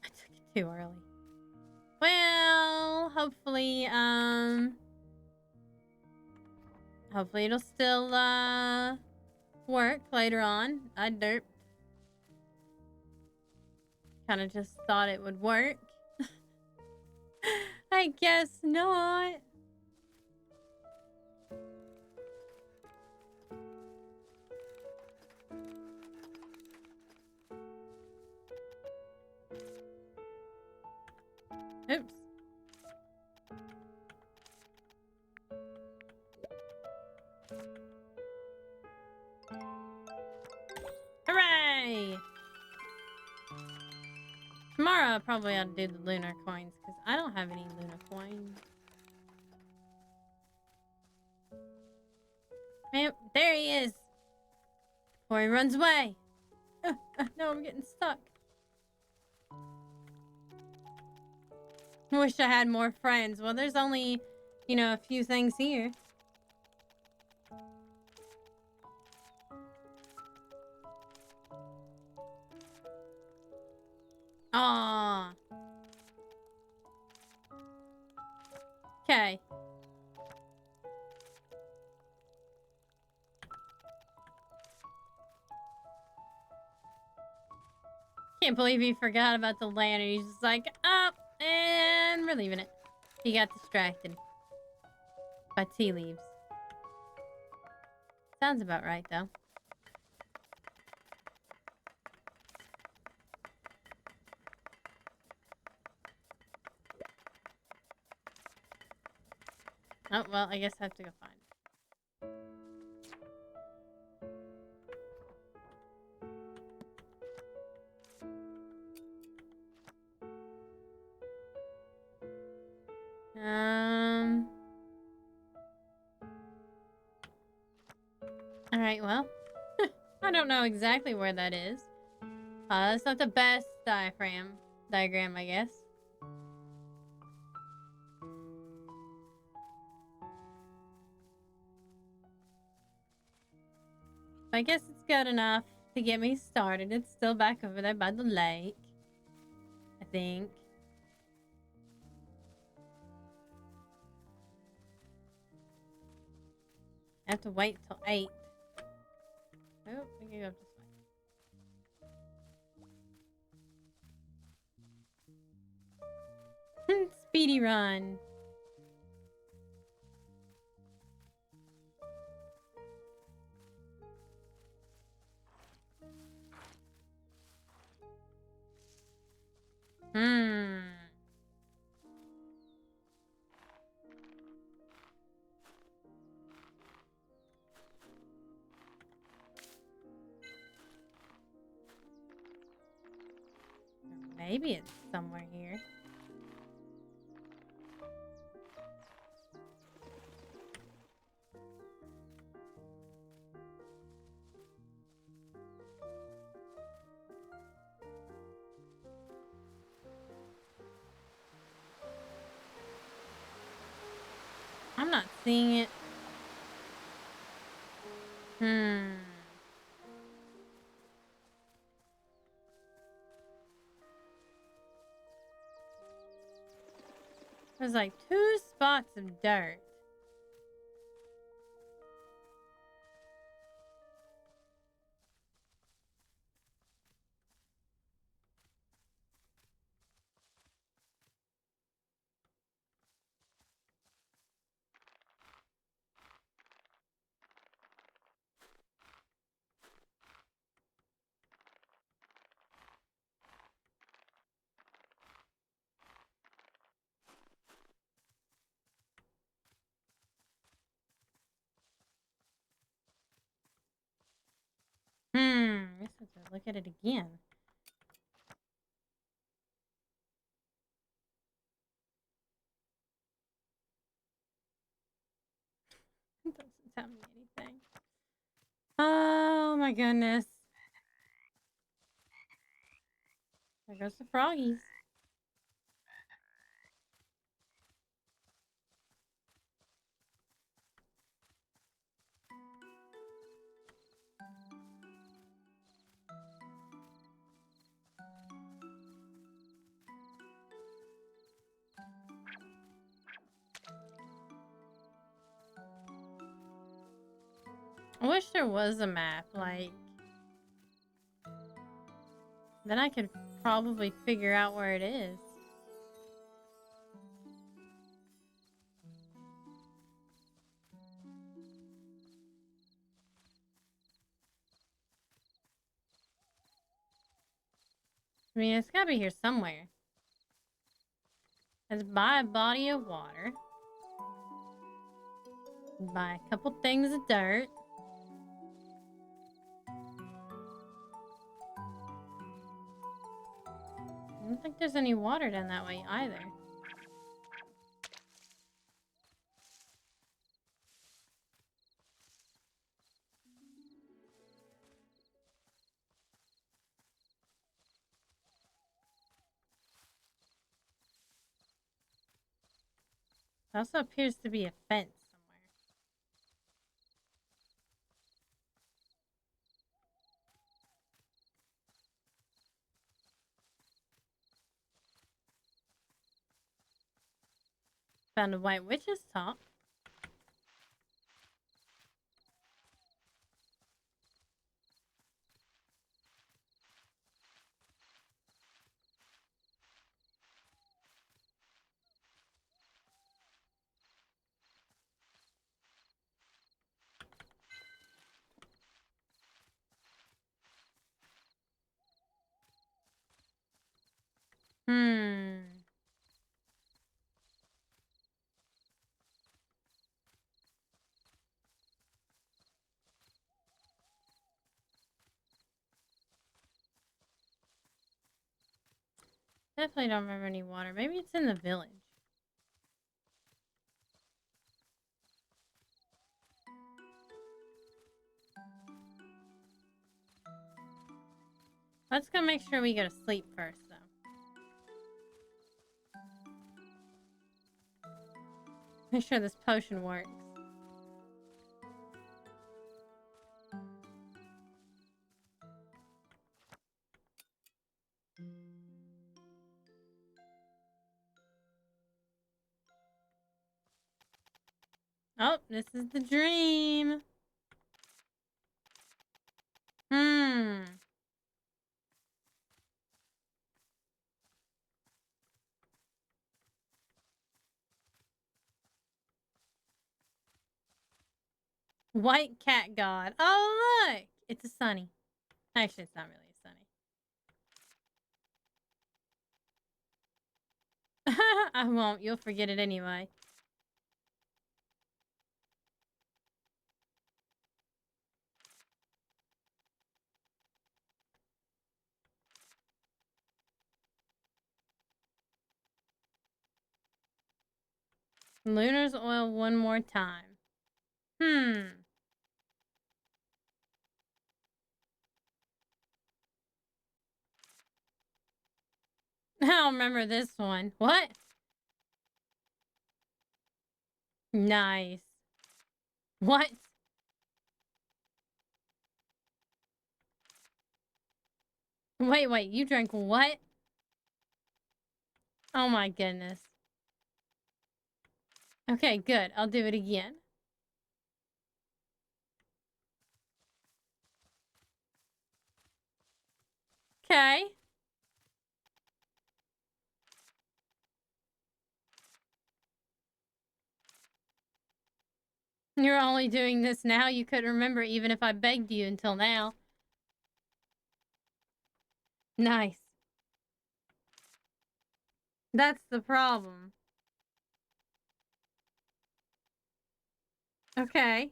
I took it too early. Well, hopefully it'll still, work later on. I derped. Kind of just thought it would work. I guess not. Oops. Hooray! Tomorrow I probably ought to do the lunar coins because I don't have any lunar coins. Man, there he is. Before he runs away. No, I'm getting stuck. Wish I had more friends. Well, there's only, you know, a few things here. Aww. Okay. Can't believe he forgot about the lantern. He's just like, oh, and we're leaving it. He got distracted by tea leaves. Sounds about right, though. Oh, well, I guess I have to go find it. Alright, well. I don't know exactly where that is. That's not the best diagram, I guess. I guess it's good enough to get me started. It's still back over there by the lake, I think. I have to wait till 8. Oh, I can go this way. Speedy run. Maybe it's somewhere here. seeing it. There's like 2 spots of dirt. I guess I have to look at it again. It doesn't tell me anything. Oh my goodness. There goes the froggies. I wish there was a map, like... Then I could probably figure out where it is. I mean, it's gotta be here somewhere. It's by a body of water. By a couple things of dirt. I don't think there's any water down that way either. There also appears to be a fence somewhere. Found a white witch's top. Definitely don't remember any water. Maybe it's in the village. Let's go make sure we go to sleep first, though. Make sure this potion works. Oh, this is the dream. White cat god. Oh, look! It's a sunny. Actually, it's not really a sunny. I won't. You'll forget it anyway. Lunar's oil one more time. I don't remember this one. What? Nice. What? Wait, you drank what? Oh my goodness. Okay, good. I'll do it again. Okay. You're only doing this now? You couldn't remember even if I begged you until now. Nice. That's the problem. Okay.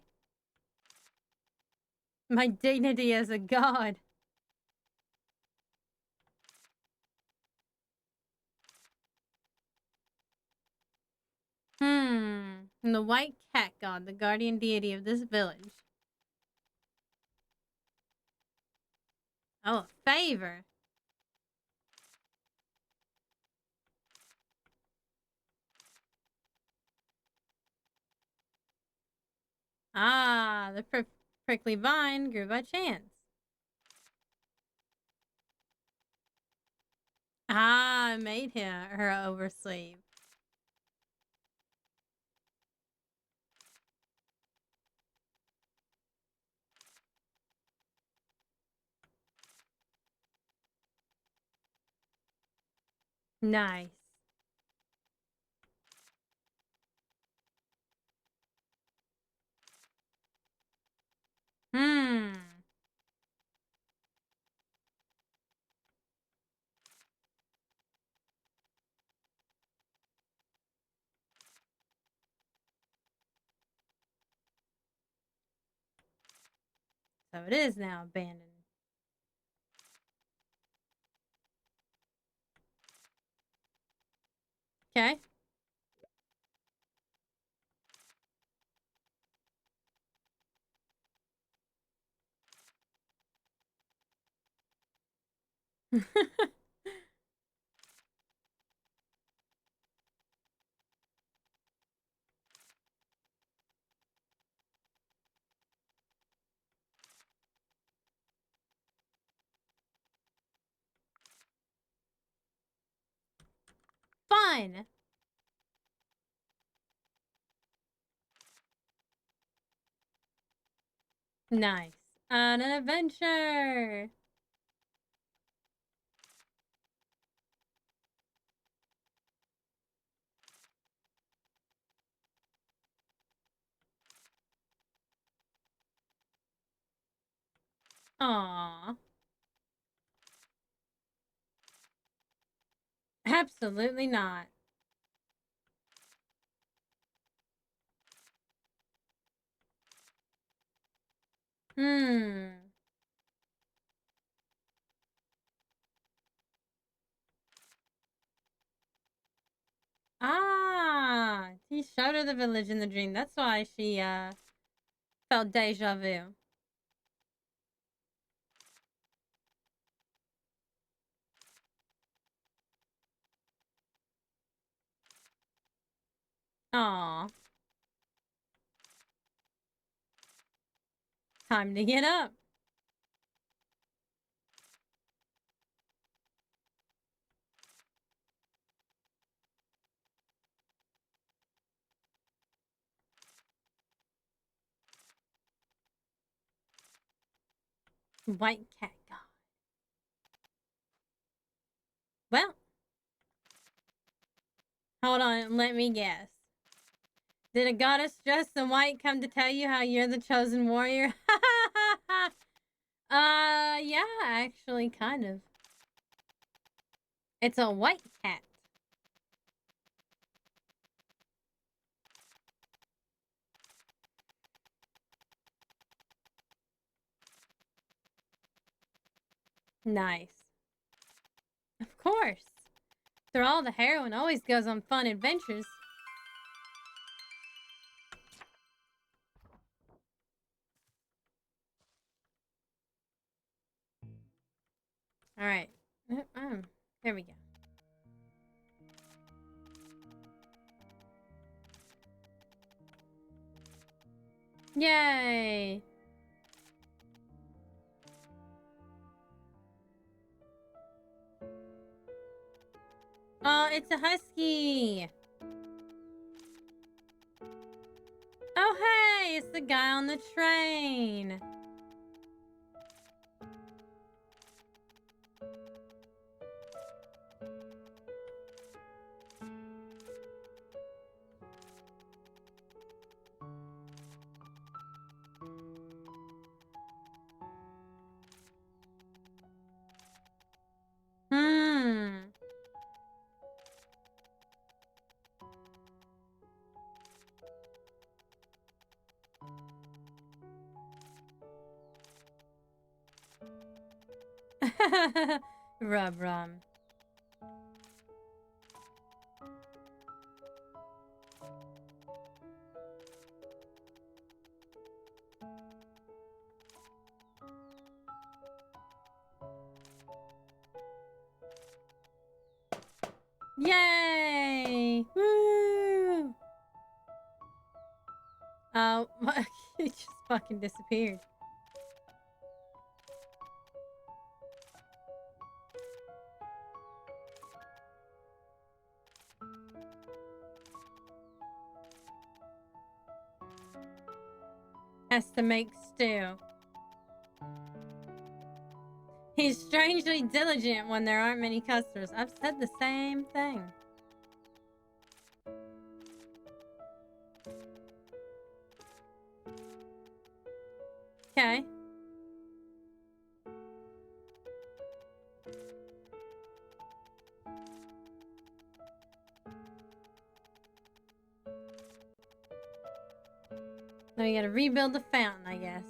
My dignity as a god. The white cat god, the guardian deity of this village. Oh, a favor. Ah, the prickly vine grew by chance. Ah, I made her oversleeve. Nice. So it is now abandoned. Okay. Fun! Nice. On an adventure! Aww. Absolutely not. Ah, he showed her the village in the dream. That's why she, felt deja vu. Aw. Time to get up. White cat god. Well. Hold on, let me guess. Did a goddess dressed in white come to tell you how you're the chosen warrior? Yeah, actually, kind of. It's a white cat. Nice. Of course. After all, the heroine always goes on fun adventures. Alright. There we go. Yay! Oh, it's a husky! Oh, hey! It's the guy on the train! Rub rum. Yay! Woo! Oh, he just fucking disappeared. Has to make stew. He's strangely diligent when there aren't many customers. I've said the same thing. Okay. Now we gotta rebuild the fountain, I guess.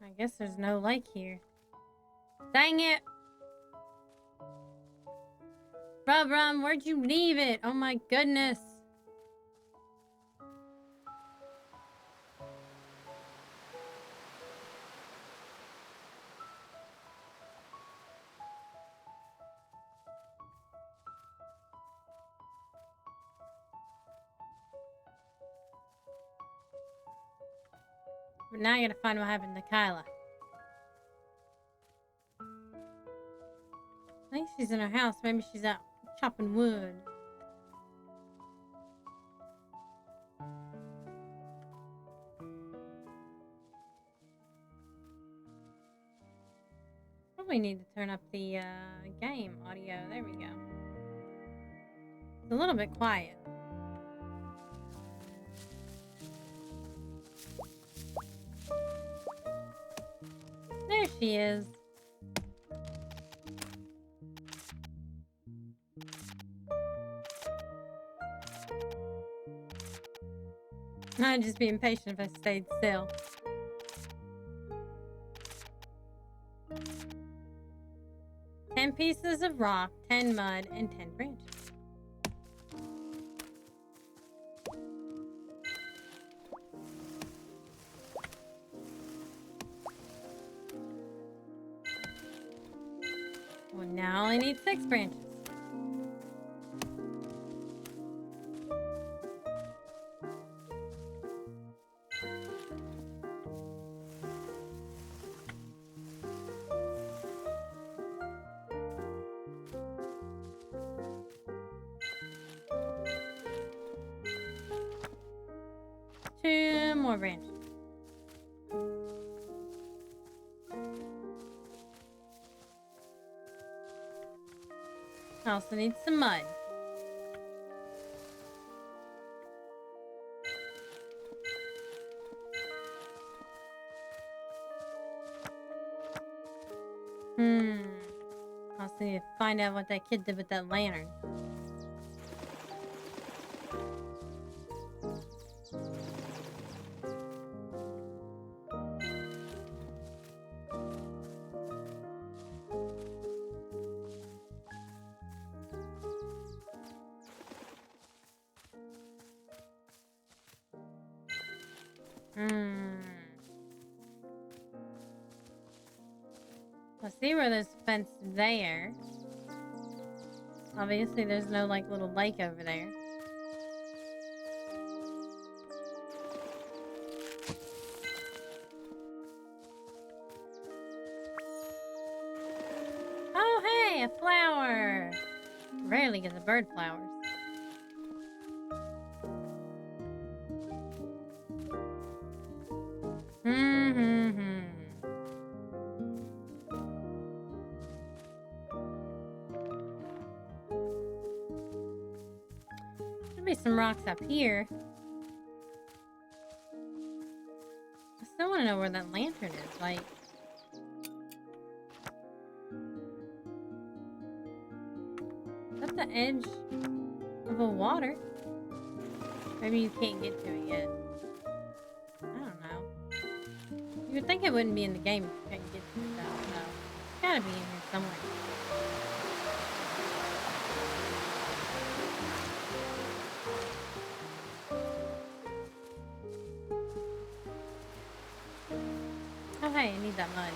I guess there's no lake here. Dang it! Rub Rum, where'd you leave it? Oh my goodness. But now I gotta find what happened to Kyla. I think she's in her house. Maybe she's out chopping wood. Probably need to turn up the game audio. There we go. It's a little bit quiet. There she is. I'd just be impatient if I stayed still. Ten pieces of rock, 10 mud, and 10 branches. Well, now I need 6 branches. Two more branches. I also need some mud. I also need to find out what that kid did with that lantern. Let's see where there's fence there. Obviously, there's no, like, little lake over there. Oh, hey, a flower! Rarely get the bird flowers. There'll be some rocks up here. I still want to know where that lantern is. Like, is that the edge of a water? Maybe you can't get to it yet. I don't know. You would think it wouldn't be in the game if you couldn't get to it, though. So, it's gotta be in here somewhere. Oh, hey, I need that mud.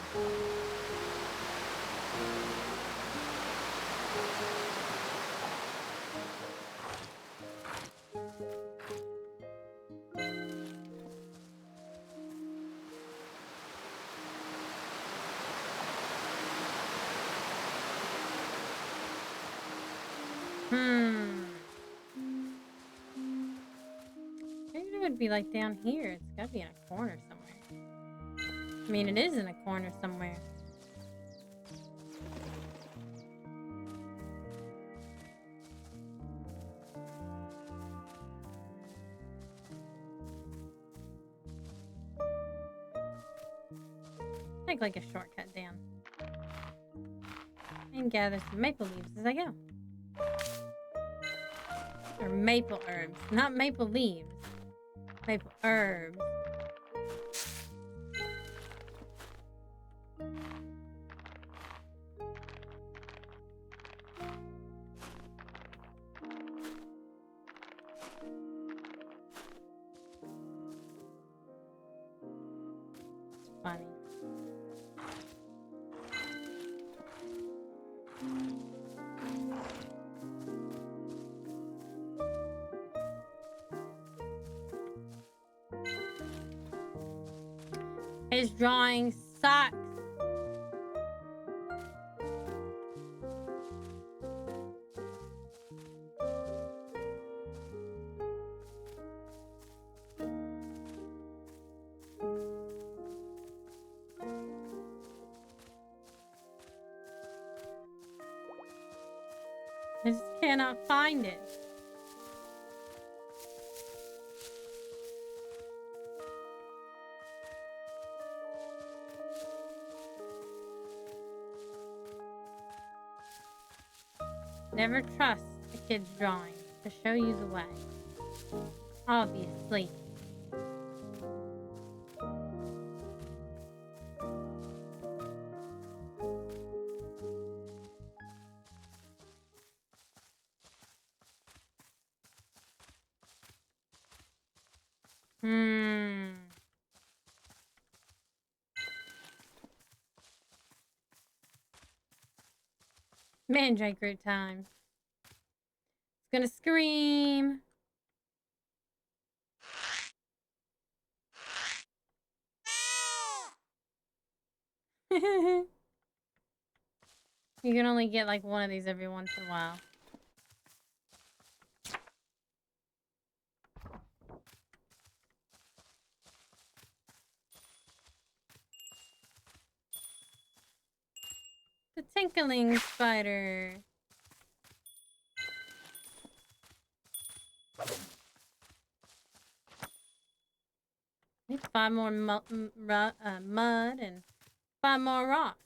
Maybe it would be like down here. It's gotta be in a corner somewhere. I mean, it is in a corner somewhere. Take like a shortcut down. And gather some maple leaves as I go. Or maple herbs, not maple leaves. Maple herbs. It's funny. His drawing sucks. I just cannot find it. Never trust a kid's drawing to show you the way. Obviously. Mandrake root time. It's gonna scream. You can only get like one of these every once in a while. The tinkling spider. Need 5 more mud and 5 more rocks.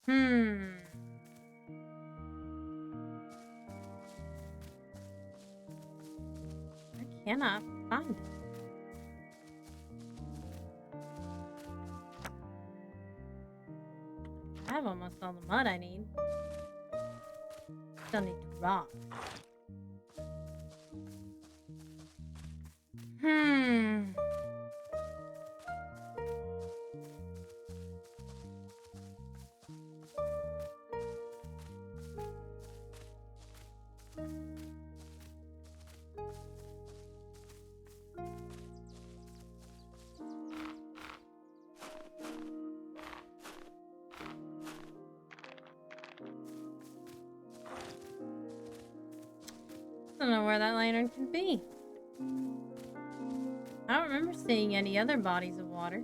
I cannot find it. I have almost all the mud I need. Still need rocks. I don't know where that lantern can be. I don't remember seeing any other bodies of water.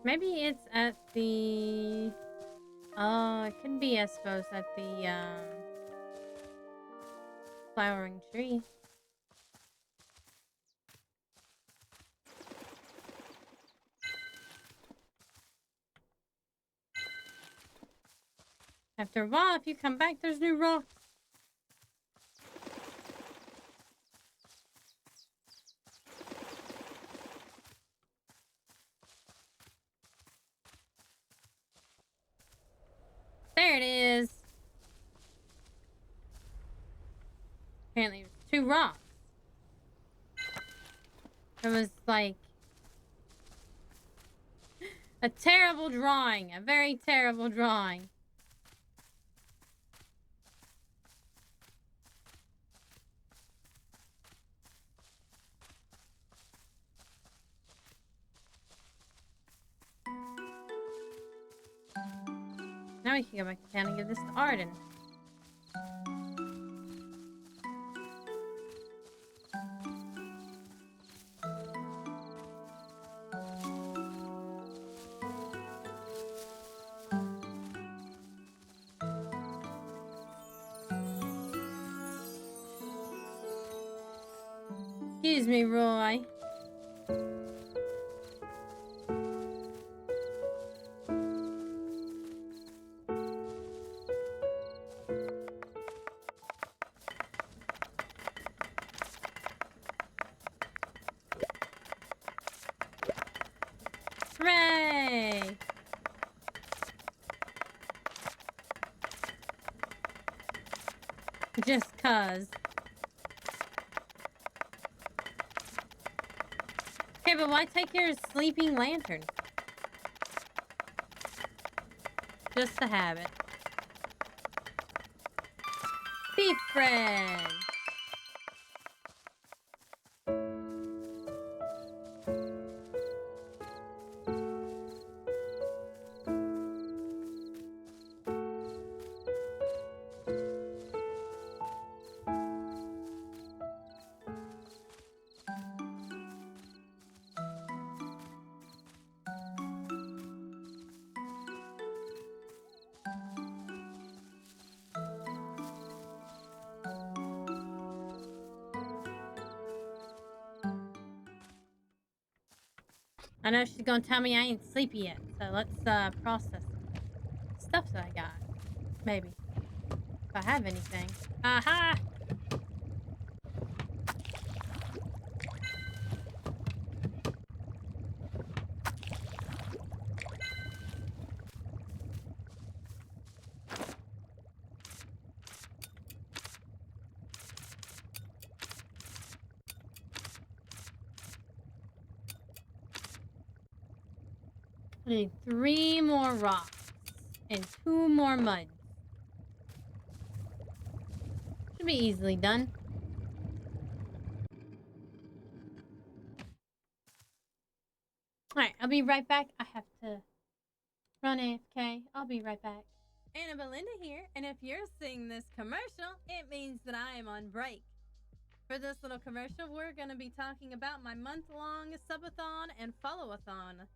Maybe it's at the... Oh, it could be, I suppose, at the, flowering tree. After a while, if you come back, there's new rocks. There it is. Apparently, it was 2 rocks. It was like a terrible drawing, a very terrible drawing. Now we can go back to town and give this to Arden. Excuse me, Roy. Hooray! Just 'cause. Okay, but why take your sleeping lantern? Just to have it. Be friends. I know she's gonna tell me I ain't sleepy yet, so let's process stuff that I got. Maybe. If I have anything. Aha! I need 3 more rocks and 2 more muds. Should be easily done. Alright, I'll be right back. I have to run AFK. I'll be right back. Anna Belinda here, and if you're seeing this commercial, it means that I am on break. For this little commercial, we're going to be talking about my month-long subathon and followathon.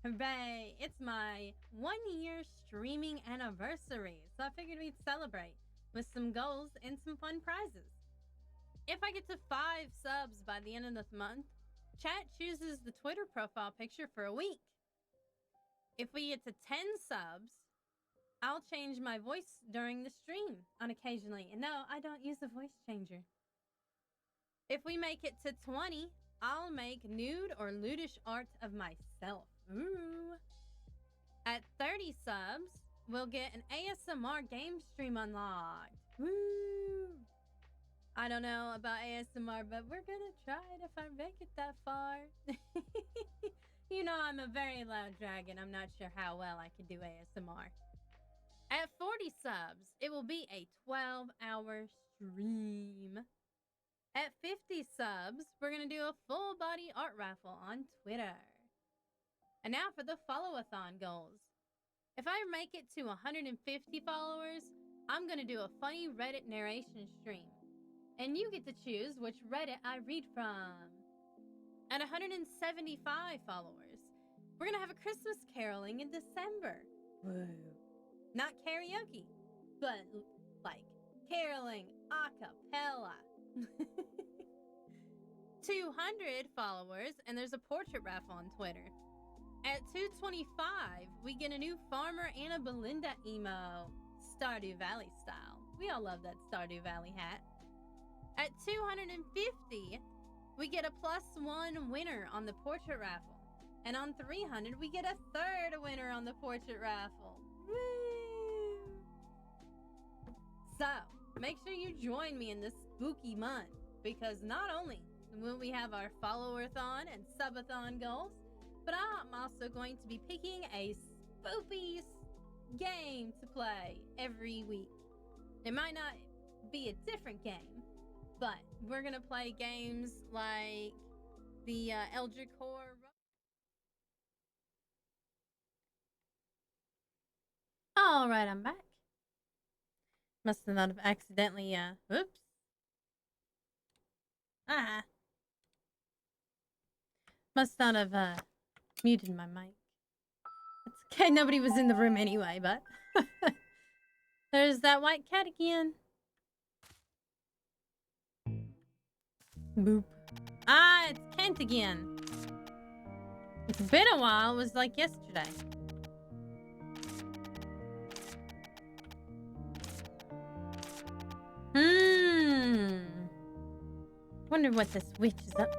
Hooray! It's my 1-year streaming anniversary, so I figured we'd celebrate with some goals and some fun prizes. If I get to 5 subs by the end of this month, chat chooses the Twitter profile picture for a week. If we get to 10 subs, I'll change my voice during the stream occasionally. And no, I don't use a voice changer. If we make it to 20, I'll make nude or lewdish art of myself. Ooh. At 30 subs, we'll get an ASMR game stream unlocked. Woo! I don't know about ASMR, but we're gonna try it if I make it that far. You know I'm a very loud dragon. I'm not sure how well I can do ASMR. At 40 subs, it will be a 12-hour stream. At 50 subs, we're going to do a full-body art raffle on Twitter. And now for the followathon goals. If I make it to 150 followers, I'm going to do a funny Reddit narration stream. And you get to choose which Reddit I read from. At 175 followers, we're going to have a Christmas caroling in December. Woo. Not karaoke, but like caroling a cappella. 200 followers, and there's a portrait raffle on Twitter. At 225, we get a new Farmer Anna Belinda emo, Stardew Valley style. We all love that Stardew Valley hat. At 250, we get a +1 winner on the portrait raffle. And on 300, we get a 3rd winner on the portrait raffle. Woo! So, make sure you join me in this spooky month, because not only will we have our followathon and subathon goals, but I'm also going to be picking a spoopy game to play every week. It might not be a different game, but we're going to play games like the Eldritch Horror. All right, I'm back. Must have not have accidentally, oops. Must not have, muted my mic. It's okay, nobody was in the room anyway, but... There's that white cat again. Boop. Ah, it's Kent again. It's been a while, it was like yesterday. Wonder what this witch is up to.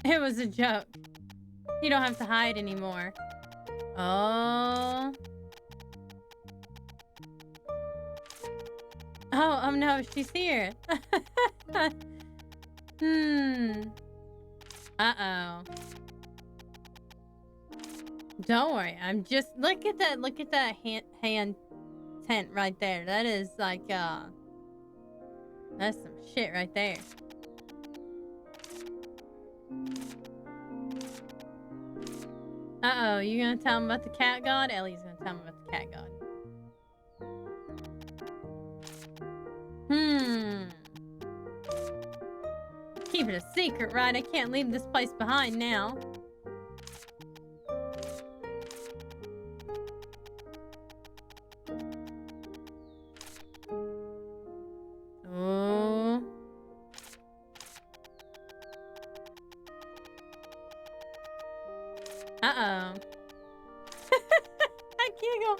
It was a joke. You don't have to hide anymore. Oh. Oh no, she's here. Uh-oh. Don't worry, I'm just... Look at that hand tent right there. That is like, that's some shit right there. Uh-oh, you gonna tell him about the cat god? Ellie's gonna tell him about the cat god. Keep it a secret, right? I can't leave this place behind now. Oh. Uh-oh. I giggle.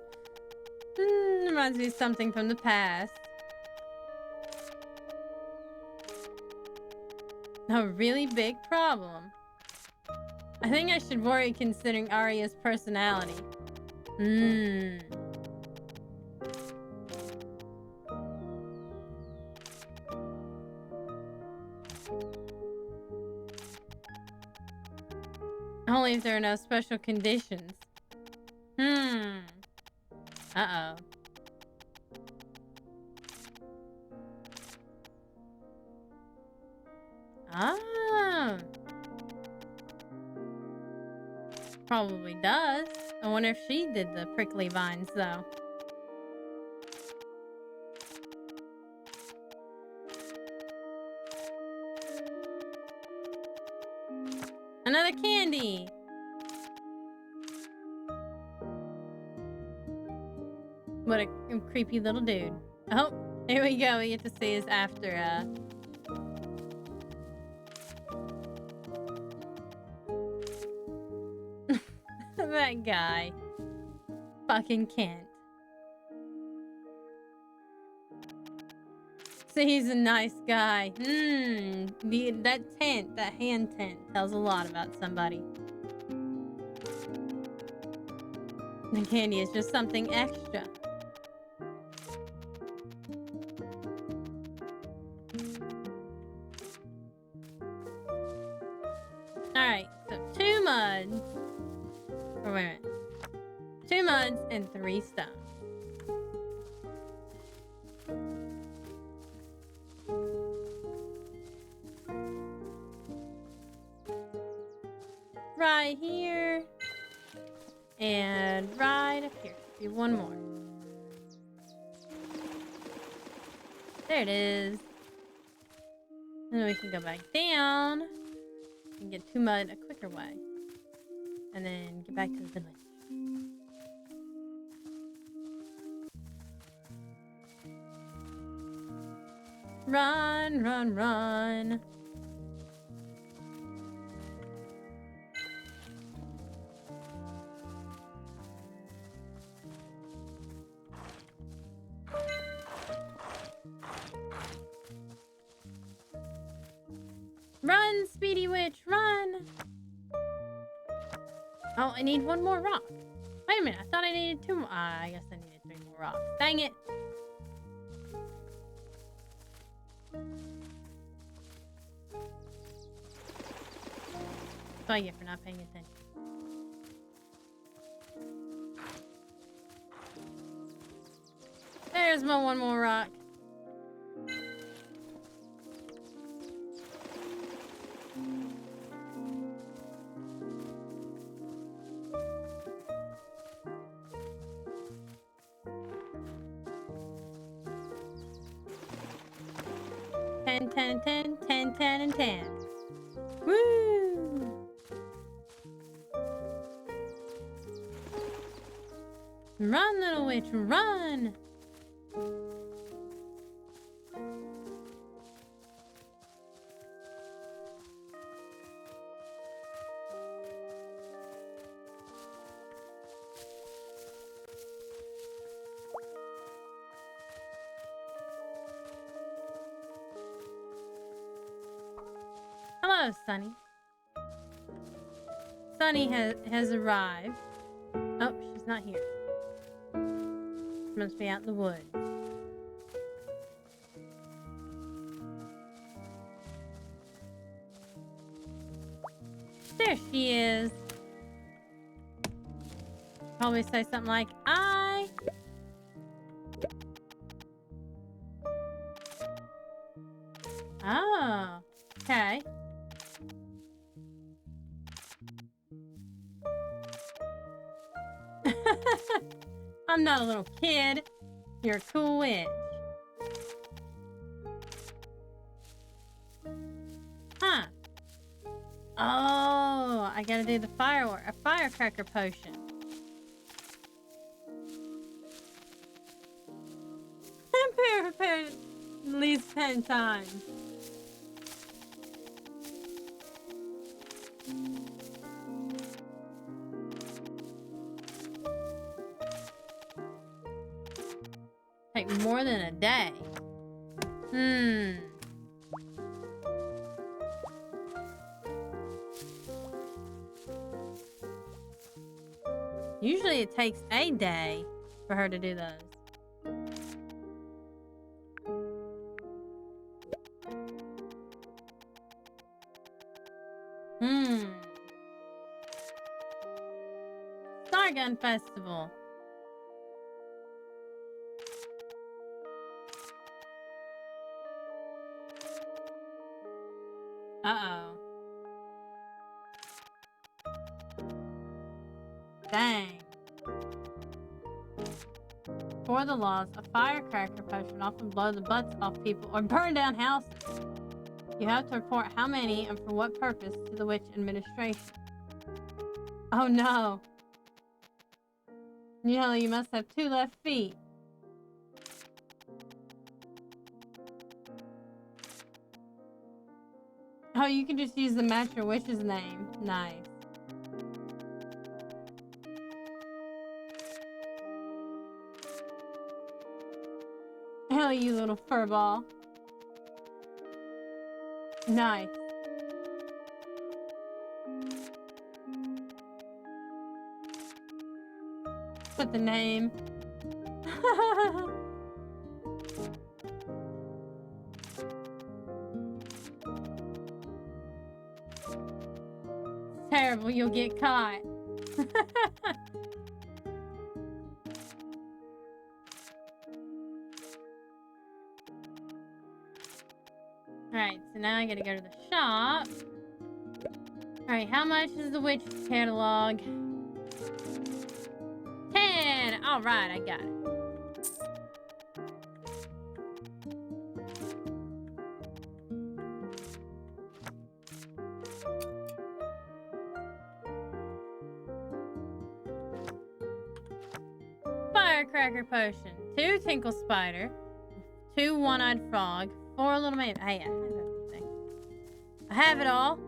Reminds me of something from the past. A really big problem. I think I should worry considering Arya's personality. Only if there are no special conditions. Uh-oh. Ah. Probably does. I wonder if she did the prickly vines, though. Another candy. What a creepy little dude. Oh, here we go. We get to see his after, that guy. Fucking Kent. So he's a nice guy. That tent, that hand tent, tells a lot about somebody. The candy is just something extra. Alright, so 2 muds. Oh, wait a minute. 2 muds and 3 stones. Right here. And right up here. Do 1 more. There it is. And then we can go back down and get 2 mud a quicker way. And then get back to the village. Run, run, run. Run, Speedy Witch, run! Oh, I need 1 more rock. Wait a minute, I thought I needed 2 more. I guess I needed 3 more rocks. Dang it! That's what I get for not paying attention. There's my 1 more rock. Ten, and 10. Woo! Run, little witch, run! Hello, Sunny. Sunny has arrived. Oh, she's not here. She must be out in the woods. There she is. Probably say something like, Oh, okay. I'm not a little kid. You're a cool witch. Huh. Oh, I gotta do the firecracker potion. Prepare at least 10 times. Take more than a day. Usually it takes a day for her to do those. Stargun Festival. Uh-oh. Dang. For the laws, a firecracker potion often blow the butts off people or burn down houses. You have to report how many and for what purpose to the witch administration. Oh no. You must have 2 left feet. Oh, you can just use the match your witch's name. Nice. Hell, you little furball. Nice. Put the name. Terrible, you'll get caught. Alright, so now I gotta go to the shop. Alright, how much is the witch's catalog? 10! Alright, I got it. Firecracker potion, 2 tinkle spider, 2 one-eyed frog, 4 little man. Hey, I have everything. I have it all.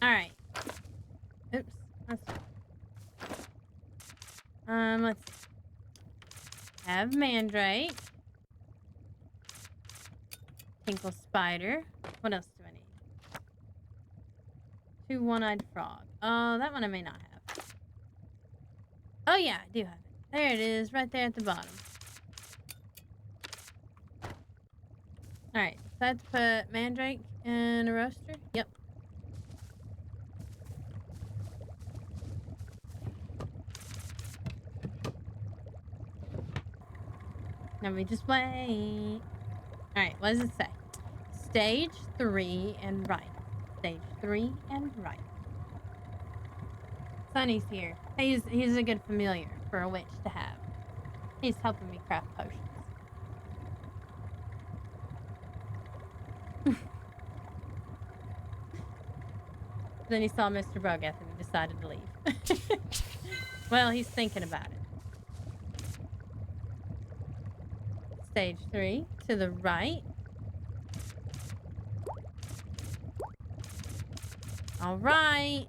Alright. Oops. Let's see. Have mandrake. Tinkle spider. What else do I need? 2 one-eyed frog. Oh, that one I may not have. Oh yeah, I do have it. There it is, right there at the bottom. Alright, so I have to put mandrake in a roaster? Yep. Now we just wait. Alright, what does it say? Stage 3 and right. Stage 3 and right. Sunny's here. He's a good familiar for a witch to have. He's helping me craft potions. Then he saw Mr. Bogeth and he decided to leave. Well, he's thinking about it. Stage 3 to the right. All right.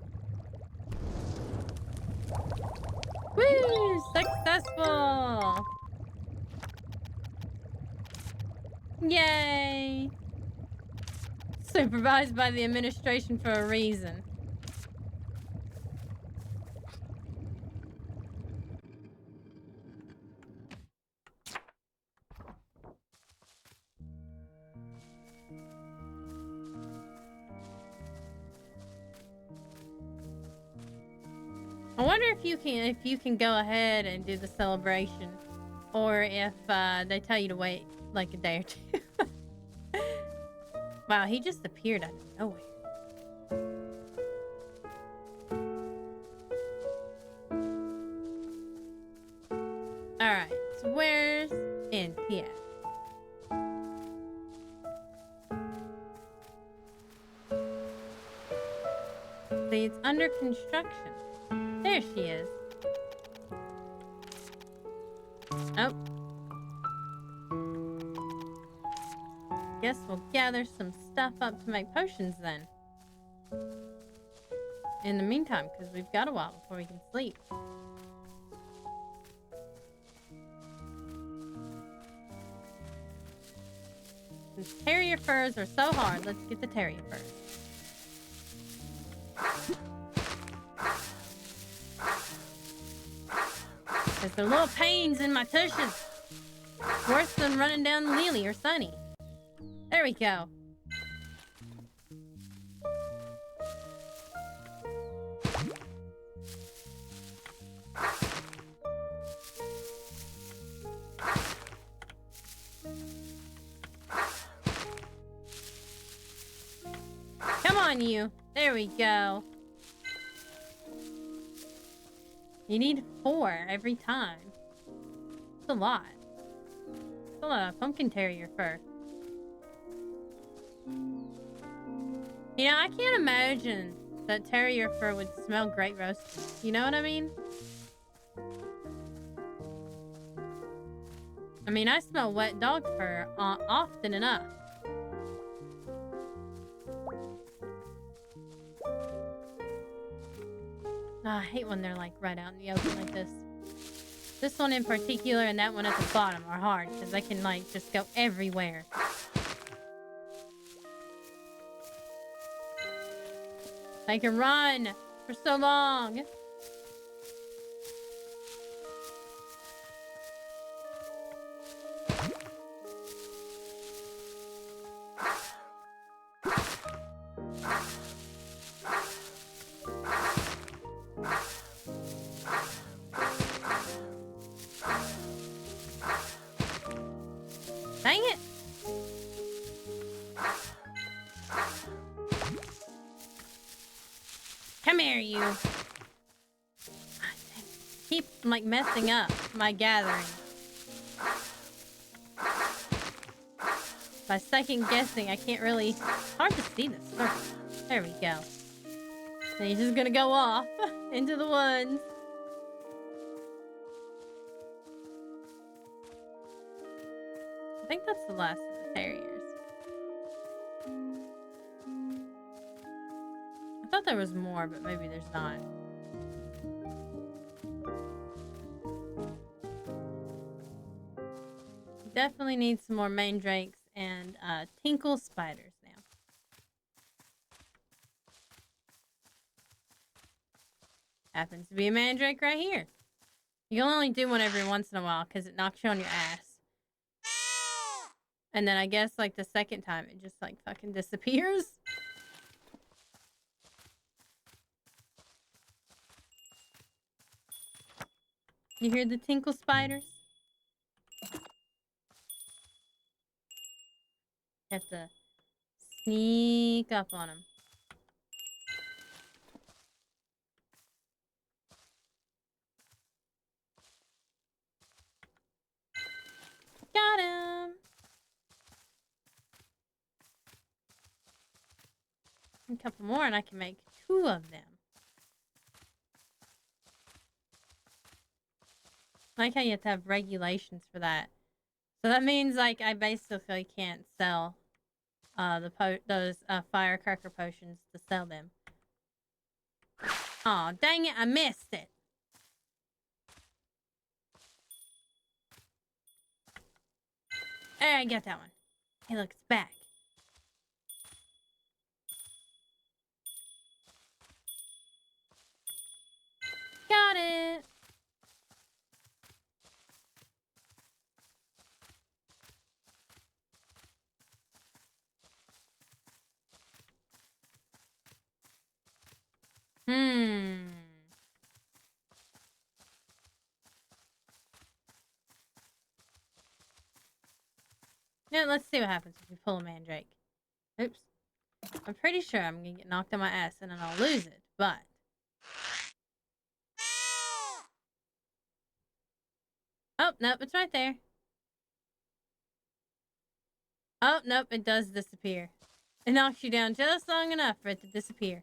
Woo! Successful! Yay! Supervised by the administration for a reason. I wonder if you can go ahead and do the celebration, or if they tell you to wait like a day or two. Wow, he just appeared out of nowhere. Alright, so where's NP at? See, it's under construction. There she is. Oh. Guess we'll gather some stuff up to make potions then. In the meantime, because we've got a while before we can sleep. Since terrier furs are so hard, let's get the terrier furs. Because they're little pains in my tushes. Worse than running down Lily or Sunny. There we go. Come on, you. There we go. You need 4 every time. It's a lot. It's a lot of pumpkin terrier fur. You know, I can't imagine that terrier fur would smell great roasted. You know what I mean? I mean, I smell wet dog fur often enough. Oh, I hate when they're like right out in the open like this. This one in particular and that one at the bottom are hard because they can like just go everywhere. They can run for so long. Dang it! Come here, you. Keep like messing up my gathering. By second guessing, I can't really. It's hard to see this circle. There we go. And he's just gonna go off into the woods. I think that's the last of the terriers. I thought there was more, but maybe there's not. Definitely need some more mandrakes and tinkle spiders now. Happens to be a mandrake right here. You'll only do one every once in a while because it knocks you on your ass. And then I guess like the second time it just like fucking disappears. You hear the tinkle spiders? You have to sneak up on them. Got him! A couple more and I can make 2 of them. I like how you have to have regulations for that. So that means like I basically can't sell those firecracker potions to sell them. Aw, dang it, I missed it. There, I got that one. Hey, look, it's back. Got it. Yeah, let's see what happens if we pull a mandrake. Oops. I'm pretty sure I'm gonna get knocked on my ass and then I'll lose it, but... Oh, nope, it's right there. Oh, nope, it does disappear. It knocks you down just long enough for it to disappear.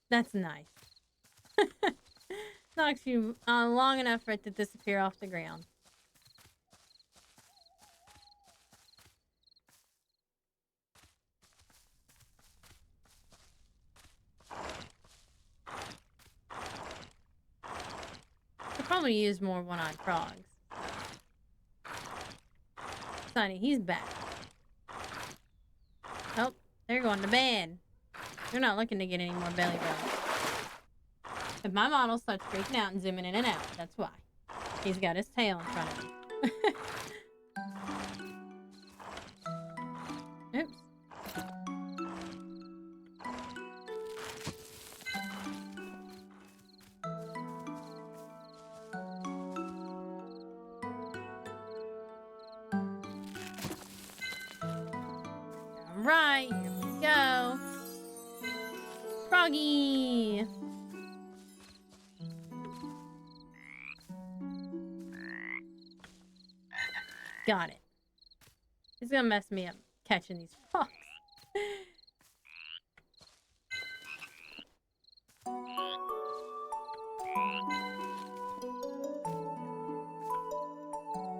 That's nice. Knocks you long enough for it to disappear off the ground. Could probably use more one-eyed frogs. Sonny, he's back. Oh, they're going to bed. You're not looking to get any more belly rubs. If my model starts freaking out and zooming in and out, that's why. He's got his tail in front of him. Oops. Alright, here we go. Froggy! Got it. It's gonna mess me up catching these frogs.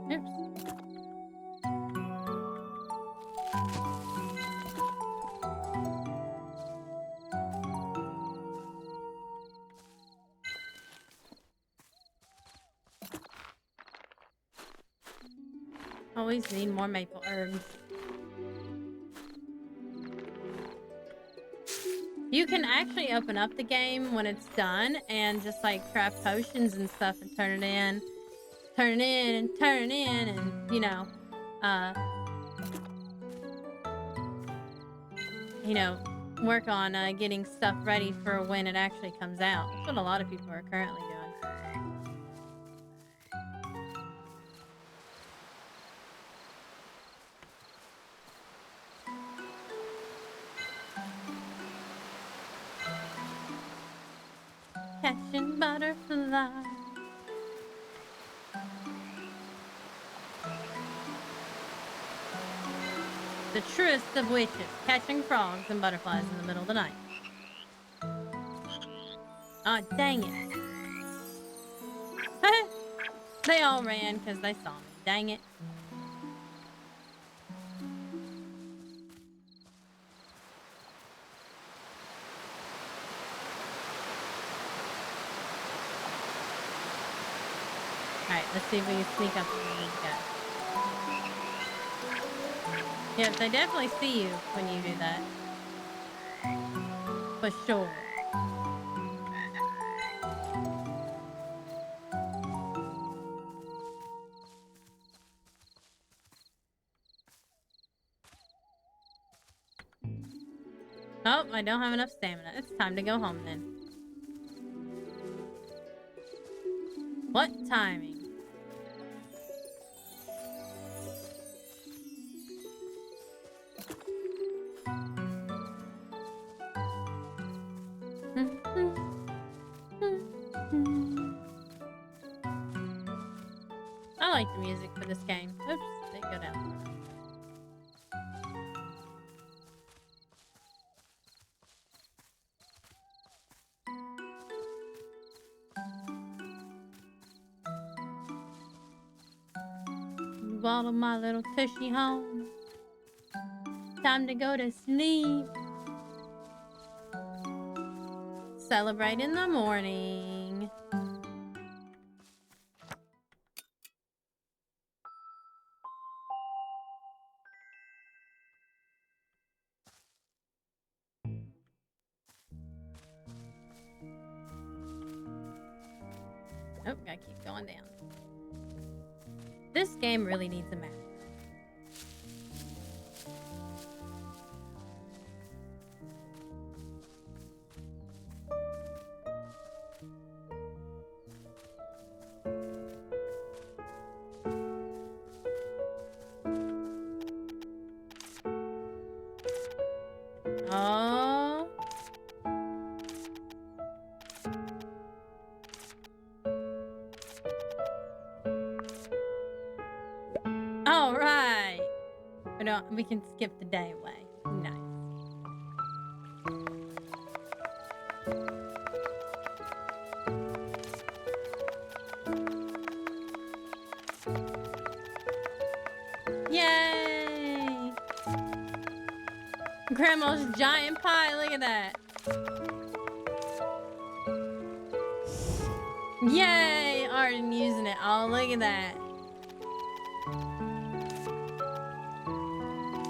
Oops. Always need more maple herbs. You can actually open up the game when it's done and just like craft potions and stuff and turn it in and work on getting stuff ready for when it actually comes out. That's what a lot of people are currently doing. Catching butterflies. The truest of witches, catching frogs and butterflies in the middle of the night. Oh, dang it. They all ran because they saw me. Dang it. Alright, let's see if we can sneak up on these guys. Yeah, they definitely see you when you do that. For sure. Oh, I don't have enough stamina. It's time to go home then. What timing? I like the music for this game. Oops, didn't go down. Waddle my little tushy home. Time to go to sleep. Celebrate in the morning. Oh, gotta keep going down. This game really needs a map. Oh. All right. We can skip the day away. Nice. Yay! Grandma's giant pie, look at that. Yay! Arden using it. Oh, look at that.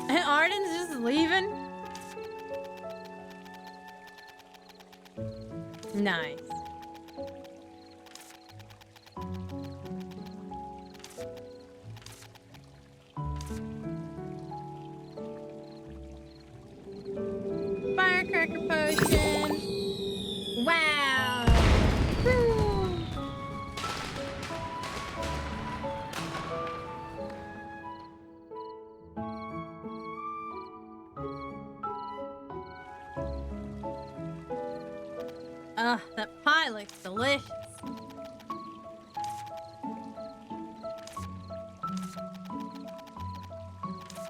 And Arden's just leaving? Nice. Firecracker potion. Wow. Woo. Ugh, that pie looks delicious.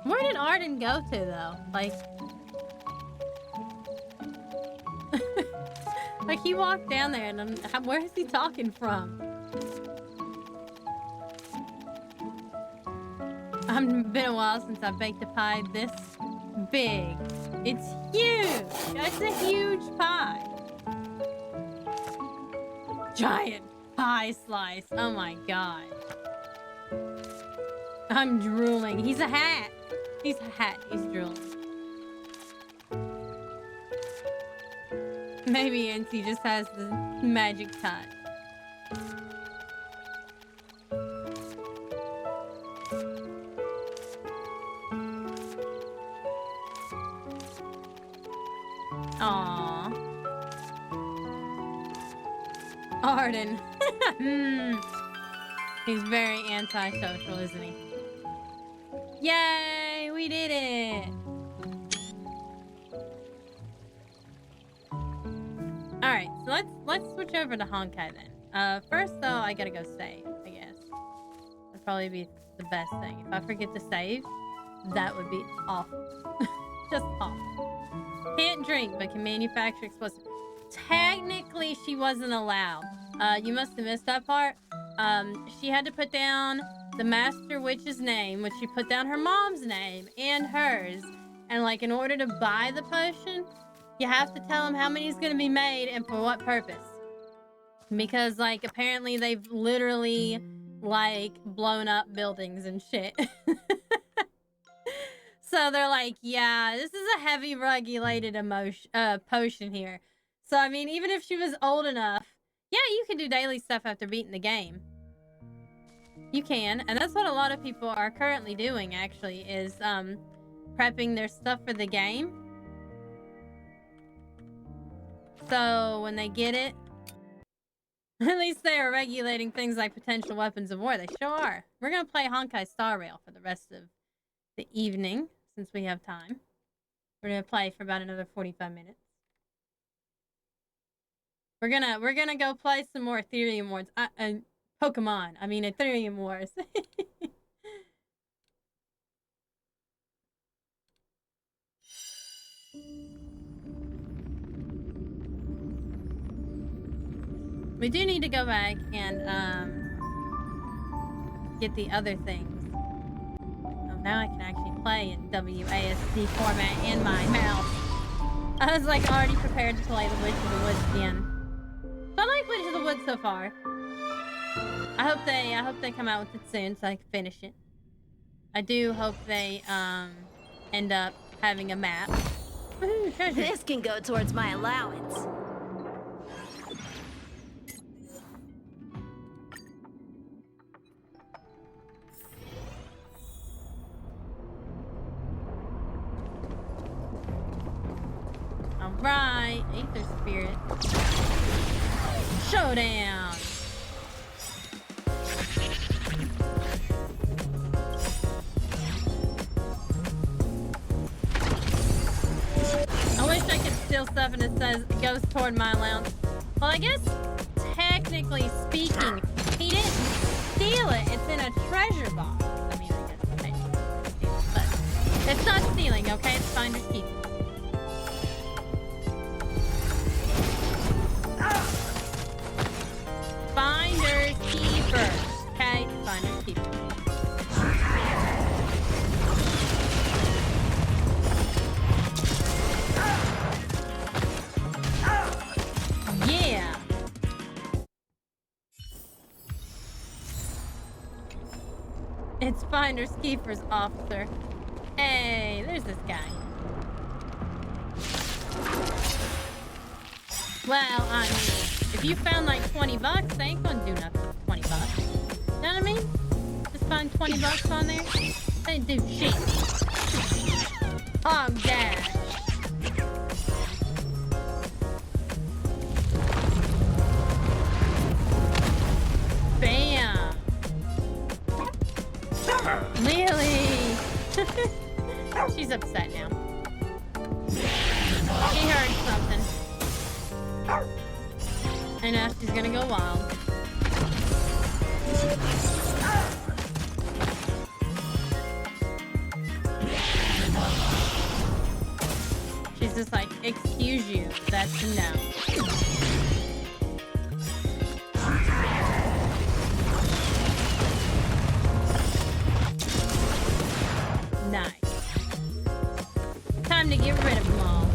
Where did Arden go to, though? Like... like, he walked down there, and where is he talking from? It's been a while since I baked a pie this big. It's huge! It's a huge pie. Giant pie slice. Oh my god. I'm drooling. He's a hat. He's a hat. He's drooling. Maybe Auntie just has the magic touch. Aww. Arden. He's very antisocial, isn't he? Yay! We did it! Alright, so let's switch over to Honkai then. First though, I gotta go save, I guess. That'd probably be the best thing. If I forget to save, that would be awful. Just awful. Can't drink, but can manufacture explosives. Technically, she wasn't allowed. You must have missed that part. She had to put down the Master Witch's name, which she put down her mom's name and hers. And like, in order to buy the potion, you have to tell them how many is going to be made and for what purpose. Because like, apparently they've literally like blown up buildings and shit. So they're like, yeah, this is a heavy regulated potion here. So I mean, even if she was old enough, yeah, you can do daily stuff after beating the game. You can, and that's what a lot of people are currently doing, actually, is prepping their stuff for the game. So when they get it, at least they are regulating things like potential weapons of war. They sure are. We're going to play Honkai Star Rail for the rest of the evening, since we have time. We're going to play for about another 45 minutes. We're gonna go play some more Ethereum Wars. Pokemon. I mean, Ethereum Wars. We do need to go back and get the other things. Oh, now I can actually play in WASD format in my mouse. I was like already prepared to play the Witch of the Woods again. So I like Witch of the Woods so far. I hope they come out with it soon so I can finish it. I do hope they end up having a map. Woohoo, treasure. This can go towards my allowance. Alright, Aether Spirit. Showdown! I wish I could steal stuff and it says it goes toward my allowance. Well, I guess, technically speaking, he didn't steal it. It's in a treasure box. I mean, I guess technically steal it, but it's not stealing, okay? It's finder's keeping. Finders keepers. Okay, finders keepers. Yeah. It's finders keepers, officer. Hey, there's this guy. Well, I mean, if you found like 20 bucks, they ain't gonna do nothing with 20 bucks. You know what I mean? Just find 20 bucks on there. They do shit. Hog dash. Bam. Lily. She's upset now. She heard something. And now she's gonna go wild. She's just like, excuse you, that's a no. Nice. Time to get rid of them all.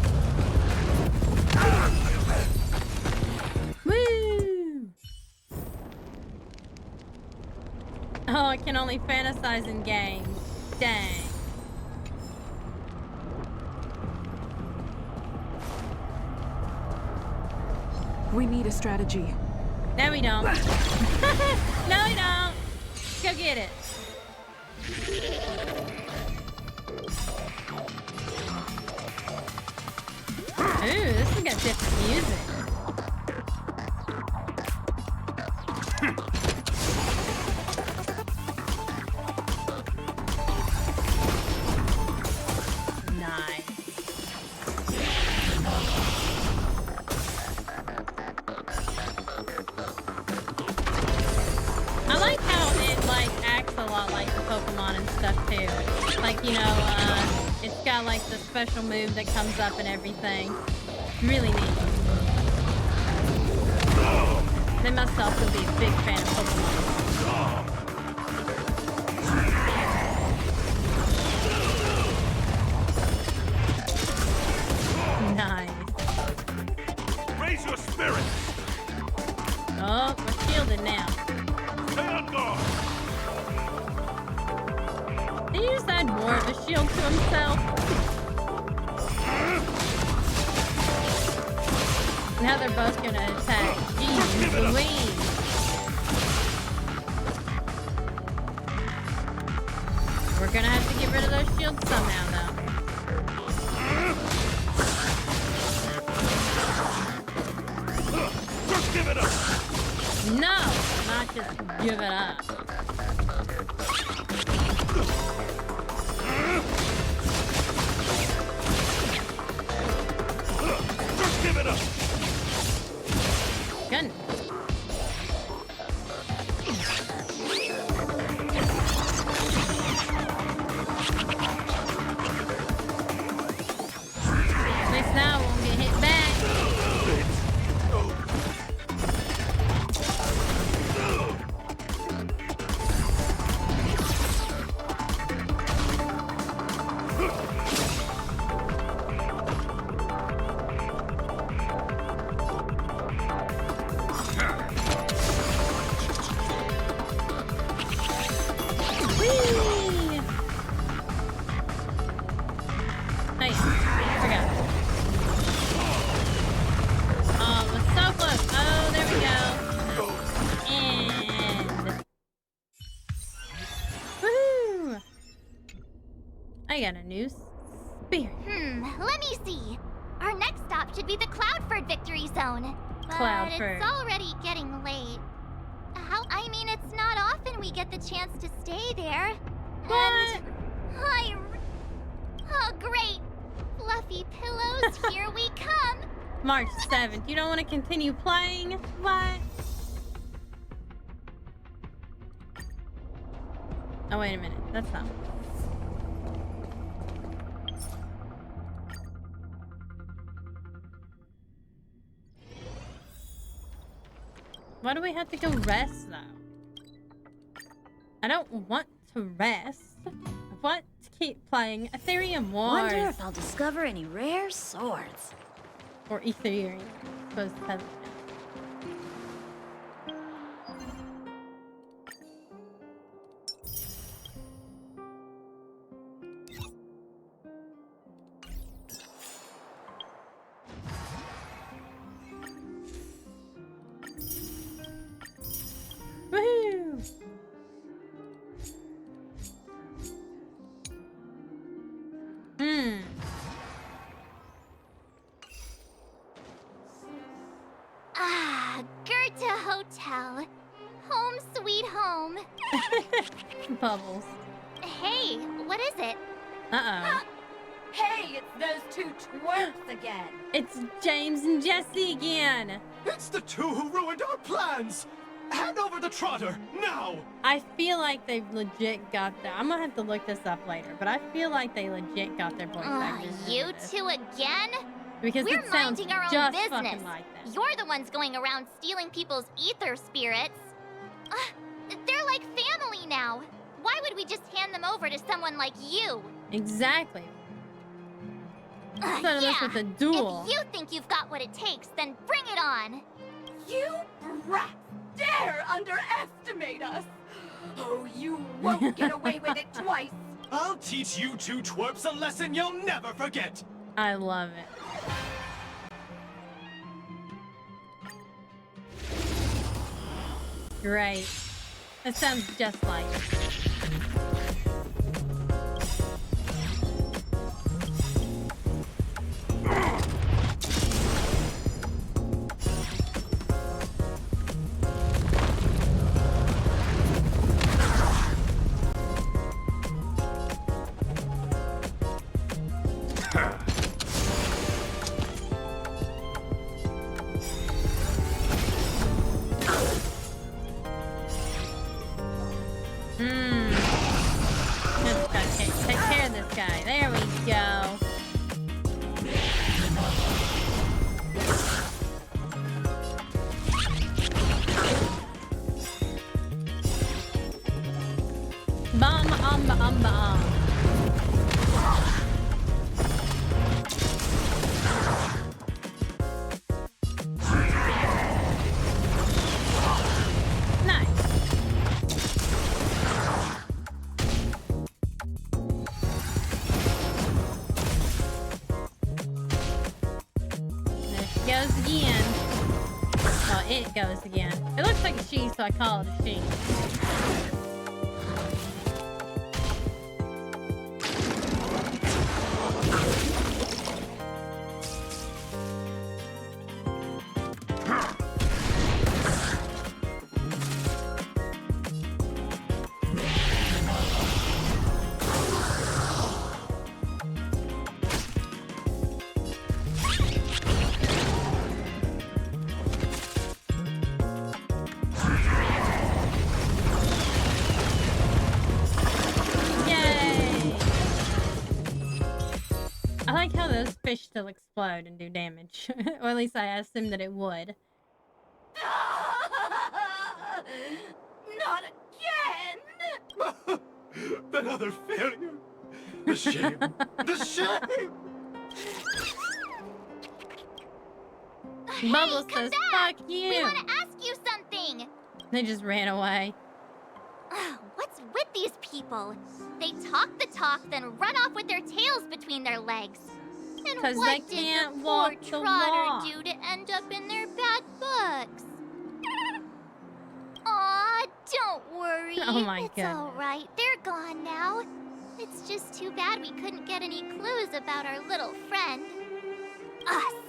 Woo! Oh, I can only fantasize in games. Dang. We need a strategy. No, we don't. No, we don't. Go get it. Ooh, this has got different music. Nice. I like how it like acts a lot like the Pokemon and stuff too. Like, you know, it's got like the special move that comes up and everything. Really neat. They must also be a big fan of Pokemon. Nice. Raise your spirits. Oh, we're shielded now. Stay on guard. Did he just add more of a shield to himself? Now they're both gonna attack. Jeez Louise. We're gonna have to get rid of those shields somehow, though. Just give it up. No, not just give it up. Just give it up. Gun. At least now I won't get hit back. I got a new spear. Let me see. Our next stop should be the Cloudford Victory Zone. But Cloudford. It's already getting late. I mean, it's not often we get the chance to stay there. What? And oh, great. Fluffy pillows, here we come. March 7th. You don't want to continue playing? What? Oh, wait a minute. That's not. Why do we have to go rest, though? I don't want to rest. I want to keep playing Ethereum Wars. Wonder if I'll discover any rare swords. Or Ethereum. Suppose that's woohoo! Goethe Hotel. Home sweet home. Bubbles. Hey, what is it? Uh-oh. Hey, it's those two twerps again. It's James and Jesse again. It's the two who ruined our plans. Hand over the trotter now. I feel like they've legit got that. I'm gonna have to look this up later, but I feel like they legit got their voice actors. You two again? Because we're it sounds minding our own just business. fucking like that. You're the ones going around stealing people's ether spirits. They're like family now. Why would we just hand them over to someone like you? Exactly. Instead of us with a duel. If you think you've got what it takes, then bring it on. You brats dare underestimate us. Oh, you won't get away with it twice. I'll teach you two twerps a lesson you'll never forget. I love it. Great. That sounds just like it. Take care of this guy. There we go. Bum. Goes again. Well, it goes again. It looks like a she, so I call it a she. Fish still explode and do damage. Or at least I assumed that it would. Not again! Another failure. The shame. The shame. Bubble says, fuck you. We want to ask you something. They just ran away. What's with these people? They talk the talk, then run off with their tails between their legs. And what they can't did the walk poor the Trotter walk. do to end up in their bad books? Aw, don't worry. Oh my it's goodness. all right. They're gone now. It's just too bad we couldn't get any clues about our little friend.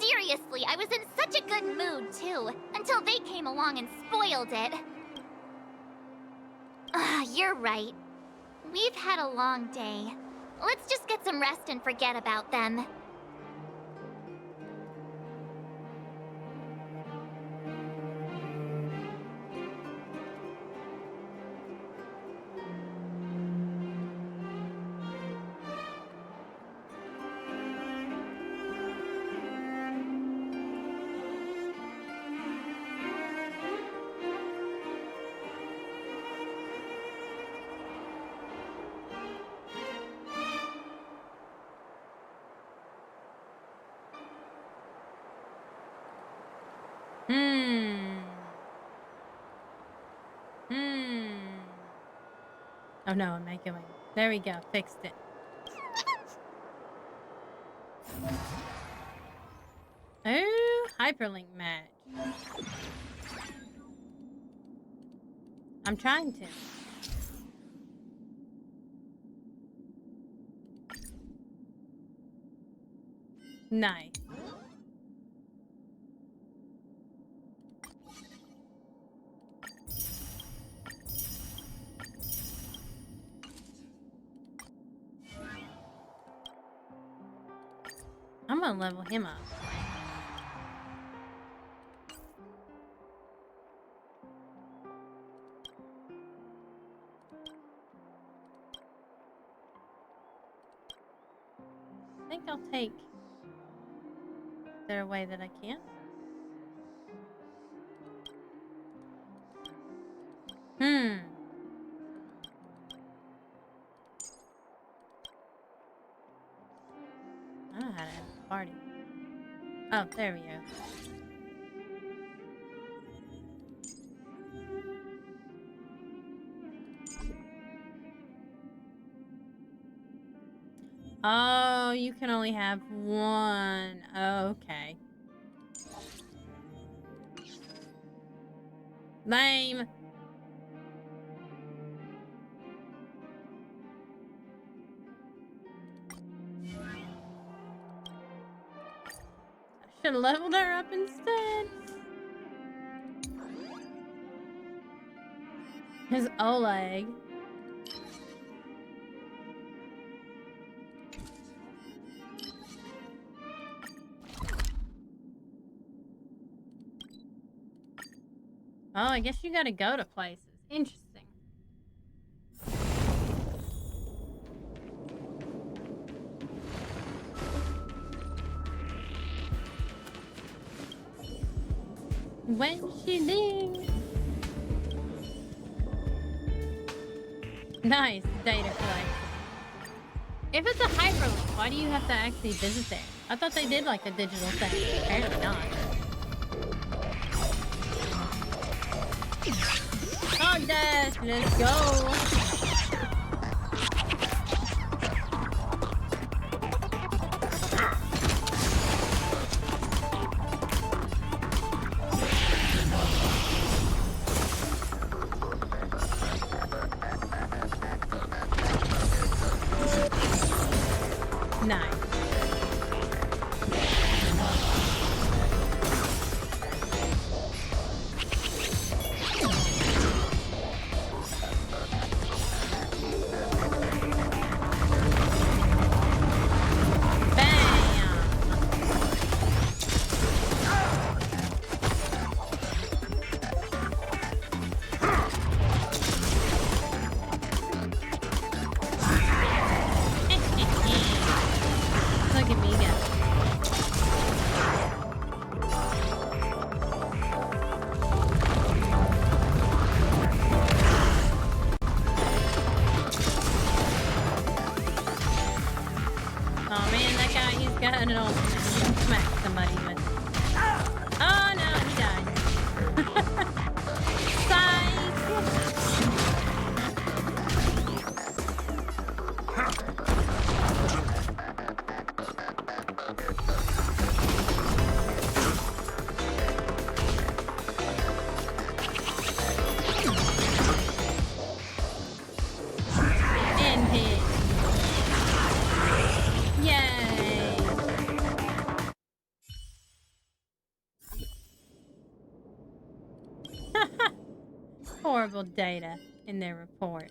Seriously, I was in such a good mood, too, until they came along and spoiled it. You're right. We've had a long day. Let's just get some rest and forget about them. Oh no, I'm echoing. There we go, fixed it. Oh, hyperlink match. I'm trying to. Nice. I'm gonna level him up. I think I'll take... Is there a way that I can't? I don't know how to have a party. Oh, there we go. Oh, you can only have one. Okay. Lame. I should have leveled her up instead. His Oleg. Oh, I guess you gotta go to places. Interesting. When she ding. Nice data collection. If it's a hyperlink, why do you have to actually visit there? I thought they did like a digital thing. Apparently not. Oh, Dash, let's go. Nice. Look at me go. Oh man, that guy, he's got an ultimate. He can smack somebody with it. Oh no, he died. Psych! In hit. Yay! Horrible data in their report.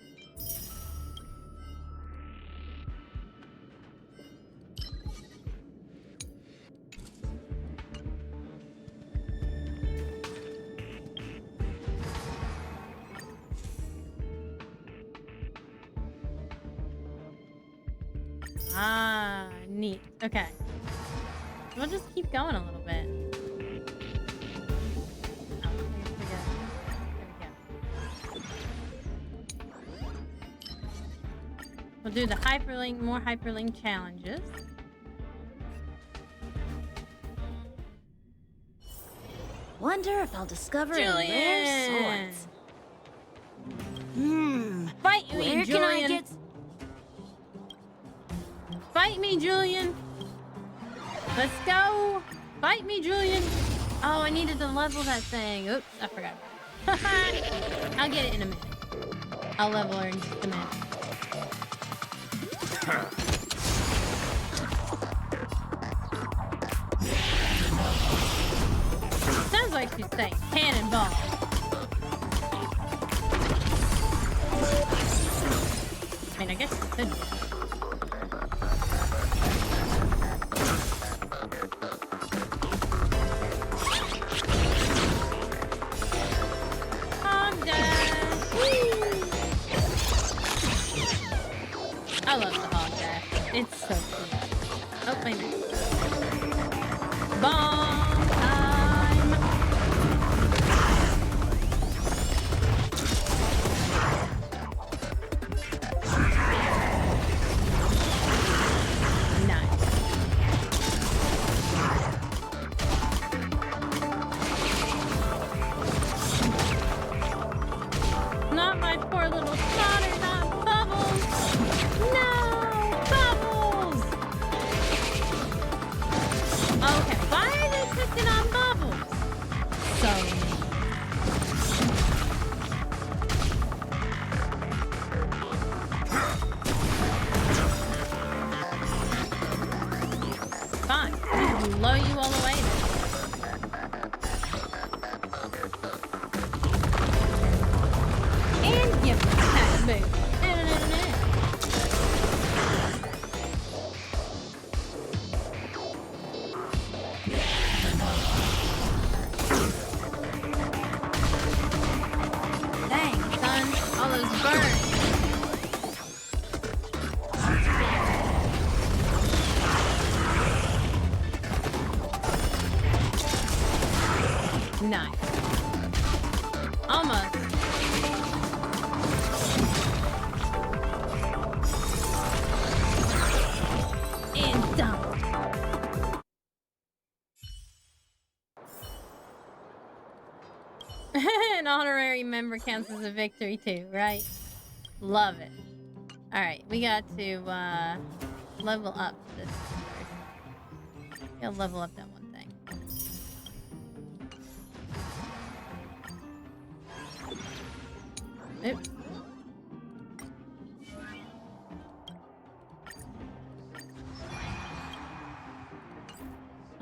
Ah, neat. Okay. We'll just keep going a little bit. Oh, here we go. There we go. We'll do the hyperlink, more hyperlink challenges. Wonder if I'll discover a rare sword. Fight me, Where Julian. can I get? Fight me, Julian. Let's go. Fight me, Julian. Oh, I needed to level that thing. Oops, I forgot. I'll get it in a minute. I'll level her in just a minute. Sounds like she's saying cannonball. I mean, I guess it could be. Bomb time! Nice. Not my poor little daughter, not Bubbles! No! Bubbles! Okay, why are they picking on Bubbles? So mean. Fine, blow you all away then. And give me that boot. Dang, son, all those burns. Nice. Almost. And done. An honorary member counts as a victory too, right? Love it. Alright, we got to level up this first. Gotta level up that one thing. Oops.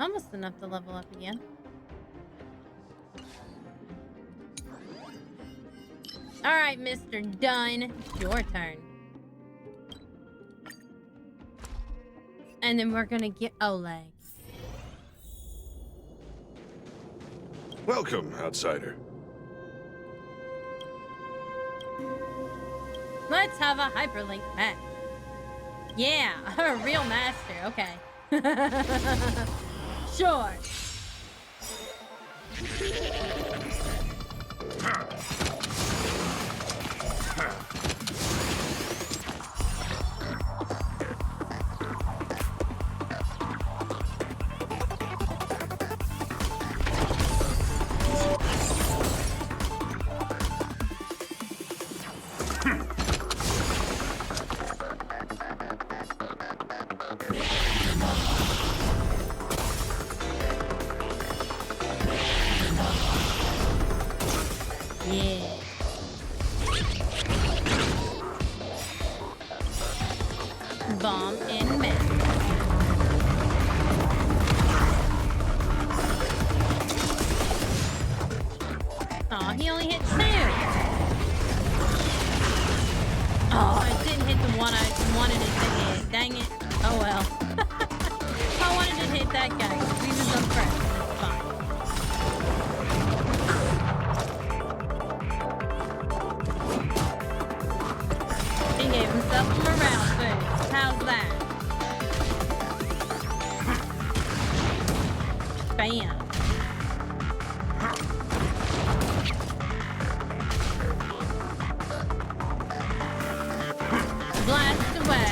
Almost enough to level up again. Alright, Mr. Dunn. Your turn. And then we're gonna get Oleg. Welcome, outsider. Let's have a hyperlink match. Yeah, a real master. Okay. Sure. Yeah. Bomb in mid. Aw, he only hit 2. Oh, it didn't hit the one I wanted it to hit. Dang it. Oh well. I wanted to hit that guy because he was unpressed. It's fine. He gave himself a morale boost. How's that? Bam. Blast away.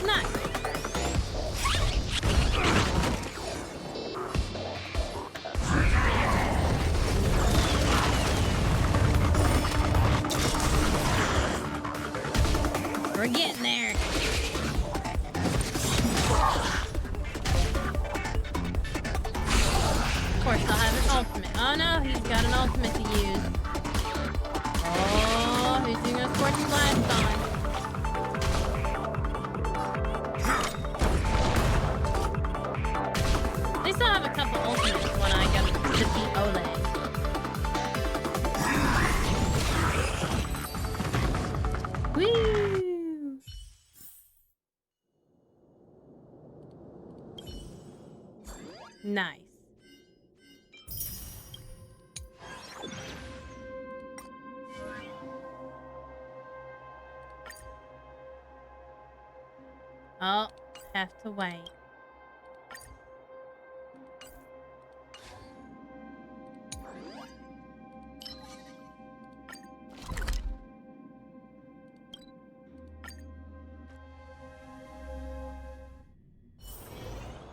Nice. We're getting there. Of course, I'll have an ultimate. Oh no, he's got an ultimate to use. Oh, who's he gonna scorch blast on? At least I'll have a couple ultimates when I go to defeat Oleg. Woo! Nice. Oh, have to wait.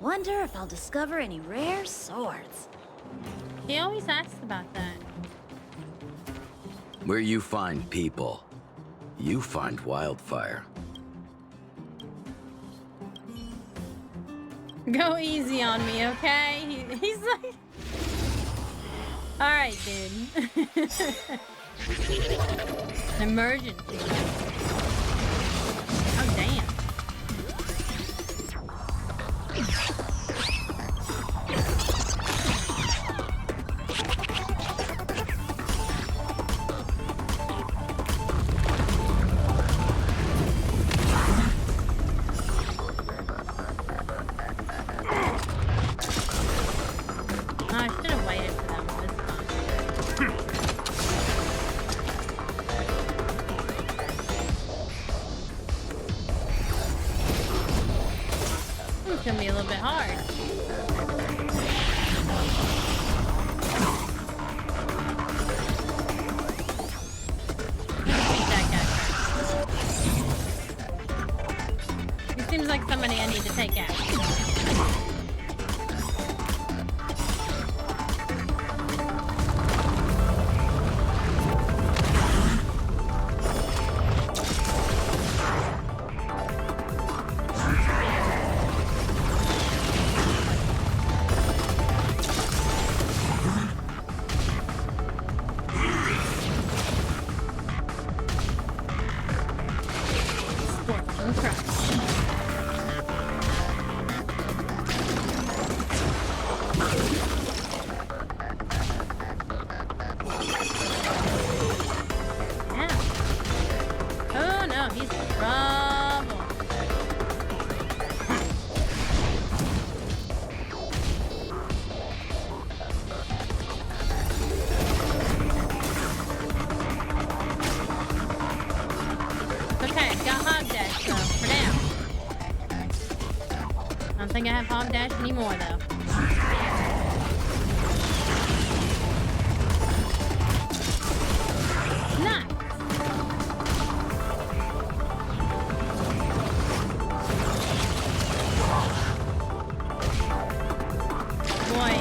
Wonder if I'll discover any rare swords. He always asks about that. Where you find people, you find wildfire. Go easy on me, okay? He's like... Alright, dude. Emergency. Oh, damn. Gonna be a little bit hard. Let's beat that guy first. He seems like somebody I need to take out. I don't think I have hog dash anymore though. Nice. Boy.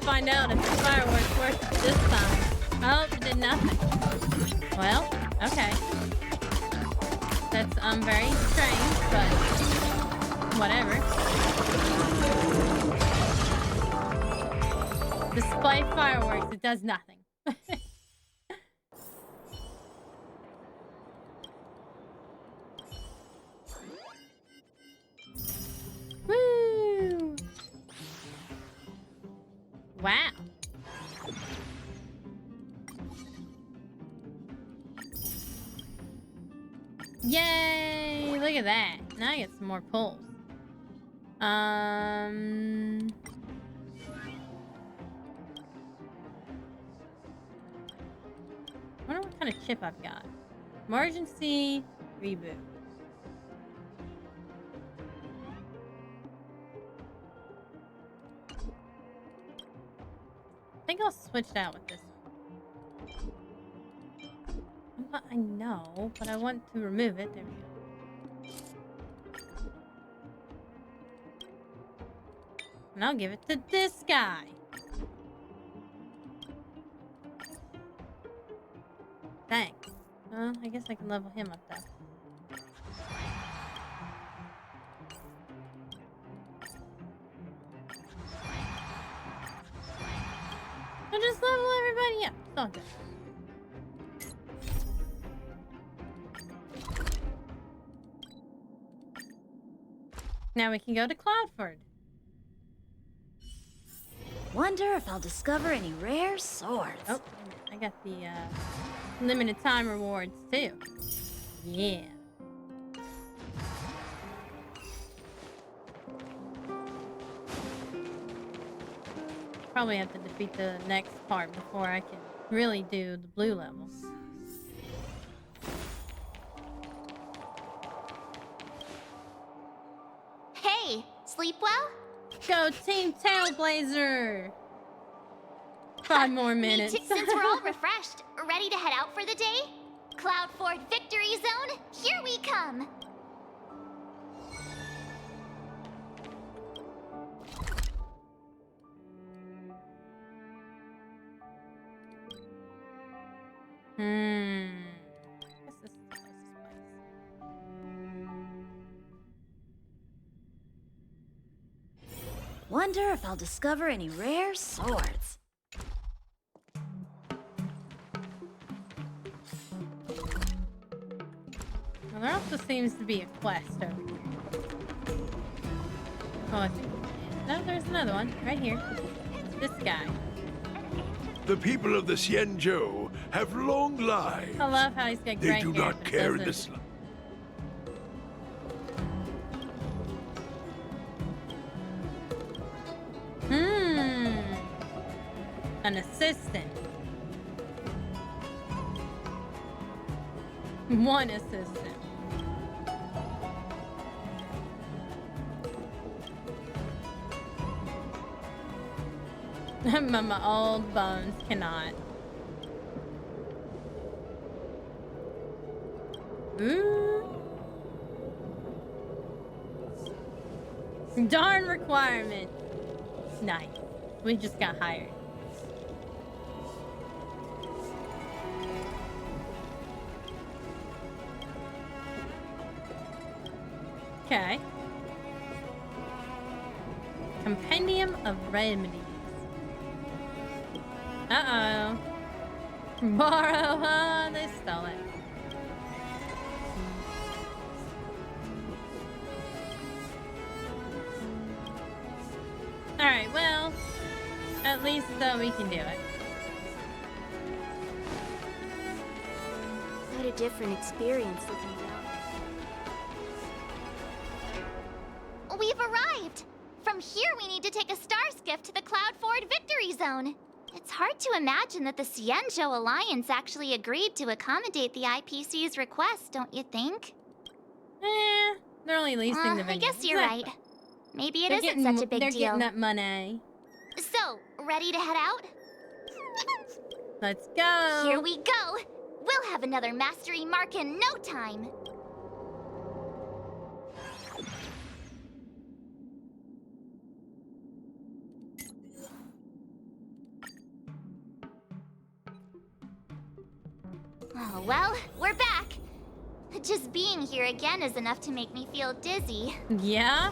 Find out if the fireworks worked this time. Oh, it did nothing. Well, okay. That's very strange, but whatever. Display fireworks, it does nothing. Wow. Yay! Look at that. Now I get some more pulls. I wonder what kind of chip I've got. Emergency reboot. I think I'll switch it out with this one. I know, but I want to remove it. There we go. And I'll give it to this guy. Thanks. Well, I guess I can level him up though. I'll just level everybody up. It's all good. Now we can go to Cloudford. Wonder if I'll discover any rare swords. Oh, I got the limited time rewards too. Yeah. Probably have to defeat the next part before I can really do the blue levels. Hey, sleep well? Go Team Tailblazer! 5 more minutes. Since we're all refreshed, ready to head out for the day? Cloudford Victory Zone, here we come! Guess this is the closest place. Wonder if I'll discover any rare swords. Well, there also seems to be a quest over here. Oh, no, there's another one right here. This guy. The people of the Xianzhou have long lives. I love how he's got gray They do hair, not but care in doesn't- the slightest. An assistant. One assistant. My old bones cannot. Ooh. Darn requirement. Nice. We just got hired. Okay. Compendium of Remedies. Uh-oh. Borrow, huh? They stole it. Alright, well, at least we can do it. What a different experience looking down. We've arrived! From here, we need to take a star skiff to the Cloudford Victory Zone. It's hard to imagine that the Xianzhou Alliance actually agreed to accommodate the IPC's request, don't you think? They're only leasing the venue. I guess you're right. Maybe it They're isn't getting- such a big they're deal. getting that money. So, ready to head out? Let's go! Here we go! We'll have another mastery mark in no time! Oh, well, we're back! Just being here again is enough to make me feel dizzy. Yeah?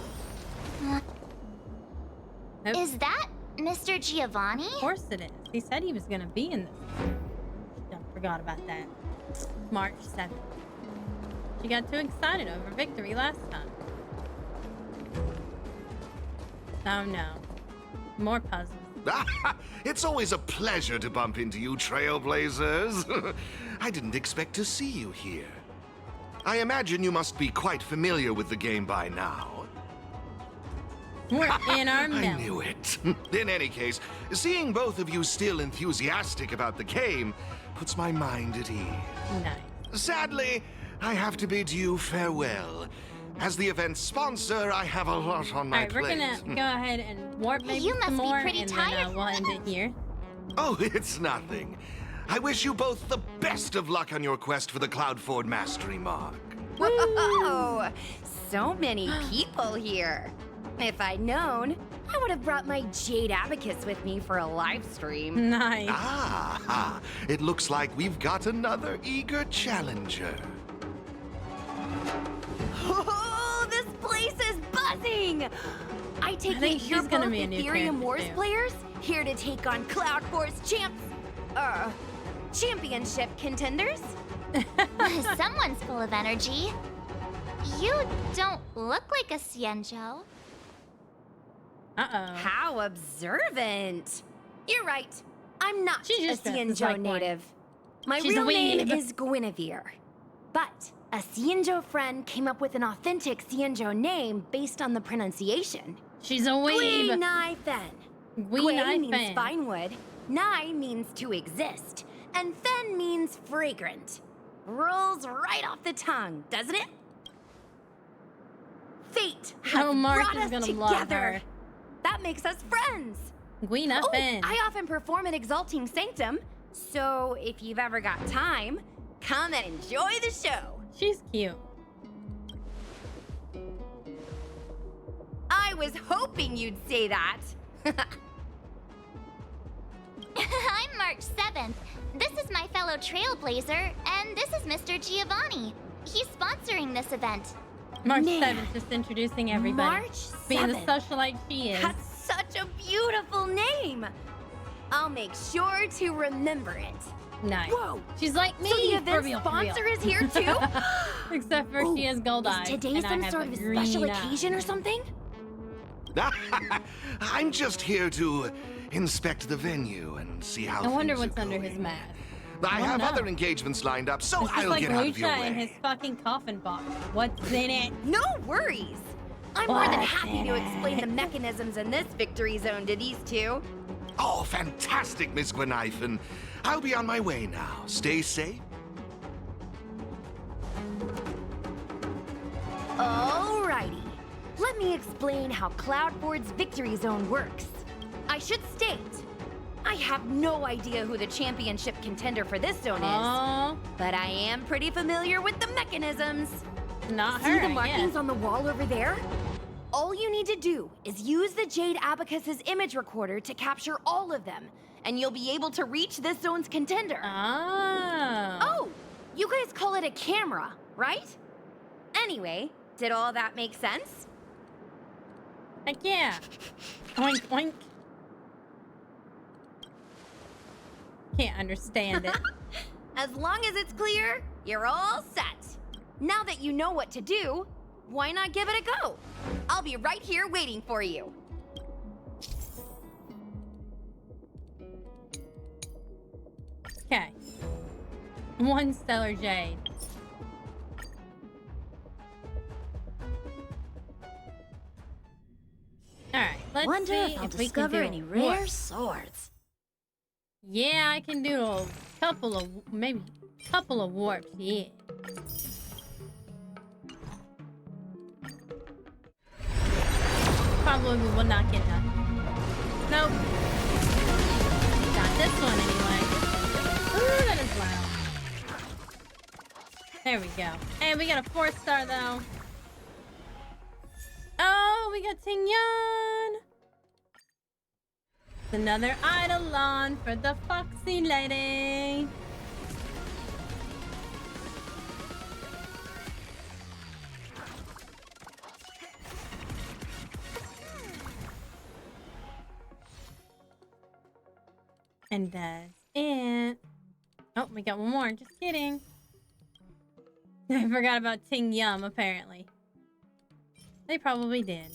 Is that Mr. Giovanni? Of course it is. He said he was gonna be in this. Forgot about that. March 7th. She got too excited over victory last time. Oh no. More puzzles. It's always a pleasure to bump into you, Trailblazers. I didn't expect to see you here. I imagine you must be quite familiar with the game by now. We're in our middle. I knew it. In any case, seeing both of you still enthusiastic about the game puts my mind at ease. Nice. Sadly, I have to bid you farewell. As the event's sponsor, I have a lot on my plate. Alright, we're gonna go ahead and warp maybe You must some be more, pretty and tired. then we'll end it here. Oh, it's nothing. I wish you both the best of luck on your quest for the Cloudford Mastery Mark. Whoa! So many people here. If I'd known, I would have brought my Jade Abacus with me for a live stream. Nice. Ah, it looks like we've got another eager challenger. Oh, this place is buzzing! I take think it you're she's gonna both be a new Ethereum character, Wars too. players here to take on Cloud Force championship contenders? Someone's full of energy. You don't look like a Xianzhou. Uh-oh. How observant! You're right. I'm not She a just dresses Xianzhou like one. native. My She's a real name weeb. is Guinevere. But a Xianzhou friend came up with an authentic Xianzhou name based on the pronunciation. She's a weeb. Gui Nai Fen. Gui Gui Nai means Fen. fine wood, Nai means to exist, and Fen means fragrant. Rolls right off the tongue, doesn't it? Fate has Oh, Mark brought is us gonna together. love her. That makes us friends. Guina Oh, Fen. I often perform at Exalting Sanctum, so if you've ever got time, come and enjoy the show. She's cute. I was hoping you'd say that. I'm March 7th. This is my fellow Trailblazer, and this is Mr. Giovanni. He's sponsoring this event. March Man. 7th, just introducing everybody. March 7th. Being the socialite she is. That's such a beautiful name. I'll make sure to remember it. Nice. Whoa. She's like me. So the for event real, for sponsor real. is here too? Except for she has gold eyes. Is today and I some have sort a of a green special eye. occasion or something? I'm just here to inspect the venue and see how I wonder things what's are under going. his mask. I don't have know. other engagements lined up, so It's just I'll like get out of your Lucha in way. his fucking coffin box. What's in it? No worries. I'm more than What's happy in to explain it? the mechanisms in this victory zone to these two. Oh, fantastic, Miss Gwenithan. I'll be on my way now. Stay safe. Alrighty. Let me explain how Cloudford's victory zone works. I should state, I have no idea who the championship contender for this zone is, but I am pretty familiar with the mechanisms. Not See her, the I markings guess. on the wall over there? All you need to do is use the Jade Abacus's image recorder to capture all of them, and you'll be able to reach this zone's contender. Oh, you guys call it a camera, right? Anyway, did all that make sense? Heck yeah. Oink, oink. Can't understand it. As long as it's clear, you're all set. Now that you know what to do, why not give it a go? I'll be right here waiting for you. Okay. One stellar jade. Alright, let's Wonder see if I'll if we can discover do any a rare warp. swords. Yeah, I can do a couple of, maybe couple of warps, yeah. Probably will not get done. Nope. Not this one anyway. Ooh, that is loud. There we go. And we got a 4-star though. Oh, we got Tingyan. Another Eidolon for the Foxy Lady. And that's it. Oh, we got one more. Just kidding. I forgot about Ting Yum, apparently. They probably did.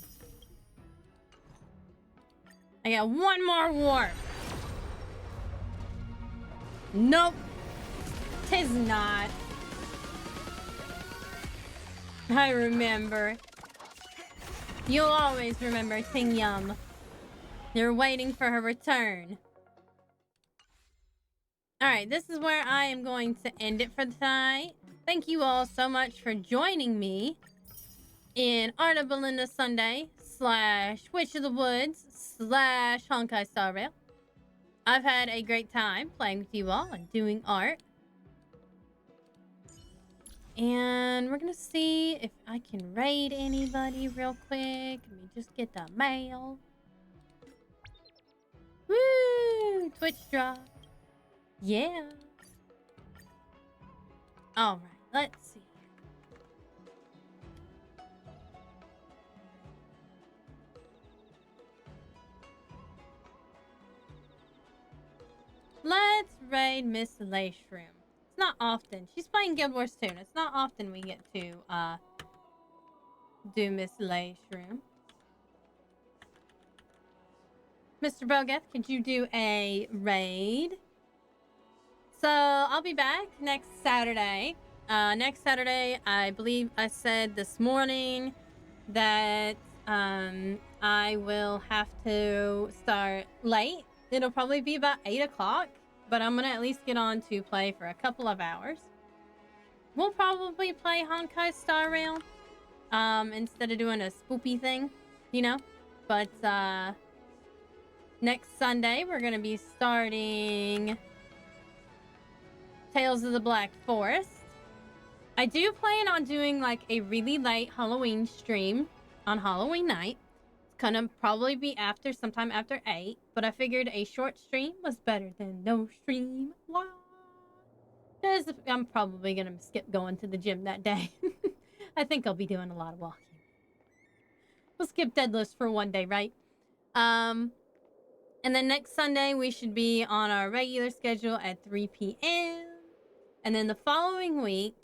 I got one more warp. Nope. Tis not. I remember. You'll always remember Ting Yum. You're waiting for her return. Alright, this is where I am going to end it for tonight. Thank you all so much for joining me in Art of Belinda Sunday / Witch of the Woods / Honkai Star Rail. I've had a great time playing with you all and doing art. And we're gonna see if I can raid anybody real quick. Let me just get the mail. Woo! Twitch drop. Yeah. Alright, let's see. Let's raid Miss Lashroom. It's not often. She's playing Guild Wars 2. It's not often we get to do Miss Lashroom. Mr. Bogeth, could you do a raid? So I'll be back next Saturday. Next Saturday, I believe I said this morning that I will have to start late. It'll probably be about 8 o'clock, but I'm gonna at least get on to play for a couple of hours. We'll probably play Honkai Star Rail instead of doing a spoopy thing, you know. But next Sunday we're gonna be starting Tales of the Black Forest. I do plan on doing like a really late Halloween stream on Halloween night. It's gonna probably be sometime after 8, but I figured a short stream was better than no stream. Why? Because I'm probably gonna skip going to the gym that day. I think I'll be doing a lot of walking. We'll skip deadlifts for one day, right? And then next Sunday we should be on our regular schedule at 3 p.m. And then the following week,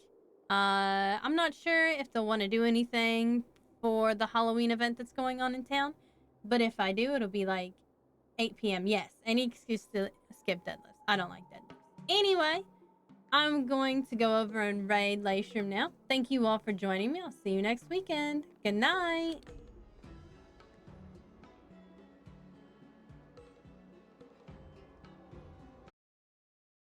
I'm not sure if they'll want to do anything for the Halloween event that's going on in town. But if I do, it'll be like 8 p.m. Yes, any excuse to skip deadlifts. I don't like deadlifts. Anyway, I'm going to go over and raid Lashroom now. Thank you all for joining me. I'll see you next weekend. Good night.